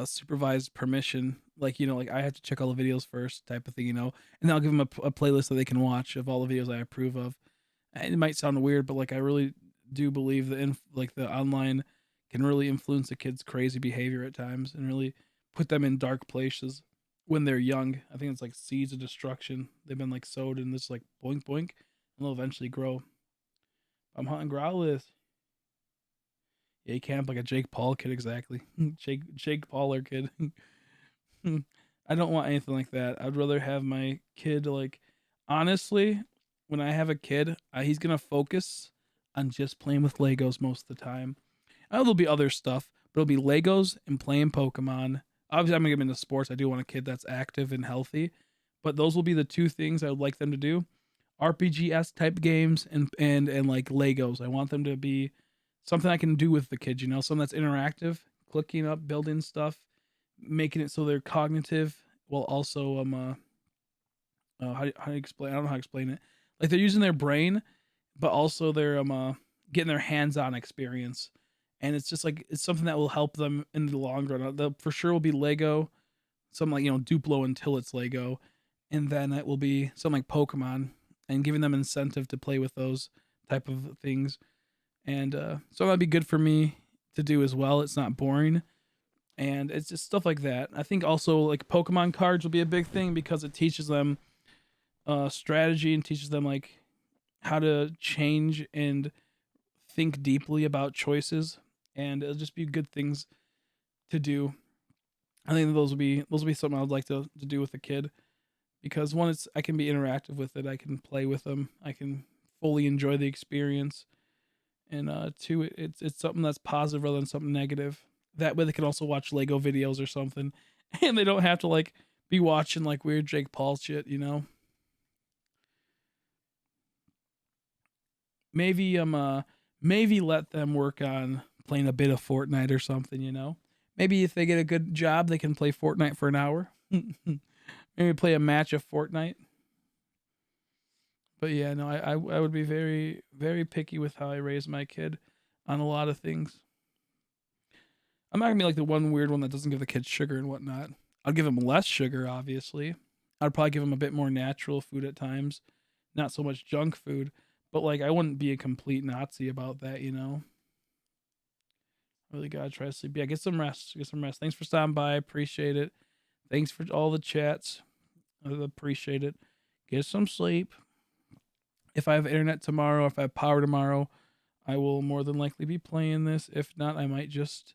S1: supervised permission. Like like I have to check all the videos first, type of thing, and then I'll give them a playlist that they can watch of all the videos I approve of. And it might sound weird, but like I really do believe that like the online can really influence a kid's crazy behavior at times and really put them in dark places when they're young. I think it's like seeds of destruction. They've been like sowed in this like boink boink, and they'll eventually grow. I'm hunting growlers. Yeah, he camp like a Jake Paul kid, exactly. Jake Pauler kid. I don't want anything like that. I'd rather have my kid like honestly, when I have a kid, he's gonna focus on just playing with Legos most of the time. There'll be other stuff, but it'll be Legos and playing Pokemon. Obviously, I'm gonna get him into sports. I do want a kid that's active and healthy, but those will be the two things I would like them to do: RPG-esque type games and like Legos. I want them to be something I can do with the kids. Something that's interactive, clicking up, building stuff, making it so they're cognitive while also how do you explain? I don't know how to explain it. Like they're using their brain, but also they're getting their hands-on experience, and it's just like it's something that will help them in the long run. They'll, for sure will be Lego, something like Duplo until it's Lego, and then it will be something like Pokemon, and giving them incentive to play with those type of things, and so that'd be good for me to do as well. It's not boring, and it's just stuff like that. I think also like Pokemon cards will be a big thing because it teaches them strategy and teaches them like how to change and think deeply about choices, and it'll just be good things to do. I think those will be something I'd like to do with a kid because one, it's I can be interactive with it, I can play with them, I can fully enjoy the experience, and two, it's something that's positive rather than something negative. That way, they can also watch Lego videos or something, and they don't have to like be watching like weird Jake Paul shit. Maybe maybe let them work on playing a bit of Fortnite or something. Maybe if they get a good job, they can play Fortnite for an hour. Maybe play a match of Fortnite. But yeah, no, I would be very very picky with how I raise my kid on a lot of things. I'm not gonna be like the one weird one that doesn't give the kids sugar and whatnot. I'll give them less sugar, obviously. I'd probably give them a bit more natural food at times, not so much junk food. But like, I wouldn't be a complete Nazi about that. Really gotta try to sleep. Yeah, get some rest. Get some rest. Thanks for stopping by. I appreciate it. Thanks for all the chats. I appreciate it. Get some sleep. If I have internet tomorrow, if I have power tomorrow, I will more than likely be playing this. If not, I might just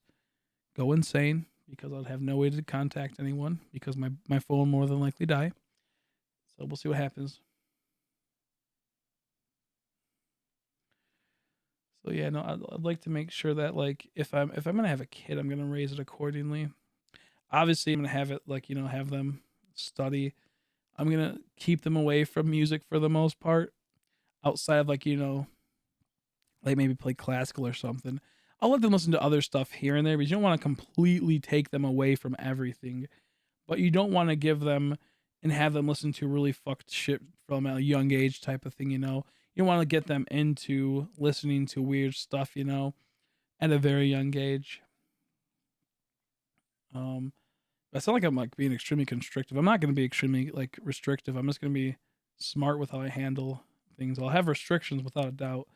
S1: go insane because I'll have no way to contact anyone because my phone will more than likely die. So we'll see what happens. So yeah, no, I'd like to make sure that like if I'm gonna have a kid, I'm gonna raise it accordingly. Obviously, I'm gonna have it like have them study. I'm gonna keep them away from music for the most part, outside of like maybe play classical or something. I'll let them listen to other stuff here and there, but you don't want to completely take them away from everything. But you don't want to give them and have them listen to really fucked shit from a young age type of thing. You don't want to get them into listening to weird stuff, at a very young age. Um, I sound like I'm like being extremely constrictive. I'm not going to be extremely like restrictive. I'm just going to be smart with how I handle things. I'll have restrictions without a doubt,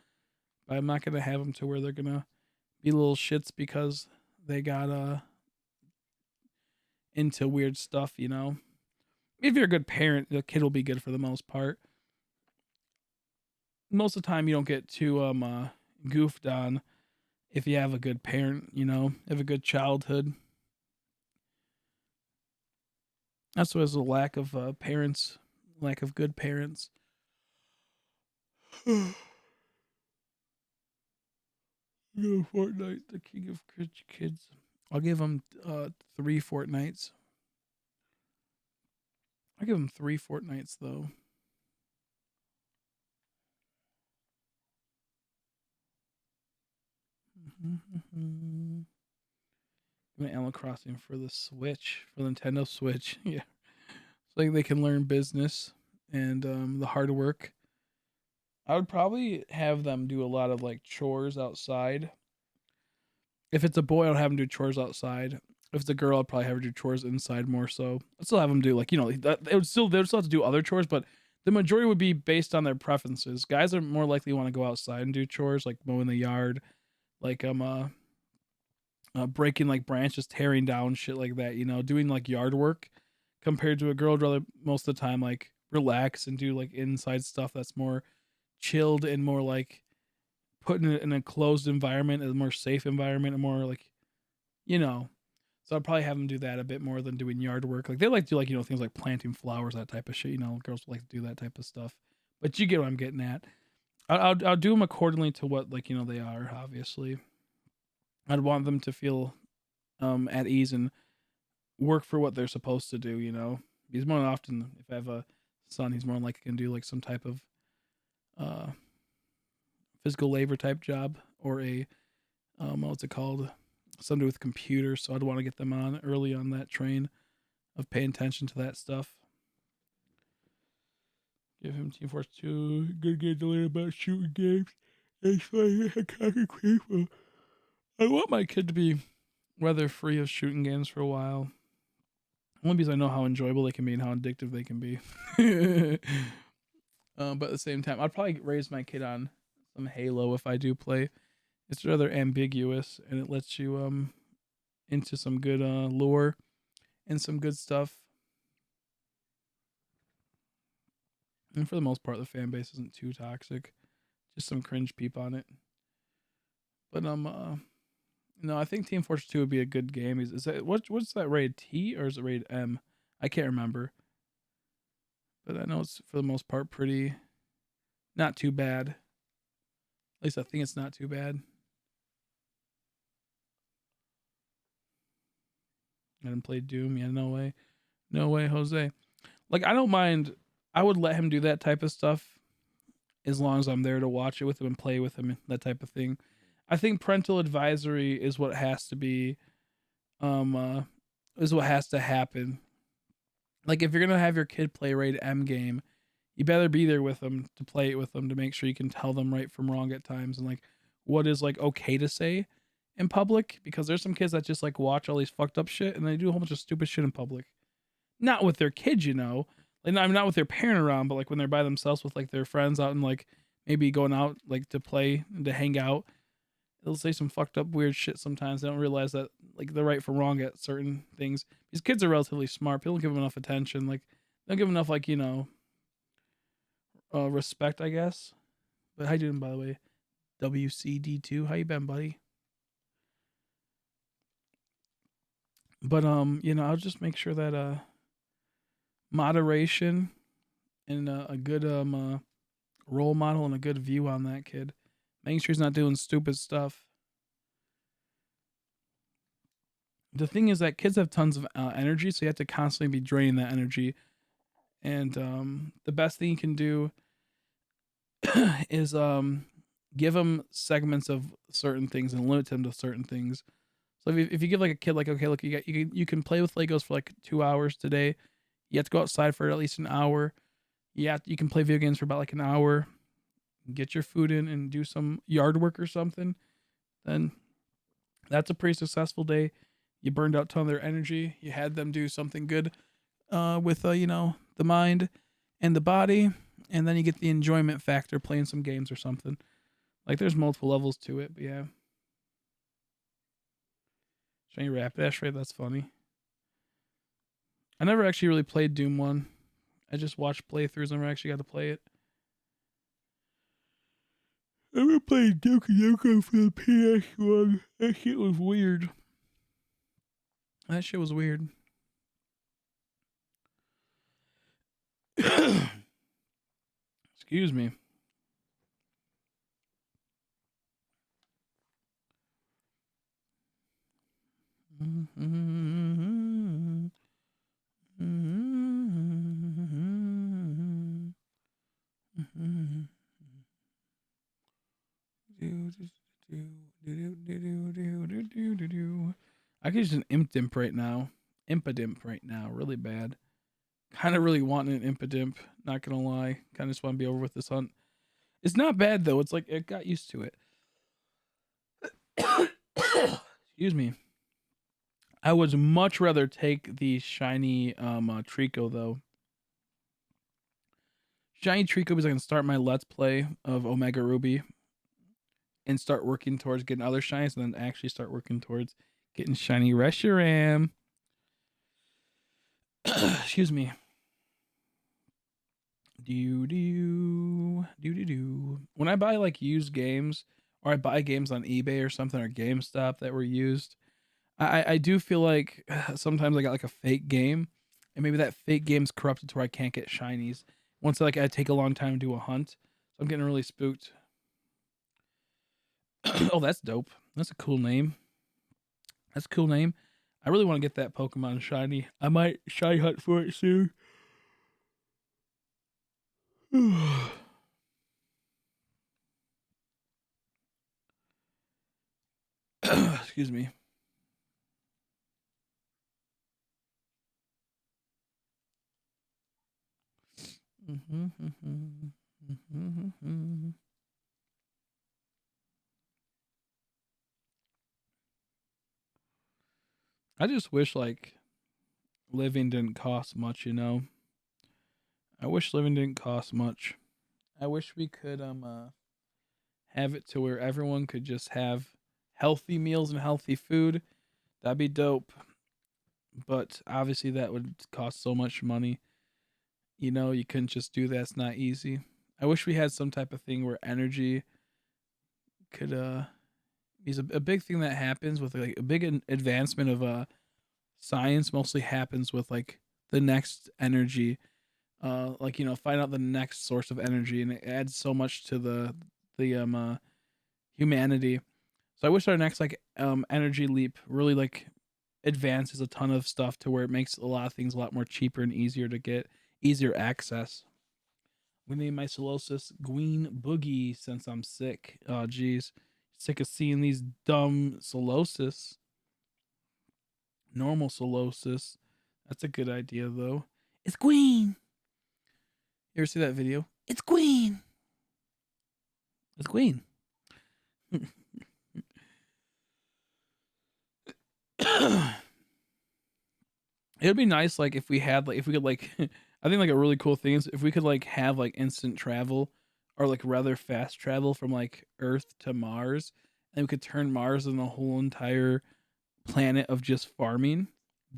S1: but I'm not going to have them to where they're going to be little shits because they got into weird stuff. If you're a good parent, the kid will be good for the most part. Most of the time, you don't get too goofed on if you have a good parent, have a good childhood. That's why there's a lack of parents, lack of good parents. Fortnite, the king of kids. I'll give them 3 fortnights. I'll give them 3 fortnights though. Animal Crossing for the Switch, for the Nintendo Switch. Yeah, so like they can learn business and the hard work. I would probably have them do a lot of like chores outside. If it's a boy, I'd have him do chores outside. If it's a girl, I'd probably have her do chores inside more so. I'd still have them do like they would still have to do other chores, but the majority would be based on their preferences. Guys are more likely to want to go outside and do chores like mowing the yard, like breaking like branches, tearing down shit like that. Doing like yard work. Compared to a girl, would rather most of the time like relax and do like inside stuff that's more chilled and more like putting it in a closed environment, a more safe environment, a more like you know. So I'd probably have them do that a bit more than doing yard work. Like they like to do like things like planting flowers, that type of shit. Girls like to do that type of stuff. But you get what I'm getting at. I'll do them accordingly to what like they are. Obviously, I'd want them to feel at ease and work for what they're supposed to do. Because more often, if I have a son, he's more likely to do like some type of uh physical labor type job or a what's it called, something with computers. So I'd want to get them on early on that train of paying attention to that stuff. Give him Team Force 2. Good game to learn about shooting games. It's like a concrete. I want my kid to be weather free of shooting games for a while. Only because I know how enjoyable they can be and how addictive they can be. But at the same time, I'd probably raise my kid on some Halo if I do play. It's rather ambiguous and it lets you into some good lore and some good stuff. And for the most part, the fan base isn't too toxic. Just some cringe peep on it. But no, I think Team Fortress 2 would be a good game. Is that what's that rated T or is it rated M? I can't remember. But I know it's for the most part pretty not too bad. At least I think it's not too bad. I didn't play Doom. Yeah, no way. No way, Jose. Like I don't mind. I would let him do that type of stuff as long as I'm there to watch it with him and play with him, that type of thing. I think parental advisory is what has to be is what has to happen. Like if you're gonna have your kid play a rated M game, you better be there with them to play it with them to make sure you can tell them right from wrong at times and like what is like okay to say in public, because there's some kids that just like watch all these fucked up shit and they do a whole bunch of stupid shit in public. Not with their kids, like I'm not with their parent around, but like when they're by themselves with like their friends out and like maybe going out like to play and to hang out, they'll say some fucked up weird shit sometimes. They don't realize that like they're right from wrong at certain things. These kids are relatively smart. People don't give them enough attention. Like they don't give them enough like respect, I guess. But how you doing, by the way? WCD2, how you been, buddy? But I'll just make sure that moderation and a good role model and a good view on that kid, making sure he's not doing stupid stuff. The thing is that kids have tons of energy, so you have to constantly be draining that energy. And the best thing you can do is give them segments of certain things and limit them to certain things. So if you give like a kid like, okay, look, you can play with Legos for like 2 hours today. You have to go outside for at least an hour. You can play video games for about like an hour. Get your food in and do some yard work or something. Then that's a pretty successful day. You burned out a ton of their energy. You had them do something good with the mind and the body, and then you get the enjoyment factor playing some games or something. Like there's multiple levels to it, but yeah. Shiny Rapidash, right? That's funny. I never actually really played Doom 1. I just watched playthroughs. I never actually got to play it. I never played Doki Doki for the PS1. That shit was weird. That shit was weird. Excuse me. I I could use an Impidimp right now. Impidimp right now, really bad. Kind of really wanting an Impidimp. Not gonna lie, kind of just want to be over with this hunt. It's not bad though. It's like it got used to it. Excuse me. I would much rather take the shiny Treecko though. Shiny Treecko because I can start my let's play of Omega Ruby and start working towards getting other shinies, and then actually start working towards getting shiny Reshiram. Excuse me. When I buy like used games, or I buy games on eBay or something, or GameStop that were used, I do feel like sometimes I got like a fake game, and maybe that fake game's corrupted to where I can't get shinies. Once like I take a long time to do a hunt, so I'm getting really spooked. Oh, that's dope. That's a cool name. That's a cool name. I really want to get that Pokemon shiny. I might shy hunt for it soon. Excuse me. I just wish like living didn't cost much, you know. I wish living didn't cost much. I wish we could have it to where everyone could just have healthy meals and healthy food. That'd be dope. But obviously that would cost so much money. You know, you couldn't just do that. It's not easy. I wish we had some type of thing where energy could is a big thing that happens with like a big advancement of science mostly happens with like the next energy, like you know, find out the next source of energy, and it adds so much to the humanity. So I wish our next like energy leap really like advances a ton of stuff to where it makes a lot of things a lot more cheaper and easier to get, easier access. We name my Solosis Green Boogie since I'm sick. Oh geez, sick of seeing these dumb Solosis. Normal Solosis. That's a good idea though. It's Queen. You ever see that video? It's Queen. It's Queen. It'd be nice like if we had like if we could like I think like a really cool thing is if we could like have like instant travel or like rather fast travel from like Earth to Mars, and we could turn Mars into a whole entire planet of just farming.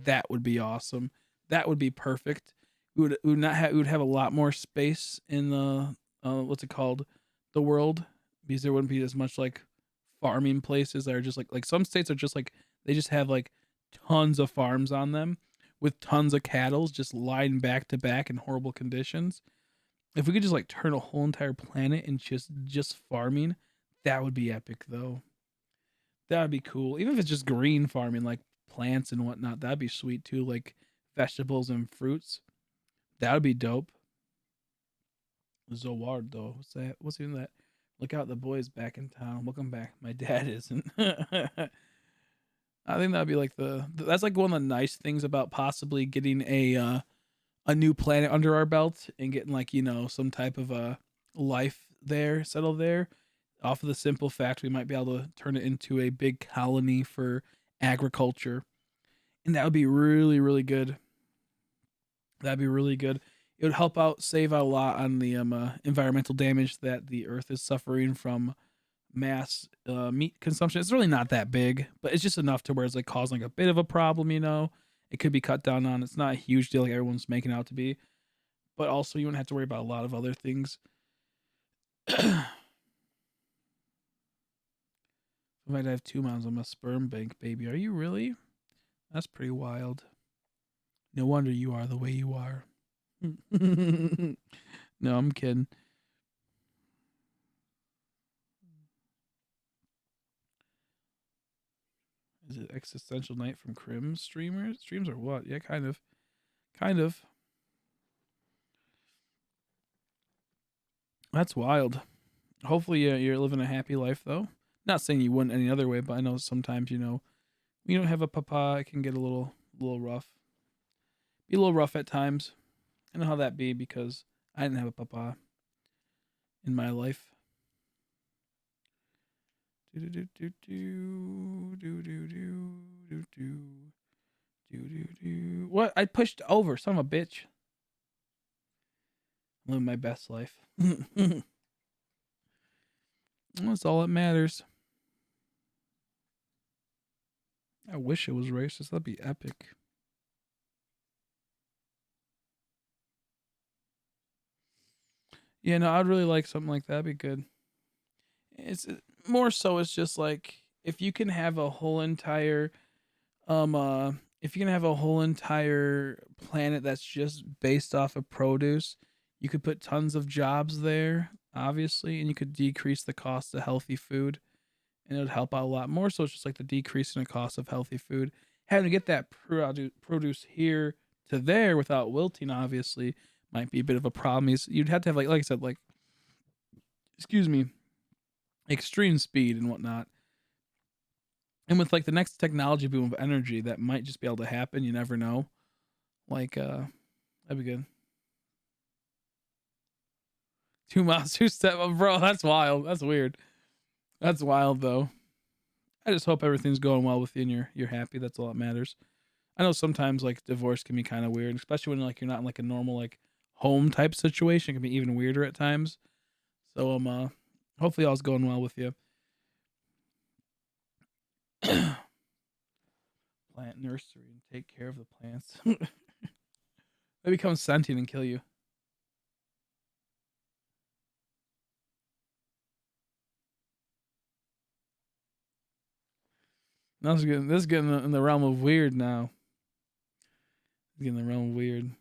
S1: That would be awesome. That would be perfect. We would not have we would have a lot more space in the what's it called, the world, because there wouldn't be as much like farming places that are just like some states are just like they just have like tons of farms on them with tons of cattle just lying back to back in horrible conditions. If we could just like turn a whole entire planet and just farming, that would be epic though. That would be cool. Even if it's just green farming, like plants and whatnot, that'd be sweet too. Like vegetables and fruits. That would be dope. Zoward though. What's that? What's even that? Look out, the boy's back in town. Welcome back. My dad isn't. I think that'd be like that's like one of the nice things about possibly getting a new planet under our belt and getting like, you know, some type of a life there, settled there. Off of the simple fact we might be able to turn it into a big colony for agriculture. And that would be really, really good. That'd be really good. It would help out, save out a lot on the environmental damage that the Earth is suffering from mass meat consumption. It's really not that big, but it's just enough to where it's like causing like a bit of a problem. You know, it could be cut down on. It's not a huge deal like everyone's making out to be, but also you wouldn't have to worry about a lot of other things. I might have 2 moms. I'm a sperm bank, baby. Are you really? That's pretty wild. No wonder you are the way you are. No, I'm kidding. Is it Existential Night from Crim streamers? Streams or what? Yeah, kind of. Kind of. That's wild. Hopefully you're living a happy life though. Not saying you wouldn't any other way, but I know sometimes, you know, When you don't have a papa, it can get a little rough. Be a little rough at times. I know how that be because I didn't have a papa in my life. Do do do do do do do do do do. What? I pushed over, son of a bitch. I'm living my best life. That's all that matters. I wish it was racist. That'd be epic. Yeah, no, I'd really like something like that. That'd be good. It's more so. It's just like if you can have a whole entire um uh if you can have a whole entire planet that's just based off of produce, you could put tons of jobs there, obviously, and you could decrease the cost of healthy food, and it would help out a lot more. So it's just like the decrease in the cost of healthy food. Having to get that produce here to there without wilting, obviously, might be a bit of a problem. You'd have to have like I said, like excuse me, extreme speed and whatnot. And with like the next technology boom of energy, that might just be able to happen. You never know. Like, that'd be good. 2 miles, 2 step, oh, bro. That's wild. That's weird. That's wild though. I just hope everything's going well with you and you're happy. That's all that matters. I know sometimes like divorce can be kind of weird, especially when like you're not in like a normal like home type situation. It can be even weirder at times. So hopefully all's going well with you. Plant nursery and take care of the plants. They become sentient and kill you. Now this is getting in the realm of weird now. It's getting in the realm of weird.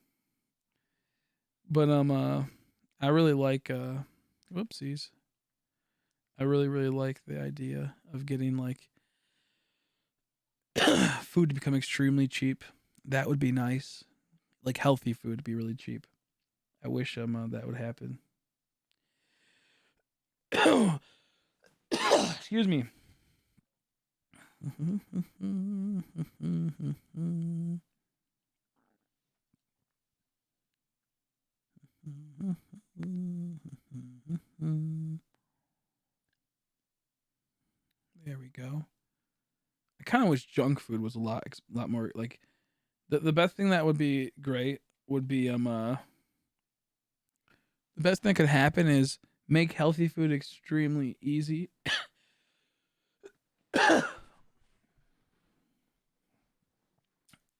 S1: But I really like whoopsies. I really like the idea of getting like food to become extremely cheap. That would be nice. Like healthy food to be really cheap. I wish that would happen. Excuse me. There we go. I kind of wish junk food was a lot more like the best thing that would be great would be the best thing that could happen is make healthy food extremely easy.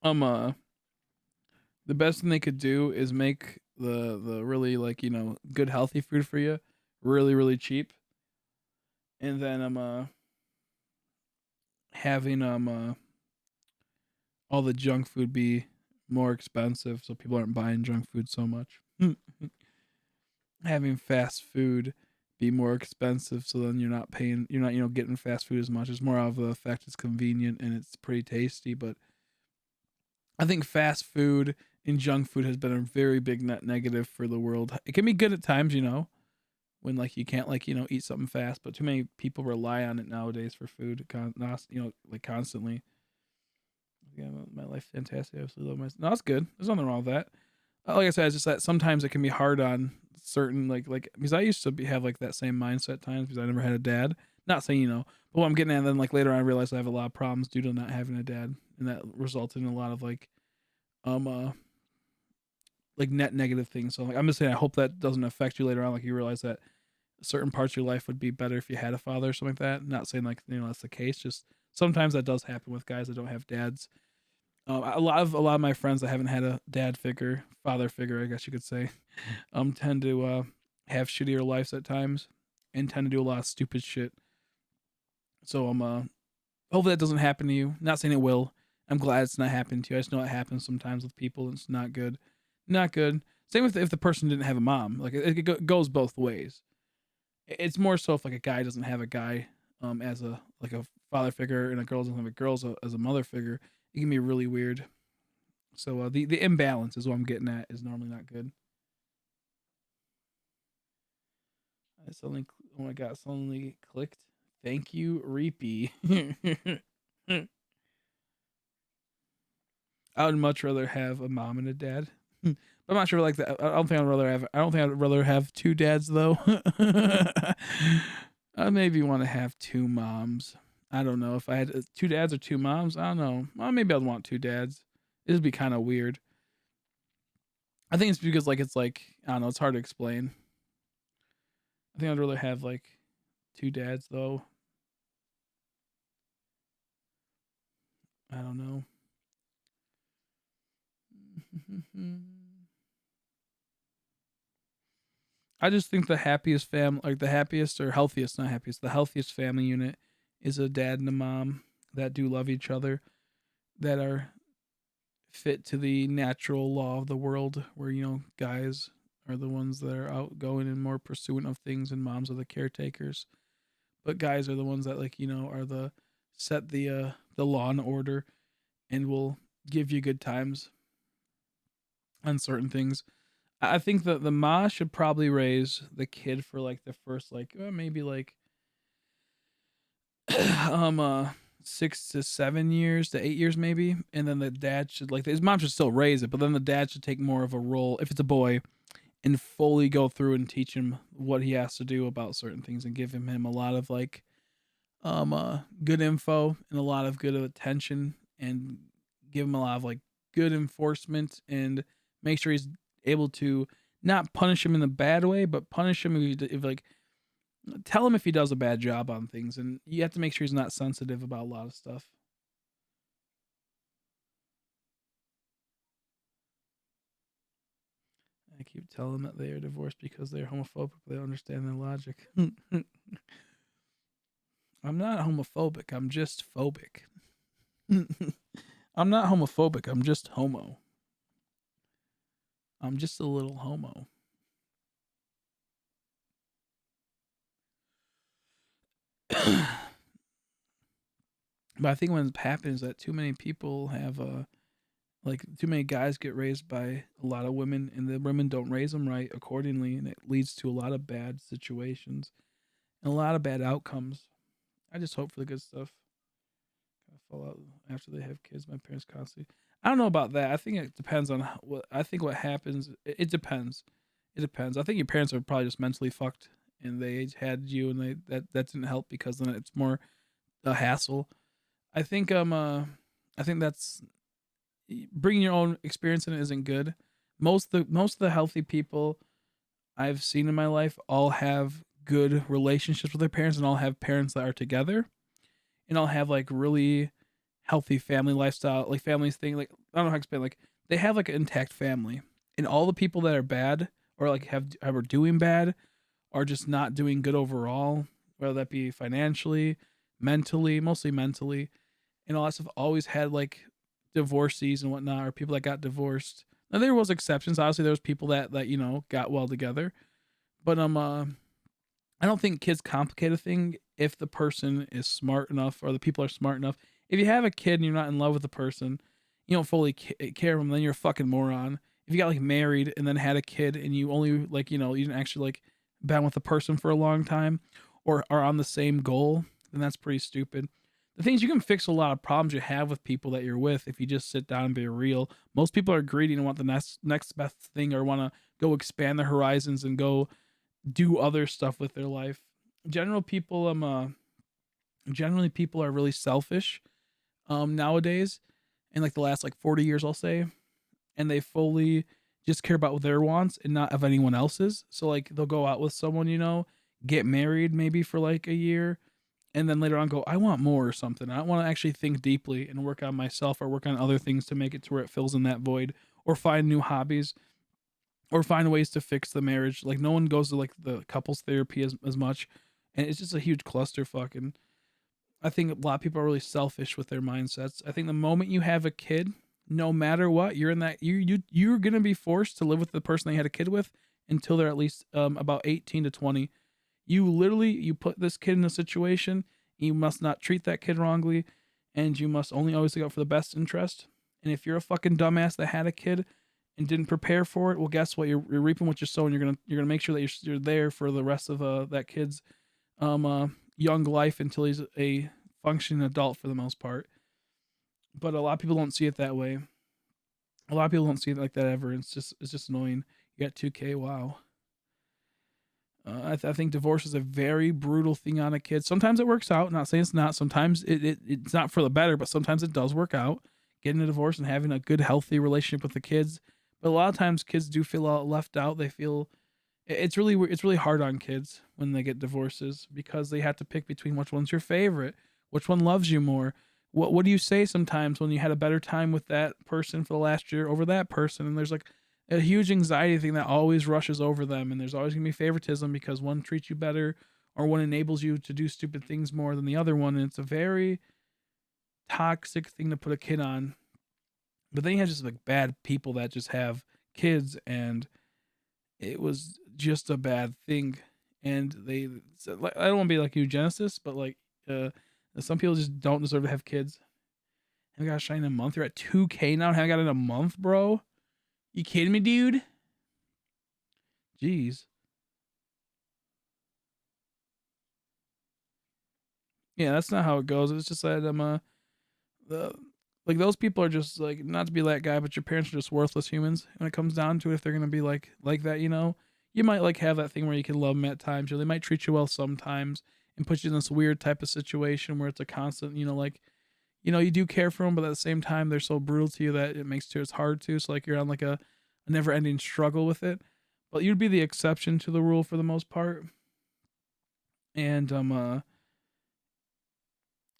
S1: um uh the best thing they could do is make the really like, good healthy food for you really cheap, and then having all the junk food be more expensive so people aren't buying junk food so much. Having fast food be more expensive so then you're not getting fast food as much. It's more of the fact it's convenient and it's pretty tasty, but I think fast food and junk food has been a very big net negative for the world. It can be good at times, when like you can't like, eat something fast, but too many people rely on it nowadays for food, like constantly. Yeah, my life fantastic. I absolutely love my. No, that's good. There's nothing wrong with that. Like I said, it's just that sometimes it can be hard on certain like because I used to have like that same mindset at times because I never had a dad. Not saying but what I'm getting at, then like later on I realized I have a lot of problems due to not having a dad, and that resulted in a lot of um uh like net negative things. So like I'm just saying I hope that doesn't affect you later on. Like you realize that certain parts of your life would be better if you had a father or something like that. Not saying like that's the case. Just sometimes that does happen with guys that don't have dads. A lot of my friends that haven't had a dad figure, father figure, I guess you could say, tend to have shittier lives at times and tend to do a lot of stupid shit. So hopefully that doesn't happen to you. Not saying it will. I'm glad it's not happening to you. I just know it happens sometimes with people. And it's not good. Not good. Same with if the person didn't have a mom. Like it goes both ways. It's more so if like a guy doesn't have a guy as a like a father figure and a girl doesn't have a girl as a mother figure, it can be really weird. So the imbalance is what I'm getting at is normally not good. I suddenly oh my god, suddenly clicked. Thank you, Reapy. I would much rather have a mom and a dad. But I'm not sure like that. I don't think I'd rather have. I don't think I'd rather have two dads though. I maybe want to have two moms. I don't know if I had two dads or two moms. I don't know. Well, maybe I'd want two dads. It'd be kind of weird. I think it's because like it's like I don't know. It's hard to explain. I think I'd rather have like two dads though. I don't know. I just think the happiest like the happiest or healthiest, not happiest, the healthiest family unit is a dad and a mom that do love each other, that are fit to the natural law of the world, where guys are the ones that are outgoing and more pursuant of things, and moms are the caretakers. But guys are the ones that are the set the law and order, and will give you good times on certain things. I think that the ma should probably raise the kid for like the first like maybe like um uh 6 to 7 years to 8 years maybe, and then the dad should like his mom should still raise it, but then the dad should take more of a role if it's a boy, and fully go through and teach him what he has to do about certain things, and give him a lot of like good info and a lot of good attention, and give him a lot of like good enforcement, and make sure he's able to not punish him in a bad way, but punish him if like tell him if he does a bad job on things, and you have to make sure he's not sensitive about a lot of stuff. I keep telling them that they are divorced because they're homophobic. They don't understand their logic. I'm not homophobic. I'm just phobic. I'm not homophobic. I'm just homo. I'm just a little homo. But I think what happens is that too many people have like too many guys get raised by a lot of women, and the women don't raise them right accordingly, and it leads to a lot of bad situations and a lot of bad outcomes. I just hope for the good stuff. Fall out after they have kids. My parents constantly. I don't know about that. I think it depends on what. I think what happens. It depends. It depends. I think your parents are probably just mentally fucked, and they had you, and that didn't help, because then it's more a hassle. I think I think that's bringing your own experience in it isn't good. Most of the healthy people I've seen in my life all have good relationships with their parents, and all have parents that are together, and all have like really healthy family lifestyle, like families thing. Like I don't know how to explain. Like they have like an intact family, and all the people that are bad, or like are doing bad, are just not doing good overall, whether that be financially, mentally, mostly mentally, and all that stuff. Always had like divorcees and whatnot, or people that got divorced. Now there was exceptions. Obviously, there was people that got well together, but I don't think kids complicate a thing if the person is smart enough, or the people are smart enough. If you have a kid and you're not in love with the person, you don't fully care of them, then you're a fucking moron. If you got like married and then had a kid, and you only like you didn't actually like been with the person for a long time, or are on the same goal, then that's pretty stupid. The things, you can fix a lot of problems you have with people that you're with if you just sit down and be real. Most people are greedy and want the next best thing, or want to go expand their horizons and go do other stuff with their life. General people generally people are really selfish nowadays, in like the last like 40 years I'll say, and they fully just care about their wants and not of anyone else's. So like they'll go out with someone, get married maybe for like a year, and then later on go, I want more or something. I want to actually think deeply and work on myself, or work on other things to make it to where it fills in that void, or find new hobbies, or find ways to fix the marriage. Like no one goes to like the couples therapy as much, and it's just a huge clusterfuck. And I think a lot of people are really selfish with their mindsets. I think the moment you have a kid, no matter what, you're in that you're gonna be forced to live with the person they had a kid with until they're at least about 18 to 20. You put this kid in a situation. You must not treat that kid wrongly, and you must only always look out for the best interest. And if you're a fucking dumbass that had a kid and didn't prepare for it, well, guess what? You're reaping what you're sowing. You're gonna make sure that you're there for the rest of that kid's young life, until he's a functioning adult for the most part. But a lot of people don't see it that way. A lot of people don't see it like that ever. It's just annoying. You got 2K. Wow. I think divorce is a very brutal thing on a kid. Sometimes it works out. Not saying it's not. Sometimes it's not for the better, but sometimes it does work out. Getting a divorce and having a good, healthy relationship with the kids. But a lot of times, kids do feel left out. They feel it's really hard on kids when they get divorces because they have to pick between which one's your favorite, which one loves you more. What do you say sometimes when you had a better time with that person for the last year over that person? And there's like a huge anxiety thing that always rushes over them, and there's always gonna be favoritism because one treats you better or one enables you to do stupid things more than the other one, and it's a very toxic thing to put a kid on. But then you have just like bad people that just have kids, and it was just a bad thing. And they, like, I don't want to be like eugenicist, but like, some people just don't deserve to have kids. I got a shine in a month. You're at 2K now. Haven't got it in a month, bro. You kidding me, dude? Jeez. Yeah, that's not how it goes. It's just that the like those people are just like, not to be that guy, but your parents are just worthless humans when it comes down to it. If they're gonna be like that, you might like have that thing where you can love them at times, or they might treat you well sometimes and put you in this weird type of situation where it's a constant, like, you do care for them, but at the same time they're so brutal to you that it makes it's hard to. So like you're on like a never ending struggle with it. But you'd be the exception to the rule for the most part. And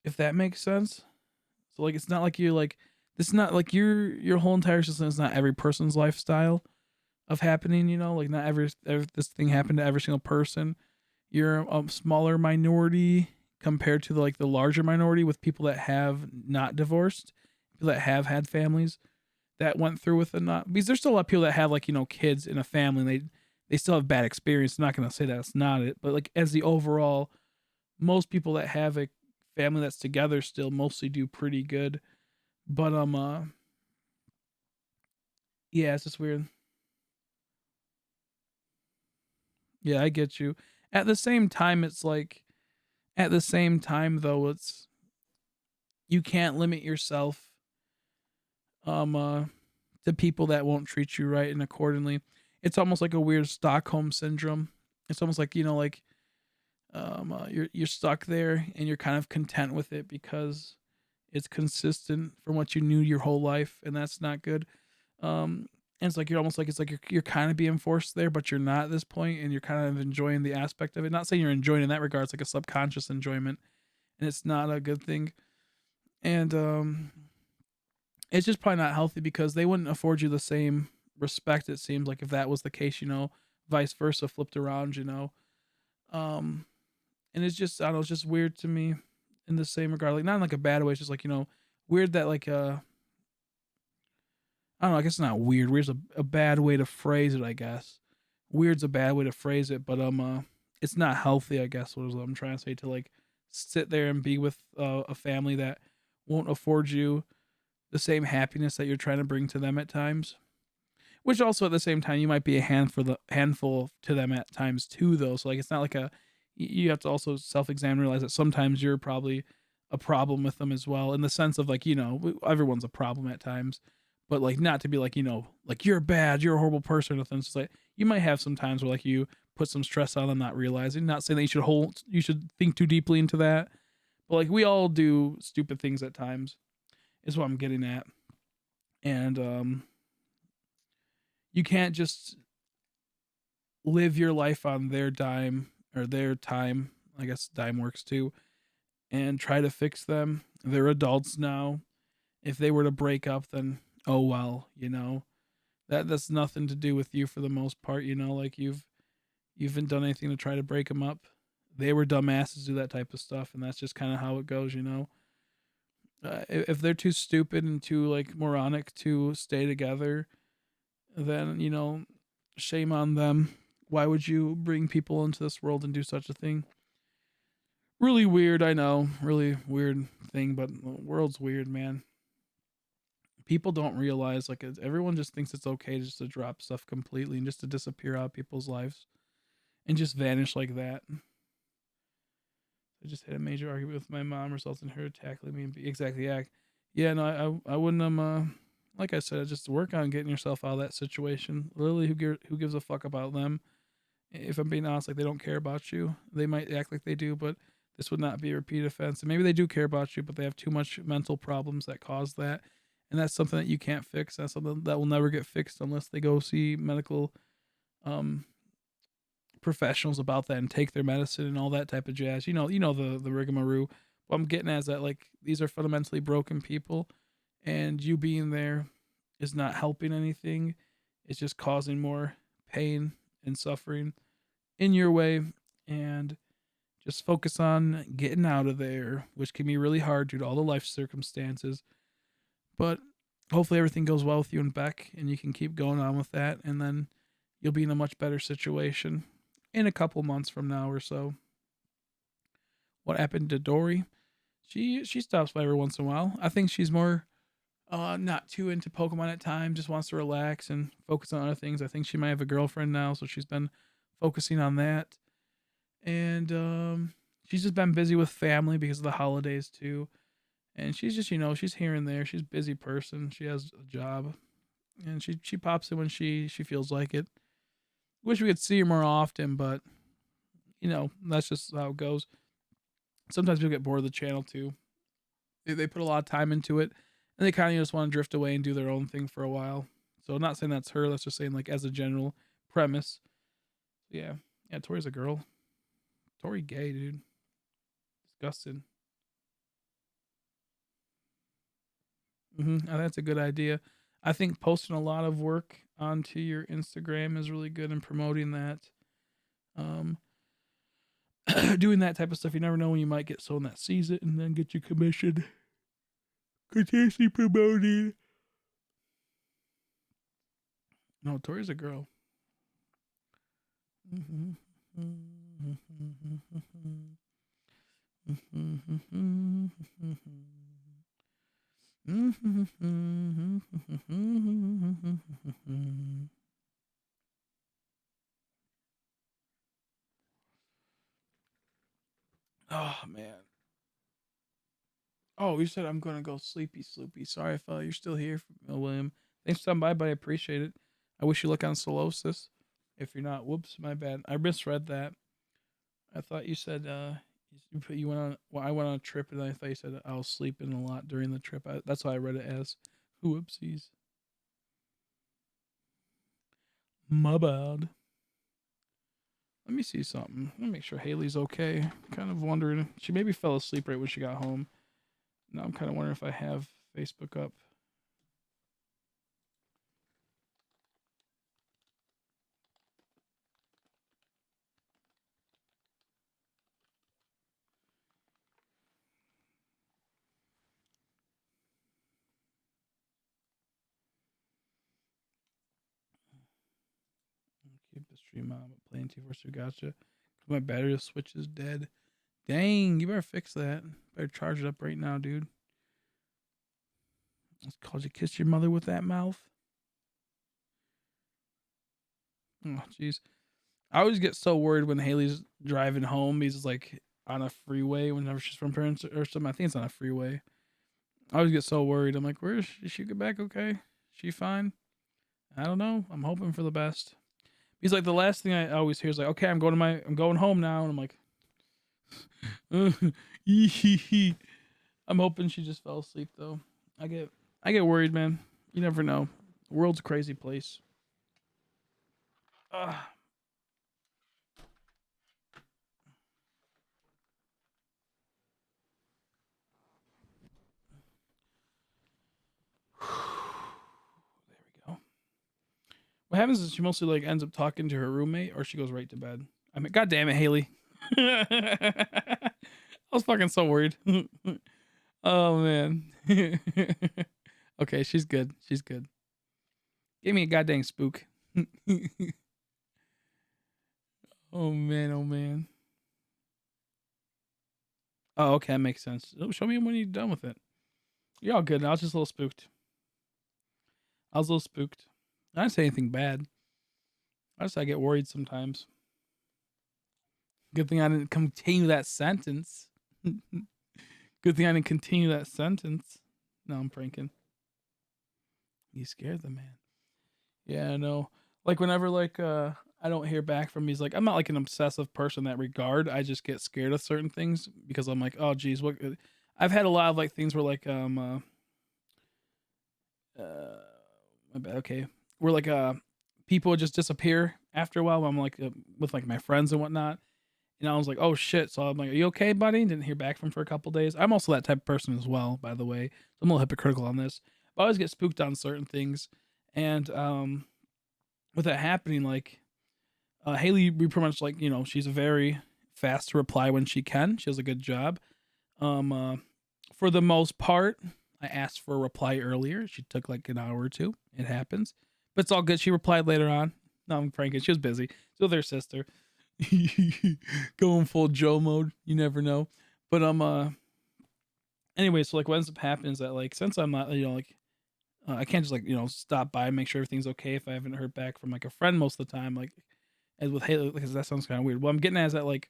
S1: if that makes sense. So like it's not like you're like, this is not like your whole entire system is not every person's lifestyle of happening, like not every this thing happened to every single person. You're a smaller minority compared to the larger minority with people that have not divorced, people that have had families that went through with it, not because there's still a lot of people that have like, kids in a family and they still have bad experience. I'm not gonna say that's not it, but like as the overall, most people that have a family that's together still mostly do pretty good. But yeah, it's just weird. Yeah, I get you. At the same time, it's like, at the same time though, it's, you can't limit yourself um uh to people that won't treat you right and accordingly. It's almost like a weird Stockholm syndrome. It's almost like, like, you're stuck there and you're kind of content with it because it's consistent from what you knew your whole life, and that's not good. And it's like you're almost like, it's like you're kind of being forced there, but you're not at this point, and you're kind of enjoying the aspect of it. Not saying you're enjoying in that regard, it's like a subconscious enjoyment, and it's not a good thing. And it's just probably not healthy because they wouldn't afford you the same respect. It seems like if that was the case, vice versa, flipped around, um, and it's just, I don't know, it's just weird to me in the same regard, like not in like a bad way. It's just like, weird that like I don't know, I guess it's not weird. Weird's a bad way to phrase it, I guess. Weird's a bad way to phrase it, but it's not healthy, I guess, what I'm trying to say, to like sit there and be with a family that won't afford you the same happiness that you're trying to bring to them at times. Which also at the same time you might be a handful to them at times too, though. So like it's not like you have to also self-examine, realize that sometimes you're probably a problem with them as well, in the sense of like, everyone's a problem at times, but like not to be like, like you're bad, you're a horrible person or nothing. It's just like you might have some times where like you put some stress on them not realizing. Not saying that you should think too deeply into that, but like we all do stupid things at times is what I'm getting at. And you can't just live your life on their dime or their time. I guess dime works too, and try to fix them. They're adults now. If they were to break up, then oh well, that's nothing to do with you for the most part. Like you haven't done anything to try to break them up. They were dumbasses, do that type of stuff, and that's just kind of how it goes. If they're too stupid and too like moronic to stay together, then shame on them. Why would you bring people into this world and do such a thing? Really weird, I know. Really weird thing, but the world's weird, man. People don't realize, like, everyone just thinks it's okay just to drop stuff completely and just to disappear out of people's lives and just vanish like that. I just had a major argument with my mom, results in her tackling me and exactly, yeah. Yeah, no, I wouldn't like I said, just work on getting yourself out of that situation. Literally, who gives a fuck about them? If I'm being honest, like they don't care about you. They might act like they do, but this would not be a repeat offense. And maybe they do care about you, but they have too much mental problems that cause that. And that's something that you can't fix. That's something that will never get fixed unless they go see medical um, professionals about that and take their medicine and all that type of jazz. You know the rigmarole. What I'm getting at is that like these are fundamentally broken people, and you being there is not helping anything. It's just causing more pain and suffering in your way, and just focus on getting out of there, which can be really hard due to all the life circumstances. But hopefully everything goes well with you and Beck, and you can keep going on with that, and then you'll be in a much better situation in a couple months from now or so. What happened to Dory? She stops by every once in a while. I think she's more not too into Pokemon at times, just wants to relax and focus on other things. I think she might have a girlfriend now, so she's been focusing on that. And she's just been busy with family because of the holidays too. And she's just, she's here and there. She's a busy person. She has a job, and she pops in when she feels like it. Wish we could see her more often, but that's just how it goes. Sometimes people get bored of the channel too. They put a lot of time into it, and they kind of just want to drift away and do their own thing for a while. So I'm not saying that's her. That's just saying like as a general premise. Yeah, yeah. Tori's a girl. Tori gay, dude. Disgusting. That's a good idea. I think posting a lot of work onto your Instagram is really good in promoting that. Um, doing that type of stuff, you never know when you might get someone that sees it and then get you commissioned. Continuously promoting. No, Tori's a girl. Oh man. Oh, you said I'm gonna go sleepy, sloopy. Sorry if you're still here, William. Thanks for stopping by, but I appreciate it. I wish you luck on Solosis. If you're not, whoops, my bad. I misread that. I thought you said you went on. Well, I went on a trip, and I thought you said I was sleeping a lot during the trip. That's why I read it as whoopsies. My bad. Let me see something. Let me make sure Haley's okay. I'm kind of wondering. She maybe fell asleep right when she got home. Now I'm kind of wondering if I have Facebook up. Keep the stream on, but playing T4 gotcha. My battery switch is dead. Dang, you better fix that. Better charge it up right now, dude. It's called you kiss your mother with that mouth. Oh, jeez. I always get so worried when Haley's driving home. He's like on a freeway whenever she's from parents or something. I think it's on a freeway. I always get so worried. I'm like, where is she? Is she get back okay? She fine? I don't know. I'm hoping for the best. He's like the last thing I always hear is like, okay, I'm going home now, and I'm like, I'm hoping she just fell asleep though. I get worried, man. You never know. The world's a crazy place. Ugh. There we go. What happens is she mostly like ends up talking to her roommate, or she goes right to bed. I mean, god damn it, Haley. I was fucking so worried. Oh man. Okay, she's good. She's good. Give me a goddamn spook. Oh man, oh man. Oh, okay, that makes sense. Oh, show me when you're done with it. You're all good. I was just a little spooked. I was a little spooked. I didn't say anything bad. I get worried sometimes. Good thing I didn't continue that sentence. Good thing I didn't continue that sentence. No, I'm pranking. You scared the man. Yeah, I know. Like whenever I don't hear back from he's like I'm not like an obsessive person in that regard. I just get scared of certain things because I'm like, oh geez, what I've had a lot of like things where like my bad, okay. Where like people would just disappear after a while when I'm like with like my friends and whatnot. And I was like, oh shit. So I'm like, are you okay, buddy? Didn't hear back from him for a couple days. I'm also that type of person as well, by the way. So I'm a little hypocritical on this. But I always get spooked on certain things. And with that happening, like Haley, we pretty much like, she's very fast to reply when she can. She does a good job. Um, uh, for the most part, I asked for a reply earlier. She took like an hour or two. It happens, but it's all good. She replied later on. No, I'm pranking. She was busy. So their sister, going full Joe mode. You never know. But anyway, so like what ends up happening is that like since I'm not like I can't just like stop by and make sure everything's okay if I haven't heard back from like a friend most of the time. Like as with Haley, because that sounds kind of weird. What I'm getting at is that like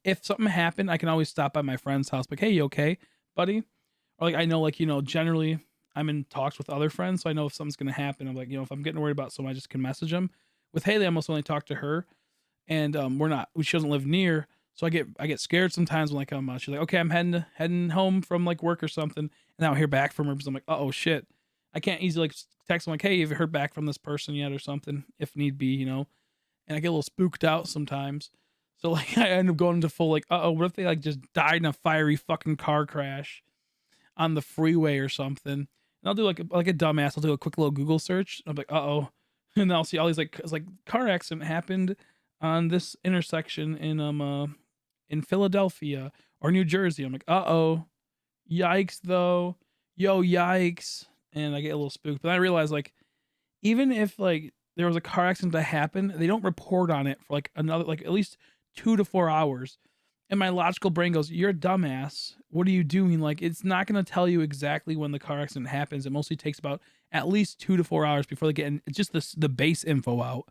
S1: if something happened, I can always stop by my friend's house. Like, hey, you okay, buddy? Or like I know like generally I'm in talks with other friends, so I know if something's gonna happen. I'm like if I'm getting worried about someone, I just can message them. With Haley, I almost only talk to her, and she doesn't live near, so I get scared sometimes when like she's like okay, I'm heading home from like work or something, and I don't hear back from her because I'm like oh shit, I can't easily like text them like hey, have you heard back from this person yet or something if need be. And I get a little spooked out sometimes. So like I end up going into full like, what if they like just died in a fiery fucking car crash on the freeway or something? And I'll do like a dumbass. I'll do a quick little Google search. I'm like, and I'll see all these like, it's like car accident happened on this intersection in Philadelphia or New Jersey. I'm like, yikes though, yo yikes, and I get a little spooked. But I realize like even if like there was a car accident that happened, they don't report on it for like another like at least 2 to 4 hours. And my logical brain goes, "You're a dumbass. What are you doing?" Like it's not gonna tell you exactly when the car accident happens. It mostly takes about at least 2 to 4 hours before they get just the base info out.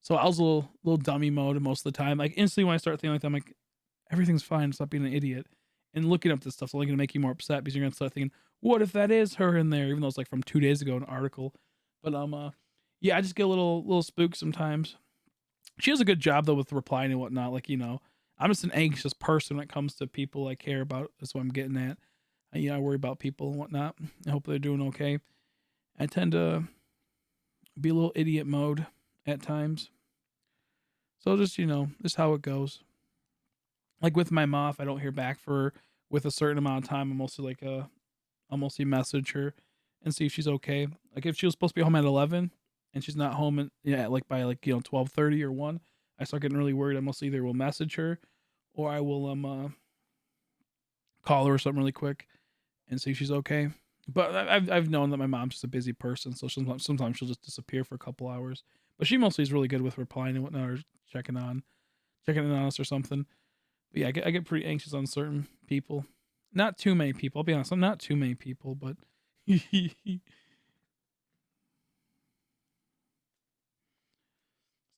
S1: So I was a little dummy mode most of the time. Like instantly when I start thinking like that, I'm like, everything's fine. Stop being an idiot. And looking up this stuff's only gonna make you more upset because you're gonna start thinking, what if that is her in there? Even though it's like from 2 days ago, an article. But yeah, I just get a little spooked sometimes. She does a good job though with replying and whatnot. Like I'm just an anxious person when it comes to people I care about. That's what I'm getting at. I worry about people and whatnot. I hope they're doing okay. I tend to be a little idiot mode at times. So just how it goes. Like with my mom, if I don't hear back for her with a certain amount of time, I'm mostly like I'll mostly message her and see if she's okay. Like if she was supposed to be home at 11 and she's not home and like by like 12:30 or 1, I start getting really worried. I mostly either will message her or I will call her or something really quick and see if she's okay. But I've known that my mom's just a busy person, so sometimes she'll just disappear for a couple hours. But she mostly is really good with replying and whatnot, or checking in on us or something. But yeah, I get pretty anxious on certain people. Not too many people. I'll be honest. I'm not too many people, but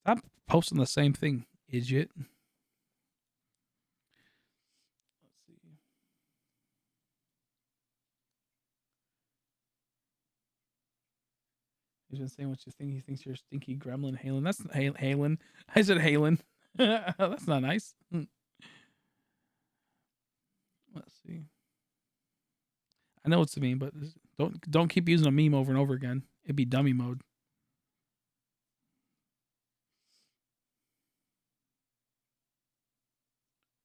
S1: stop posting the same thing, idiot. Let's see. He's been saying what you think. He thinks you're a stinky gremlin, Halen. That's Halen. I said Halen. That's not nice. Let's see. I know it's a meme, but don't keep using a meme over and over again. It'd be dummy mode.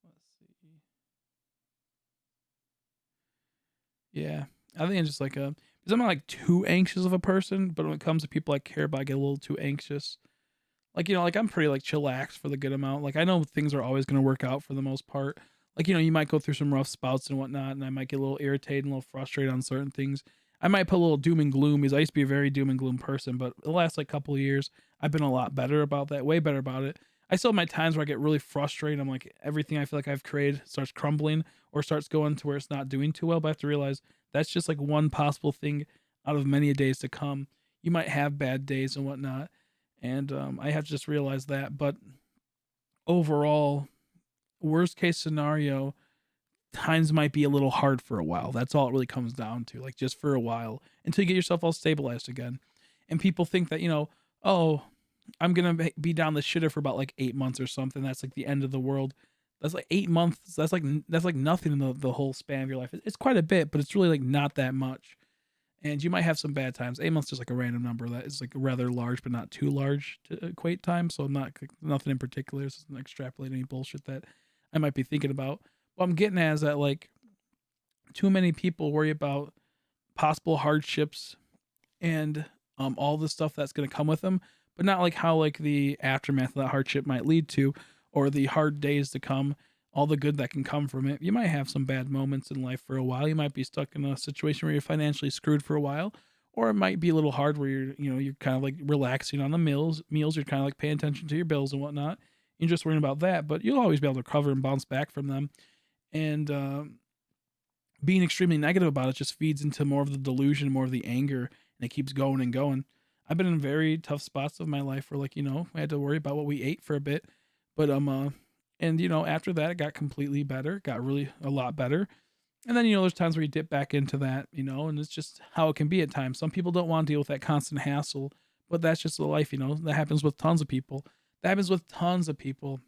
S1: Let's see. Yeah, I think it's just like because I'm not like too anxious of a person, but when it comes to people I care about, I get a little too anxious. Like like I'm pretty like chillaxed for the good amount. Like I know things are always gonna work out for the most part. Like you might go through some rough spouts and whatnot, and I might get a little irritated and a little frustrated on certain things. I might put a little doom and gloom because I used to be a very doom and gloom person, but the last like couple of years, I've been a lot better about that, way better about it. I still have my times where I get really frustrated. I'm like everything I feel like I've created starts crumbling or starts going to where it's not doing too well. But I have to realize that's just like one possible thing out of many days to come. You might have bad days and whatnot, and I have to just realize that. But overall, worst case scenario, times might be a little hard for a while. That's all it really comes down to, like just for a while until you get yourself all stabilized again. And people think that, oh, I'm going to be down the shitter for about like 8 months or something. That's like the end of the world. That's like 8 months. That's like nothing in the whole span of your life. It's quite a bit, but it's really like not that much. And you might have some bad times. 8 months is just like a random number that is like rather large, but not too large to equate time. So I'm not nothing in particular. This isn't extrapolating any bullshit that I might be thinking about. What I'm getting at is that like too many people worry about possible hardships and all the stuff that's going to come with them, but not like how like the aftermath of that hardship might lead to, or the hard days to come, all the good that can come from it. You might have some bad moments in life for a while. You might be stuck in a situation where you're financially screwed for a while, or it might be a little hard where you're kind of like relaxing on the meals. You're kind of like paying attention to your bills and whatnot. You're just worrying about that, but you'll always be able to recover and bounce back from them. And being extremely negative about it just feeds into more of the delusion, more of the anger, and it keeps going and going. I've been in very tough spots of my life where, like, I had to worry about what we ate for a bit, but and after that it got completely better, got really a lot better. And then there's times where you dip back into that, and it's just how it can be at times. Some people don't want to deal with that constant hassle, but that's just the life, that happens with tons of people. That happens with tons of people.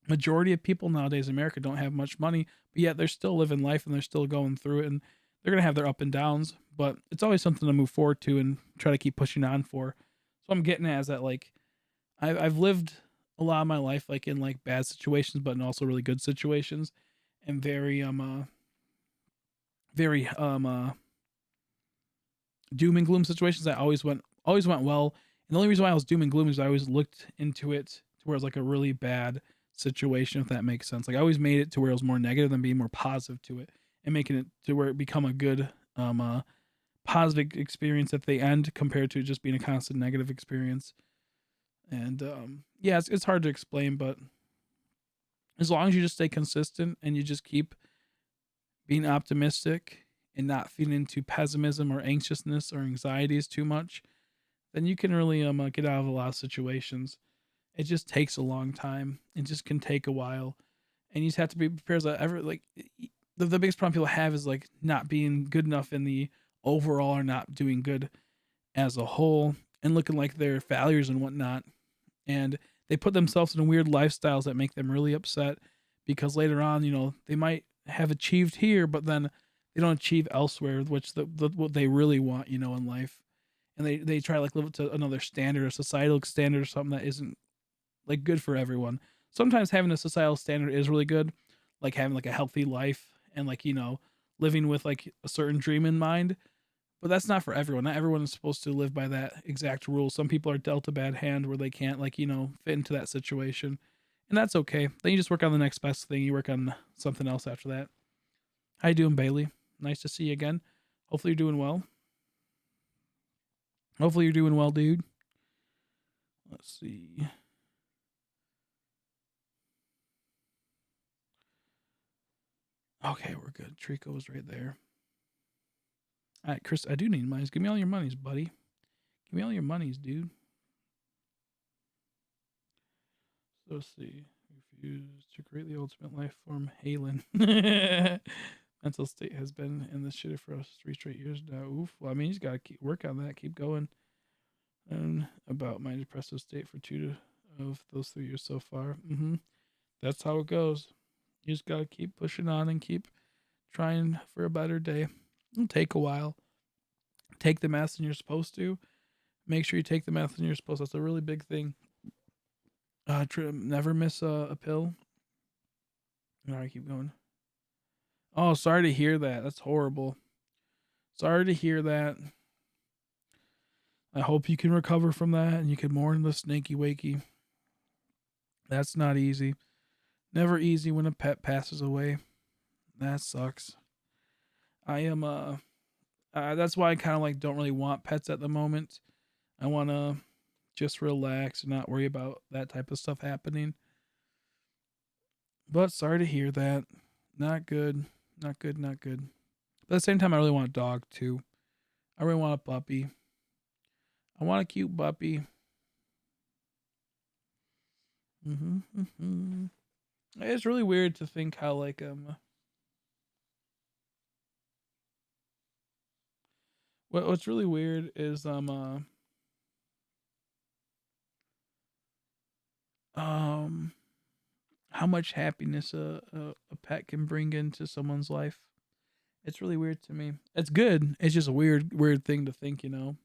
S1: Majority of people nowadays in America don't have much money, but yet they're still living life and they're still going through it, and they're gonna have their up and downs, but it's always something to move forward to and try to keep pushing on for. So I'm getting at is that like I've lived a lot of my life like in like bad situations, but in also really good situations, and very doom and gloom situations that always went well. And the only reason why I was doom and gloom is I always looked into it to where it was like a really bad situation, if that makes sense. Like I always made it to where it was more negative than being more positive to it, and making it to where it become a good positive experience at the end compared to just being a constant negative experience. And yeah, it's hard to explain, but as long as you just stay consistent and you just keep being optimistic and not feeding into pessimism or anxiousness or anxieties too much, then you can really get out of a lot of situations. It just takes a long time. It just can take a while, and you just have to be prepared. That ever like the biggest problem people have is like not being good enough in the overall, or not doing good as a whole, and looking like they're failures and whatnot. And they put themselves in weird lifestyles that make them really upset because later on, they might have achieved here, but then they don't achieve elsewhere, which what they really want, in life. And they try to like live up to another standard, a societal standard, or something that isn't like good for everyone. Sometimes having a societal standard is really good, like having like a healthy life and like living with like a certain dream in mind. But that's not for everyone. Not everyone is supposed to live by that exact rule. Some people are dealt a bad hand where they can't like fit into that situation, and that's okay. Then you just work on the next best thing. You work on something else after that. How you doing, Bailey? Nice to see you again. Hopefully you're doing well. Hopefully you're doing well, dude. Let's see. Okay, we're good. Treecko was right there. All right, Chris, I do need monies. Give me all your monies, buddy. Give me all your monies, dude. So let's see. Refused to create the ultimate life form, Halen. Mental state has been in the shitter for us 3 straight years now. Oof. Well, I mean, you just gotta keep work on that. Keep going. And about my depressive state for 2 of those 3 years so far. That's how it goes. You just gotta keep pushing on and keep trying for a better day. It'll take a while. Take the medicine you're supposed to. Make sure you take the medicine you're supposed to. That's a really big thing. Never miss a pill. All right, keep going. Oh, sorry to hear that. That's horrible. Sorry to hear that. I hope you can recover from that and you can mourn the snaky wakey. That's not easy. Never easy when a pet passes away. That sucks. I am that's why I kind of like don't really want pets at the moment. I want to just relax and not worry about that type of stuff happening. But sorry to hear that. Not good. Not good. Not good. But at the same time, I really want a dog too. I really want a puppy. I want a cute puppy. It's really weird to think how like What's really weird is um how much happiness a pet can bring into someone's life. It's really weird to me. It's good. It's just a weird thing to think, you know.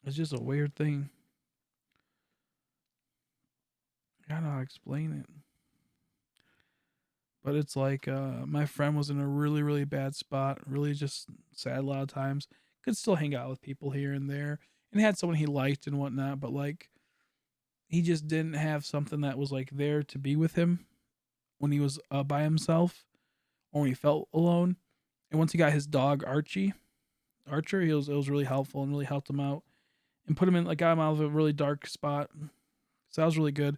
S1: It's just a weird thing. I don't know how to explain it. But it's like my friend was in a really bad spot, really just sad a lot of times. Could still hang out with people here and there, and had someone he liked and whatnot. But like he just didn't have something that was like there to be with him when he was by himself or when he felt alone. And once he got his dog Archer, it was really helpful and really helped him out and put him in, like, got him out of a really dark spot. So that was really good.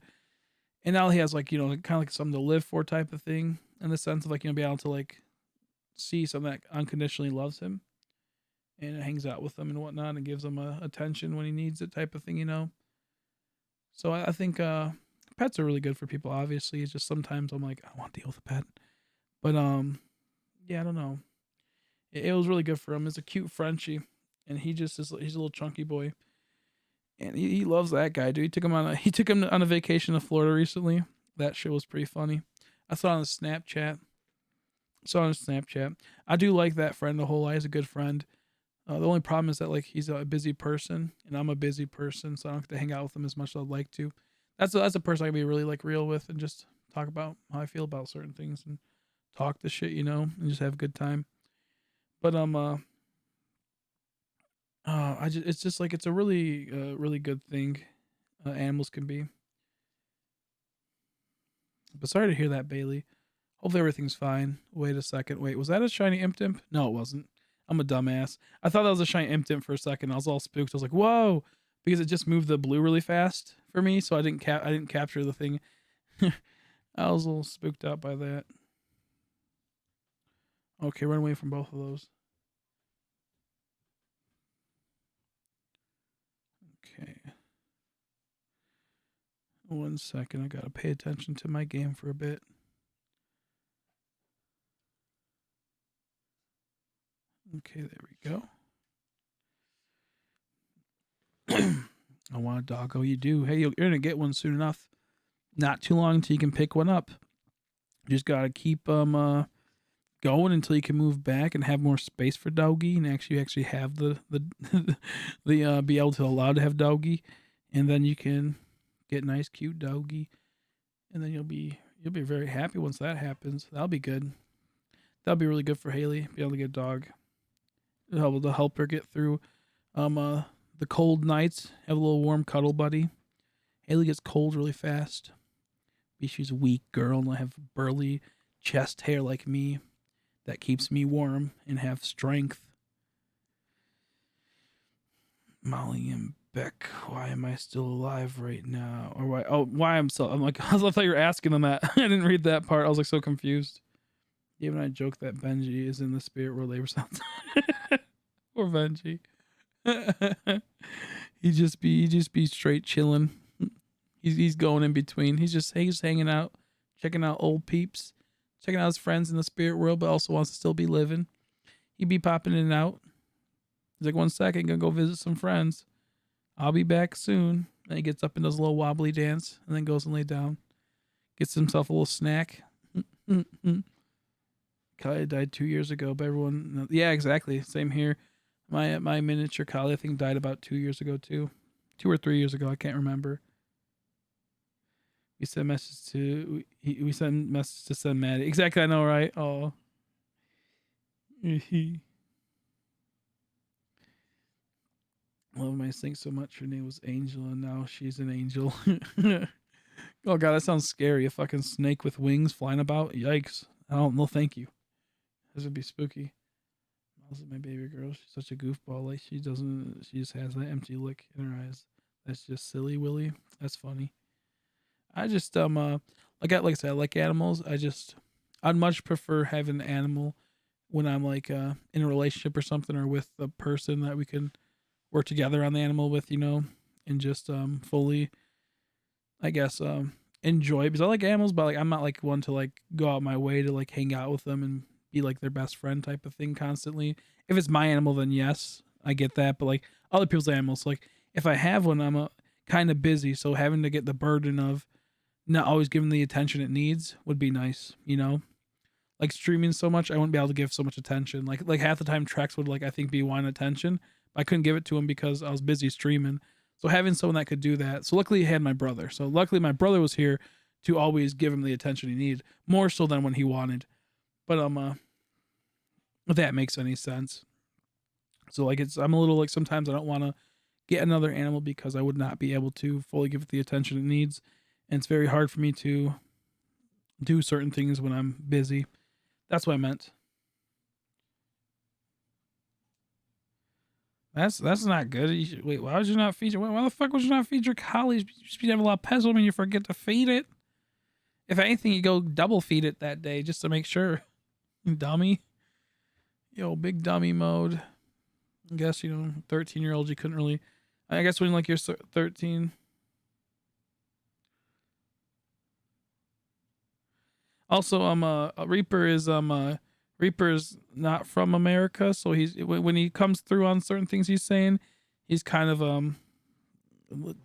S1: And now he has, like, you know, kind of like something to live for type of thing, in the sense of, like, you know, be able to like see something that unconditionally loves him and hangs out with him and whatnot and gives him attention when he needs it type of thing, you know. So I think pets are really good for people. Obviously, it's just sometimes I'm like, I want to deal with a pet, but yeah, I don't know. It was really good for him. It's a cute Frenchie, and he just is, he's a little chunky boy, and he loves that guy, dude. He took him on a vacation to Florida recently. That shit was pretty funny. I saw it on Snapchat. I do like that friend a whole lot. He's a good friend. The only problem is that like he's a busy person, and I'm a busy person, so I don't get to hang out with him as much as I'd like to. That's a person I can be really like real with and just talk about how I feel about certain things and talk the shit, you know, and just have a good time. But I just it's just like it's a really good thing animals can be. But sorry to hear that, Bailey. Hopefully everything's fine. Wait a second. Wait, was that a shiny Impidimp? No, it wasn't. I'm a dumbass. I thought that was a shiny Impidimp for a second. I was all spooked. I was like, "Whoa!" Because it just moved the blue really fast for me, so I didn't capture the thing. I was a little spooked out by that. Okay, run away from both of those. Okay. 1 second. I gotta pay attention to my game for a bit. Okay, there we go. I want a doggo. You do. Hey, you're gonna get one soon enough. Not too long until you can pick one up. You just gotta keep going until you can move back and have more space for doggy, and actually have the be able to allow to have doggy, and then you can get nice cute doggy, and then you'll be very happy once that happens. That'll be good. That'll be really good for Haley. Be able to get a dog. To help her get through the cold nights. Have a little warm cuddle buddy. Haley gets cold really fast. She's a weak girl and I have burly chest hair like me that keeps me warm and have strength. Molly and Beck, why am I still alive right now? Or why? Oh, why I'm so? I'm like, I thought you were asking them that. I didn't read that part. I was like so confused. Even I joke that Benji is in the spirit world ever since. Poor Benji. He just be straight chilling. He's going in between. He's hanging out, checking out old peeps, checking out his friends in the spirit world, but also wants to still be living. He be popping in and out. He's like, 1 second, gonna go visit some friends. I'll be back soon. Then he gets up and does a little wobbly dance, and then goes and lay down. Gets himself a little snack. Kali died 2 years ago, but everyone, yeah, exactly, same here. My miniature Kali, I think, died about 2 years ago too, 2 or 3 years ago. I can't remember. We sent message to we sent message to send Maddie. Exactly, I know, right? Oh, love my thing so much. Her name was Angel, and now she's an angel. Oh god, that sounds scary. A fucking snake with wings flying about. Yikes! I don't know. Thank you. This would be spooky. Also, my baby girl. She's such a goofball. Like she doesn't. She just has that empty look in her eyes. That's just silly Willy. That's funny. I just like I said, I like animals. I'd much prefer having an animal when I'm like in a relationship or something, or with a person that we can work together on the animal with, you know, and just fully, I guess, enjoy, because I like animals, but like I'm not like one to like go out my way to like hang out with them and be like their best friend type of thing constantly. If it's my animal, then yes, I get that. But like other people's animals, like if I have one, I'm kind of busy, so having to get the burden of not always giving the attention it needs would be nice, you know. Like streaming so much, I wouldn't be able to give so much attention. Like half the time, Trex would like I think be wanting attention. But I couldn't give it to him because I was busy streaming. So having someone that could do that. So luckily, he had my brother. So luckily, my brother was here to always give him the attention he needed, more so than when he wanted. But if that makes any sense. So like I'm a little like sometimes I don't want to get another animal because I would not be able to fully give it the attention it needs, and it's very hard for me to do certain things when I'm busy. That's what I meant. That's not good. Wait, why would you not feed why the fuck would you not feed your collies? You have a lot of pets and you forget to feed it. If anything, you go double feed it that day just to make sure. You dummy. Yo, big dummy mode. I guess, 13-year-old, you couldn't really. I guess when like you're 13. Also, Reaper's not from America, so he's when he comes through on certain things he's saying, he's kind of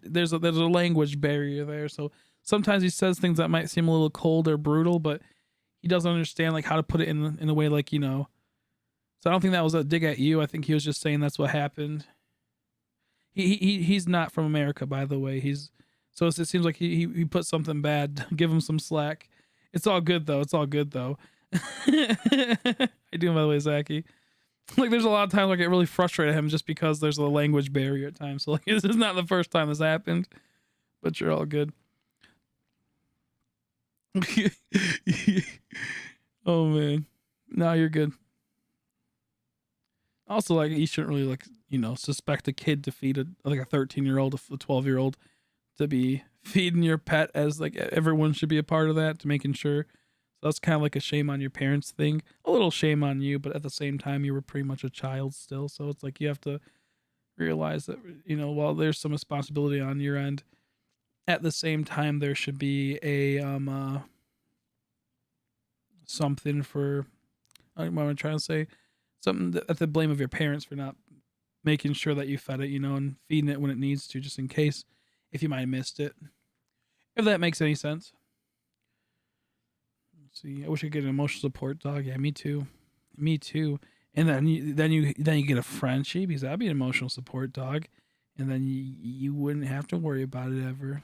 S1: there's a language barrier there, so sometimes he says things that might seem a little cold or brutal, but he doesn't understand like how to put it in a way like. So I don't think that was a dig at you. I think he was just saying that's what happened. He's not from America, by the way. It seems like he put something bad. Give him some slack. It's all good though. It's all good though. How you doing, by the way, Zachy? Like there's a lot of times I get really frustrated at him just because there's a language barrier at times. So like this is not the first time this happened, but you're all good. Oh man, no, you're good. Also, like you shouldn't really suspect a kid to feed a 13-year-old, a 12-year-old to be feeding your pet, as like everyone should be a part of that, to making sure. So that's kind of like a shame on your parents thing. A little shame on you, but at the same time, you were pretty much a child still. So it's like you have to realize that while there's some responsibility on your end, at the same time there should be a something for. What am I trying to say? Something at the blame of your parents for not making sure that you fed it, and feeding it when it needs to, just in case if you might have missed it. If that makes any sense. Let's see, I wish I could get an emotional support dog. Yeah, me too. Me too. And then you get a Frenchie, because that'd be an emotional support dog, and then you wouldn't have to worry about it ever.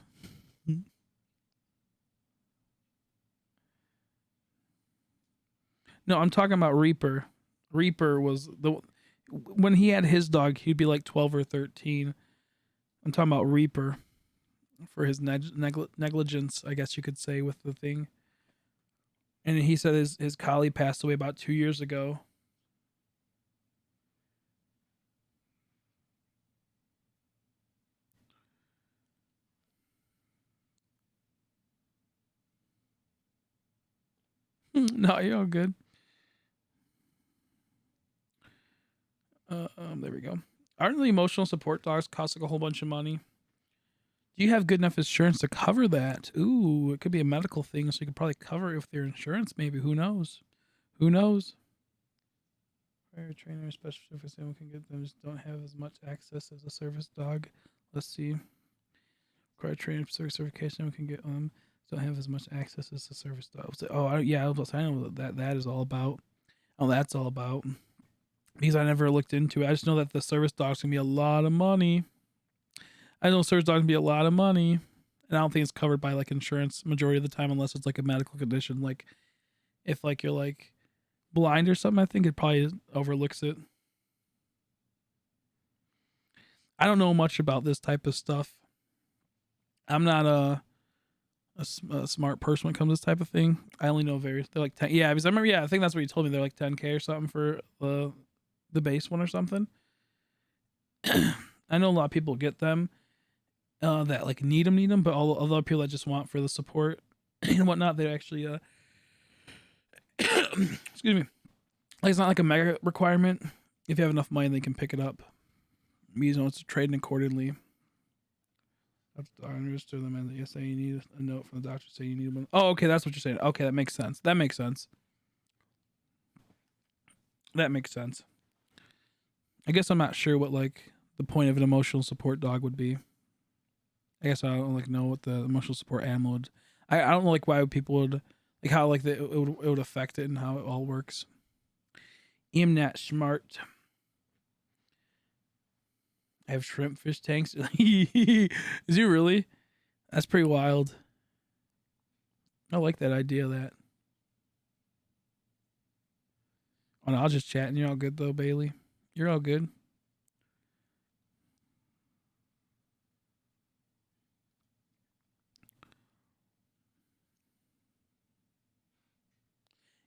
S1: No, I'm talking about Reaper. Reaper was when he had his dog, he'd be like 12 or 13. I'm talking about Reaper for his negligence, I guess you could say, with the thing. And he said his collie passed away about 2 years ago. No, you're all good. There we go. Aren't the emotional support dogs cost like a whole bunch of money? Do you have good enough insurance to cover that? Ooh, it could be a medical thing, so you could probably cover it with your insurance. Maybe. Who knows? Who knows? Prior trainer, special service anyone can get them, just don't have as much access as a service dog. Let's see. Prior trainer, certification anyone can get them, don't have as much access as a service dog. I know what that is all about. Oh, that's all about. Because I never looked into it. I just know that the service dog's gonna be a lot of money. I know service dogs can be a lot of money, and I don't think it's covered by like insurance majority of the time, unless it's like a medical condition. Like if like you're like blind or something, I think it probably overlooks it. I don't know much about this type of stuff. I'm not a smart person when it comes to this type of thing. I only know various. They're like 10. Yeah, because I remember. Yeah, I think that's what you told me. They're like 10K or something for the base one or something. I know a lot of people get them that like need them, but all other people that just want for the support and whatnot, they actually excuse me. Like it's not like a mega requirement. If you have enough money, they can pick it up. It's trading accordingly. I understood them and yes, you need a note from the doctor saying you need one. Oh, okay, that's what you're saying. Okay, that makes sense. That makes sense. That makes sense. I guess I'm not sure what like the point of an emotional support dog would be. I guess I don't like know what the emotional support animal would. I don't know like why people would like how like it would affect it and how it all works. Imnat smart. I have shrimp fish tanks. Is he really? That's pretty wild. I like that idea of that. Oh, no, I was just chatting. You're all good though, Bailey. You're all good.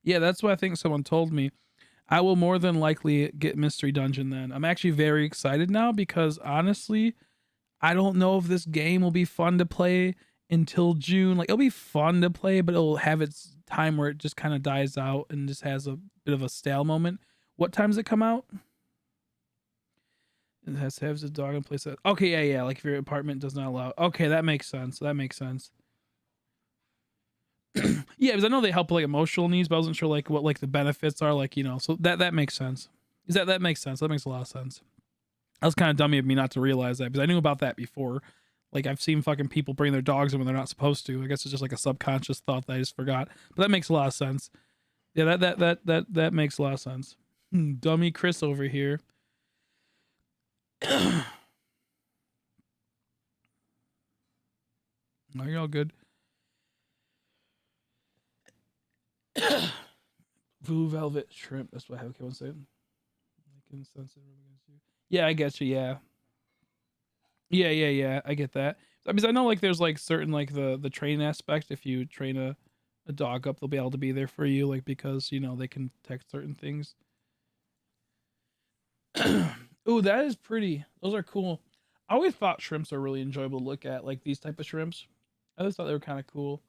S1: Yeah, that's what I think someone told me. I will more than likely get Mystery Dungeon then. I'm actually very excited now because honestly, I don't know if this game will be fun to play until June. Like it'll be fun to play, but it'll have its time where it just kind of dies out and just has a bit of a stale moment. What time does it come out? It has to have a dog in place. Okay, yeah. Like if your apartment does not allow. Okay, that makes sense. That makes sense. Yeah, because I know they help like emotional needs, but I wasn't sure like what like the benefits are. Like so that makes sense. Is that makes sense? That makes a lot of sense. That was kind of dummy of me not to realize that because I knew about that before. Like I've seen fucking people bring their dogs in when they're not supposed to. I guess it's just like a subconscious thought that I just forgot. But that makes a lot of sense. Yeah, that makes a lot of sense. Dummy Chris over here. Are you all good? Blue velvet shrimp. That's what I have. Okay, one second. Yeah, I get you. Yeah. I get that. Because I know like there's like certain like the training aspect. If you train a dog up, they'll be able to be there for you. Like because they can detect certain things. Ooh, that is pretty. Those are cool. I always thought shrimps are really enjoyable to look at. Like these type of shrimps. I always thought they were kind of cool.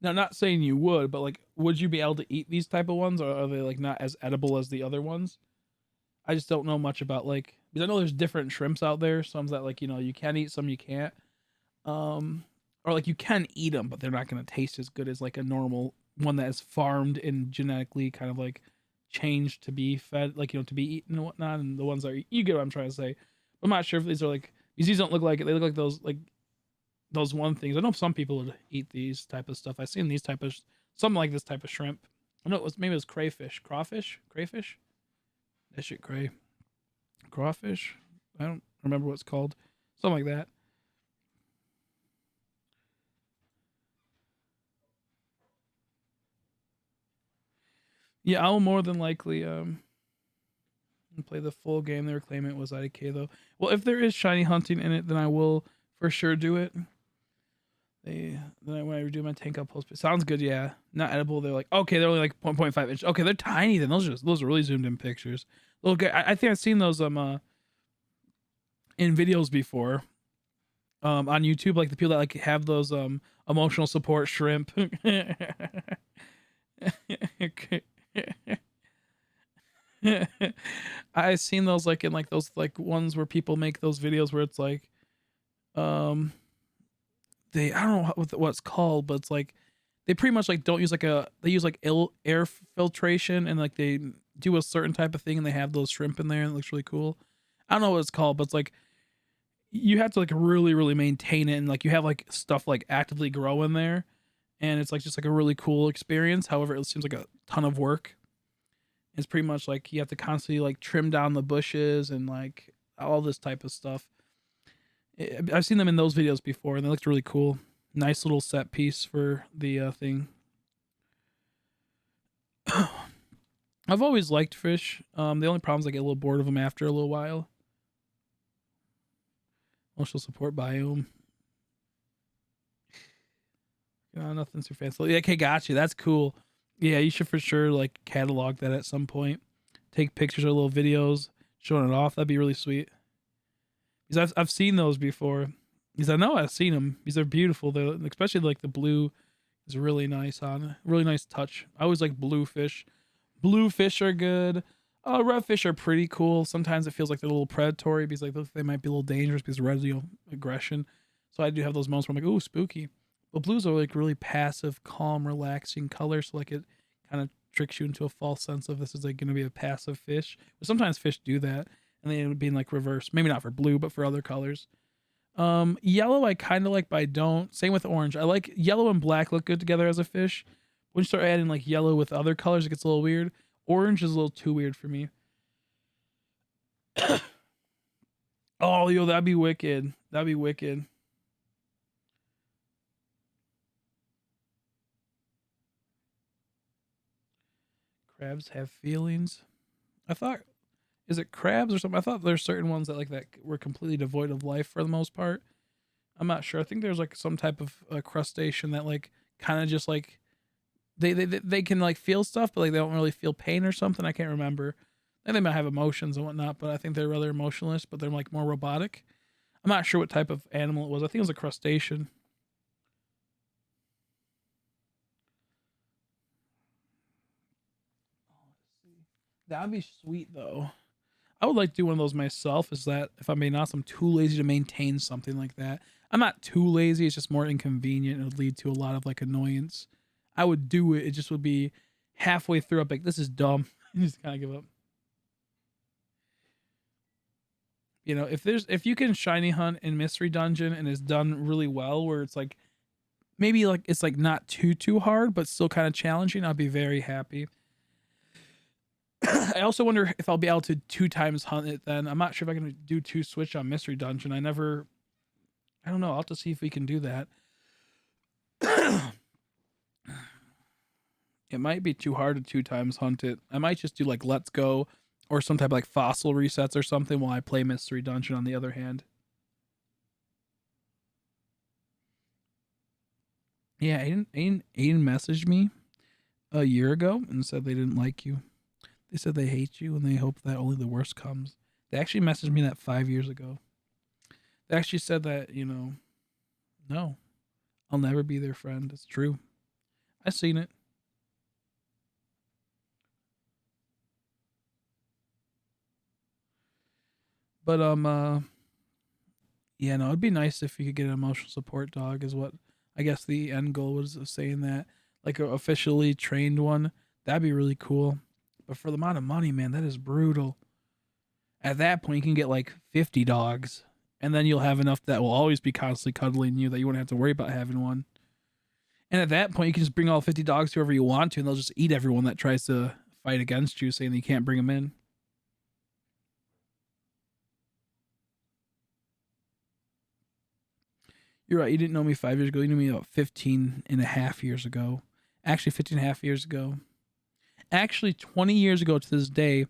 S1: Now, not saying you would, but like, would you be able to eat these type of ones, or are they like not as edible as the other ones? I just don't know much about like because I know there's different shrimps out there. Some that like you can eat, some you can't. Or like you can eat them, but they're not gonna taste as good as like a normal one that is farmed and genetically kind of like changed to be fed, like to be eaten and whatnot. And the ones that you get what I'm trying to say. I'm not sure if these are like these don't look like it. They look like those one things. I know some people would eat these type of stuff. I've seen these type of something like this type of shrimp. I know maybe it was crayfish, crayfish. That shit crawfish. I don't remember what it's called. Something like that. Yeah, I'll more than likely play the full game. They were claiming it was IDK though. Well, if there is shiny hunting in it, then I will for sure do it. When I redo my tank, I'll post. Sounds good. Yeah, not edible. They're like okay, they're only like 1.5 inch. Okay, they're tiny. Then those are really zoomed in pictures. Look, I think I've seen those in videos before. On YouTube, like the people that like have those emotional support shrimp. I've seen those like in like those like ones where people make those videos where it's like um I don't know what's called, but it's like they pretty much like don't use like they use like air filtration and like they do a certain type of thing and they have those shrimp in there and it looks really cool. I don't know what it's called, but it's like you have to like really maintain it and like you have like stuff like actively grow in there and it's like just like a really cool experience. However, it seems like a ton of work. It's pretty much like you have to constantly like trim down the bushes and like all this type of stuff. I've seen them in those videos before, and they looked really cool. Nice little set piece for the thing. I've always liked fish. The only problem is I get a little bored of them after a little while. Emotional support biome. Nothing too fancy. Yeah, okay, got you. That's cool. Yeah, you should for sure like catalog that at some point. Take pictures or little videos showing it off. That'd be really sweet. Because I've seen those before. Because I know I've seen them. These are beautiful. They're especially like the blue is really nice on. Really nice touch. I always like blue fish. Blue fish are good. Red fish are pretty cool. Sometimes it feels like they're a little predatory because like they might be a little dangerous because red aggression. So I do have those moments where I'm like, ooh, spooky. But blues are like really passive, calm, relaxing colors. So like it kind of tricks you into a false sense of this is like going to be a passive fish. But sometimes fish do that, and they end up being like reverse. Maybe not for blue, but for other colors. Yellow I kind of like, but I don't. Same with orange. I like yellow and black look good together as a fish. When you start adding like yellow with other colors, it gets a little weird. Orange is a little too weird for me. Oh, yo, that'd be wicked. That'd be wicked. Crabs have feelings. I thought, is it crabs or something? I thought there's certain ones that like that were completely devoid of life for the most part. I'm not sure. I think there's like some type of crustacean that like kind of just like they can like feel stuff, but like they don't really feel pain or something. I can't remember. And they might have emotions and whatnot, but I think they're rather emotionless, but they're like more robotic. I'm not sure what type of animal it was. I think it was a crustacean. That'd be sweet though. I would like to do one of those myself. Is that if I'm being honest, I'm too lazy to maintain something like that. I'm not too lazy. It's just more inconvenient. It would lead to a lot of like annoyance. I would do it. It just would be halfway through. I'm like, this is dumb. You just kind of give up. You know, if you can shiny hunt in mystery dungeon and it's done really well, where it's like maybe like it's like not too hard, but still kind of challenging, I'll be very happy. I also wonder if I'll be able to 2 times hunt it then. I'm not sure if I can do 2 switch on Mystery Dungeon. I don't know. I'll have to see if we can do that. It might be too hard to 2 times hunt it. I might just do like Let's Go or some type of like fossil resets or something while I play Mystery Dungeon on the other hand. Yeah, Aiden messaged me a year ago and said they didn't like you. They said they hate you and they hope that only the worst comes. They actually messaged me that 5 years ago. They actually said that, no, I'll never be their friend. It's true. I seen it. But yeah, no, it'd be nice if you could get an emotional support dog is what I guess the end goal was of saying that. Like a officially trained one. That'd be really cool. But for the amount of money, man, that is brutal. At that point you can get like 50 dogs. And then you'll have enough that will always be constantly cuddling you that you won't have to worry about having one. And at that point, you can just bring all 50 dogs to whoever you want to, and they'll just eat everyone that tries to fight against you, saying that you can't bring them in. You're right. You didn't know me 5 years ago. You knew me about 15 and a half years ago. Actually, 15 and a half years ago. Actually, 20 years ago to this day,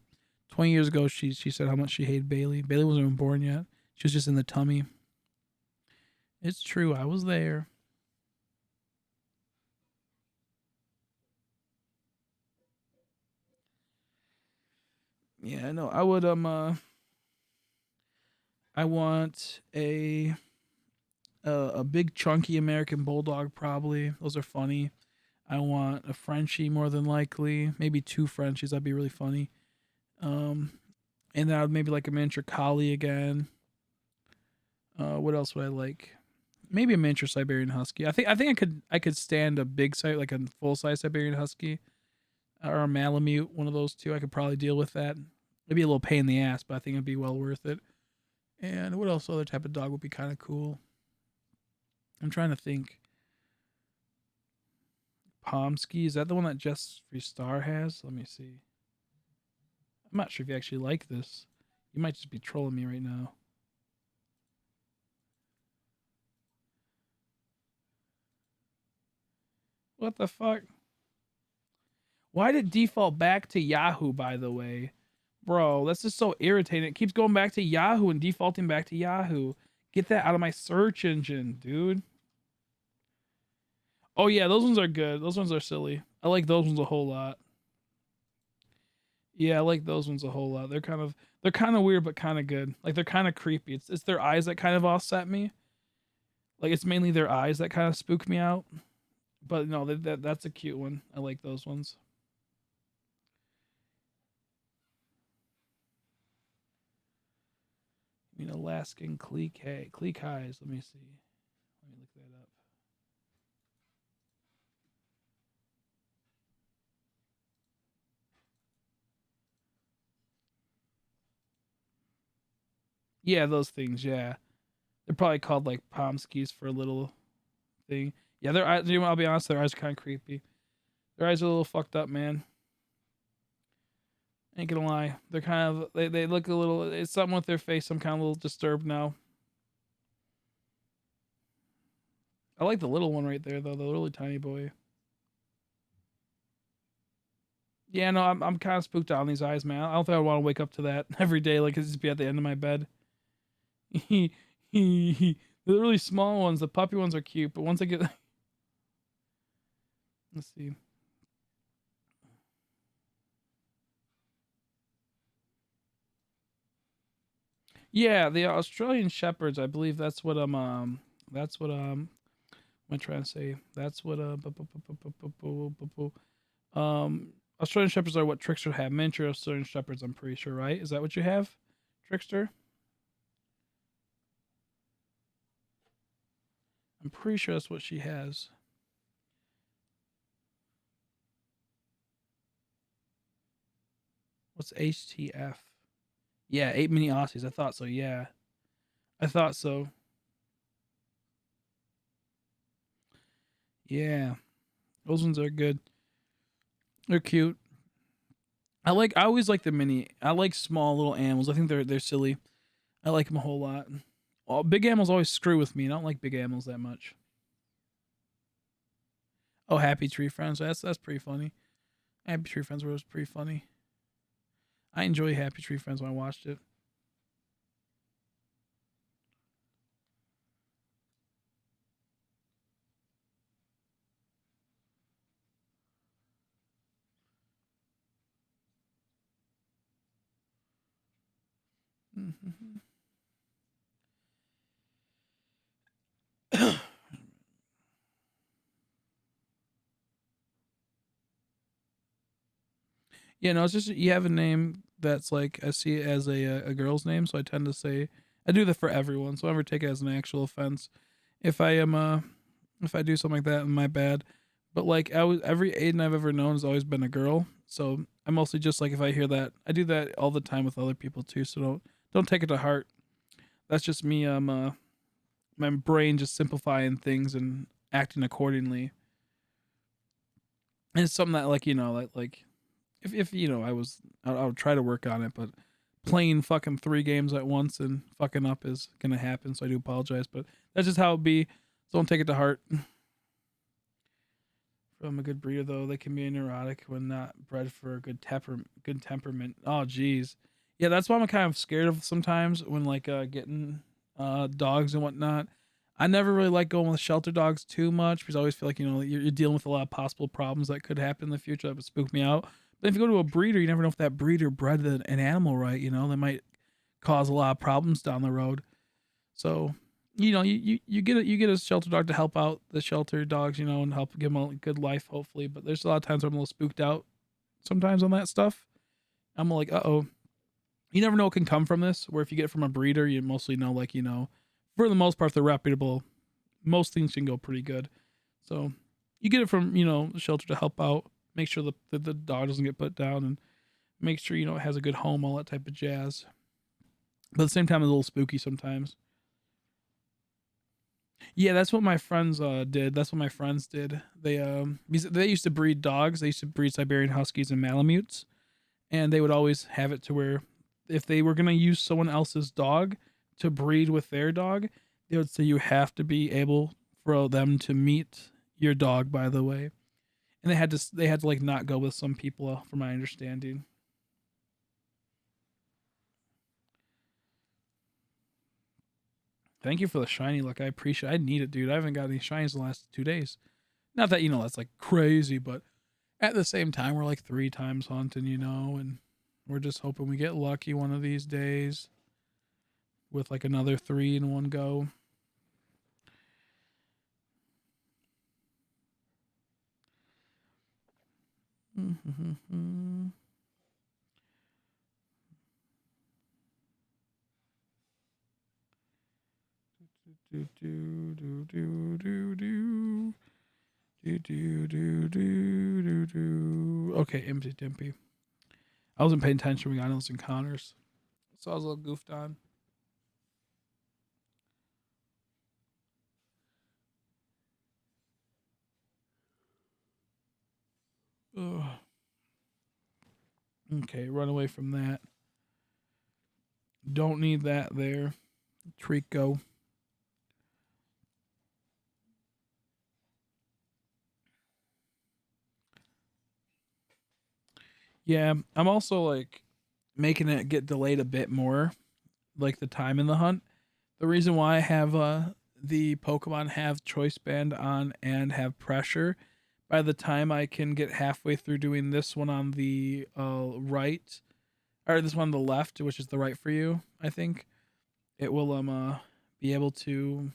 S1: 20 years ago, she said how much she hated Bailey. Bailey wasn't even born yet. She was just in the tummy. It's true. I was there. Yeah, I know. I want a big chunky American bulldog probably. Those are funny. I want a Frenchie more than likely. Maybe 2 Frenchies. That'd be really funny. Um, and then I would maybe like a miniature collie again. What else would I like? Maybe a miniature Siberian Husky. I think I could stand a big size like a full size Siberian Husky or a Malamute. One of those two. I could probably deal with that. It'd be a little pain in the ass, but I think it'd be well worth it. And what else? Other type of dog would be kind of cool. I'm trying to think. Pomsky, is that the one that Jeffree Star has? Let me see. I'm not sure if you actually like this. You might just be trolling me right now. What the fuck? Why did it default back to Yahoo, by the way? Bro, that's just so irritating. It keeps going back to Yahoo and defaulting back to Yahoo. Get that out of my search engine, dude. Oh yeah, those ones are good. Those ones are silly. I like those ones a whole lot. Yeah, I like those ones a whole lot. They're kind of weird but kind of good. Like they're kind of creepy. It's their eyes that kind of offset me. Like it's mainly their eyes that kind of spook me out. But no, that's a cute one. I like those ones. Alaskan Cleek Highs. Let me see. Let me look that up. Yeah, those things. Yeah, they're probably called like Pomskis for a little thing. Yeah, their eyes. You know, I'll be honest, their eyes are kind of creepy. Their eyes are a little fucked up, man. Ain't gonna lie. They're kind of they look a little. It's something with their face. I'm kind of a little disturbed now. I like the little one right there though, the really tiny boy. Yeah, no, I'm kind of spooked out on these eyes, man. I don't think I want to wake up to that every day. Like, it's just be at the end of my bed. The really small ones, the puppy ones are cute, but once I get, let's see. Yeah, the Australian shepherds. I believe that's what that's what I'm trying to say. That's what Australian shepherds are what Trickster have. Miniature Australian shepherds. I'm pretty sure, right? Is that what you have, Trickster? I'm pretty sure that's what she has. What's HTF? Yeah, 8 mini Aussies. I thought so. Yeah, I thought so. Yeah, those ones are good. They're cute. I always like the mini. I like small little animals. I think they're silly. I like them a whole lot. Big animals always screw with me. I don't like big animals that much. Oh, Happy Tree Friends. That's pretty funny. Happy Tree Friends was pretty funny. I enjoy Happy Tree Friends when I watched it. Yeah, no, it's just you have a name that's like I see it as a girl's name, so I tend to say I do that for everyone, so I never take it as an actual offense. If I am if I do something like that, my bad. But like I was every Aiden I've ever known has always been a girl, so I mostly just like if I hear that I do that all the time with other people too. So don't take it to heart. That's just me. My brain just simplifying things and acting accordingly. And it's something that like like if you know I would try to work on it, but playing fucking 3 games at once and fucking up is gonna happen. So I do apologize, but that's just how it be. So don't take it to heart. From a good breeder though, they can be neurotic when not bred for a good temperament. Oh geez, yeah, that's why I'm kind of scared of sometimes when like getting dogs and whatnot. I never really like going with shelter dogs too much because I always feel like you're dealing with a lot of possible problems that could happen in the future that would spook me out. But if you go to a breeder, you never know if that breeder bred an animal right. That might cause a lot of problems down the road. So, you get a shelter dog to help out the shelter dogs, and help give them a good life, hopefully. But there's a lot of times where I'm a little spooked out sometimes on that stuff. I'm like, uh-oh. You never know what can come from this. Where if you get it from a breeder, you mostly know, like, for the most part, if they're reputable, most things can go pretty good. So you get it from, the shelter to help out, make sure the dog doesn't get put down, and make sure, it has a good home, all that type of jazz. But at the same time, it's a little spooky sometimes. Yeah, that's what my friends did. That's what my friends did. Because they used to breed dogs. They used to breed Siberian Huskies and Malamutes, and they would always have it to where if they were gonna use someone else's dog to breed with their dog, they would say you have to be able for them to meet your dog. By the way, and they had to like not go with some people, from my understanding. Thank you for the shiny look. I appreciate. I need it, dude. I haven't got any shinies in the last 2 days. Not that that's like crazy, but at the same time, we're like 3 times hunting, and we're just hoping we get lucky one of these days with like another 3 in one go. Do do do do do do do do do do do. Okay, Impidimp. I wasn't paying attention when we got those encounters, so I was a little goofed on. Ugh. Okay, run away from that. Don't need that there. Treecko. Yeah, I'm also like making it get delayed a bit more, like the time in the hunt. The reason why I have the Pokemon have choice band on and have pressure, by the time I can get halfway through doing this one on the right, or this one on the left, which is the right for you, I think it will be able to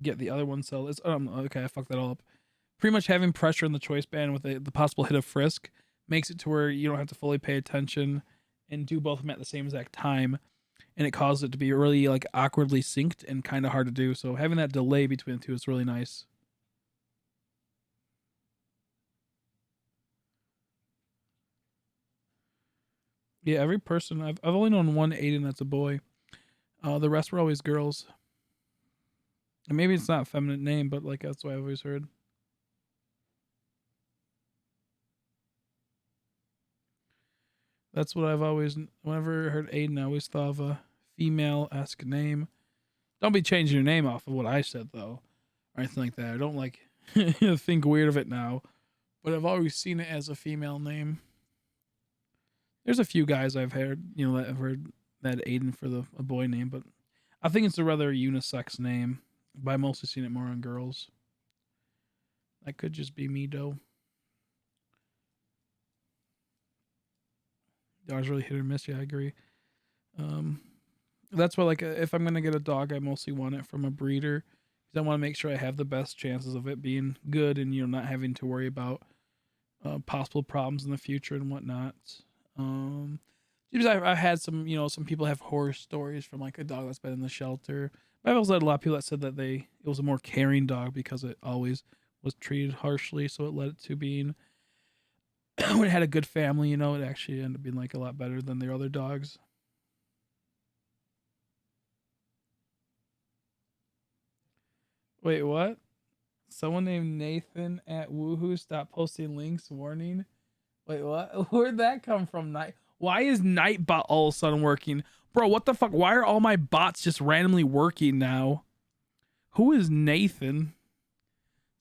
S1: get the other one. So it's okay, I fucked that all up. Pretty much having pressure in the choice band with the possible hit of frisk makes it to where you don't have to fully pay attention and do both of them at the same exact time, and it causes it to be really like awkwardly synced and kind of hard to do. So having that delay between the two is really nice. Yeah, every person I've only known one Aiden that's a boy. The rest were always girls. And maybe it's not a feminine name, but like that's what I've always heard. That's what I've always, whenever I heard Aiden, I always thought of a female-esque name. Don't be changing your name off of what I said though, or anything like that. I don't like think weird of it now, but I've always seen it as a female name. There's a few guys I've heard, that have heard that Aiden for a boy name, but I think it's a rather unisex name. But I've mostly seen it more on girls. That could just be me though. Dogs really hit or miss. Yeah, I agree. Um, that's why, like, if I'm gonna get a dog, I mostly want it from a breeder because I want to make sure I have the best chances of it being good and not having to worry about possible problems in the future and whatnot. Because I've had some people have horror stories from like a dog that's been in the shelter. But I've also had a lot of people that said that it was a more caring dog because it always was treated harshly, so it led it to being when it had a good family, it actually ended up being like a lot better than their other dogs. Wait, what? Someone named Nathan at Woohoo stop posting links warning. Wait, what? Where'd that come from? Night. Why is Nightbot all of a sudden working? Bro, what the fuck? Why are all my bots just randomly working now? Who is Nathan?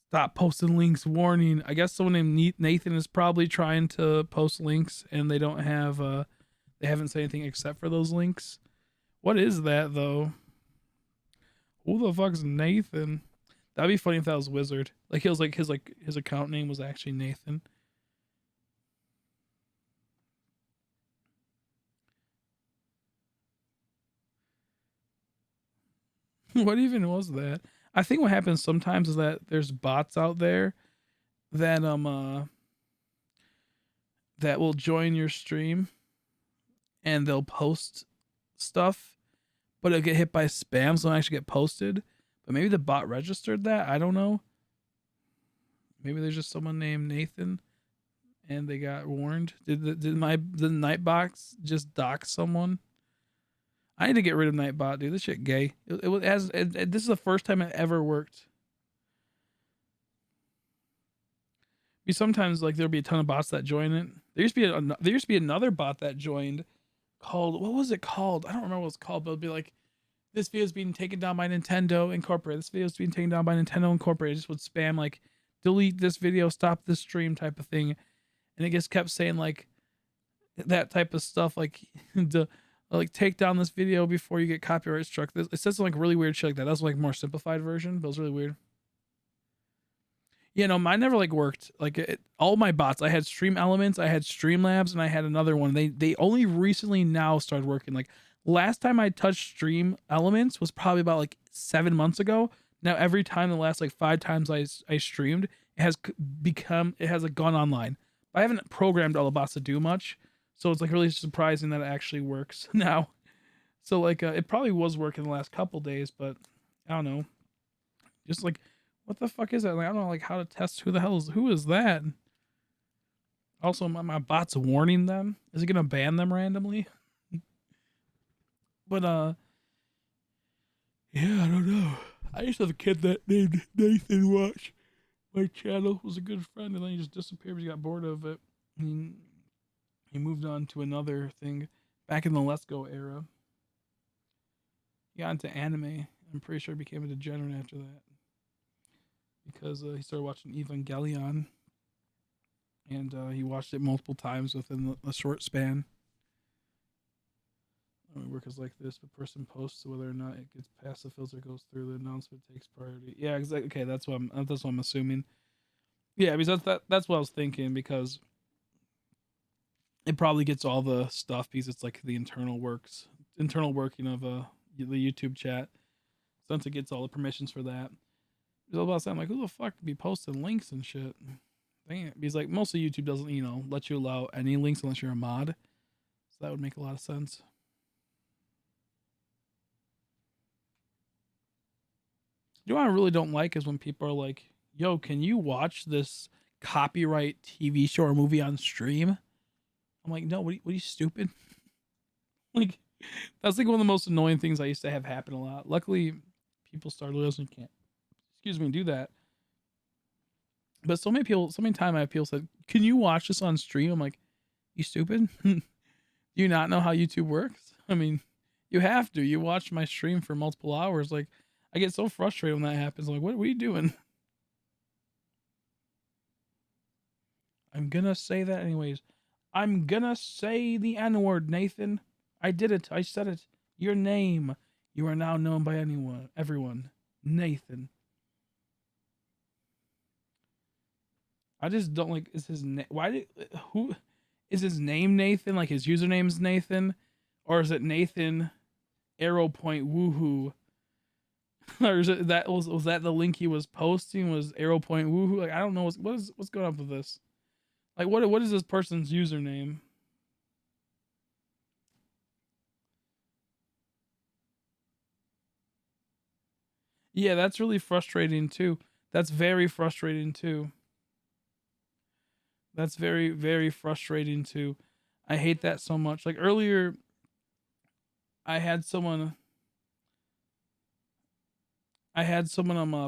S1: Stop posting links warning. I guess someone named Nathan is probably trying to post links and they don't have they haven't said anything except for those links. What is that though? Who the fuck's Nathan? That'd be funny if that was Wizard. Like he was like his account name was actually Nathan. What even was that? I think what happens sometimes is that there's bots out there that that will join your stream and they'll post stuff, but it'll get hit by spam, so it'll actually get posted. But maybe the bot registered that. I don't know. Maybe there's just someone named Nathan and they got warned. Did the Nightbox just dox someone? I need to get rid of Nightbot, dude. This shit gay. This is the first time it ever worked. Sometimes like there'll be a ton of bots that join it. There used to be another bot that joined called, what was it called? I don't remember what it's called, but it'll be like, this video is being taken down by Nintendo Incorporated. This video is being taken down by Nintendo Incorporated. It just would spam like delete this video, stop this stream type of thing, and it just kept saying like that type of stuff like like take down this video before you get copyright struck. It says like really weird shit like that. That's like more simplified version, but it was really weird. Yeah, no, mine never like worked. Like all my bots, I had Stream Elements, I had Streamlabs, and I had another one. They only recently now started working. Like last time I touched Stream Elements was probably about like 7 months ago. Now every time the last like 5 times I streamed, it has like gone online. I haven't programmed all the bots to do much, so it's like really surprising that it actually works now. So like it probably was working the last couple days, but I don't know. Just like what the fuck is that? Like I don't know like how to test who is that? Also, my bot's warning them. Is it gonna ban them randomly? But yeah, I don't know. I used to have a kid that named Nathan Watch. my channel, was a good friend, and then he just disappeared because he got bored of it. He moved on to another thing back in the Let's Go era. He got into anime. I'm pretty sure he became a degenerate after that because he started watching Evangelion, and he watched it multiple times within a short span. Work is like this: the person posts whether or not it gets past the filter, goes through the announcement, takes priority. Yeah, exactly. Okay, that's what I'm assuming. Yeah, because that's what I was thinking, because it probably gets all the stuff because it's like the internal working of the YouTube chat. Since it gets all the permissions for that, it's all about saying like, who the fuck be posting links and shit? Dang it. Because like most of YouTube doesn't let you allow any links unless you're a mod, so that would make a lot of sense. You know what I really don't like is when people are like, yo, can you watch this copyright TV show or movie on stream? I'm like, no, what are you stupid? Like, that's like one of the most annoying things I used to have happen a lot. Luckily, people started listening, can't, excuse me, do that. But so many times I have people said, can you watch this on stream? I'm like, you stupid? Do you not know how YouTube works? I mean, you have to. You watch my stream for multiple hours. Like, I get so frustrated when that happens. I'm like, what are you doing? I'm gonna say that anyways. I'm gonna say the N word, Nathan. I did it. I said it. Your name. You are now known by everyone. Nathan. I just don't like. Is his name? Who is his name? Nathan? Like his username's Nathan, or is it Nathan? Arrow point woohoo. Or is it that was that the link he was posting was arrow point woohoo? Like I don't know what's going on with this. Like what is this person's username? Yeah, that's really frustrating too. That's very frustrating too. That's very, very frustrating too. I hate that so much. Like earlier, I had someone,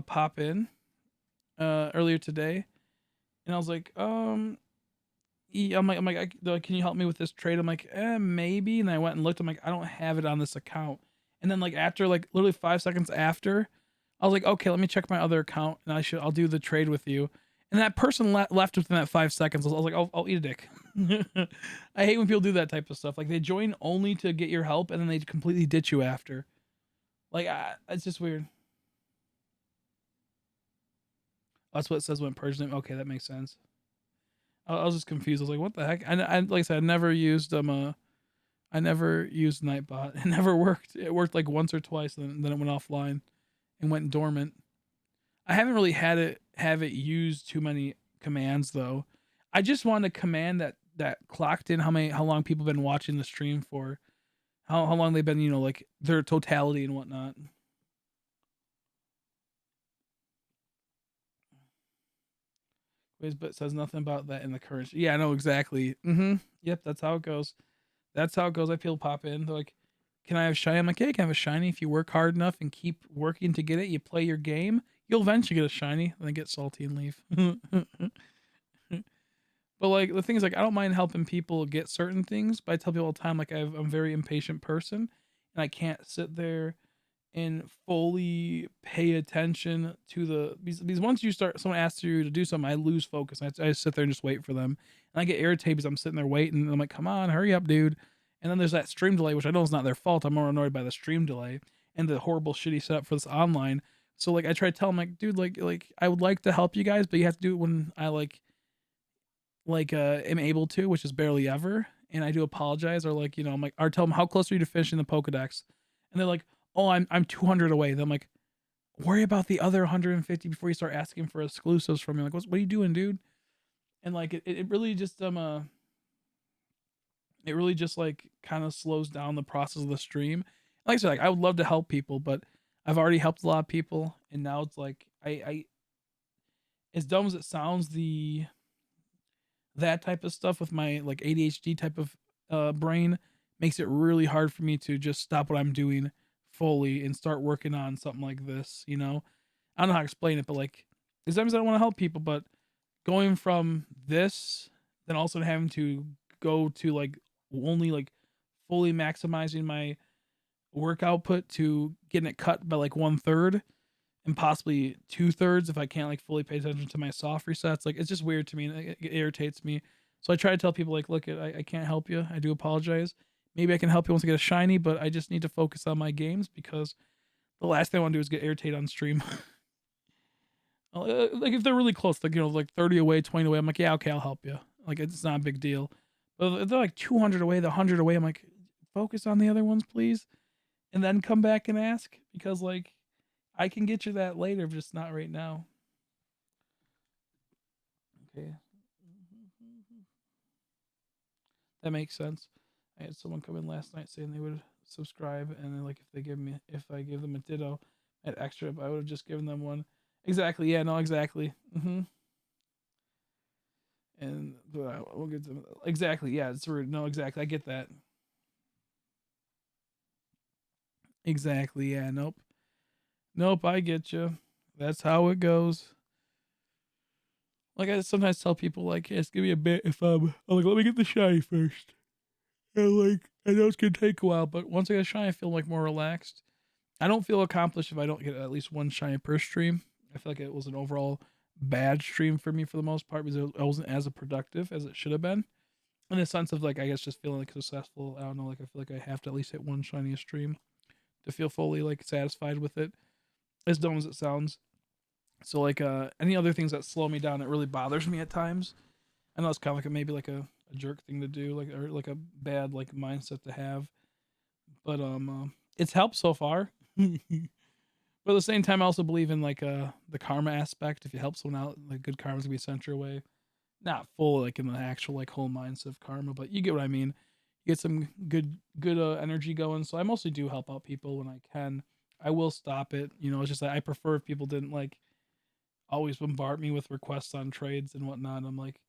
S1: pop in earlier today, and I was like, they're like, can you help me with this trade? I'm like, maybe. And I went and looked. I'm like, I don't have it on this account. And then like after like literally 5 seconds after, I was like, okay, let me check my other account, and I'll do the trade with you. And that person left within that 5 seconds. I was like, I'll eat a dick. I hate when people do that type of stuff. Like they join only to get your help, and then they completely ditch you after. Like it's just weird. That's what it says when purging them. Okay, that makes sense. I was just confused. I was like, what the heck? I like I said, I never used Nightbot. It never worked. It worked like once or twice, and then it went offline and went dormant. I haven't really had it have it use too many commands though. I just want a command that clocked in how long people have been watching the stream for, how long they've been, like their totality and whatnot. But it says nothing about that in the current. Yeah, I know exactly. Yep, that's how it goes. That's how it goes. I feel pop in. They're like, "Can I have shiny?" I'm like, "Yeah, you can have a shiny if you work hard enough and keep working to get it. You play your game, you'll eventually get a shiny, and then get salty and leave." But like the thing is, like I don't mind helping people get certain things, but I tell people all the time, like I'm a very impatient person, and I can't sit there and fully pay attention to because once someone asks you to do something, I lose focus. I sit there and just wait for them, and I get irritated because I'm sitting there waiting, and I'm like, come on, hurry up, dude. And then there's that stream delay, which I know is not their fault. I'm more annoyed by the stream delay and the horrible shitty setup for this online. So like I try to tell them like, dude, like I would like to help you guys, but you have to do it when I am able to, which is barely ever. And I do apologize, or like, I'm like, or tell them how close are you to finishing the Pokedex, and they're like, oh, I'm 200 away. Then I'm like, worry about the other 150 before you start asking for exclusives from me. Like, what are you doing, dude? And like, it really just it really just like kind of slows down the process of the stream. Like I said, like I would love to help people, but I've already helped a lot of people, and now it's like I as dumb as it sounds, that type of stuff with my like ADHD type of brain makes it really hard for me to just stop what I'm doing fully and start working on something like this. I don't know how to explain it, but like sometimes I don't want to help people, but going from this, then also having to go to like only like fully maximizing my work output to getting it cut by like 1/3 and possibly 2/3 if I can't like fully pay attention to my soft resets. Like it's just weird to me and it irritates me. So I try to tell people like, look, I can't help you. I do apologize. Maybe I can help you once I get a shiny, but I just need to focus on my games because the last thing I want to do is get irritated on stream. Like if they're really close, like like 30 away, 20 away, I'm like, yeah, okay, I'll help you. Like it's not a big deal. But if they're like 200 away, the 100 away, I'm like, focus on the other ones, please, and then come back and ask because like I can get you that later, but just not right now. Okay, that makes sense. I had someone come in last night saying they would subscribe, and then like if I give them a ditto at extra, I would have just given them one. Exactly. Yeah. No. Exactly. And we'll get to exactly. Yeah. It's rude. No. Exactly. I get that. Exactly. Yeah. Nope. Nope. I get you. That's how it goes. Like I sometimes tell people, like, hey, just give me a bit if I'm like, let me get the shiny first. And like, I know it's gonna take a while, but once I get a shiny, I feel like more relaxed. I don't feel accomplished if I don't get at least one shiny per stream. I feel like it was an overall bad stream for me for the most part because I wasn't as productive as it should have been. In a sense of like, I guess just feeling like successful. I don't know, like I feel like I have to at least hit one shiny a stream to feel fully like satisfied with it. As dumb as it sounds. So like any other things that slow me down, it really bothers me at times. I know it's kind of like maybe like a jerk thing to do, like or like a bad like mindset to have. But it's helped so far. But at the same time, I also believe in like the karma aspect. If you help someone out, like good karma's gonna be sent your way. Not full like in the actual like whole mindset of karma, but you get what I mean. You get some good energy going. So I mostly do help out people when I can. I will stop it. It's just that I prefer if people didn't like always bombard me with requests on trades and whatnot. I'm like,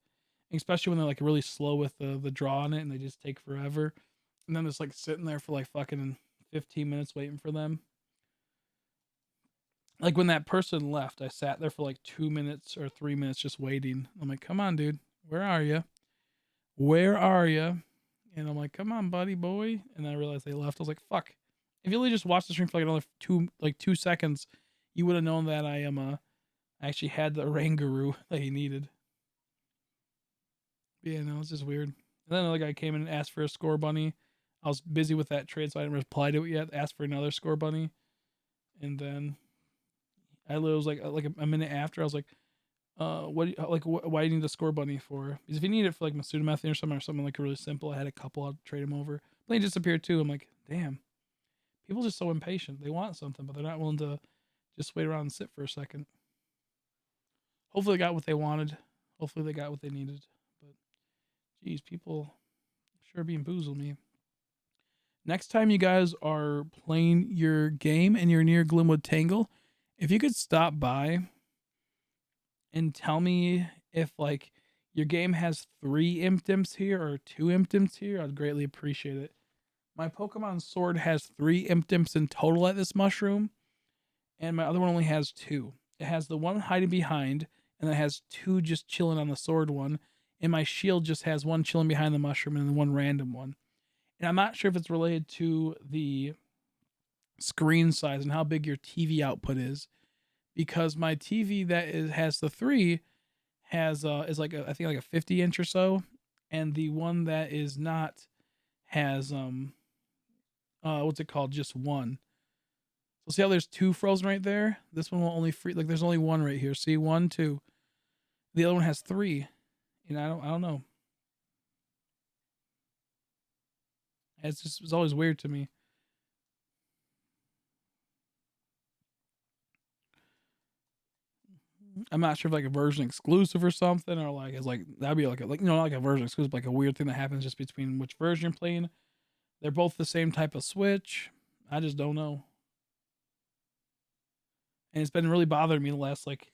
S1: especially when they're like really slow with the draw on it and they just take forever. And then it's like sitting there for like fucking 15 minutes waiting for them. Like when that person left, I sat there for like 2 minutes or 3 minutes just waiting. I'm like, come on, dude, where are you? Where are you? And I'm like, come on, buddy boy. And I realized they left. I was like, fuck. If you really just watched the stream for like another 2 seconds, you would have known that I actually had the Ranguru that he needed. But yeah, no, it's just weird. And then another guy came in and asked for a score bunny. I was busy with that trade, so I didn't reply to it yet. Asked for another score bunny, and then I was like a minute after, I was like, why do you need a score bunny for? Because if you need it for like Masuda method or something like really simple, I had a couple. I'll trade him over. But he disappeared too. I'm like, damn, people are just so impatient. They want something, but they're not willing to just wait around and sit for a second. Hopefully, they got what they wanted. Hopefully, they got what they needed. But, geez, people sure bamboozle me. Next time you guys are playing your game and you're near Glimwood Tangle, if you could stop by and tell me if like your game has 3 Impidimps here or 2 Impidimps here, I'd greatly appreciate it. My Pokemon Sword has 3 Impidimps in total at this mushroom, and my other one only has 2. It has the one hiding behind, and it has 2 just chilling on the sword one, and my shield just has 1 chilling behind the mushroom and then 1 random one. And I'm not sure if it's related to the screen size and how big your TV output is, because my TV that has the 3 has is like I think like a 50-inch or so, and the one that is not has what's it called, just 1. So see how there's 2 frozen right there? This one will only free, like there's only 1 right here. See, 1, 2. The other one has 3. I don't know. It's always weird to me. I'm not sure if like a version exclusive or something, or like it's like that'd be like not like a version exclusive, like a weird thing that happens just between which version you're playing. They're both the same type of Switch. I just don't know. And it's been really bothering me the last like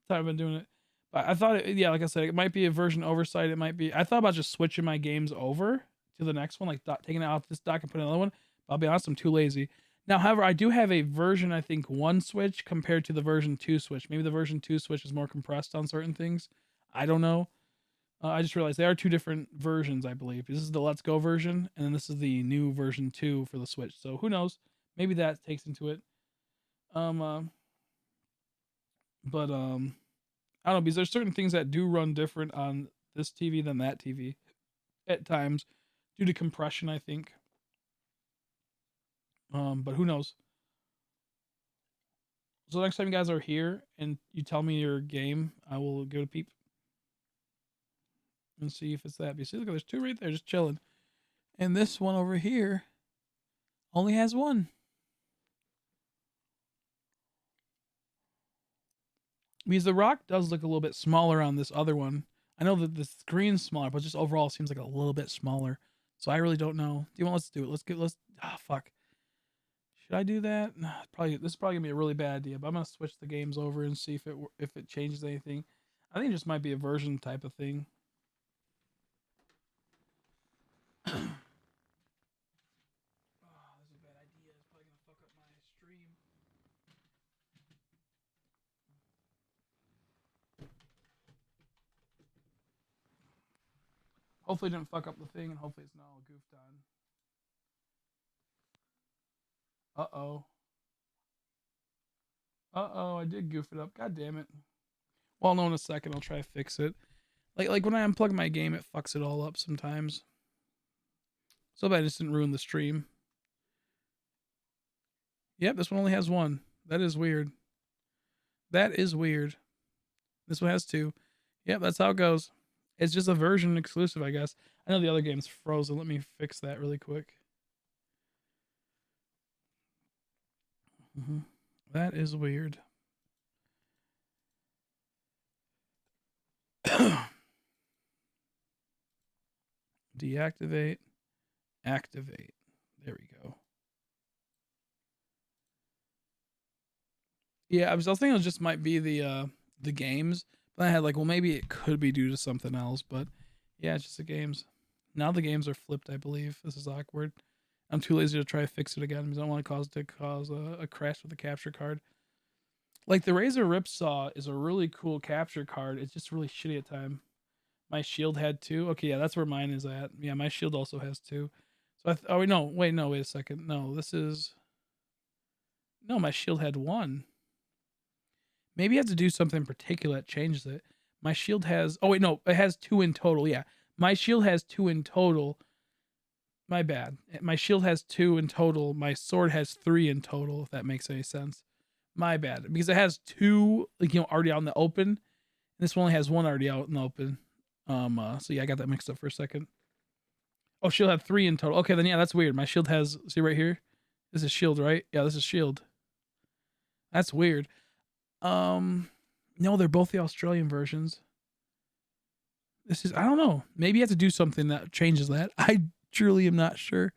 S1: time I've been doing it. But I thought yeah, like I said, it might be a version oversight. It might be. I thought about just switching my games over to the next one, like taking it out this dock and putting another one. But I'll be honest, I'm too lazy. Now, however, I do have a version, I think, 1 Switch compared to the version 2 Switch. Maybe the version 2 Switch is more compressed on certain things. I don't know. I just realized there are 2 different versions, I believe. This is the Let's Go version, and then this is the new version 2 for the Switch. So who knows? Maybe that takes into it. Um, uh, but I don't know, because there's certain things that do run different on this TV than that TV at times due to compression, I think. But who knows? So next time you guys are here and you tell me your game, I will go to peep and see if it's that. But you see, look, there's 2 right there just chilling. And this one over here only has 1. Because the rock does look a little bit smaller on this other one. I know that the screen's smaller, but just overall seems like a little bit smaller. So I really don't know. Do you want? Let's do it. Let's. Ah, fuck. Should I do that? Nah, probably. This is probably gonna be a really bad idea. But I'm gonna switch the games over and see if it changes anything. I think it just might be a version type of thing. Oh, this is a bad idea. It's probably gonna fuck up my stream. Hopefully, it didn't fuck up the thing, and hopefully, it's not all goofed on. Uh oh. Uh oh, I did goof it up. God damn it. Well, no, in a second, I'll try to fix it. Like when I unplug my game, it fucks it all up sometimes. So bad I just didn't ruin the stream. Yep, this one only has 1. That is weird. That is weird. This one has 2. Yep, that's how it goes. It's just a version exclusive, I guess. I know the other game's frozen. Let me fix that really quick. That is weird. Deactivate. Activate. There we go. Yeah, I was thinking it just might be the games, but I had like, well, maybe it could be due to something else, but yeah, it's just the games. Now the games are flipped, I believe. This is awkward. I'm too lazy to try to fix it again because I don't want to cause a crash with the capture card. Like the Razor Ripsaw is a really cool capture card. It's just really shitty at time. My shield had 2. Okay, yeah, that's where mine is at. Yeah, my shield also has 2. So oh wait, no, wait a second. No, this is no, my shield had 1. Maybe you have to do something particular that changes it. My shield has. Oh wait, no, it has 2 in total. Yeah, my shield has 2 in total. My bad. My shield has 2 in total. My sword has 3 in total. If that makes any sense. My bad, because it has 2 like already out in the open. And this one only has 1 already out in the open. So yeah, I got that mixed up for a second. Oh, shield had 3 in total. Okay, then yeah, that's weird. My shield has. See right here. This is shield, right? Yeah, this is shield. That's weird. No, they're both the Australian versions. This is, I don't know. Maybe you have to do something that changes that. I truly am not sure.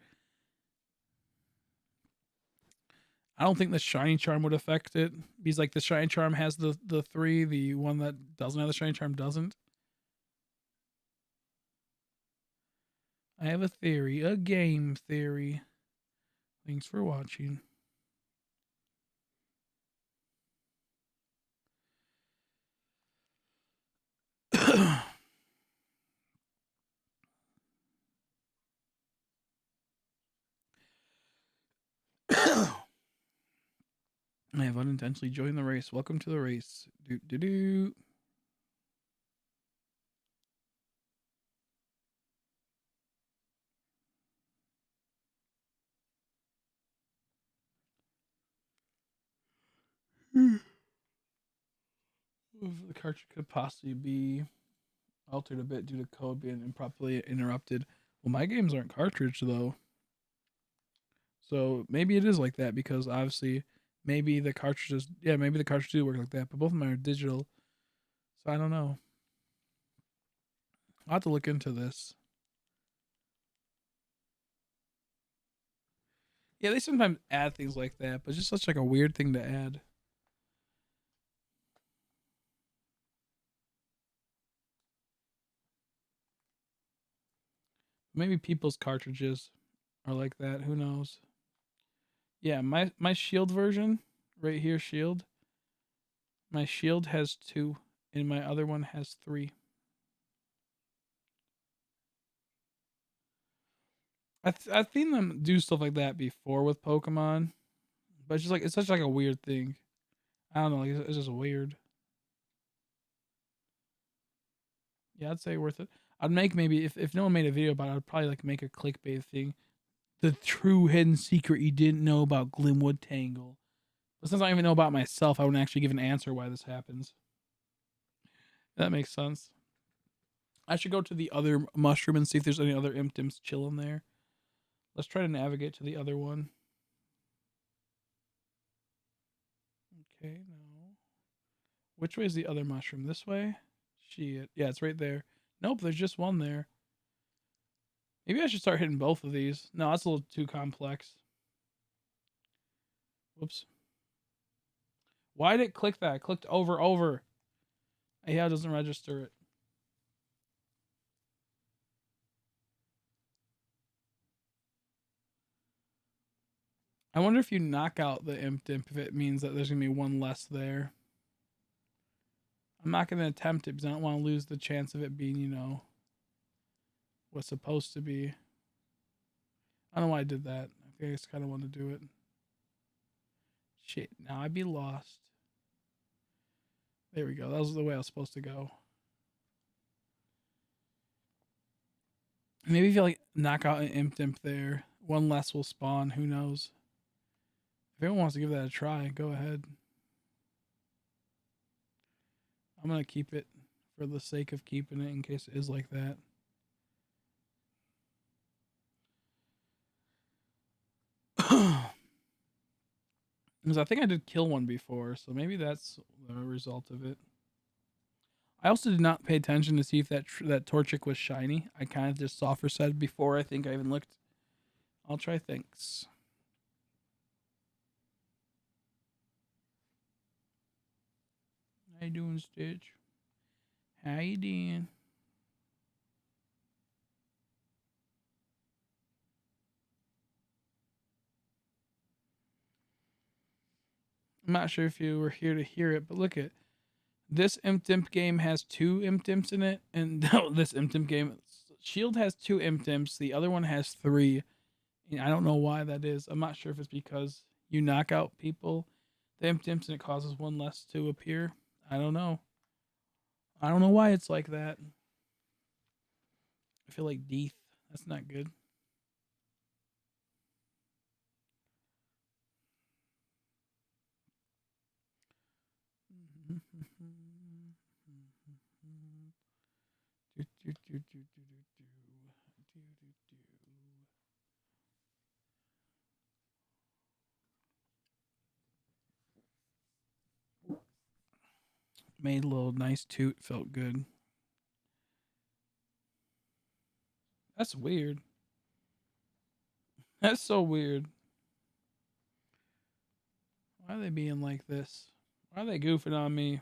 S1: I don't think the Shiny Charm would affect it because like the Shiny Charm has the 3, the one that doesn't have the Shiny Charm doesn't. I have a theory, a game theory. Thanks for watching. I have unintentionally joined the race. Welcome to the race. Do do do. The cartridge could possibly be altered a bit due to code being improperly interrupted. Well, my games aren't cartridge though. So maybe it is like that because obviously maybe the cartridges, yeah, maybe the cartridges do work like that, but both of them are digital. So I don't know. I'll have to look into this. Yeah, they sometimes add things like that, but it's just such like a weird thing to add. Maybe people's cartridges are like that. Who knows? Yeah, my shield version right here, shield. My shield has 2, and my other one has 3. I've seen them do stuff like that before with Pokemon, but it's just like it's such like a weird thing. I don't know, like it's just weird. Yeah, I'd say worth it. I'd make maybe if no one made a video about it, I'd probably like make a clickbait thing. The true hidden secret you didn't know about Glimwood Tangle. But since I don't even know about myself, I wouldn't actually give an answer why this happens. That makes sense. I should go to the other mushroom and see if there's any other Impidimps chilling there. Let's try to navigate to the other one. Okay, no. Which way is the other mushroom? This way? Shit. Yeah, it's right there. Nope, there's just one there. Maybe I should start hitting both of these. No, that's a little too complex. Whoops. Why did it click that? I clicked over. Yeah, it doesn't register it. I wonder if you knock out the Impidimp if it means that there's going to be one less there. I'm not going to attempt it because I don't want to lose the chance of it being, what's supposed to be. I don't know why I did that. I think I just kind of want to do it. Shit, now I'd be lost. There we go. That was the way I was supposed to go. Maybe if you like knock out an Impidimp there, one less will spawn. Who knows? If anyone wants to give that a try, go ahead. I'm going to keep it for the sake of keeping it in case it is like that. Because I think I did kill one before, so maybe that's the result of it. I also did not pay attention to see if that Torchic was shiny. I kind of just saw for said before I think I even looked. I'll try things. How you doing, Stitch? How you doing? I'm not sure if you were here to hear it, but look at this Impidimp game has 2 Impidimps in it, and this Impidimp game Shield has 2 Impidimps. The other one has 3. And I don't know why that is. I'm not sure if it's because you knock out people, the Impidimps, and it causes one less to appear. I don't know. I don't know why it's like that. I feel like Deeth. That's not good. Made a little nice toot. Felt good. That's weird. That's so weird. Why are they being like this? Why are they goofing on me?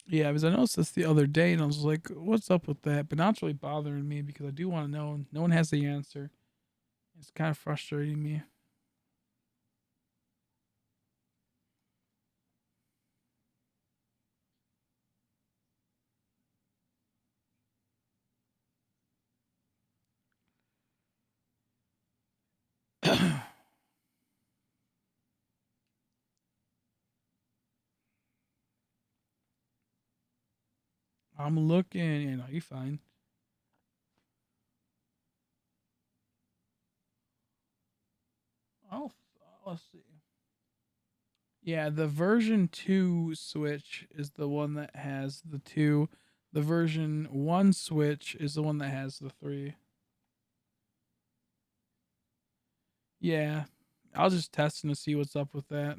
S1: Yeah, because I noticed this the other day and I was like, what's up with that? But now it's really bothering me because I do want to know and no one has the answer. It's kind of frustrating me. I'm looking, you fine. Oh, let's see. Yeah, the version 2 Switch is the one that has the 2. The version 1 Switch is the one that has the 3. Yeah, I was just testing to see what's up with that.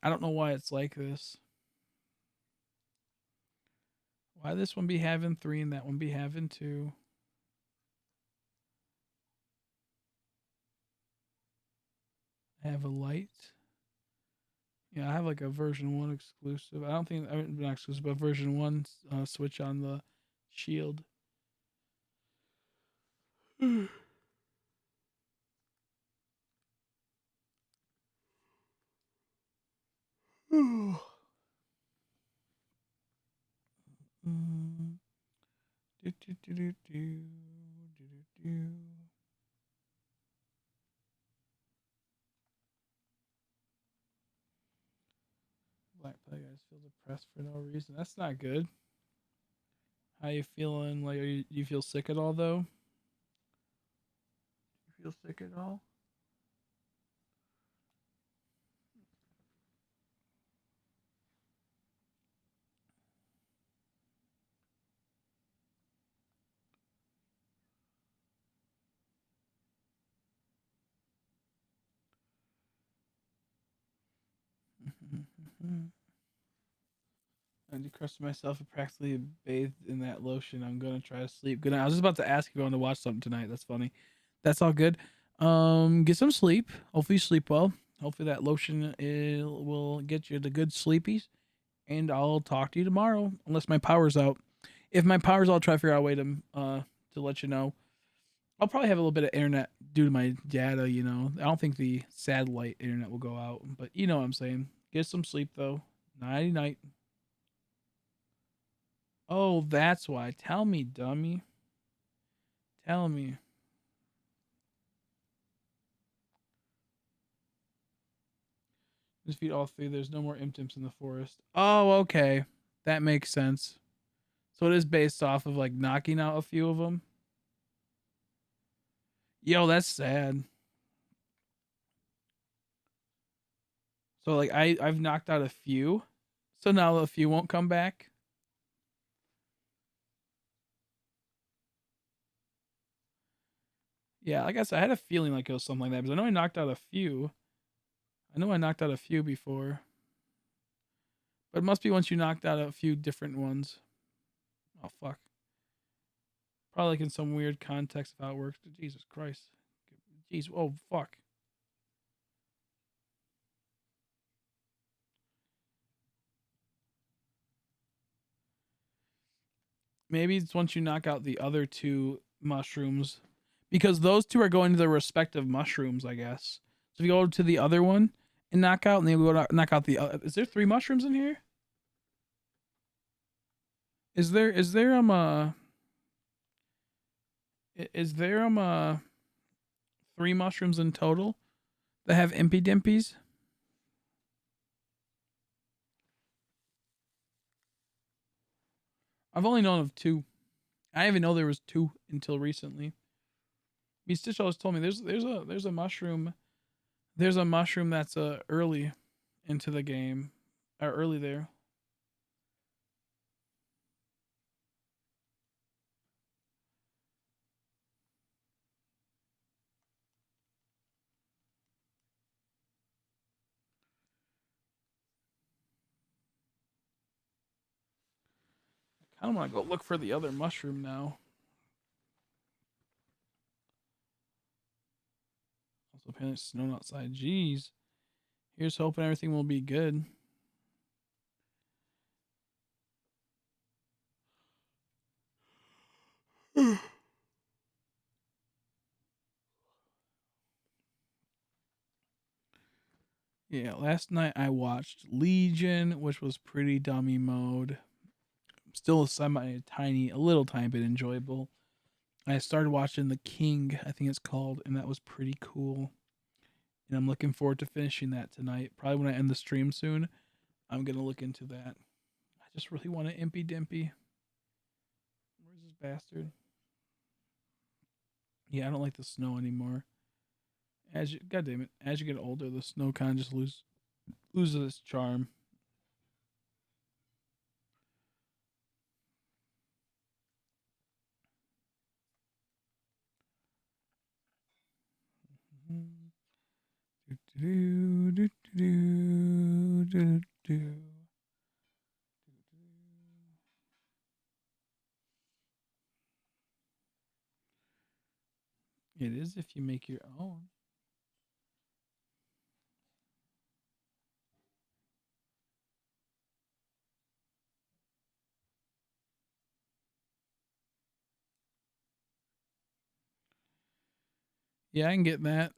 S1: I don't know why it's like this. Why this one be having 3 and that one be having 2? I have a light. Yeah, I have like a version 1 exclusive. I don't think not exclusive, but version 1 switch on the shield. Do, do, do, do, do, do, do. Black Plague, I just feel depressed for no reason. That's not good. How you feeling? Like, do you feel sick at all though? You feel sick at all? I decrusted myself and practically bathed in that lotion. I'm gonna try to sleep. Good night. I was just about to ask if you want to watch something tonight. That's funny. That's all good. Get some sleep. Hopefully you sleep well. Hopefully that lotion will get you the good sleepies. And I'll talk to you tomorrow, unless my power's out. If my power's out, I'll try to figure out a way to let you know. I'll probably have a little bit of internet due to my data. I don't think the satellite internet will go out, but you know what I'm saying. Get some sleep though. Nighty night. Oh, that's why. Tell me, dummy. Tell me. Defeat all 3. There's no more imp-dimps in the forest. Oh, okay. That makes sense. So it is based off of like knocking out a few of them. Yo, that's sad. So like I've knocked out a few. So now a few won't come back. Yeah, like I said, I had a feeling like it was something like that because I know I knocked out a few. I know I knocked out a few before. But it must be once you knocked out a few different ones. Oh fuck. Probably like in some weird context of how it works. Jesus Christ. Jeez. Oh fuck. Maybe it's once you knock out the other 2 mushrooms, because those 2 are going to their respective mushrooms, I guess. So if you go to the other one and knock out, and then we go knock out the other. Is there 3 mushrooms in here? Is there 3 mushrooms in total that have impidimpies? I've only known of 2. I didn't even know there was 2 until recently. Stitch always told me there's a mushroom. There's a mushroom that's early into the game, or early there. I kind of want to go look for the other mushroom now. Also, apparently it's snowing outside. Jeez. Here's hoping everything will be good. Yeah, last night I watched Legion, which was pretty dummy mode. Still a little tiny bit enjoyable. I started watching The King, I think it's called, and that was pretty cool. And I'm looking forward to finishing that tonight. Probably when I end the stream soon, I'm gonna look into that. I just really want an Impy Dimpy. Where's this bastard? Yeah, I don't like the snow anymore. God damn it, as you get older, the snow kind of just loses its charm. It is if you make your own. Yeah, I can get that.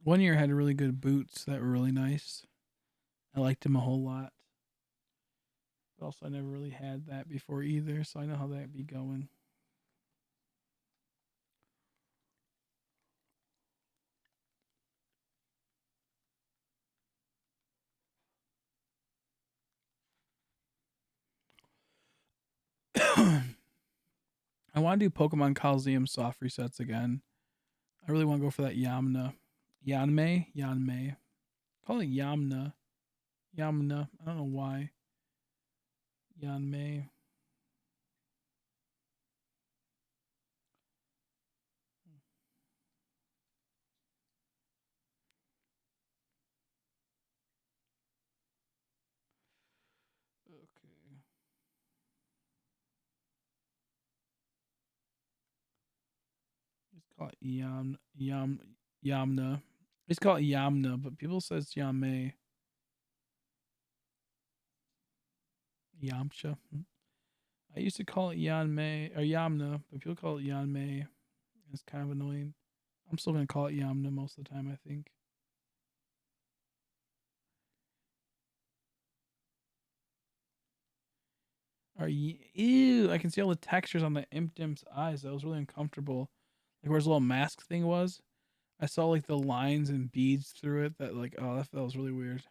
S1: One year had really good boots that were really nice. I liked them a whole lot. But also, I never really had that before either, so I know how that'd be going. I want to do Pokemon Coliseum soft resets again. I really want to go for that Yamna. Yanmei? Yanmei. Call it Yamna. Yamna. I don't know why. Yanmei. Okay. Just call it Yamna. Just call it Yamna, but people say it's Yamei. Yamcha. I used to call it Yanmei or Yamna, but people call it Yanmei. It's kind of annoying. I'm still gonna call it Yamna most of the time, I think. Ew, I can see all the textures on the Impdimp's eyes. That was really uncomfortable. Like where his little mask thing was. I saw like the lines and beads through it that like that was really weird.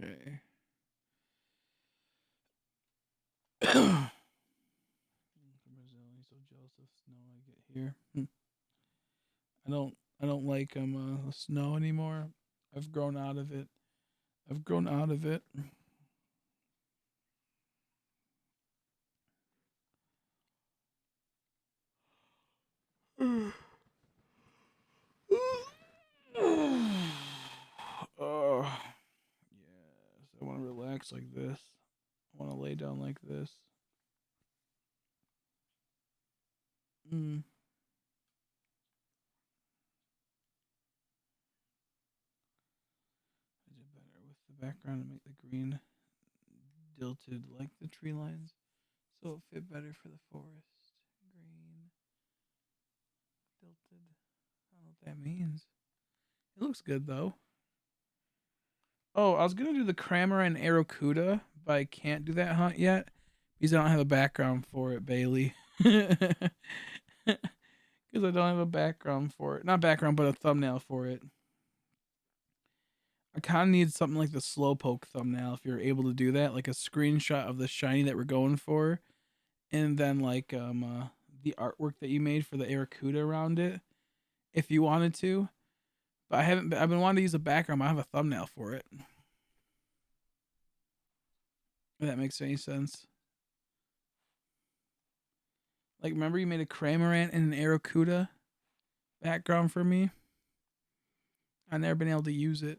S1: Okay. Brazil, he's so jealous of snow I get here. I don't like snow anymore. I've grown out of it. I've grown out of it. Oh, yes. I want to relax like this. I want to lay down like this. Mm. I did better with the background to make the green dilted like the tree lines, so it fit better for the forest. Green dilted. I don't know what that means. It looks good though. Oh, I was gonna do the Kramer and Aracuda, but I can't do that hunt yet because I don't have a background for it, Bailey. Because I don't have a background for it. Not background, but a thumbnail for it. I kind of need something like the slowpoke thumbnail if you're able to do that, like a screenshot of the shiny that we're going for, and then like the artwork that you made for the Aracuda around it, if you wanted to. But I haven't. I've been wanting to use a background. But I have a thumbnail for it. If that makes any sense. Like, remember you made a Cramorant and an Aracuda background for me? I've never been able to use it.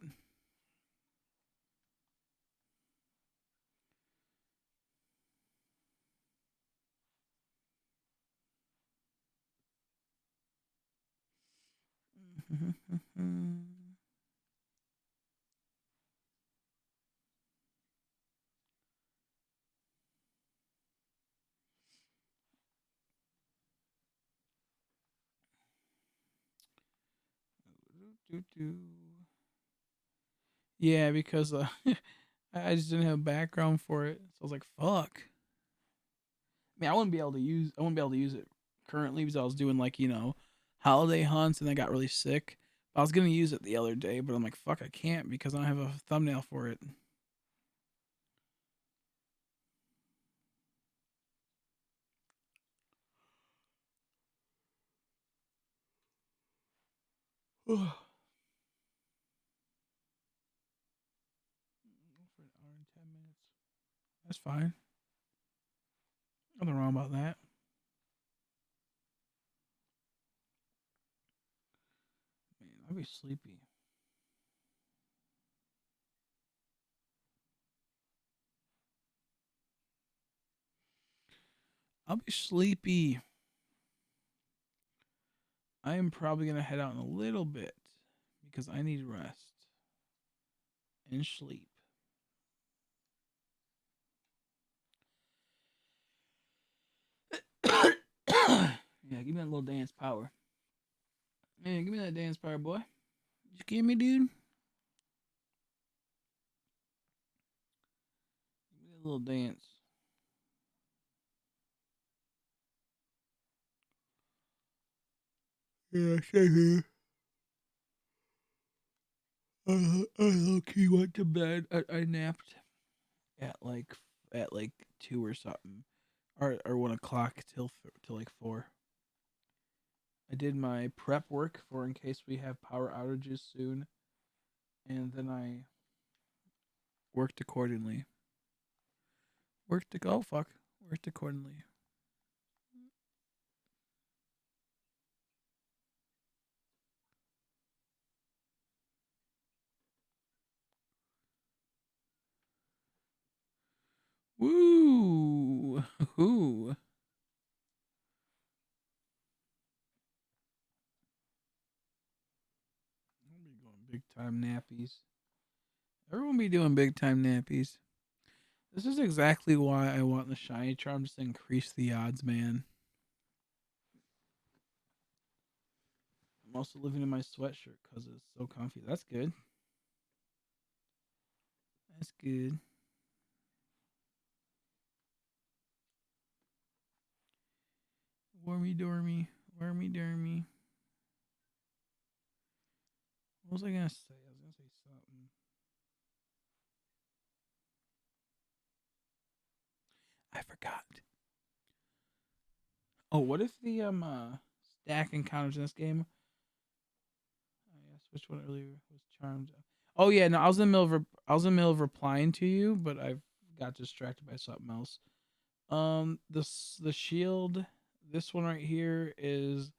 S1: Yeah, because I just didn't have a background for it. So I was like, fuck. I mean, I wouldn't be able to use it currently because I was doing like, holiday hunts and I got really sick. I was gonna use it the other day, but I'm like, fuck, I can't because I don't have a thumbnail for it. For an hour and 10 minutes. That's fine. Nothing wrong about that. I'll be sleepy. I'll be sleepy. I am probably gonna head out in a little bit because I need rest and sleep. Yeah, give me that little dance power. Man, give me that dance power, boy. You give me, dude. Give me that little dance. Yeah, same here. I low key went to bed. I napped at like 2 or something, or 1 o'clock till like 4. I did my prep work for in case we have power outages soon, and then I worked accordingly. Worked accordingly. Woo! Woo! I'll be going big time nappies. Everyone be doing big time nappies. This is exactly why I want the shiny charms to increase the odds, man. I'm also living in my sweatshirt because it's so comfy. That's good. That's good. Wormy dormy. Wormy dormy. What was I gonna say? I was gonna say something. I forgot. Oh, what if the stack encounters in this game? I asked which one earlier was charmed. Oh yeah, no, I was in the middle of replying to you, but I got distracted by something else. The shield. This one right here is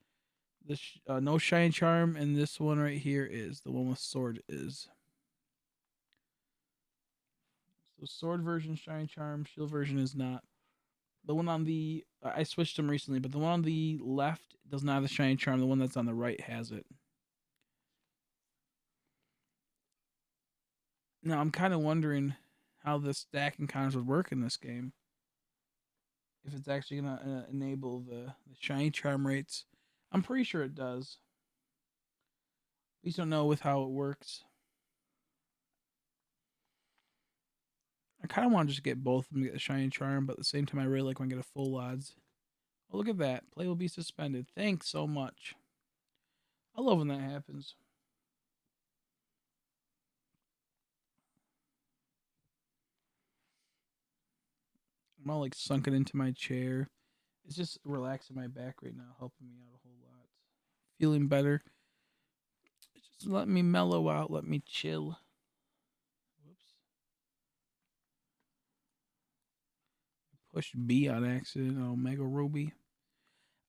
S1: the no shiny charm, and this one right here is the one with sword is. So sword version shiny charm, shield version is not. The one on the I switched them recently, but the one on the left does not have the shiny charm. The one that's on the right has it. Now I'm kind of wondering how the stack encounters would work in this game. If it's actually gonna enable the shiny charm rates, I'm pretty sure it does. We just don't know with how it works. I kind of want to just get both of them to get the shiny charm, but at the same time, I really like when I get a full odds. Oh, look at that. Play will be suspended. Thanks so much. I love when that happens. I'm all like sunken into my chair. It's just relaxing my back right now, helping me out a whole lot. Feeling better. Just let me mellow out. Let me chill. Whoops. Push B on accident. Oh, Mega Ruby.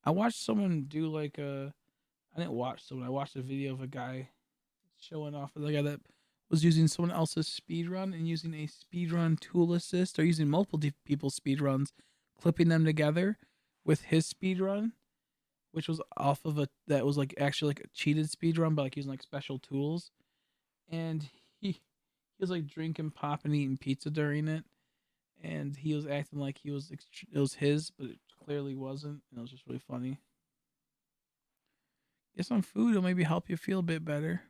S1: I watched someone do like a. I didn't watch someone. I watched a video of a guy showing off the guy that was using someone else's speed run and using a speed run tool assist, or using multiple people's speed runs, clipping them together with his speed run, which was off of a that was like actually like a cheated speed run, but like using like special tools. And he was like drinking pop and eating pizza during it, and he was acting like it was his, but it clearly wasn't, and it was just really funny. Get some food; it'll maybe help you feel a bit better.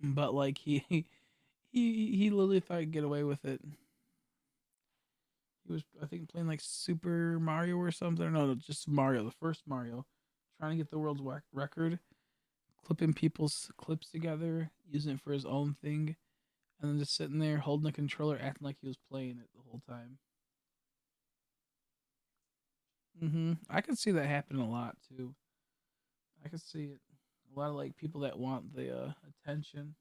S1: But like he literally thought he'd get away with it. He was, I think, playing like Super Mario or something. No, just Mario, the first Mario, trying to get the world's record, clipping people's clips together, using it for his own thing, and then just sitting there holding the controller, acting like he was playing it the whole time. I could see that happen a lot too. I could see it. A lot of like people that want the attention.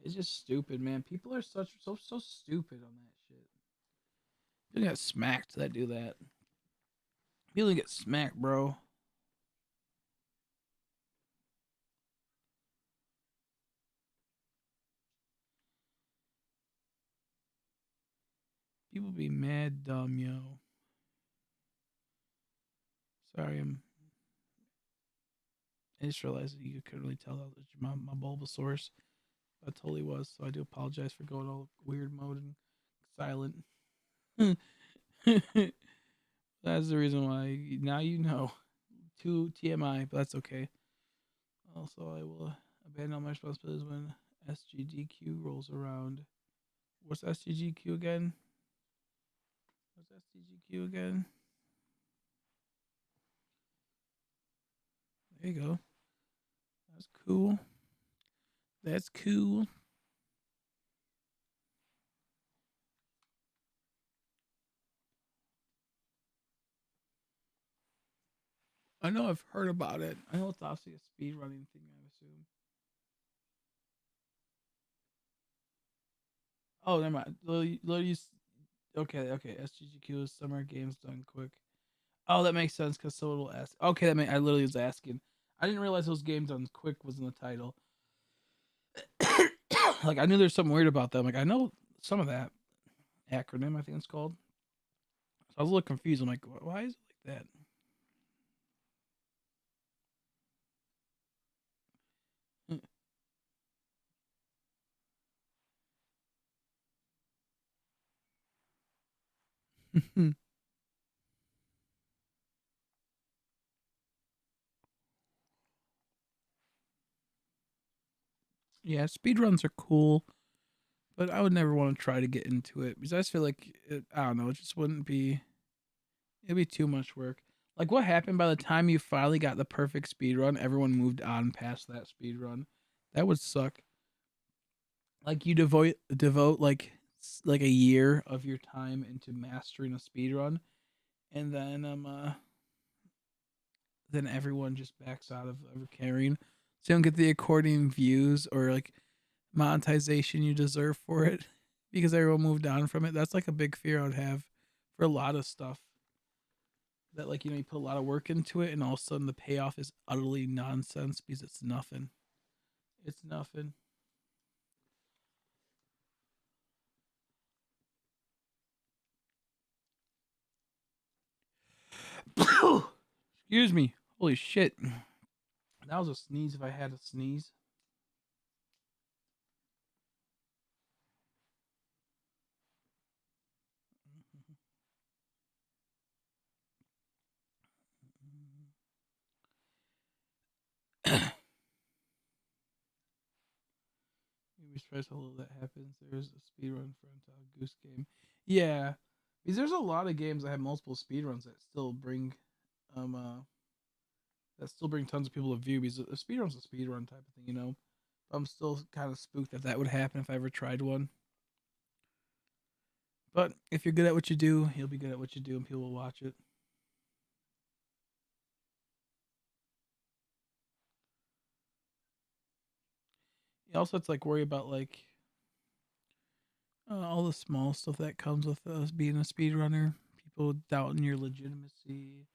S1: It's just stupid, man. People are so stupid on that shit. People get smacked that do that. People get smacked, bro. People be mad dumb, yo. Sorry, I just realized that you couldn't really tell that was my Bulbasaur's. That totally was. So I do apologize for going all weird mode and silent. That's the reason why. Now you know. Too TMI, but that's okay. Also, I will abandon all my responsibilities when SGDQ rolls around. What's SGDQ again? What's SGDQ again? There you go. That's cool. That's cool. I know I've heard about it. I know it's obviously a speed running thing, I assume. Oh, never mind. Okay. SGGQ is summer games done quick. Oh, that makes sense because someone will ask. Okay, I literally was asking. I didn't realize those games done quick was in the title. Like I knew there's something weird about them. Like I know some of that acronym. I think it's called. So I was a little confused. I'm like, why is it like that? Yeah, speedruns are cool, but I would never want to try to get into it because I just feel like I don't know. It just wouldn't be. It'd be too much work. Like what happened by the time you finally got the perfect speed run, everyone moved on past that speed run. That would suck. Like you devote like a year of your time into mastering a speed run, and then everyone just backs out of ever caring. So you don't get the according views or like monetization you deserve for it because everyone moved on from it. That's like a big fear I would have for a lot of stuff. That like you put a lot of work into it and all of a sudden the payoff is utterly nonsense because it's nothing. It's nothing. Excuse me. Holy shit. That was a sneeze if I had a sneeze. You'd be surprised how little that happens. There's a speedrun for a Goose Game. Yeah. Because there's a lot of games that have multiple speedruns um uh that still bring tons of people to view because a speedrun's a speedrun type of thing. I'm still kind of spooked that would happen if I ever tried one. But if you're good at what you do, you'll be good at what you do, and people will watch it. You also have to like worry about like all the small stuff that comes with us being a speedrunner. People doubting your legitimacy.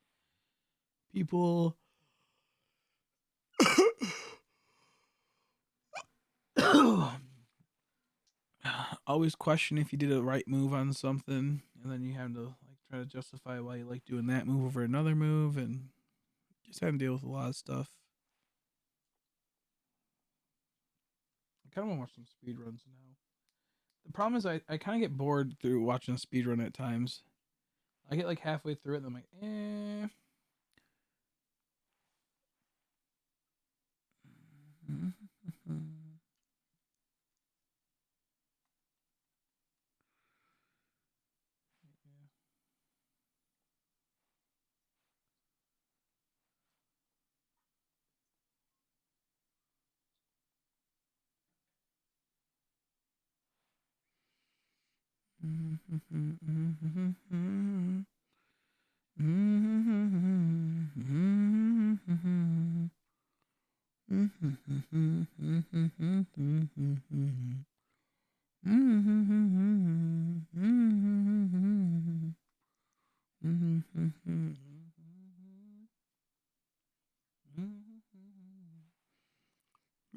S1: People always question if you did a right move on something, and then you have to like try to justify why you like doing that move over another move, and just have to deal with a lot of stuff. I kind of want to watch some speed runs now. The problem is I kind of get bored through watching a speed run at times. I get like halfway through it, and I'm like, eh.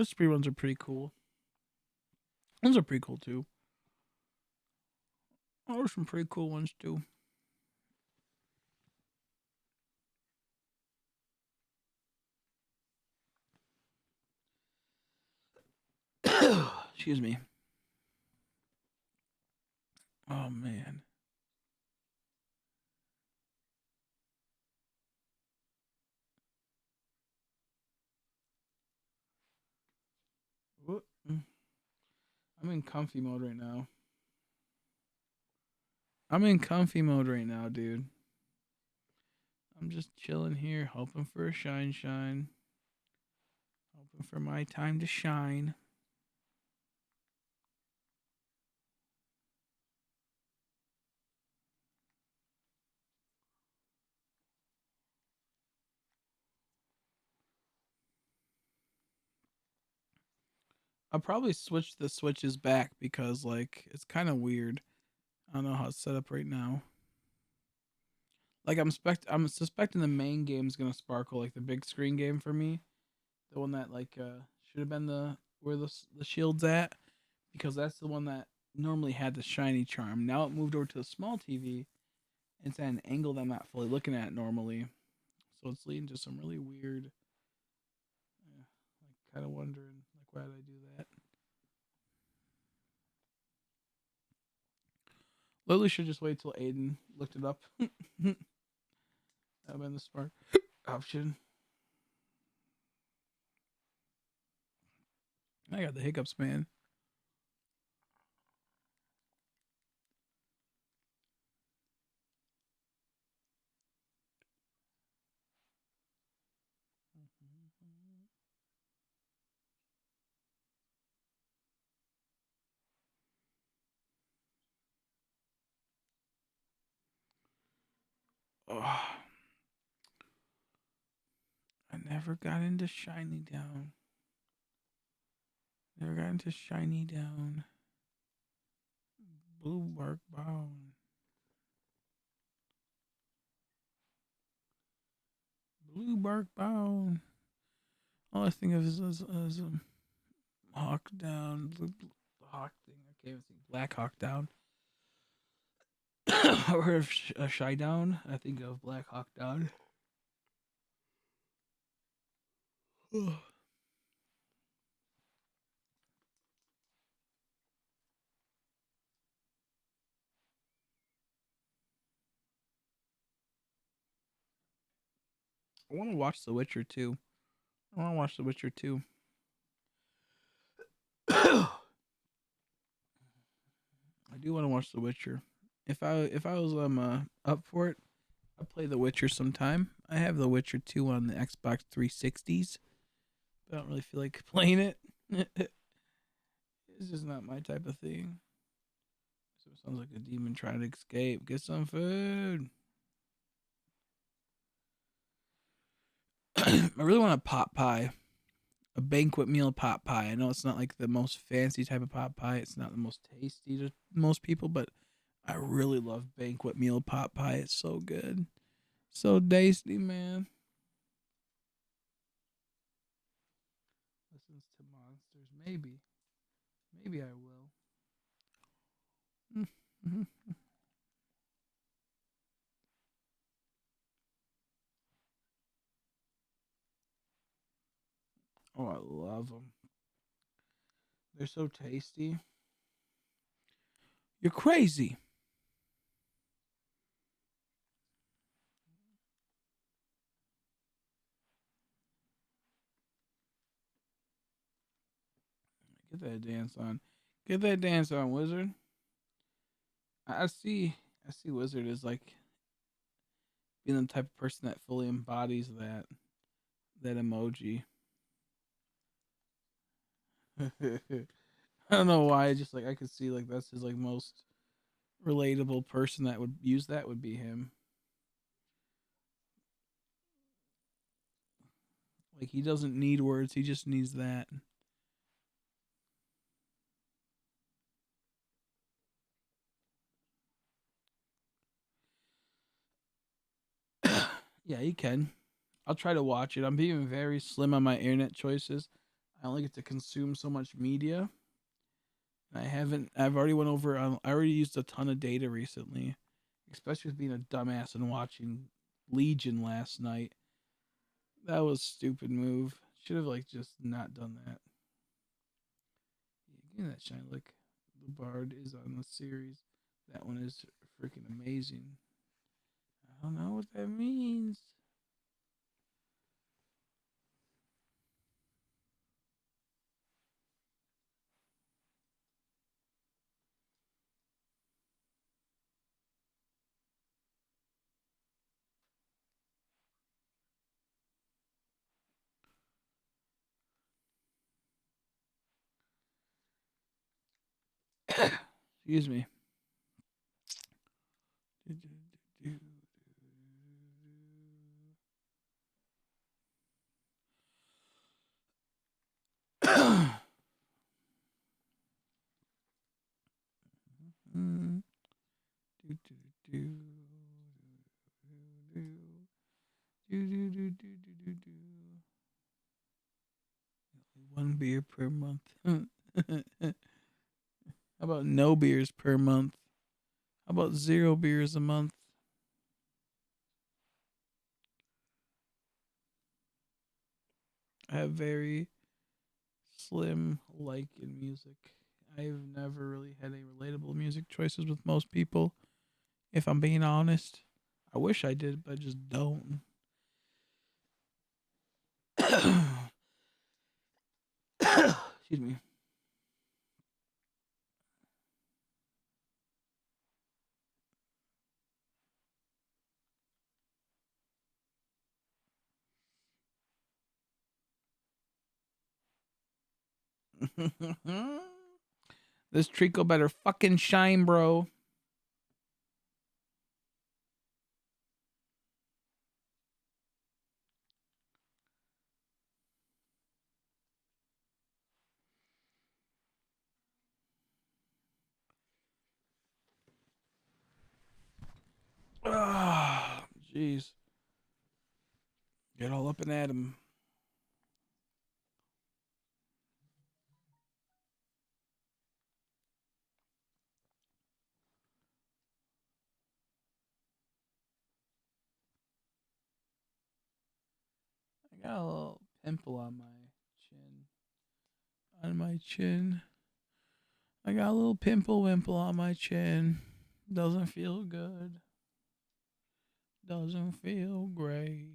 S1: Mystery ones are pretty cool. Those are pretty cool too. Oh, there's some pretty cool ones too. Excuse me. Oh man. What? I'm in comfy mode right now. I'm in comfy mode right now, dude. I'm just chilling here, hoping for a shine. Hoping for my time to shine. I'll probably switch the switches back because like it's kind of weird. I don't know how it's set up right now. Like I'm suspecting the main game's gonna sparkle, like the big screen game for me, the one that like should have been the where the shield's at, because that's the one that normally had the shiny charm. Now it moved over to the small TV. It's at an angle that I'm not fully looking at normally, so it's leading to some really weird. Like kind of wondering like why did I do that? Literally should just wait till Aiden looked it up. That would have been the smart option. I got the hiccups, man. Oh, I never got into Shiny Down. Never got into Shiny Down. Blue Bark Bound. Blue Bark Bound. All I think of is Hawk Down. The Hawk thing. I can't even think. Black Hawk Down. Or if Shy Down, I think of Black Hawk Down. I want to watch The Witcher too. I want to watch The Witcher too. I do want to watch The Witcher. If I was up for it, I'd play The Witcher sometime. I have The Witcher 2 on the Xbox 360s, but I don't really feel like playing it. It's just not my type of thing. So it sounds like a demon trying to escape. Get some food. I really want a pot pie. A banquet meal pot pie. I know it's not like the most fancy type of pot pie. It's not the most tasty to most people, but I really love banquet meal pot pie. It's so good. So tasty, man. Listens to monsters. Maybe. Maybe I will. Oh, I love them. They're so tasty. You're crazy. Get that dance on. Get that dance on, Wizard. I see. I see Wizard as like being the type of person that fully embodies that emoji. I don't know why. Just like I could see like that's his like most relatable person that would use that would be him. Like he doesn't need words. He just needs that. Yeah, he can. I'll try to watch it. I'm being very slim on my internet choices. I only get to consume so much media. And I haven't. I've already went over. I already used a ton of data recently, especially with being a dumbass and watching Legion last night. That was a stupid move. Should have like just not done that. Give me that shine. Look, the Bard is on the series. That one is freaking amazing. I don't know what that means. Excuse me. One beer per month. How about no beers per month? How about 0 beers a month? I have very slim like in music. I've never really had any relatable music choices with most people, if I'm being honest. I wish I did, but I just don't. Excuse me. This Treecko better fucking shine, bro. Ah, jeez. Get all up and at him. I got a little pimple on my chin. On my chin. I got a little pimple wimple on my chin. Doesn't feel good. Doesn't feel great.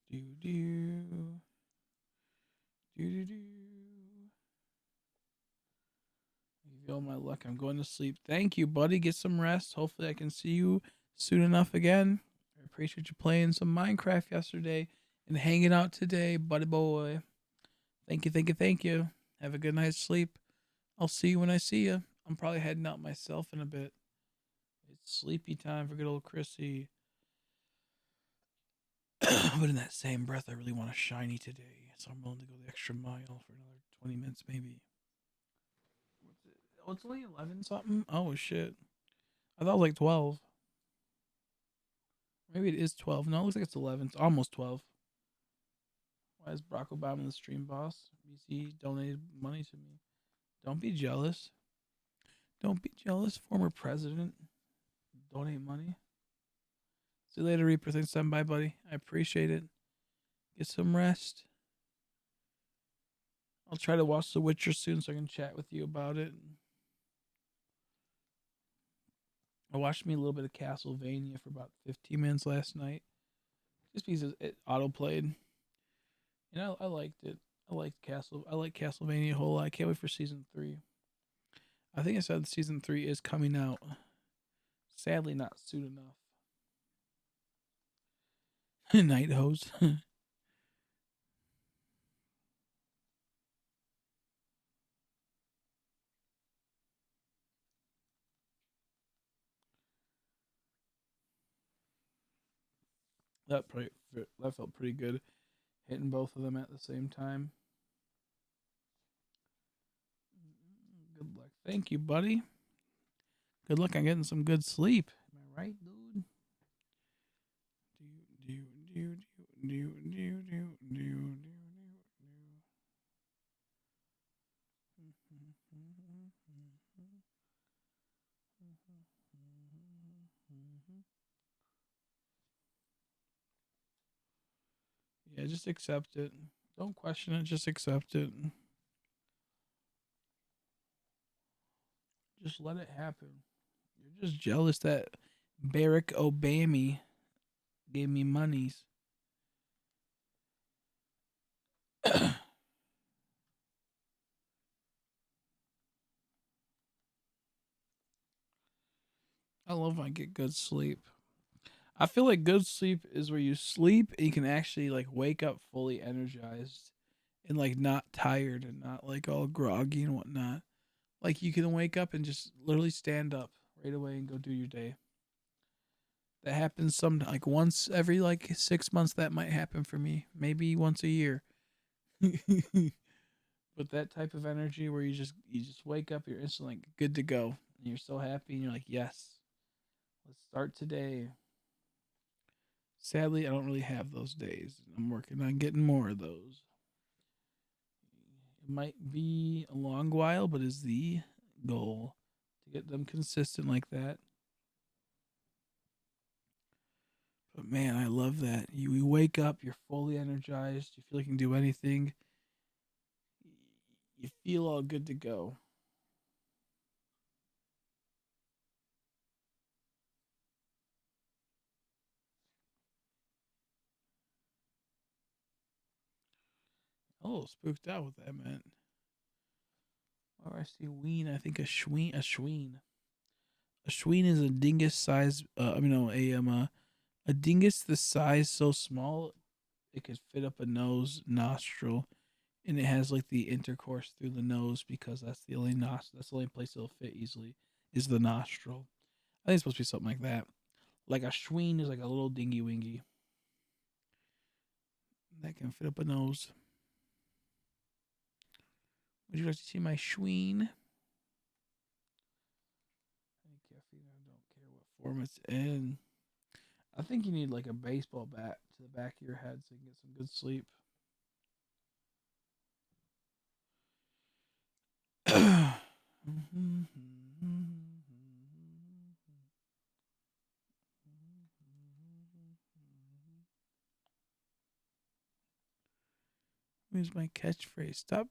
S1: Do do do do. You feel my luck. I'm going to sleep. Thank you, buddy. Get some rest. Hopefully, I can see you soon enough again. I appreciate you playing some Minecraft yesterday and hanging out today, buddy boy. Thank you, thank you, thank you. Have a good night's sleep. I'll see you when I see you. I'm probably heading out myself in a bit. It's sleepy time for good old Chrissy. But in that same breath, I really want a shiny today, so I'm willing to go the extra mile for another 20 minutes, maybe. What's it? Oh, it's only 11 something? Oh, shit. I thought it was like 12. Maybe it is 12. No, it looks like it's 11. It's almost 12. Why is Barack Obama the stream boss? BC donated money to me. Don't be jealous. Don't be jealous, former president. Donate money. See you later, Reaper. Thanks, bye, buddy. I appreciate it. Get some rest. I'll try to watch The Witcher soon so I can chat with you about it. I watched me a little bit of Castlevania for about 15 minutes last night, just because it auto played. And I liked it. I liked I like Castlevania a whole lot. I can't wait for season 3. I think I said season 3 is coming out. Sadly, not soon enough. Night hose. That felt pretty good, hitting both of them at the same time. Good luck. Thank you, buddy. Good luck on getting some good sleep. Am I right, dude? Do do do do do do do Yeah, just accept it. Don't question it. Just accept it. Just let it happen. You're just jealous that Barack Obama gave me monies. I love when I get good sleep. I feel like good sleep is where you sleep and you can actually like wake up fully energized and like not tired and not like all groggy and whatnot. Like you can wake up and just literally stand up right away and go do your day. That happens some like once every like 6 months. That might happen for me. Maybe once a year. But that type of energy where you just wake up, you're instantly like, good to go, and you're so happy, and you're like, yes, let's start today. Sadly, I don't really have those days. I'm working on getting more of those. It might be a long while, but is the goal to get them consistent like that. But man, I love that. You wake up, you're fully energized, you feel like you can do anything, you feel all good to go. A little spooked out with that meant. Oh, I see ween. I think a schween. A schween. A schween is a dingus size. I mean, no, a dingus the size so small it could fit up a nose nostril, and it has like the intercourse through the nose because that's the only That's the only place it'll fit easily is the nostril. I think it's supposed to be something like that. Like a schween is like a little dingy wingy that can fit up a nose. Would you like to see my schween? Caffeine. I don't care what form it's in. I think you need like a baseball bat to the back of your head so you can get some good sleep. Where's my catchphrase? Stop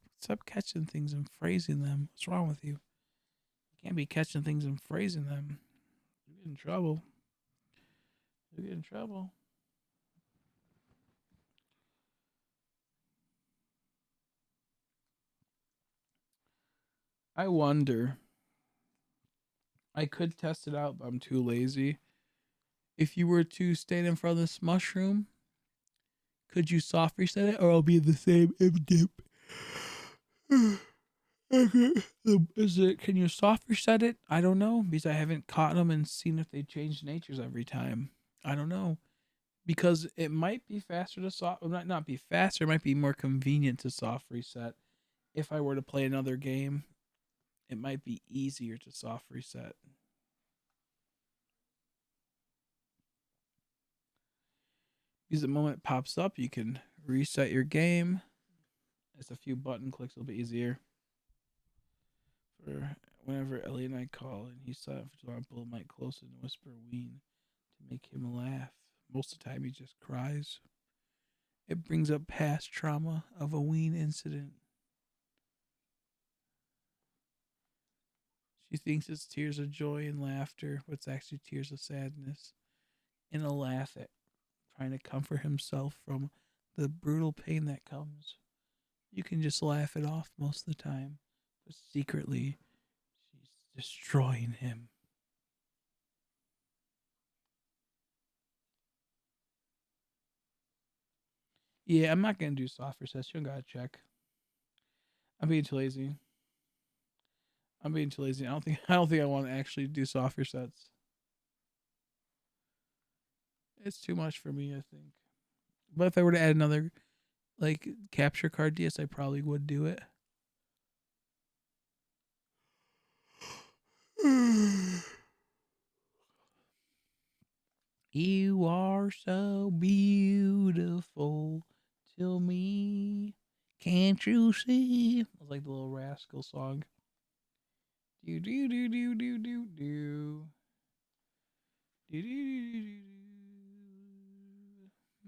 S1: catching things and phrasing them. What's wrong with you? You can't be catching things and phrasing them. You get in trouble. You get in trouble. I wonder. I could test it out, but I'm too lazy. If you were to stand in front of this mushroom, could you soft reset it, or I'll be the same Impidimp? Is it? Can you soft reset it? I don't know because I haven't caught them and seen if they change natures every time. I don't know because it might be faster to soft. It might not be faster. It might be more convenient to soft reset. If I were to play another game, it might be easier to soft reset. Because the moment it pops up, you can reset your game. It's a few button clicks. It'll be easier. For whenever Ellie and I call and he saw if I pull the mic closer and whisper ween to make him laugh. Most of the time he just cries. It brings up past trauma of a ween incident. She thinks it's tears of joy and laughter, but it's actually tears of sadness and a laugh at trying to comfort himself from the brutal pain that comes. You can just laugh it off most of the time, but secretly she's destroying him. Yeah, I'm not gonna do soft resets. You don't gotta check. I'm being too lazy. I'm being too lazy. I don't think I want to actually do soft resets. It's too much for me, I think. But if I were to add another like capture card, yes, I probably would do it. You are so beautiful to me. Can't you see? It was like the little Rascal song. Do do do do do do do. Do do do do do.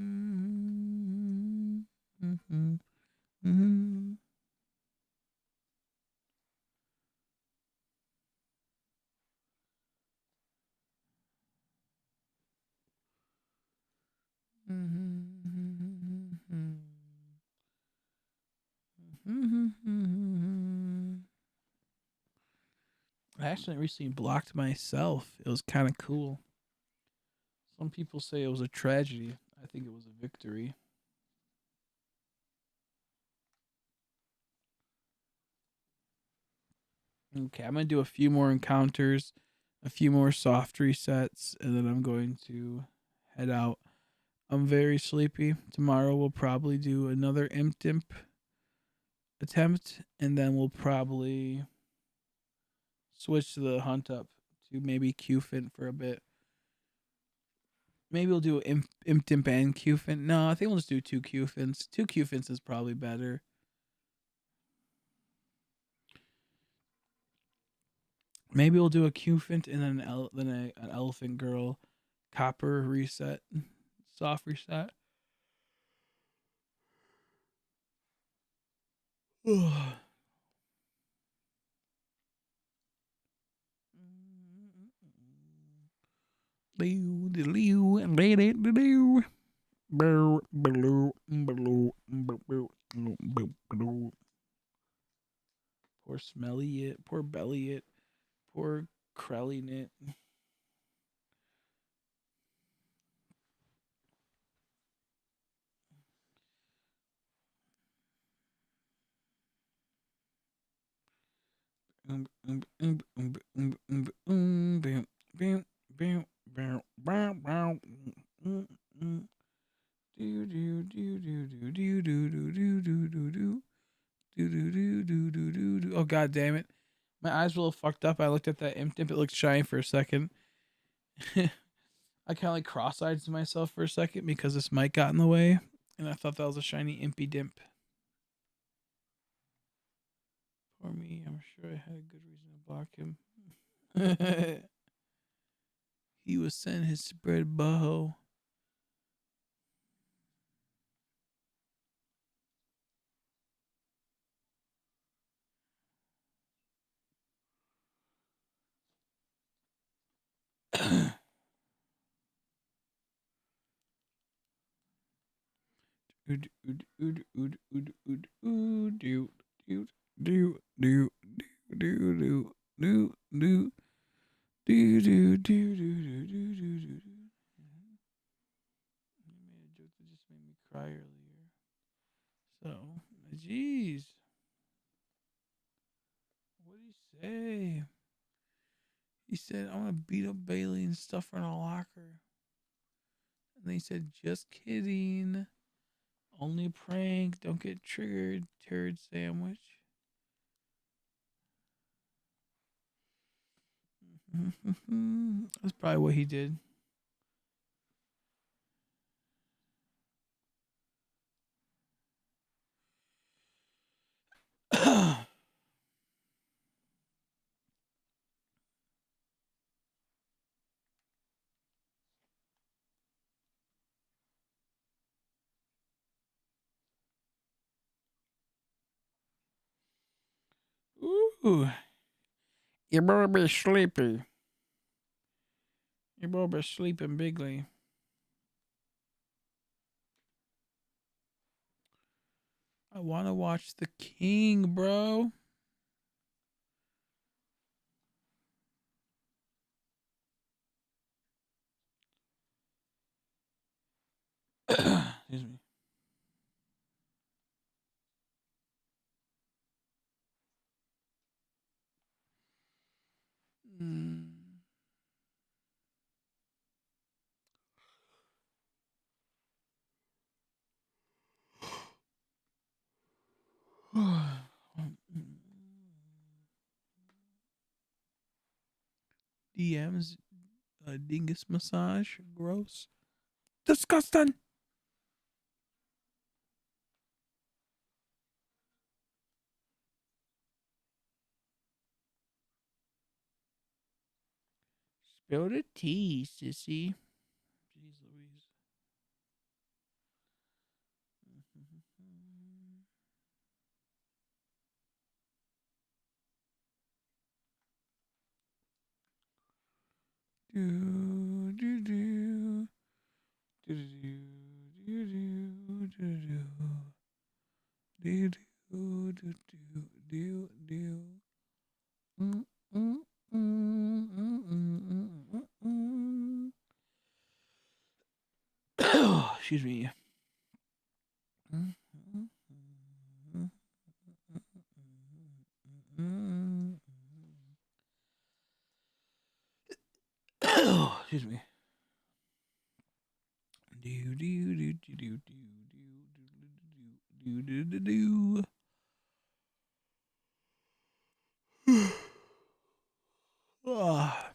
S1: Mm-hmm. Mm-hmm. Mm-hmm. Mm-hmm. Mm-hmm. I actually recently blocked myself. It was kind of cool. Some people say it was a tragedy. I think it was a victory. Okay, I'm gonna do a few more encounters, a few more soft resets, and then I'm going to head out. I'm very sleepy. Tomorrow we'll probably do another Impidimp attempt, and then we'll probably switch to the hunt up to maybe Qfint for a bit. Maybe we'll do Impidimp and Qfint. No, I think we'll just do two Qfints. Two Qfints is probably better. Maybe we'll do a Qfint and then an Elephant Girl copper reset, soft reset. Poor Smelly It, poor Belly It, poor Crelly Knit. Oh god damn it. My eyes were a little fucked up. I looked at that imp dip, it looked shiny for a second. I kinda like cross-eyed to myself for a second because this mic got in the way. And I thought that was a shiny Impidimp. For me, I'm sure I had a good reason to block him. He was sending his spread boho. Made a joke that just made me cry earlier. So, jeez, what did he say? He said, "I'm gonna beat up Bailey and stuff her in a locker." And then he said, "Just kidding. Only a prank. Don't get triggered, turd sandwich." That's probably what he did. Ooh, you better be sleepy. You better be sleeping bigly. I want to watch The King, bro. Excuse me. Mm. DMs A dingus massage. Gross. Disgusting. Spill the tea, sissy. Jeez Louise. Do do do do do do do do do do do do. Mm, mm, mm, mm, mm, mm, mm. Excuse me. Excuse me. Do do do do do do do do do. Ah.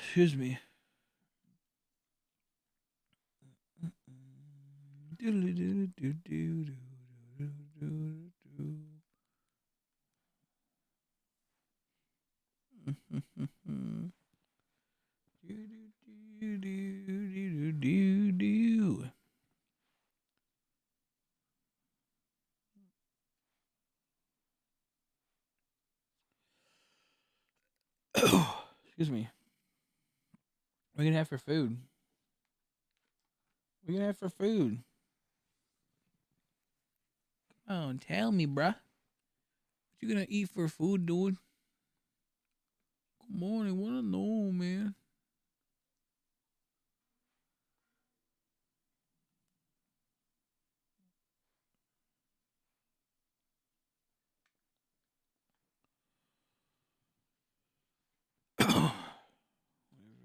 S1: Excuse me. Excuse me. What are you gonna have for food? What are you gonna have for food? Oh, tell me, bruh. What you gonna eat for food, dude? Come on, I wanna know, man.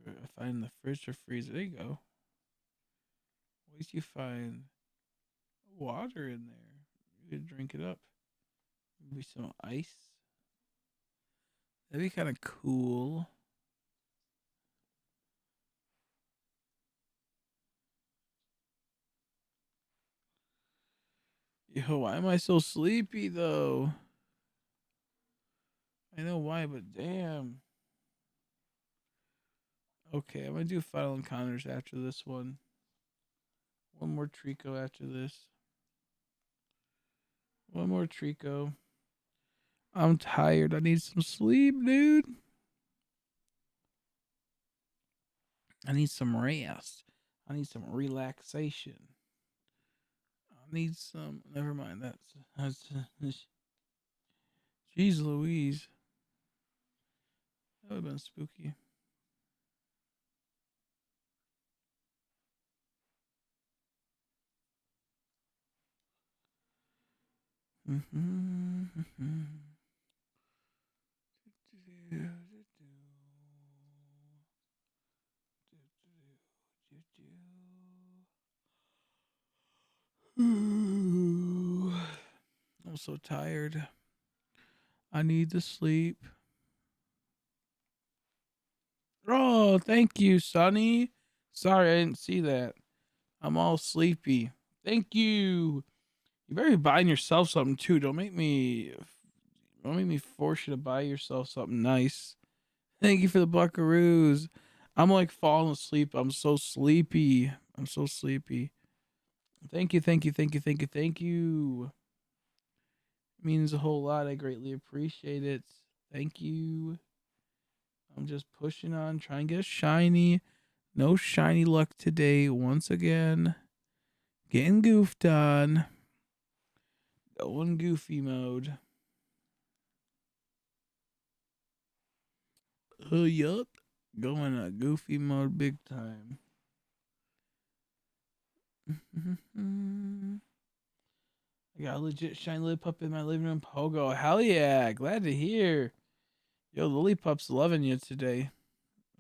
S1: I find the fridge or freezer. There you go. At least you find water in there. You could drink it up. Maybe some ice. That'd be kind of cool. Yo, why am I so sleepy though? I know why, but damn. Okay, I'm gonna do Final Encounters after this one. One more Treecko after this. One more Treecko. I'm tired. I need some sleep, dude. I need some rest. I need some relaxation. I need some. Never mind. That's. Jeez Louise. That would have been spooky. I'm so tired. I need to sleep. Oh, thank you, Sonny. Sorry, I didn't see that. I'm all sleepy. Thank you. You better be buying yourself something too. Don't make me force you to buy yourself something nice. Thank you for the buckaroos. I'm like falling asleep. I'm so sleepy. I'm so sleepy. Thank you, thank you, thank you, thank you, thank you. It means a whole lot. I greatly appreciate it. Thank you. I'm just pushing on, trying to get shiny. No shiny luck today. Once again, getting goofed on. Going goofy mode. Yup. Going a goofy mode big time. I got a legit shiny Lillipup in my living room. Pogo. Hell yeah. Glad to hear. Yo, Lilipup's loving you today.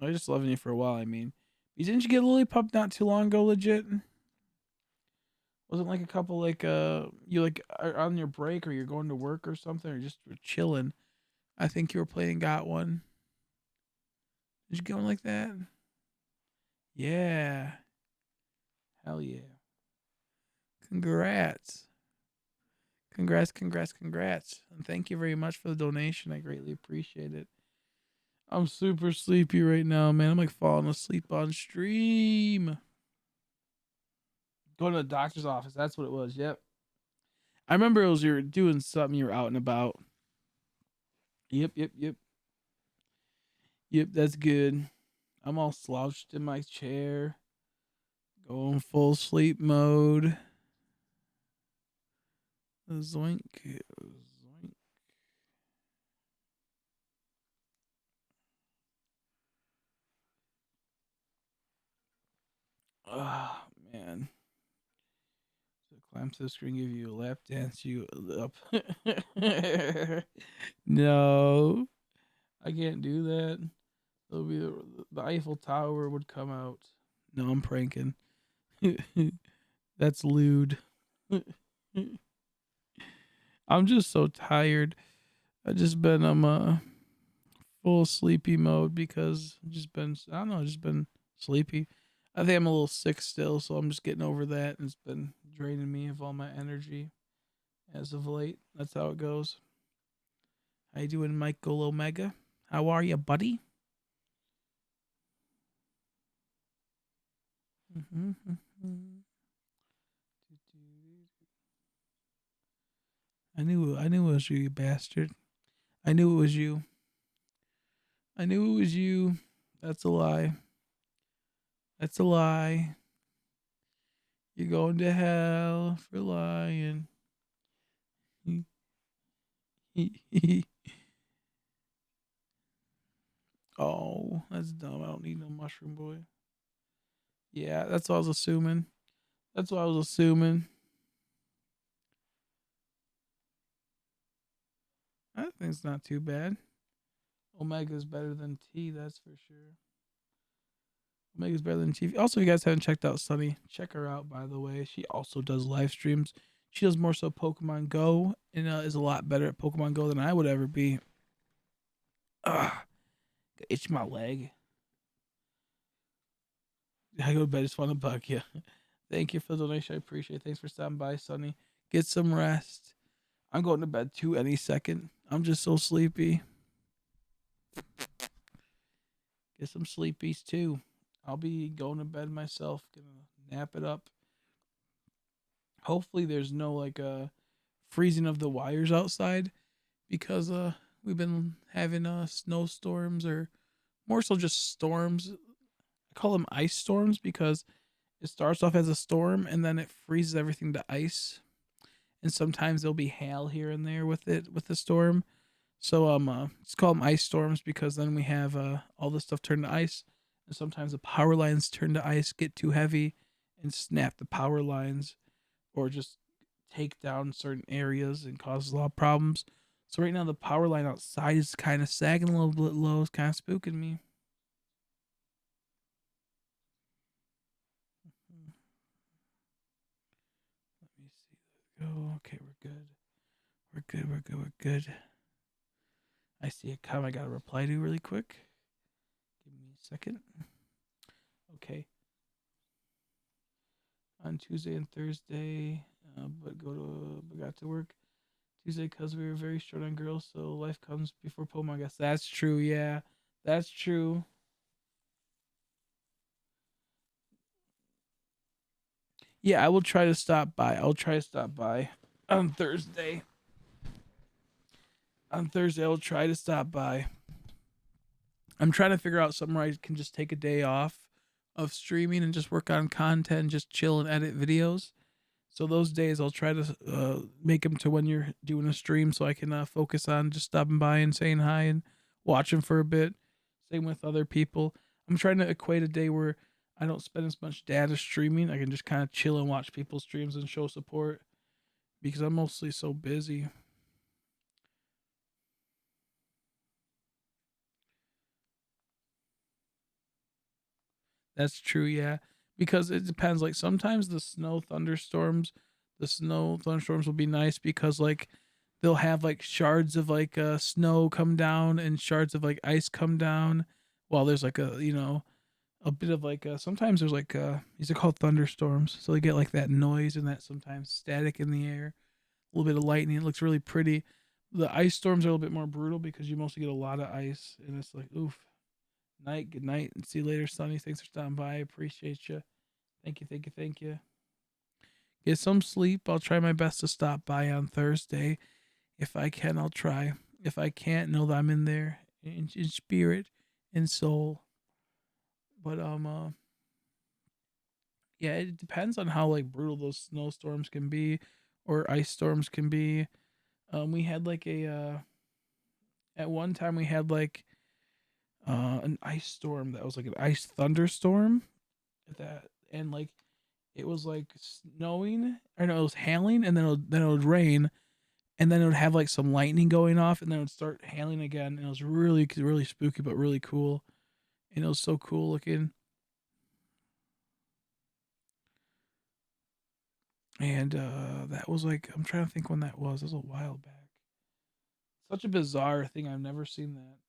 S1: I just loving you for a while, I mean. Didn't you get a lollipop not too long ago? Legit. Wasn't like a couple like you like are on your break or you're going to work or something or just were chilling. I think you were playing and got one. Did you get one like that? Yeah. Hell yeah. Congrats. Congrats. And thank you very much for the donation. I greatly appreciate it. I'm super sleepy right now, man. I'm like falling asleep on stream. Going to the doctor's office. That's what it was. Yep. I remember it was you were doing something, you were out and about. Yep. Yep, that's good. I'm all slouched in my chair, going full sleep mode. Zoink. Zoink. Oh, man. So climb to the screen, give you a lap dance, you up. No, I can't do that. It'll be the Eiffel Tower would come out. No, I'm pranking. That's lewd. I'm just so tired. I just been full sleepy mode because I've just been I don't know, I've just been sleepy. I think I'm a little sick still, so I'm just getting over that and it's been draining me of all my energy as of late. That's how it goes. How you doing, Michael Omega? How are you, buddy? I knew it was you, you bastard. I knew it was you. I knew it was you. That's a lie. That's a lie. You're going to hell for lying. Oh, that's dumb. I don't need no mushroom boy. Yeah, that's what I was assuming. That's what I was assuming. I think it's not too bad. Omega's better than T, that's for sure. Omega's better than T. Also, if you guys haven't checked out Sunny, check her out, by the way. She also does live streams. She does more so Pokemon Go and is a lot better at Pokemon Go than I would ever be. Ugh, itch my leg. I go to bed. I just want to bug you. Thank you for the donation. I appreciate it. Thanks for stopping by, Sunny. Get some rest. I'm going to bed too any second. I'm just so sleepy. Get some sleepies too. I'll be going to bed myself. Gonna nap it up. Hopefully there's no like freezing of the wires outside because we've been having snowstorms or more so just storms. I call them ice storms because it starts off as a storm and then it freezes everything to ice. And sometimes there'll be hail here and there with the storm. So it's called them ice storms because then we have all this stuff turned to ice, and sometimes the power lines turn to ice, get too heavy, and snap the power lines, or just take down certain areas and cause a lot of problems. So right now the power line outside is kind of sagging a little bit low. It's kind of spooking me. Let me see. Let's go. Okay, we're good. We're good. I see a comment I gotta reply to really quick. Give me a second. Okay. On Tuesday and Thursday, but got to work Tuesday because we were very short on girls. So life comes before Pokemon. I guess that's true. Yeah, that's true. Yeah, I will try to stop by. I'll try to stop by on Thursday. On Thursday, I'll try to stop by. I'm trying to figure out something where I can just take a day off of streaming and just work on content, just chill and edit videos. So those days I'll try to make them to when you're doing a stream, so I can focus on just stopping by and saying hi and watching for a bit. Same with other people. I'm trying to equate a day where I don't spend as much data streaming. I can just kind of chill and watch people's streams and show support because I'm mostly so busy. That's true, yeah. Because it depends. Like sometimes the snow thunderstorms will be nice because like they'll have like shards of like snow come down and shards of like ice come down while there's like a a bit of like sometimes there's like these are called thunderstorms. So you get like that noise and that sometimes static in the air, a little bit of lightning. It looks really pretty. The ice storms are a little bit more brutal because you mostly get a lot of ice and it's like oof. Night, good night, and see you later, Sonny. Thanks for stopping by. I appreciate you. Thank you, thank you, thank you. Get some sleep. I'll try my best to stop by on Thursday. If I can, I'll try. If I can't, know that I'm in there in spirit and soul. But yeah, it depends on how like brutal those snowstorms can be, or ice storms can be. We had like a at one time we had like an ice storm that was like an ice thunderstorm that and like it was like snowing or no, it was hailing and then it would rain and then it would have like some lightning going off and then it would start hailing again and it was really spooky but really cool and it was so cool looking and that was like I'm trying to think when that was. It was a while back. Such a bizarre thing. I've never seen that.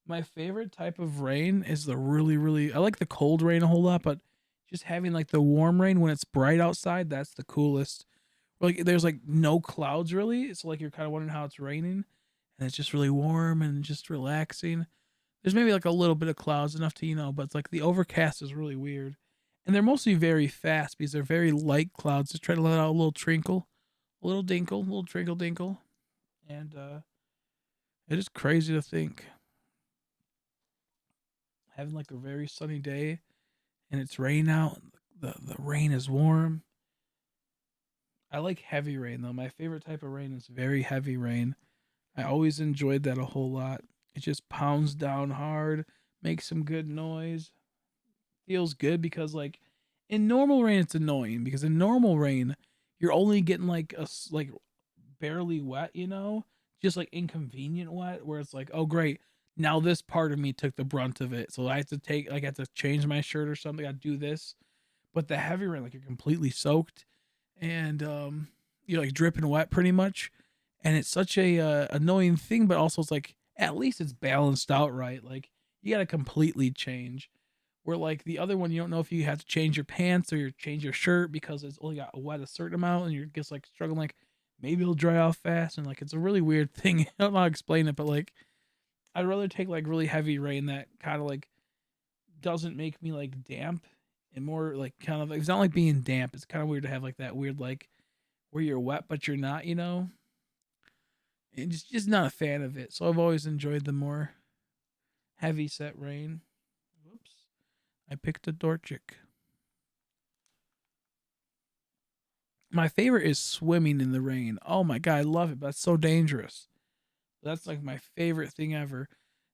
S1: My favorite type of rain is the really I like the cold rain a whole lot, but just having like the warm rain when it's bright outside, that's the coolest. Like there's like no clouds really. It's like you're kind of wondering how it's raining and it's just really warm and just relaxing. There's maybe like a little bit of clouds enough to, but it's like the overcast is really weird. And they're mostly very fast because they're very light clouds. Just try to let out a little trinkle, a little dinkle, a little trinkle dinkle. And it is crazy to think having like a very sunny day and it's rain out. The rain is warm. I like heavy rain though. My favorite type of rain is very heavy rain. I always enjoyed that a whole lot. It just pounds down hard, makes some good noise. Feels good because like in normal rain it's annoying because in normal rain you're only getting like like barely wet, just like inconvenient wet where it's like, oh great, now this part of me took the brunt of it. So I have to change my shirt or something. I do this. But the heavy rain, like you're completely soaked and you're like dripping wet pretty much. And it's such a annoying thing, but also it's like at least it's balanced out right. Like you gotta completely change. Where like the other one, you don't know if you have to change your pants or you change your shirt because it's only got wet a certain amount, and you're just like struggling. Like maybe it'll dry off fast, and like it's a really weird thing. I don't know how to explain it, but like I'd rather take like really heavy rain that kind of like doesn't make me like damp and more like kind of it's not like being damp. It's kind of weird to have like that weird like where you're wet but you're not, And just not a fan of it. So I've always enjoyed the more heavy set rain. Whoops. I picked a Dorchik. My favorite is swimming in the rain. Oh my god, I love it, but that's so dangerous. That's like my favorite thing ever.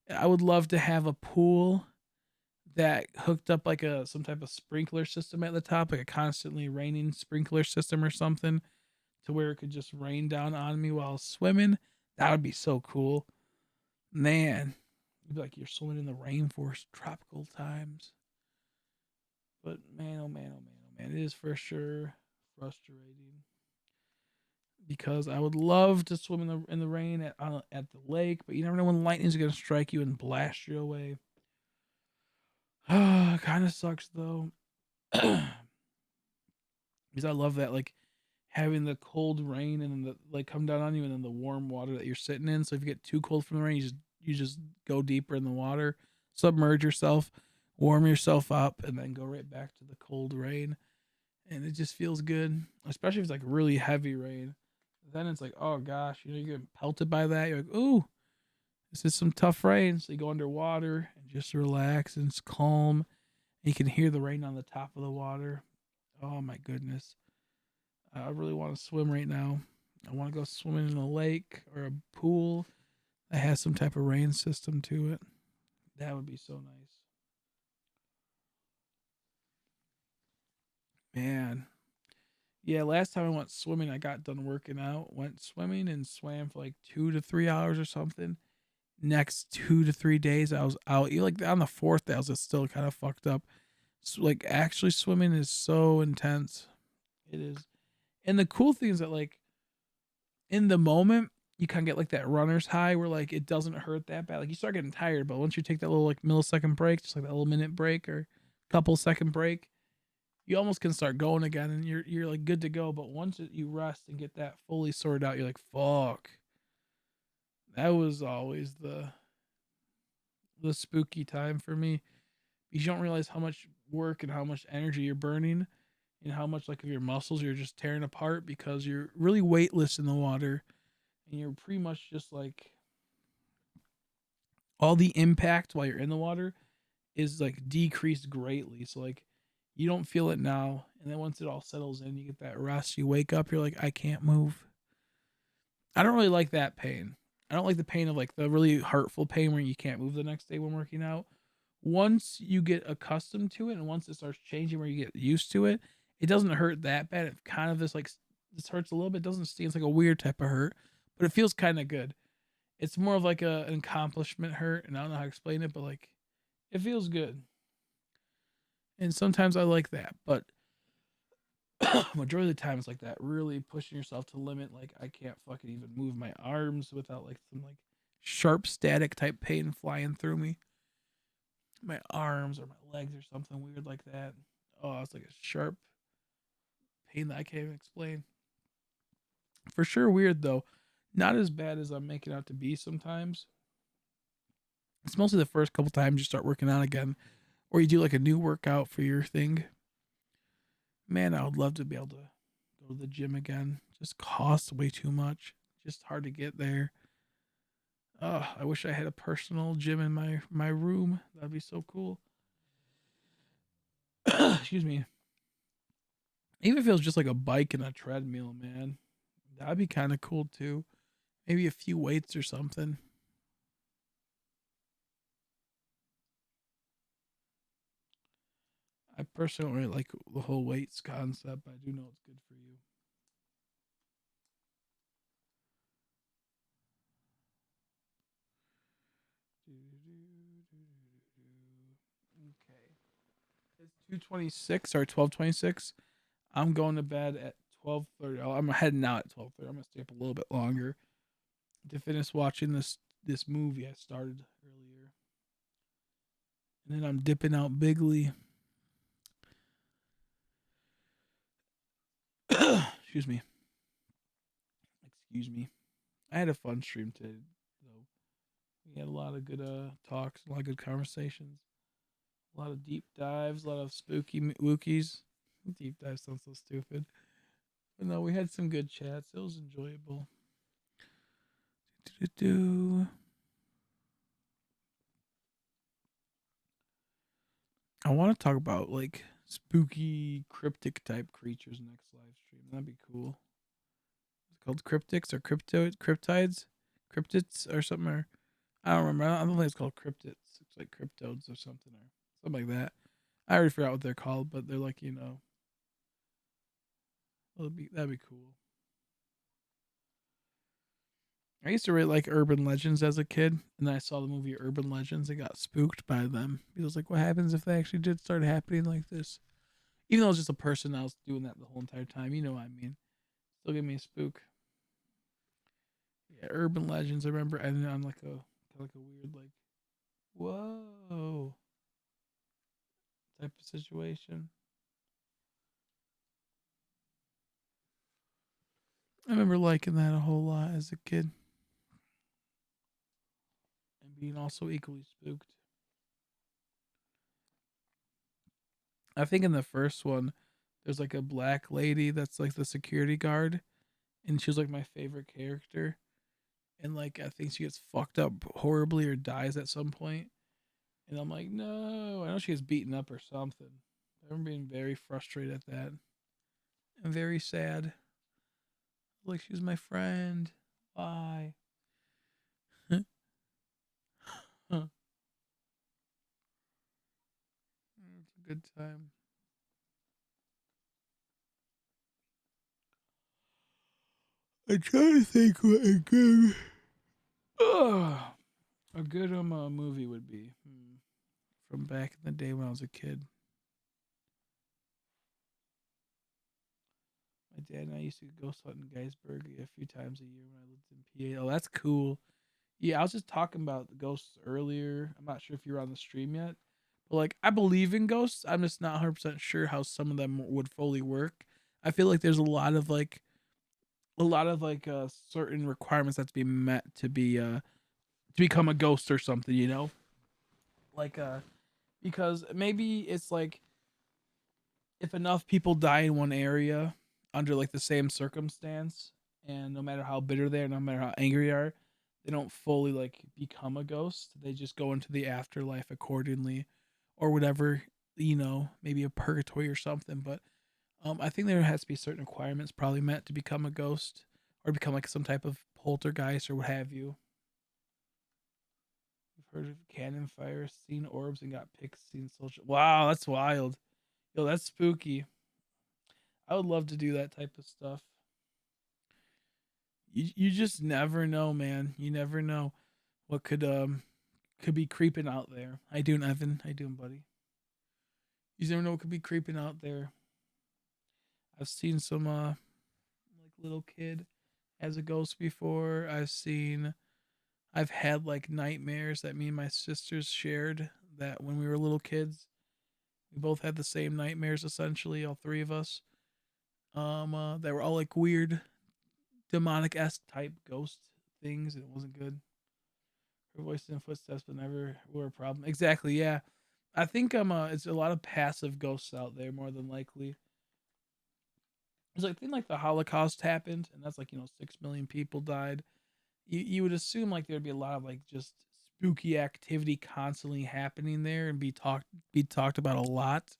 S1: I would love to have a pool that hooked up like a some type of sprinkler system at the top, like a constantly raining sprinkler system or something, to where it could just rain down on me while swimming. That would be so cool. Man, you'd be like you're swimming in the rainforest tropical times. But man, oh man, oh man, oh man, it is for sure frustrating because I would love to swim in the rain at the lake, but you never know when lightning's gonna strike you and blast you away. Kind of sucks though, because I love that like having the cold rain and then the like come down on you and then the warm water that you're sitting in. So if you get too cold from the rain, you just go deeper in the water, submerge yourself, warm yourself up, and then go right back to the cold rain. And it just feels good, especially if it's like really heavy rain. Then it's like, oh gosh, you're getting pelted by that. You're like, ooh, this is some tough rain. So you go underwater and just relax and it's calm. And you can hear the rain on the top of the water. Oh my goodness. I really want to swim right now. I want to go swimming in a lake or a pool that has some type of rain system to it. That would be so nice. Man. Yeah, last time I went swimming, I got done working out, went swimming and swam for like 2 to 3 hours or something. Next 2 to 3 days, I was out. Like on the fourth day, I was still kind of fucked up. Like actually swimming is so intense. It is. And the cool thing is that like in the moment you kind of get like that runner's high where like it doesn't hurt that bad. Like you start getting tired, but once you take that little like millisecond break, just like that little minute break or couple second break, you almost can start going again and you're like good to go. But once you rest and get that fully sorted out, you're like, fuck. That was always the spooky time for me. Because you don't realize how much work and how much energy you're burning and how much like of your muscles you're just tearing apart because you're really weightless in the water and you're pretty much just like all the impact while you're in the water is like decreased greatly. So like you don't feel it now, and then once it all settles in, you get that rest. You wake up, you're like, I can't move. I don't really like that pain. I don't like the pain of like the really hurtful pain where you can't move the next day when working out. Once you get accustomed to it, and once it starts changing where you get used to it, it doesn't hurt that bad. It kind of this like this hurts a little bit. It doesn't sting. It's like a weird type of hurt, but it feels kind of good. It's more of like an accomplishment hurt, and I don't know how to explain it, but like it feels good. And sometimes I like that, but majority of the time it's like that, really pushing yourself to the limit. Like I can't fucking even move my arms without like some like sharp static type pain flying through me. My arms or my legs or something weird like that. Oh, it's like a sharp pain that I can't even explain. For sure weird though. Not as bad as I'm making out to be sometimes. It's mostly the first couple times you start working out again or you do like a new workout for your thing. Man, I would love to be able to go to the gym again. Just costs way too much. Just hard to get there. Oh, I wish I had a personal gym in my room. That'd be so cool. Excuse me. Even if it was just like a bike and a treadmill, man, that'd be kind of cool too. Maybe a few weights or something. I personally don't really like the whole weights concept, but I do know it's good for you. Okay. It's 2:26 or 12:26. I'm going to bed at 12:30. I'm heading out at 12:30. I'm gonna stay up a little bit longer to finish watching this movie I started earlier, and then I'm dipping out bigly. Excuse me. Excuse me. I had a fun stream today, though. We had a lot of good talks, a lot of good conversations, a lot of deep dives, a lot of spooky wookies. Deep dive sounds so stupid, but no, we had some good chats. It was enjoyable. Do-do-do. I want to talk about like spooky cryptic type creatures next live stream. That'd be cool. It's called cryptics or cryptides, cryptids or something. Or I don't remember. I don't think it's called cryptids. It's like cryptodes or something or something like that. I already forgot what they're called, but they're like that'd be cool. I used to really like urban legends as a kid, and then I saw the movie Urban Legends and got spooked by them. It was like, what happens if they actually did start happening like this? Even though it was just a person that was doing that the whole entire time, you know what I mean? Still give me a spook. Yeah, Urban Legends. I remember ending on like a weird like whoa type of situation. I remember liking that a whole lot as a kid and being also equally spooked. I think in the first one, there's like a black lady that's like the security guard, and she was like my favorite character. And like I think she gets fucked up horribly or dies at some point, and I'm like, no. I know she gets beaten up or something. I remember being very frustrated at that and very sad. Like she was my friend. Why? Huh. It's a good time. I'm trying to think what a good movie would be from back in the day when I was a kid. My dad and I used to go ghost hunt in Geisberg a few times a year when I lived in PA. Oh, that's cool. Yeah, I was just talking about the ghosts earlier. I'm not sure if you're on the stream yet, but like I believe in ghosts. I'm just not 100% sure how some of them would fully work. I feel like there's a lot of certain requirements that have to be met to become a ghost or something, you know? Like because maybe it's like if enough people die in one area under like the same circumstance, and no matter how bitter they are, no matter how angry they are, they don't fully like become a ghost. They just go into the afterlife accordingly, or whatever, maybe a purgatory or something. But I think there has to be certain requirements probably met to become a ghost or become like some type of poltergeist or what have you. You've heard of cannon fire, seen orbs, and got pics, seen social. Wow, that's wild. Yo, that's spooky. I would love to do that type of stuff. You just never know, man. You never know what could be creeping out there. How you doing, Evan? How you doing, buddy? You never know what could be creeping out there. I've seen some like little kid as a ghost before. I've had like nightmares that me and my sisters shared that when we were little kids. We both had the same nightmares essentially, all three of us. They were all like weird demonic esque type ghost things. It wasn't good. Her voice and footsteps, but never were a problem. Exactly. Yeah, I think it's a lot of passive ghosts out there more than likely. It's like thing like the Holocaust happened, and that's like 6 million people died. You would assume like there'd be a lot of like just spooky activity constantly happening there and be talked about a lot.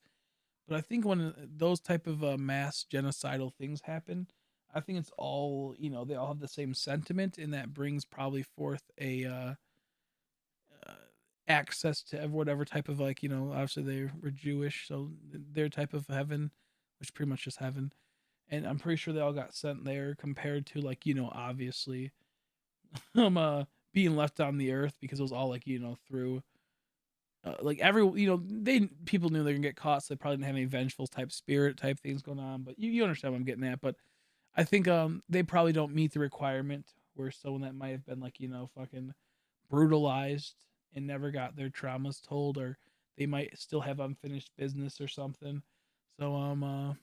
S1: But I think when those type of mass genocidal things happen, I think it's all they all have the same sentiment, and that brings probably forth a uh, access to whatever type of like obviously they were Jewish, so their type of heaven, which pretty much is heaven, and I'm pretty sure they all got sent there compared to like obviously being left on the earth because it was all like through like every they people knew they were gonna get caught, so they probably didn't have any vengeful type spirit type things going on. But you understand what I'm getting at. But I think they probably don't meet the requirement where someone that might have been like fucking brutalized and never got their traumas told, or they might still have unfinished business or something. So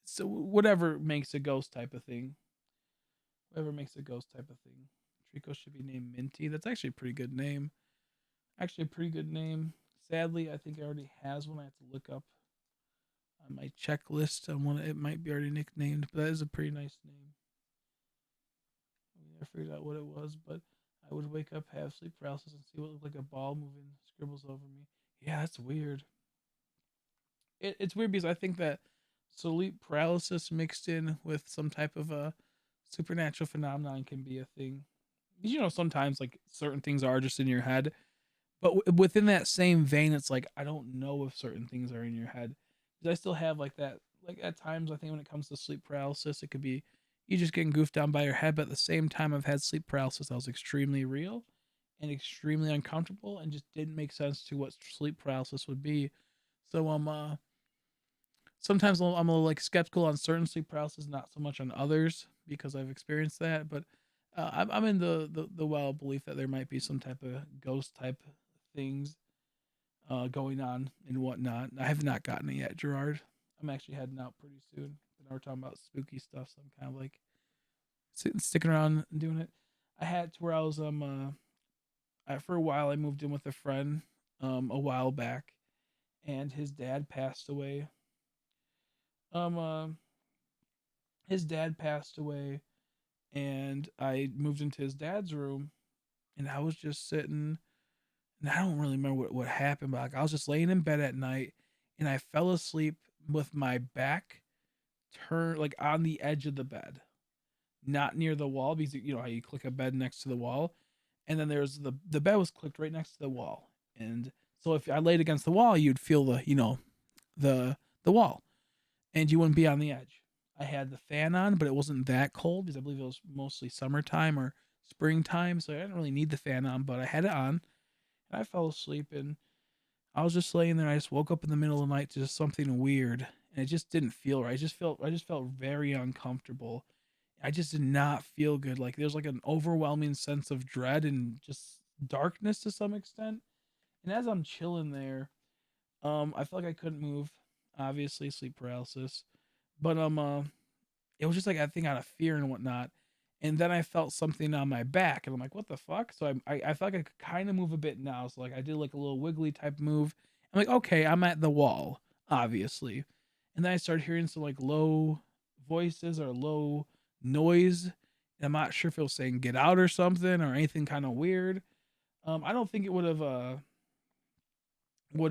S1: so whatever makes a ghost type of thing, whatever makes a ghost type of thing. Treecko should be named Minty. That's actually a pretty good name. Actually, a pretty good name. Sadly, I think it already has one. I have to look up on my checklist on one. It might be already nicknamed, but that is a pretty nice name. We never figured out what it was, but I would wake up, have sleep paralysis, and see what looked like a ball moving scribbles over me. Yeah, that's weird. It's weird because I think that sleep paralysis mixed in with some type of a supernatural phenomenon can be a thing. Sometimes like certain things are just in your head, but within that same vein, it's like I don't know if certain things are in your head because I still have like that. Like at times, I think when it comes to sleep paralysis, it could be you just getting goofed down by your head. But at the same time, I've had sleep paralysis that was extremely real and extremely uncomfortable, and just didn't make sense to what sleep paralysis would be. So sometimes I'm a little like skeptical on certain sleep paralysis, not so much on others because I've experienced that. But I'm in the well belief that there might be some type of ghost type things going on and whatnot. I have not gotten it yet, Gerard. I'm actually heading out pretty soon. But now we're talking about spooky stuff, so I'm kind of like sticking around and doing it. I had to where I was for a while I moved in with a friend a while back, and his dad passed away. Um uh, his dad passed away, and I moved into his dad's room, and I was just sitting, and I don't really remember what happened, but like I was just laying in bed at night, and I fell asleep with my back turned like on the edge of the bed, not near the wall because you know how you click a bed next to the wall, and then there's the bed was clicked right next to the wall, and so if I laid against the wall, you'd feel the wall, and you wouldn't be on the edge. I had the fan on, but it wasn't that cold because I believe it was mostly summertime or springtime, so I didn't really need the fan on, but I had it on. And I fell asleep, and I was just laying there. I just woke up in the middle of the night to just something weird, and it just didn't feel right. I just felt very uncomfortable. I just did not feel good. Like there's like an overwhelming sense of dread and just darkness to some extent. And as I'm chilling there, I felt like I couldn't move. Obviously, sleep paralysis, but it was just like I think out of fear and whatnot. And then I felt something on my back, and I'm like, "What the fuck?" So I felt like I could kind of move a bit now. So like I did like a little wiggly type move. I'm like, "Okay, I'm at the wall, obviously." And then I started hearing some like low voices or low noise. And I'm not sure if it was saying "get out" or something or anything kind of weird. I don't think it would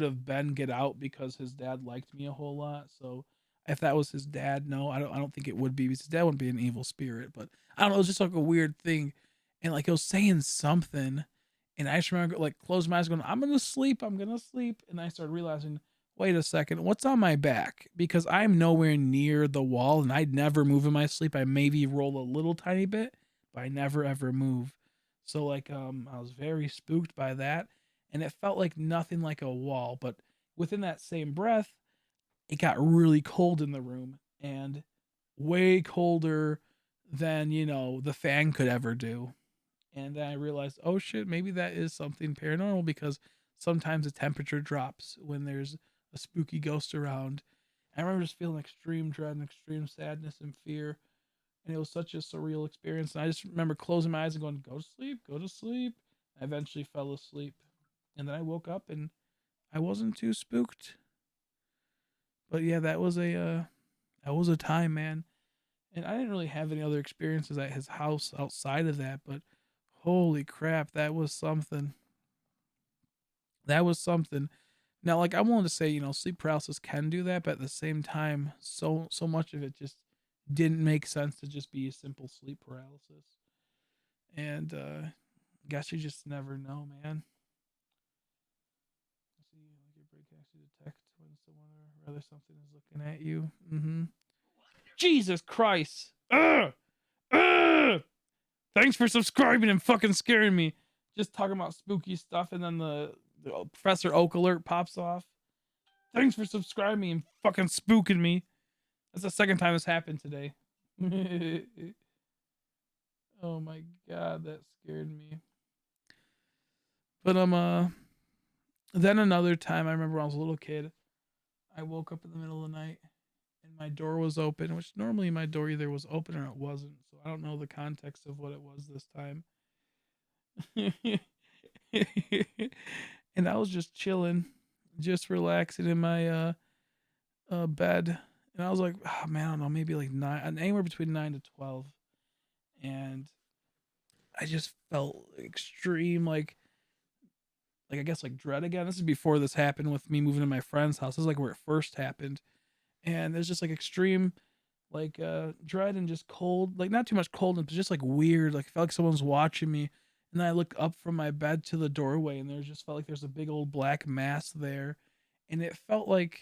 S1: have been Get Out because his dad liked me a whole lot. So if that was his dad, no, I don't think it would be because his dad wouldn't be an evil spirit. But I don't know, it was just like a weird thing. And like it was saying something. And I just remember like closing my eyes going, I'm gonna sleep, I'm gonna sleep. And I started realizing, wait a second, what's on my back? Because I'm nowhere near the wall and I'd never move in my sleep. I maybe roll a little tiny bit, but I never ever move. So like I was very spooked by that and it felt like nothing like a wall. But within that same breath, it got really cold in the room and way colder than, the fan could ever do. And then I realized, oh shit, maybe that is something paranormal because sometimes the temperature drops when there's a spooky ghost around. I remember just feeling extreme dread and extreme sadness and fear. And it was such a surreal experience. And I just remember closing my eyes and going, go to sleep, go to sleep. I eventually fell asleep. And then I woke up and I wasn't too spooked. But yeah, that was a time, man. And I didn't really have any other experiences at his house outside of that, but holy crap, that was something. That was something. Now, like I'm willing to say, sleep paralysis can do that, but at the same time, so much of it just didn't make sense to just be a simple sleep paralysis. And guess you just never know, man. See, like your brain can actually detect when someone or rather something is looking at you. Jesus Christ! Ugh! Ugh! Thanks for subscribing and fucking scaring me. Just talking about spooky stuff, and then the Professor Oak alert pops off. Thanks for subscribing and fucking spooking me. That's the second time this happened today. Oh my god, that scared me. But then another time I remember when I was a little kid, I woke up in the middle of the night and my door was open, which normally my door either was open or it wasn't. So I don't know the context of what it was this time. And I was just chilling, just relaxing in my bed. And I was like, oh, man, I don't know, maybe like anywhere between 9 to 12. And I just felt extreme, like I guess like dread again. This is before this happened with me moving to my friend's house. This is like where it first happened. And there's just like extreme like dread and just cold, like not too much coldness, but just like weird. Like I felt like someone's watching me. And then I looked up from my bed to the doorway and there just felt like there's a big old black mass there. And it felt like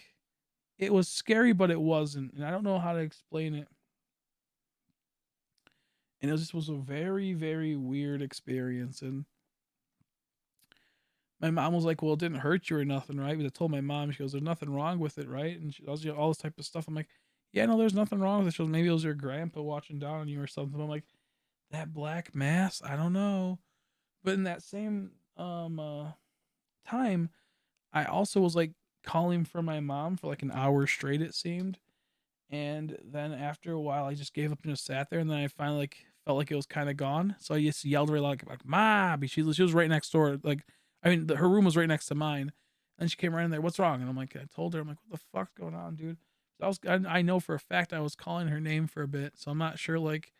S1: it was scary, but it wasn't. And I don't know how to explain it. And it just was a very, very weird experience. And my mom was like, "Well, it didn't hurt you or nothing, right?" Because I told my mom, she goes, "There's nothing wrong with it, right?" And she was all this type of stuff. I'm like, "Yeah, no, there's nothing wrong with it." She goes, "Maybe it was your grandpa watching down on you or something." I'm like, "That black mass, I don't know." But in that same time, I also was like calling for my mom for like an hour straight. It seemed, and then after a while, I just gave up and just sat there. And then I finally like felt like it was kind of gone, so I just yelled really loud, like "Ma!" She was right next door. Like, I mean, her room was right next to mine, and she came right in there. What's wrong? And I'm like, I told her, I'm like, what the fuck's going on, dude? So I know for a fact I was calling her name for a bit, so I'm not sure like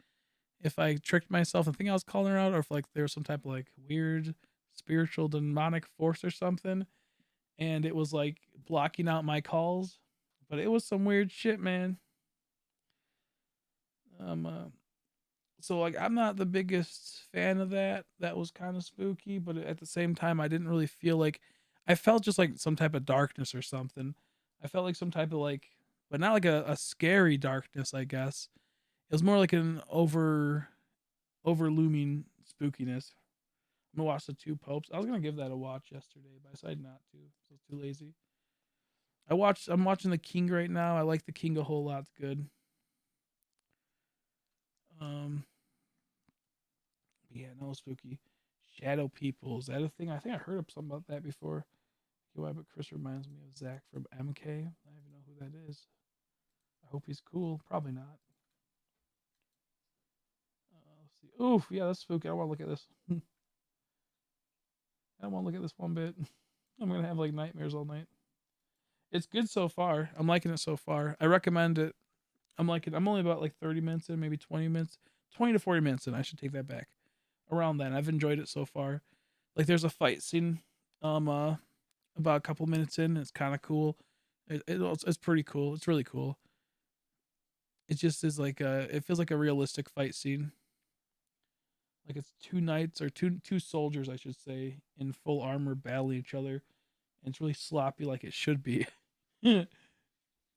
S1: if I tricked myself and think I was calling her out, or if like there was some type of like weird spiritual demonic force or something, and it was like blocking out my calls. But it was some weird shit, man. Um, uh, so like I'm not the biggest fan of that. That was kind of spooky, but at the same time, I didn't really feel like I felt just like some type of darkness or something. I felt like some type of like, but not like a scary darkness. I guess it was more like an over looming spookiness. I'm gonna watch the Two Popes. I was gonna give that a watch yesterday, but I decided not to. So I was too lazy. I'm watching The King right now. I like The King a whole lot. It's good. Um, yeah, no spooky. Shadow people. Is that a thing? I think I heard of something about that before. Why, but Chris reminds me of Zach from MK. I don't even know who that is. I hope he's cool. Probably not. Let's see. Oof, yeah, that's spooky. I don't want to look at this. I don't want to look at this one bit. I'm gonna have like nightmares all night. It's good so far. I'm liking it so far. I recommend it. I'm liking. I'm only about like 30 minutes in, maybe 20 minutes, 20 to 40 minutes in. I should take that back. Around then, I've enjoyed it so far. Like there's a fight scene, about a couple minutes in. It's kind of cool. It's pretty cool. It's really cool. It just is like it feels like a realistic fight scene. Like it's two knights or two soldiers, I should say, in full armor battling each other, and it's really sloppy like it should be. I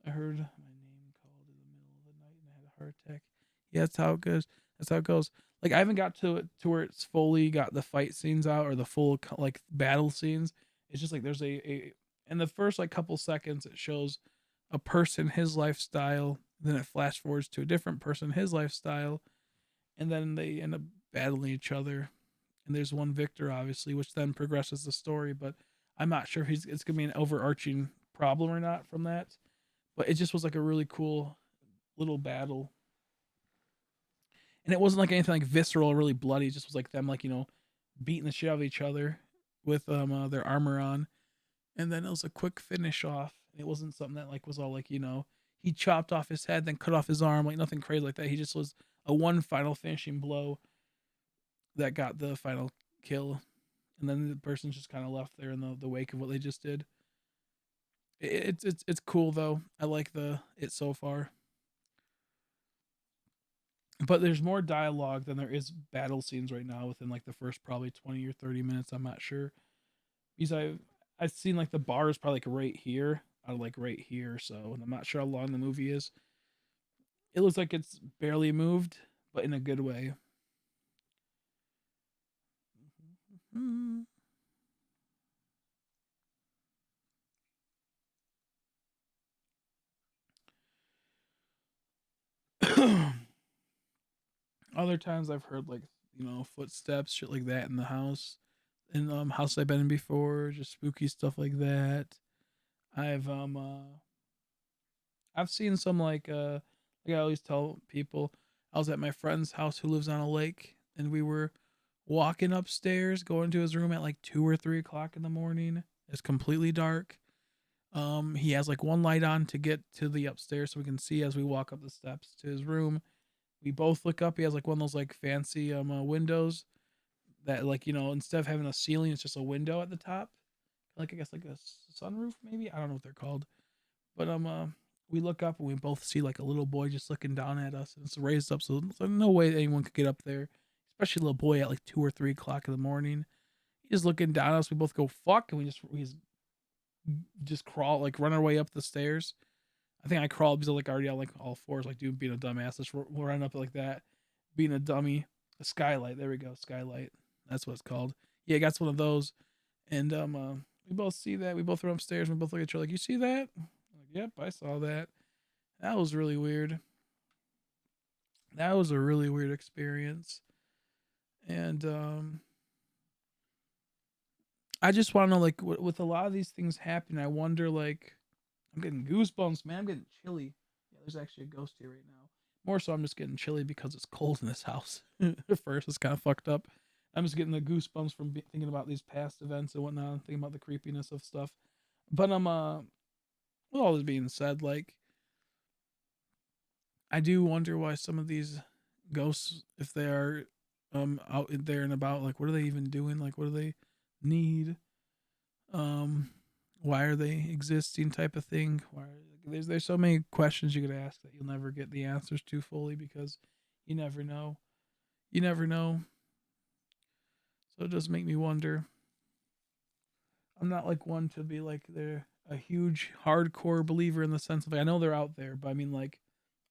S1: heard my name called in the middle of the night and I had a heart attack. Yeah, that's how it goes. That's how it goes. Like I haven't got to it to where it's fully got the fight scenes out or the full like battle scenes. It's just like there's a in the first like couple seconds it shows a person his lifestyle, then it flash forwards to a different person his lifestyle, and then they end up battling each other. And there's one victor, obviously, which then progresses the story. But I'm not sure if it's gonna be an overarching problem or not from that. But it just was like a really cool little battle, and it wasn't like anything like visceral or really bloody. It just was like them like beating the shit out of each other with their armor on, and then it was a quick finish off. It wasn't something that like was all like he chopped off his head then cut off his arm, like nothing crazy like that. He just was a one final finishing blow that got the final kill, and then the person's just kind of left there in the wake of what they just did. It's cool though. I like it so far, but there's more dialogue than there is battle scenes right now within like the first probably 20 or 30 minutes. I'm not sure because I've seen like the bar is probably like right here, I like right here, so and I'm not sure how long the movie is. It looks like it's barely moved, but in a good way. Other times I've heard like footsteps, shit like that in the house, in house I've been in before, just spooky stuff like that. I've I've seen some like I always tell people, I was at my friend's house who lives on a lake, and we were walking upstairs, going to his room at like 2 or 3 o'clock in the morning. It's completely dark. He has like one light on to get to the upstairs so we can see as we walk up the steps to his room. We both look up. He has like one of those like fancy windows that like instead of having a ceiling, it's just a window at the top. Like I guess like a sunroof maybe. I don't know what they're called. But we look up and we both see like a little boy just looking down at us, and it's raised up, so there's no way anyone could get up there, especially a little boy at like 2 or 3 o'clock in the morning. He's looking down at us. We both go fuck, and we just crawl like run our way up the stairs. I think I crawled because I like already on like all fours, like dude being a dumbass. Just we'll run up like that, being a dummy. A skylight. There we go. Skylight. That's what it's called. Yeah, I got one of those, and we both see that. We both run upstairs. And we both look at each other like, "You see that?" I'm like, "Yep, I saw that." That was really weird. That was a really weird experience, and I just want to like with a lot of these things happening. I wonder like I'm getting goosebumps, man. I'm getting chilly. Yeah, there's actually a ghost here right now. More so, I'm just getting chilly because it's cold in this house. At first, it's kind of fucked up. I'm just getting the goosebumps from thinking about these past events and whatnot, and thinking about the creepiness of stuff. But with all this being said, like I do wonder why some of these ghosts, if they are out there and about, like what are they even doing? Like what do they need? Um, why are they existing? Type of thing. Why there's so many questions you could ask that you'll never get the answers to fully because you never know. You never know. So it does make me wonder. I'm not like one to be like they're a huge hardcore believer in the sense of like, I know they're out there, but I mean like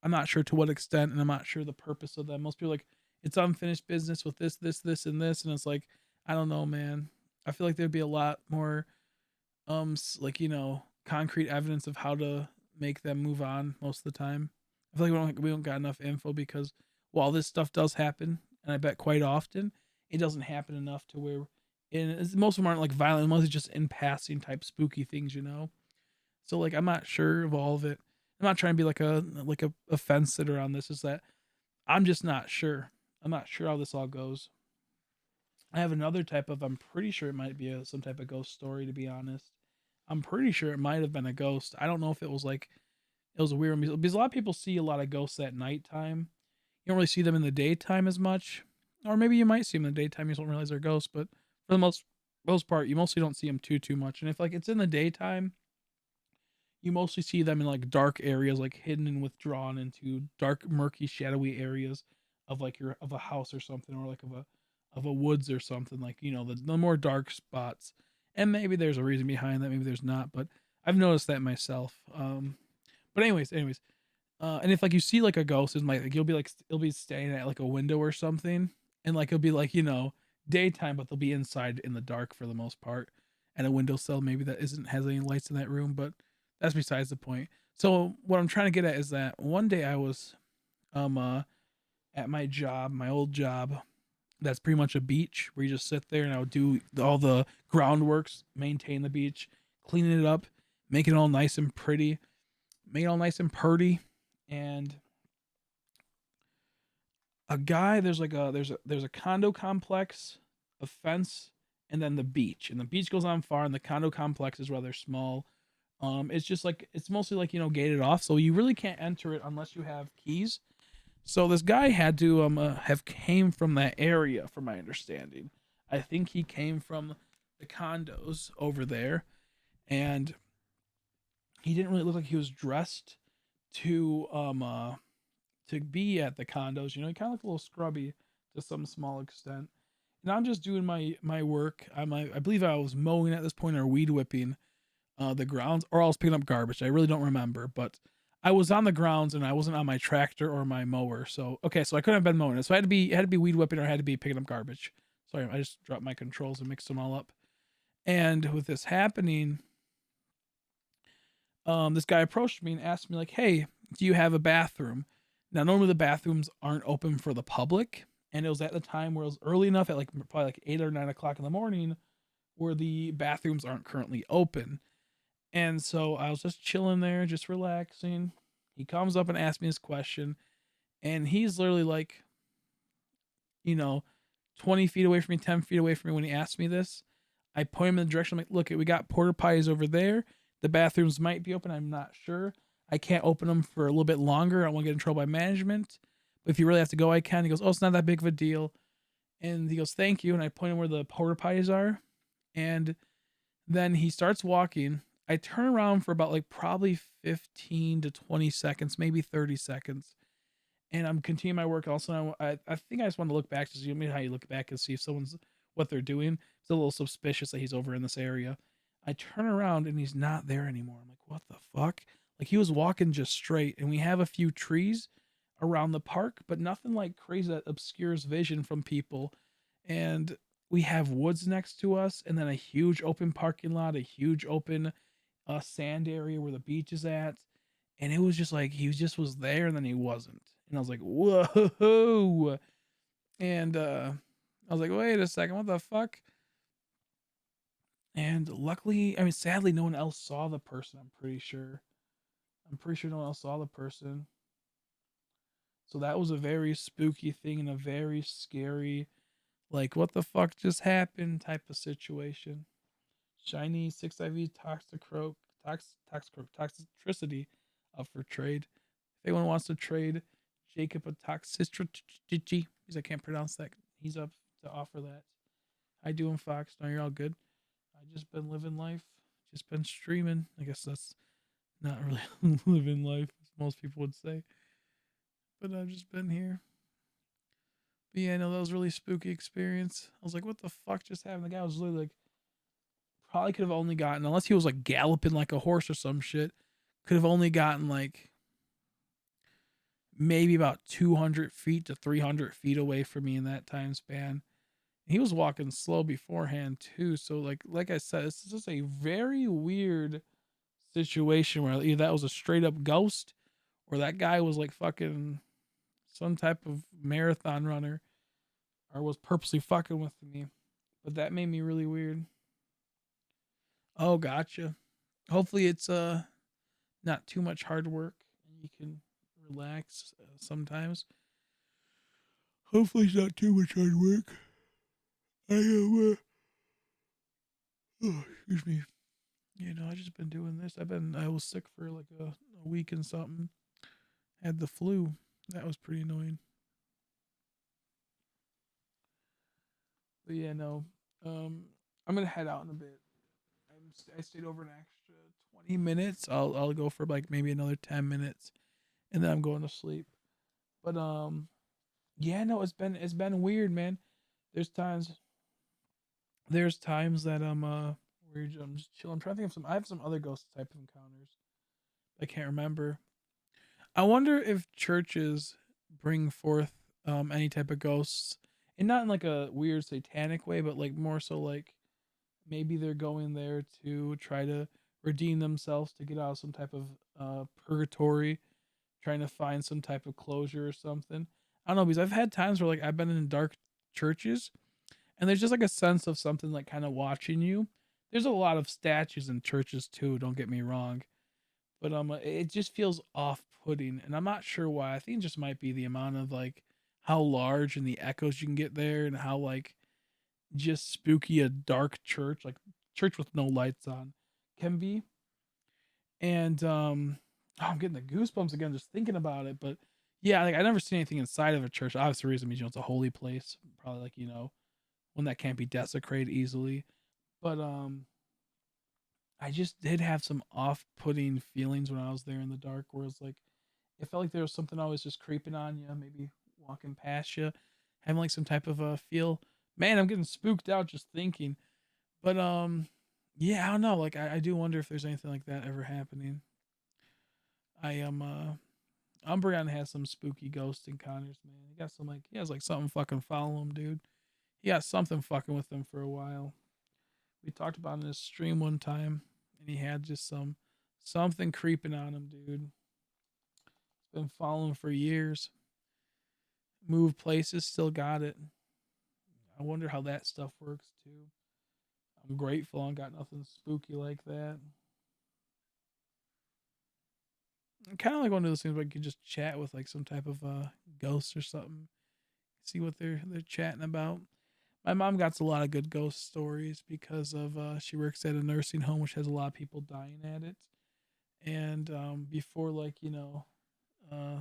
S1: I'm not sure to what extent, and I'm not sure the purpose of them. Most people are like it's unfinished business with this, and this, and it's like I don't know, man. I feel like there'd be a lot more like concrete evidence of how to make them move on most of the time. I feel like we don't got enough info because while this stuff does happen, and I bet quite often, it doesn't happen enough to where, and most of them aren't like violent, mostly just in passing type spooky things, you know. So like I'm not sure of all of it. I'm not trying to be like a fence sitter on this. Is that I'm just not sure. I'm not sure how this all goes. I have another type of. I'm pretty sure it might be some type of ghost story. To be honest, I'm pretty sure it might have been a ghost. I don't know if it was like it was a weird one because a lot of people see a lot of ghosts at nighttime. You don't really see them in the daytime as much, or maybe you might see them in the daytime. You just don't realize they're ghosts. But for the most part, you mostly don't see them too much. And if like it's in the daytime, you mostly see them in like dark areas, like hidden and withdrawn into dark, murky, shadowy areas of like your of a house or something, or like of a woods or something. Like the more dark spots. And maybe there's a reason behind that. Maybe there's not, but I've noticed that myself. But anyways, and if like you see like a ghost, it might like you'll be like it'll be standing at like a window or something, and like it'll be like daytime, but they'll be inside in the dark for the most part, and a windowsill maybe that isn't has any lights in that room, but that's besides the point. So what I'm trying to get at is that one day I was um uh at my job, my old job, that's pretty much a beach where you just sit there and I would do all the groundworks, maintain the beach, cleaning it up, make it all nice and pretty, make it all nice and purty, and a guy there's a condo complex, a fence, and then the beach, and the beach goes on far and the condo complex is rather small. It's just like it's mostly like gated off, so you really can't enter it unless you have keys. So this guy had to have came from that area, from my understanding. I think he came from the condos over there, and he didn't really look like he was dressed to to be at the condos. He kind of looked a little scrubby to some small extent. And I'm just doing my work. I believe I was mowing at this point or weed whipping the grounds, or I was picking up garbage. I really don't remember, but I was on the grounds and I wasn't on my tractor or my mower. So okay, so I couldn't have been mowing it. So it had to be weed whipping or I had to be picking up garbage. Sorry, I just dropped my controls and mixed them all up. And with this happening, this guy approached me and asked me like, "Hey, do you have a bathroom?" Now, normally the bathrooms aren't open for the public, and it was at the time where it was early enough at like probably like 8 or 9 o'clock in the morning, where the bathrooms aren't currently open. And so I was just chilling there, just relaxing. He comes up and asks me this question, and he's literally like, you know, 20 feet away from me, 10 feet away from me when he asked me this. I point him in the direction. I'm like, look, we got porta potties over there. The bathrooms might be open. I'm not sure. I can't open them for a little bit longer. I don't want to get in trouble by management. But if you really have to go, I can. He goes, oh, it's not that big of a deal. And he goes, thank you. And I point him where the porta potties are. And then he starts walking. I turn around for about like probably 15 to 20 seconds, maybe 30 seconds. And I'm continuing my work. Also, I think I just want to look back to see how you look back and see if someone's what they're doing. It's a little suspicious that he's over in this area. I turn around and he's not there anymore. I'm like, what the fuck? Like he was walking just straight, and we have a few trees around the park, but nothing like crazy that obscures vision from people. And we have woods next to us, and then a huge open parking lot, a huge open sand area where the beach is at. And it was just like he just was there and then he wasn't. And I was like, whoa. And I was like, wait a second, what the fuck? And luckily, I mean, sadly, no one else saw the person. I'm pretty sure. I'm pretty sure no one else saw the person. So that was a very spooky thing and a very scary, like, what the fuck just happened type of situation. Shiny 6IV toxicity up for trade. If anyone wants to trade Jacob a toxicity, because I can't pronounce that, he's up to offer that. How you doing, Fox? No, you're all good. I just been living life, just been streaming. I guess that's not really living life, as most people would say. But I've just been here. But yeah, no, that was a really spooky experience. I was like, what the fuck just happened? The guy was literally like, probably could have only gotten, unless he was like galloping like a horse or some shit, could have only gotten like maybe about 200 feet to 300 feet away from me in that time span. He was walking slow beforehand too. So like I said, it's just a very weird situation where either that was a straight up ghost or that guy was like fucking some type of marathon runner or was purposely fucking with me. But that made me really weird. Oh, gotcha. Hopefully it's not too much hard work and you can relax sometimes. Hopefully it's not too much hard work. I am oh, excuse me. You know, I just been doing this. I was sick for like a week and something. Had the flu. That was pretty annoying. But yeah, no. I'm gonna head out in a bit. I stayed over an extra 20 minutes. I'll go for like maybe another 10 minutes, and then I'm going to sleep. But yeah, no, it's been weird, man. There's times there's times that I'm just chilling. I'm trying to think of some. I have some other ghost type of encounters. I can't remember. I wonder if churches bring forth any type of ghosts, and not in like a weird satanic way, but like more so like maybe they're going there to try to redeem themselves to get out of some type of purgatory, trying to find some type of closure or something. I don't know because I've had times where like I've been in dark churches and there's just like a sense of something like kind of watching you. There's a lot of statues in churches too. Don't get me wrong, but it just feels off-putting, and I'm not sure why. I think it just might be the amount of like how large and the echoes you can get there, and how like just spooky a dark church, like church with no lights on, can be. And oh, I'm getting the goosebumps again just thinking about it. But yeah, like I never seen anything inside of a church. Obviously, the reason means it's a holy place, probably like one that can't be desecrated easily. But I just did have some off-putting feelings when I was there in the dark, where it's like it felt like there was something always just creeping on you, maybe walking past you, having like some type of a feel. Man, I'm getting spooked out just thinking. But yeah, I don't know. Like I do wonder if there's anything like that ever happening. I am Umbreon has some spooky ghost encounters, man. He has like something fucking follow him, dude. He got something fucking with him for a while. We talked about in his stream one time, and he had just something creeping on him, dude. It's been following for years. Moved places, still got it. I wonder how that stuff works too. I'm grateful I got nothing spooky like that. Kind of like one of those things where you could just chat with like some type of ghost or something, see what they're chatting about. My mom got a lot of good ghost stories because of she works at a nursing home which has a lot of people dying at it, and before like uh,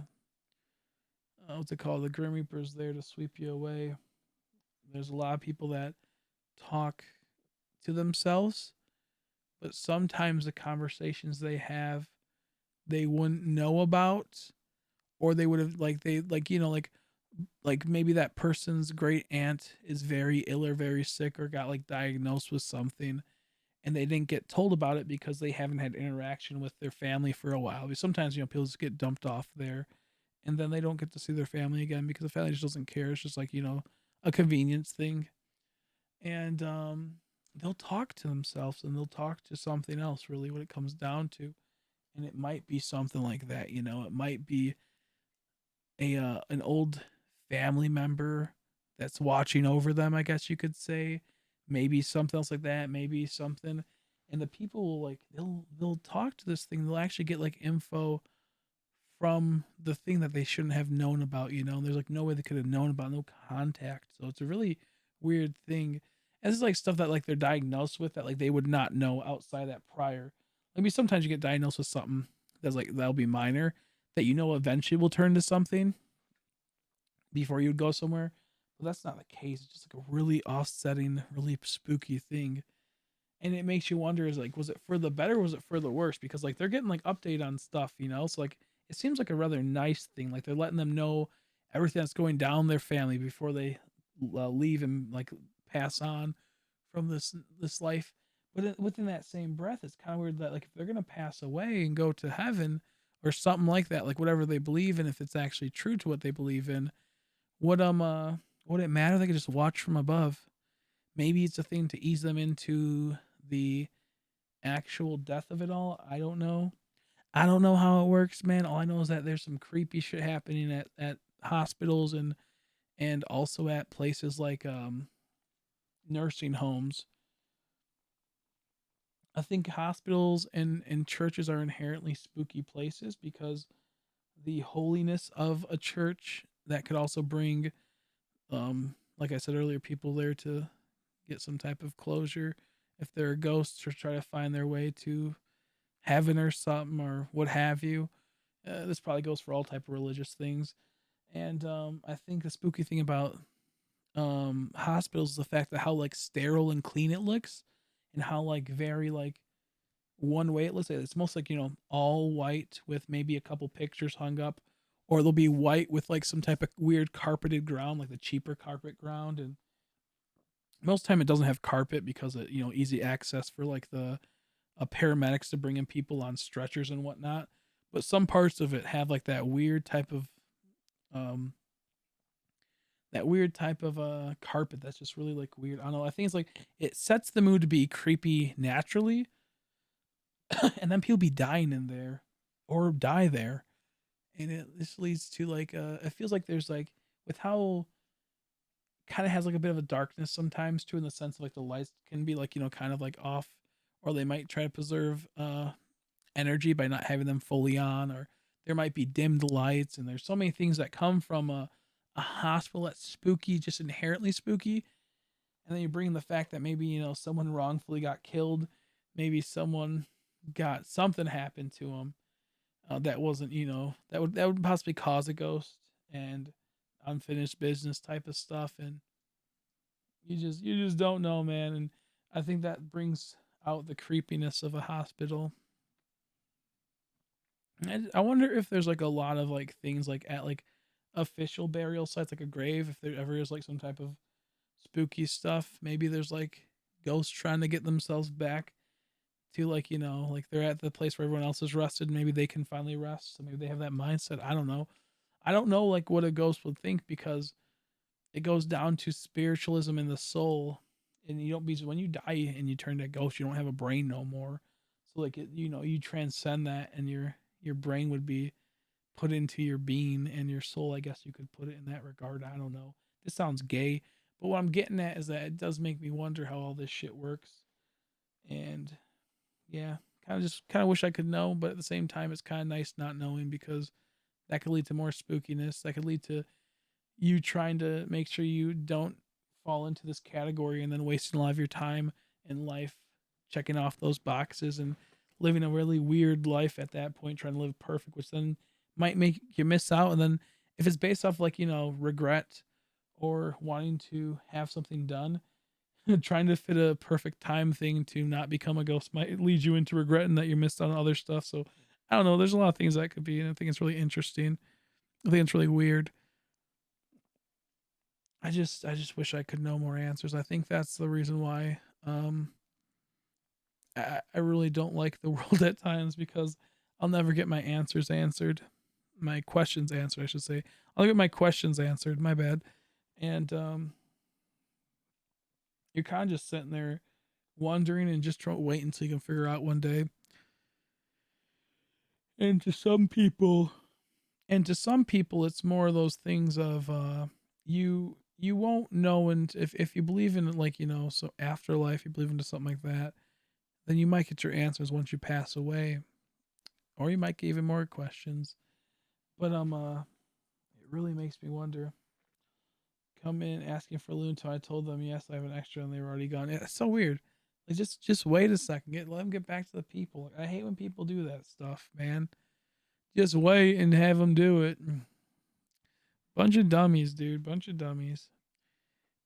S1: what's it called, the Grim Reaper's there to sweep you away. There's a lot of people that talk to themselves, but sometimes the conversations they have they wouldn't know about, or they would have like they like like maybe that person's great aunt is very ill or very sick or got like diagnosed with something, and they didn't get told about it because they haven't had interaction with their family for a while. Because sometimes people just get dumped off there and then they don't get to see their family again because the family just doesn't care. It's just like a convenience thing. And they'll talk to themselves and they'll talk to something else, really, what it comes down to. And it might be something like that. It might be a an old family member that's watching over them, I guess you could say. Maybe something else like that, maybe something. And the people will like they'll talk to this thing. They'll actually get like info from the thing that they shouldn't have known about. There's like no way they could have known about, no contact. So it's a really weird thing. And this is like stuff that like they're diagnosed with that like they would not know outside that prior. Maybe sometimes you get diagnosed with something that'll be minor that eventually will turn to something before you would go somewhere. But that's not the case. It's just like a really offsetting, really spooky thing. And it makes you wonder is like, was it for the better or was it for the worse? Because like they're getting like update on stuff. So like it seems like a rather nice thing. Like they're letting them know everything that's going down their family before they leave and like pass on from this life. But within that same breath, it's kind of weird that like if they're gonna pass away and go to heaven or something like that, like whatever they believe in, if it's actually true to what they believe in, would it matter? They could just watch from above. Maybe it's a thing to ease them into the actual death of it all, I don't know. I don't know how it works, man. All I know is that there's some creepy shit happening at hospitals and also at places like nursing homes. I think hospitals and churches are inherently spooky places because the holiness of a church that could also bring, like I said earlier, people there to get some type of closure if there are ghosts or try to find their way to heaven or something or what have you. This probably goes for all type of religious things. And I think the spooky thing about hospitals is the fact that how like sterile and clean it looks, and how like very like one way it looks. Like it's most like, you know, all white with maybe a couple pictures hung up, or they'll be white with like some type of weird carpeted ground, like the cheaper carpet ground. And most time it doesn't have carpet because of, you know, easy access for like the paramedics to bring in people on stretchers and whatnot. But some parts of it have like um that weird type of carpet that's just really like weird. I don't know. I think it's like it sets the mood to be creepy naturally, and then people be dying in there or die there, and this leads to like it feels like there's like with how kind of has like a bit of a darkness sometimes too, in the sense of like the lights can be like, you know, kind of like off, or they might try to preserve energy by not having them fully on, or there might be dimmed lights, and there's so many things that come from a hospital that's spooky, just inherently spooky. And then you bring in the fact that maybe, you know, someone wrongfully got killed, maybe someone got something happened to them that wasn't, you know, that would possibly cause a ghost and unfinished business type of stuff. And you just don't know, man. And I think that brings out the creepiness of a hospital. I wonder if there's like a lot of like things like at like official burial sites, like a grave, if there ever is like some type of spooky stuff. Maybe there's like ghosts trying to get themselves back to, like, you know, like they're at the place where everyone else is rested. Maybe they can finally rest. So maybe they have that mindset. I don't know. I don't know like what a ghost would think, because it goes down to spiritualism in the soul. And you don't be, when you die and you turn to ghost, you don't have a brain no more. So like it, you know, you transcend that, and your brain would be put into your being, and your soul, I guess you could put it in that regard. I don't know. This sounds gay, but what I'm getting at is that it does make me wonder how all this shit works. And yeah, kind of wish I could know, but at the same time it's kind of nice not knowing, because that could lead to more spookiness. That could lead to you trying to make sure you don't fall into this category, and then wasting a lot of your time in life checking off those boxes and living a really weird life at that point, trying to live perfect, which then might make you miss out. And then if it's based off like, you know, regret or wanting to have something done, trying to fit a perfect time thing to not become a ghost might lead you into regretting that you missed on other stuff. So I don't know. There's a lot of things that could be, and I think it's really interesting. I think it's really weird. I just wish I could know more answers. I think that's the reason why I really don't like the world at times, because I'll never get my answers answered. My questions answered, I should say. I'll get my questions answered. My bad. And you're kind of just sitting there wondering and just waiting until you can figure out one day. And to some people, it's more of those things of you won't know. And if you believe in, like, you know, so afterlife, you believe into something like that, then you might get your answers once you pass away, or you might get even more questions. But it really makes me wonder. Come in asking for loot until I told them yes, I have an extra, and they were already gone. Yeah, it's so weird. Like, just wait a second. Let them get back to the people. Like, I hate when people do that stuff, man. Just wait and have them do it. Bunch of dummies, dude. Bunch of dummies.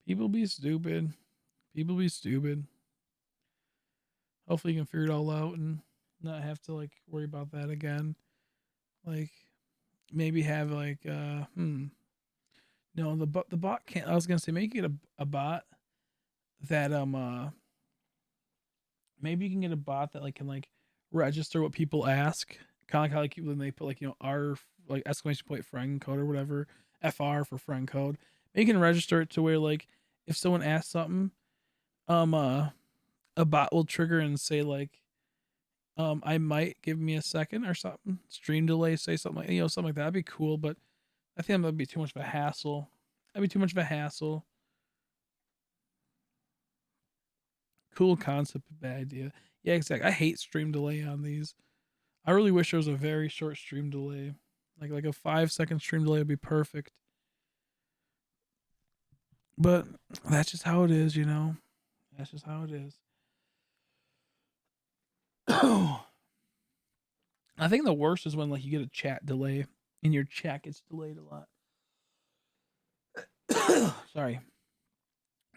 S1: People be stupid. People be stupid. Hopefully you can figure it all out and not have to like worry about that again. Like, maybe have like no, the bot can't. I was gonna say maybe get a bot that maybe you can get a bot that like can like register what people ask, kind of like how like when they put like, you know, R, like exclamation point friend code or whatever, FR for friend code. Maybe you can register it to where like if someone asks something, um uh a bot will trigger and say like, I might give me a second or something. Stream delay, say something like something like that. That'd be cool, but I think that'd be too much of a hassle. That'd be too much of a hassle. Cool concept, but bad idea. Yeah, exactly. I hate stream delay on these. I really wish there was a very short stream delay. Like a 5 second stream delay would be perfect. But that's just how it is, you know? That's just how it is. I think the worst is when like you get a chat delay and your chat gets delayed a lot. Sorry.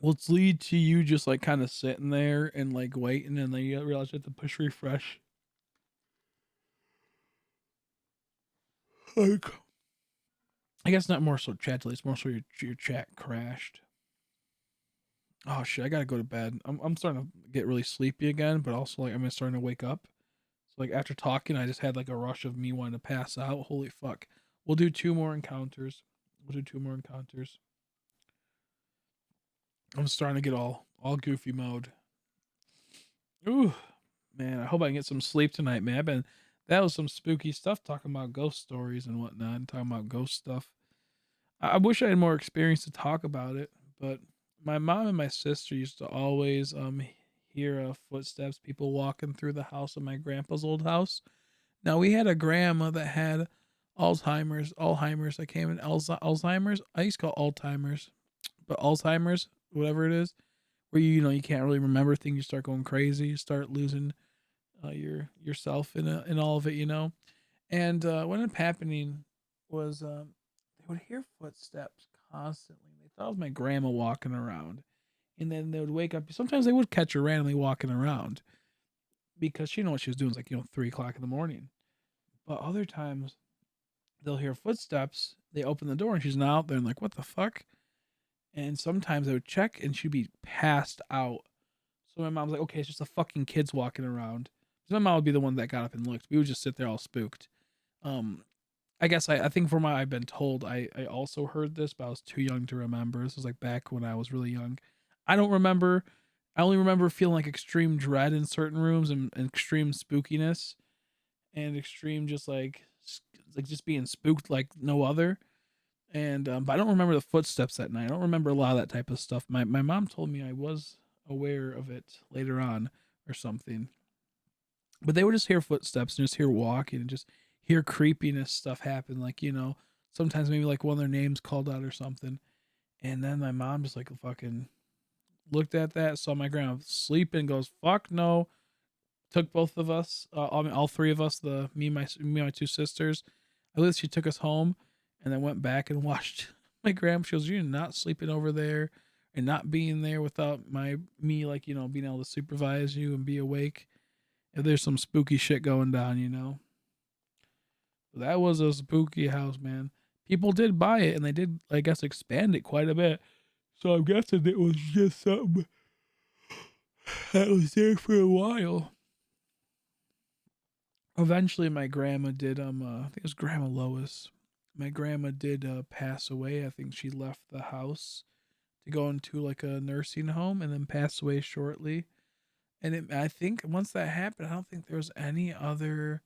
S1: Will it's lead to you just like kind of sitting there and like waiting, and then you realize you have to push refresh. Like, I guess not more so chat delays, more so your chat crashed. Oh shit, I gotta go to bed. I'm starting to get really sleepy again, but also like I'm starting to wake up. So like after talking, I just had like a rush of me wanting to pass out. Holy fuck. We'll do 2 more encounters. I'm starting to get all goofy mode. Ooh, man, I hope I can get some sleep tonight, man. That was some spooky stuff talking about ghost stories and whatnot, and talking about ghost stuff. I wish I had more experience to talk about it, but my mom and my sister used to always hear footsteps, people walking through the house of my grandpa's old house. Now we had a grandma that had Alzheimer's. I came in Alzheimer's. I used to call it Alzheimer's, but Alzheimer's, whatever it is, where you can't really remember things. You start going crazy. You start losing yourself in all of it. And what ended up happening was they would hear footsteps constantly. They thought it was my grandma walking around, and then they would wake up. Sometimes they would catch her randomly walking around because she knew what she was doing. It's like 3 o'clock in the morning. But other times they'll hear footsteps. They open the door and she's not out there, and like, what the fuck? And sometimes they would check and she'd be passed out. So my mom's like, okay, it's just the fucking kids walking around. So my mom would be the one that got up and looked. We would just sit there all spooked. Um, I guess I think from what I've been told, I also heard this, but I was too young to remember. This was like back when I was really young. I don't remember. I only remember feeling like extreme dread in certain rooms and extreme spookiness and extreme just like just being spooked like no other. And but I don't remember the footsteps that night. I don't remember a lot of that type of stuff. My mom told me I was aware of it later on or something. But they would just hear footsteps and just hear walking and just hear creepiness stuff happen. Like, sometimes maybe like one of their names called out or something. And then my mom just like fucking looked at that, saw my grandma sleeping, goes, fuck no. Took both of us, all three of us, me and my two sisters. At least she took us home and then went back and watched my grandma. She goes, you're not sleeping over there and not being there without me, like, being able to supervise you and be awake if there's some spooky shit going down. That was a spooky house, man. People did buy it and they did, I guess, expand it quite a bit. So I'm guessing it was just something that was there for a while. Eventually, my grandma did, I think it was Grandma Lois. My grandma did pass away. I think she left the house to go into like a nursing home and then passed away shortly. And I think once that happened, I don't think there was any other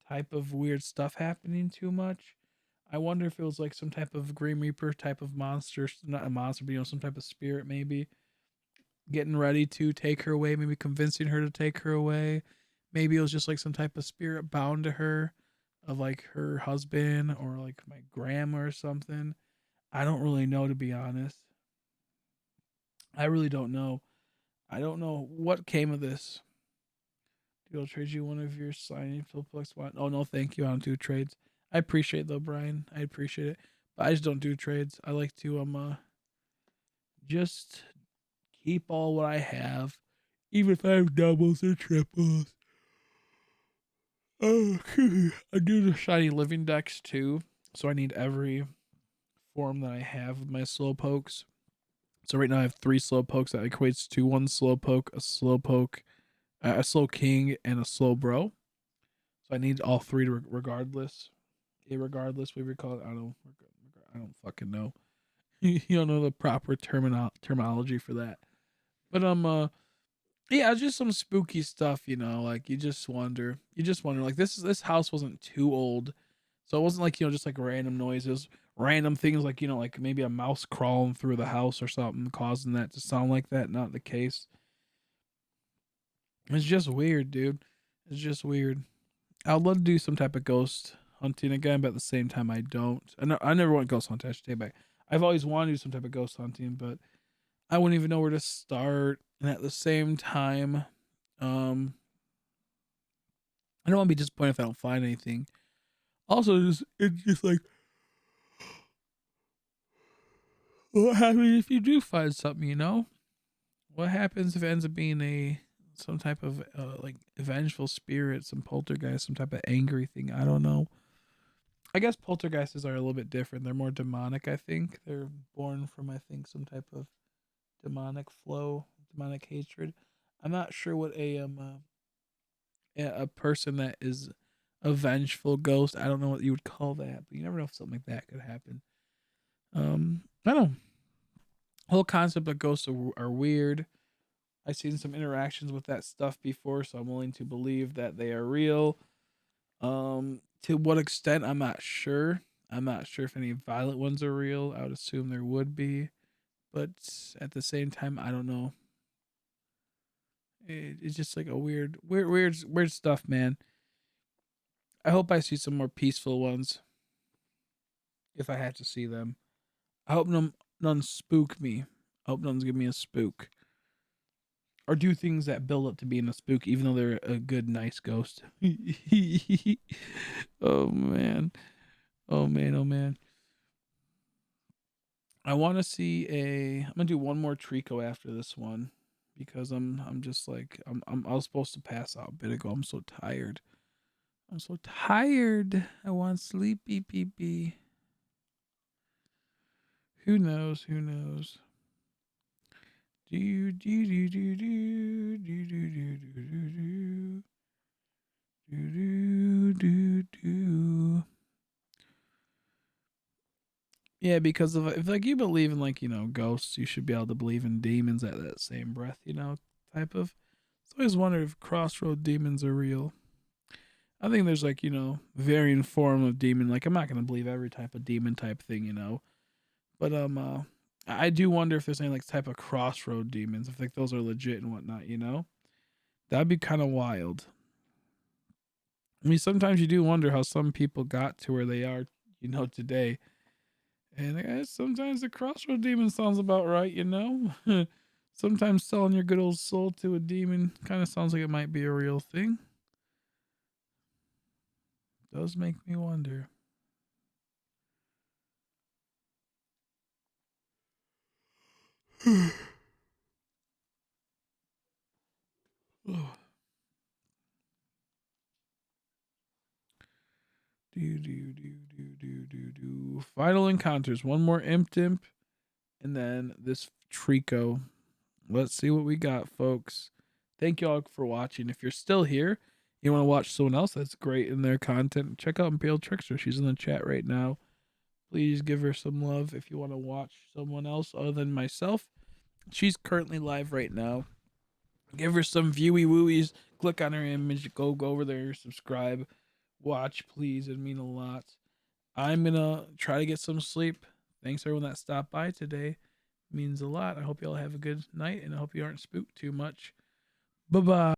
S1: type of weird stuff happening too much. I wonder if it was like some type of Grim Reaper type of monster, not a monster, but some type of spirit maybe getting ready to take her away, maybe convincing her to take her away. Maybe it was just like some type of spirit bound to her of like her husband or like my grandma or something. I don't really know, to be honest. I really don't know. I don't know what came of this. Dude, I'll trade you one of your signing Philplex one. Oh no, thank you. I don't do trades. I appreciate it though, Brian. I appreciate it. But I just don't do trades. I like to just keep all what I have, even if I have doubles or triples. Oh, I do the shiny living decks too, so I need every form that I have of my slow pokes. So right now I have 3 slowpokes that equates to 1 slowpoke, a slow king, and a slow bro. So I need all three to regardless, irregardless, whatever you call it. I don't fucking know. You don't know the proper terminology for that. But Yeah, just some spooky stuff, like you just wonder, like this house wasn't too old. So it wasn't like, just like random noises, random things like, like maybe a mouse crawling through the house or something causing that to sound like that. Not the case. It's just weird, dude. It's just weird. I'd love to do some type of ghost hunting again, but at the same time, I don't. I never went ghost hunting. I should take it back. I've always wanted to do some type of ghost hunting, but I wouldn't even know where to start. And at the same time, um, I don't want to be disappointed if I don't find anything. Also, it's just like, what happens if you do find something? What happens if it ends up being some type of like vengeful spirit, some poltergeist, some type of angry thing? I don't know. I guess poltergeists are a little bit different. They're more demonic. I think they're born from some type of demonic flow, demonic hatred. I'm not sure what a person that is a vengeful ghost. I don't know what you would call that, but you never know if something like that could happen. I don't know. The whole concept of ghosts are weird. I've seen some interactions with that stuff before, so I'm willing to believe that they are real. To what extent, I'm not sure. I'm not sure if any violent ones are real. I would assume there would be, but at the same time, I don't know. It's just like a weird stuff, man. I hope I see some more peaceful ones if I have to see them. I hope none spook me. I hope none's give me a spook. Or do things that build up to being a spook, even though they're a good, nice ghost. Oh man. Oh man, oh man. I want to see I'm gonna do one more Treecko after this one because I'm just like I was supposed to pass out a bit ago. I'm so tired. I'm so tired. I want sleepy pee pee. Who knows? Who knows? Do do do do do do do do do do do do do. Yeah, because if like you believe in like ghosts, you should be able to believe in demons at that same breath. Type of. I always wondered if crossroad demons are real. I think there's like varying form of demon. Like I'm not gonna believe every type of demon type thing. But I do wonder if there's any like type of crossroad demons, if like those are legit and whatnot. That'd be kind of wild. I mean, sometimes you do wonder how some people got to where they are, today. And I guess sometimes the crossroad demon sounds about right. Sometimes selling your good old soul to a demon kind of sounds like it might be a real thing. Does make me wonder. Do. Final encounters. One more Impidimp, and then this Treecko. Let's see what we got, folks. Thank you all for watching. If you're still here, you want to watch someone else that's great in their content, check out Impale Trickster. She's in the chat right now. Please give her some love if you want to watch someone else other than myself. She's currently live right now. Give her some viewy wooies. Click on her image. Go over there. Subscribe. Watch, please. It'd mean a lot. I'm gonna try to get some sleep. Thanks everyone that stopped by today. It means a lot. I hope y'all have a good night, and I hope you aren't spooked too much. Bye bye.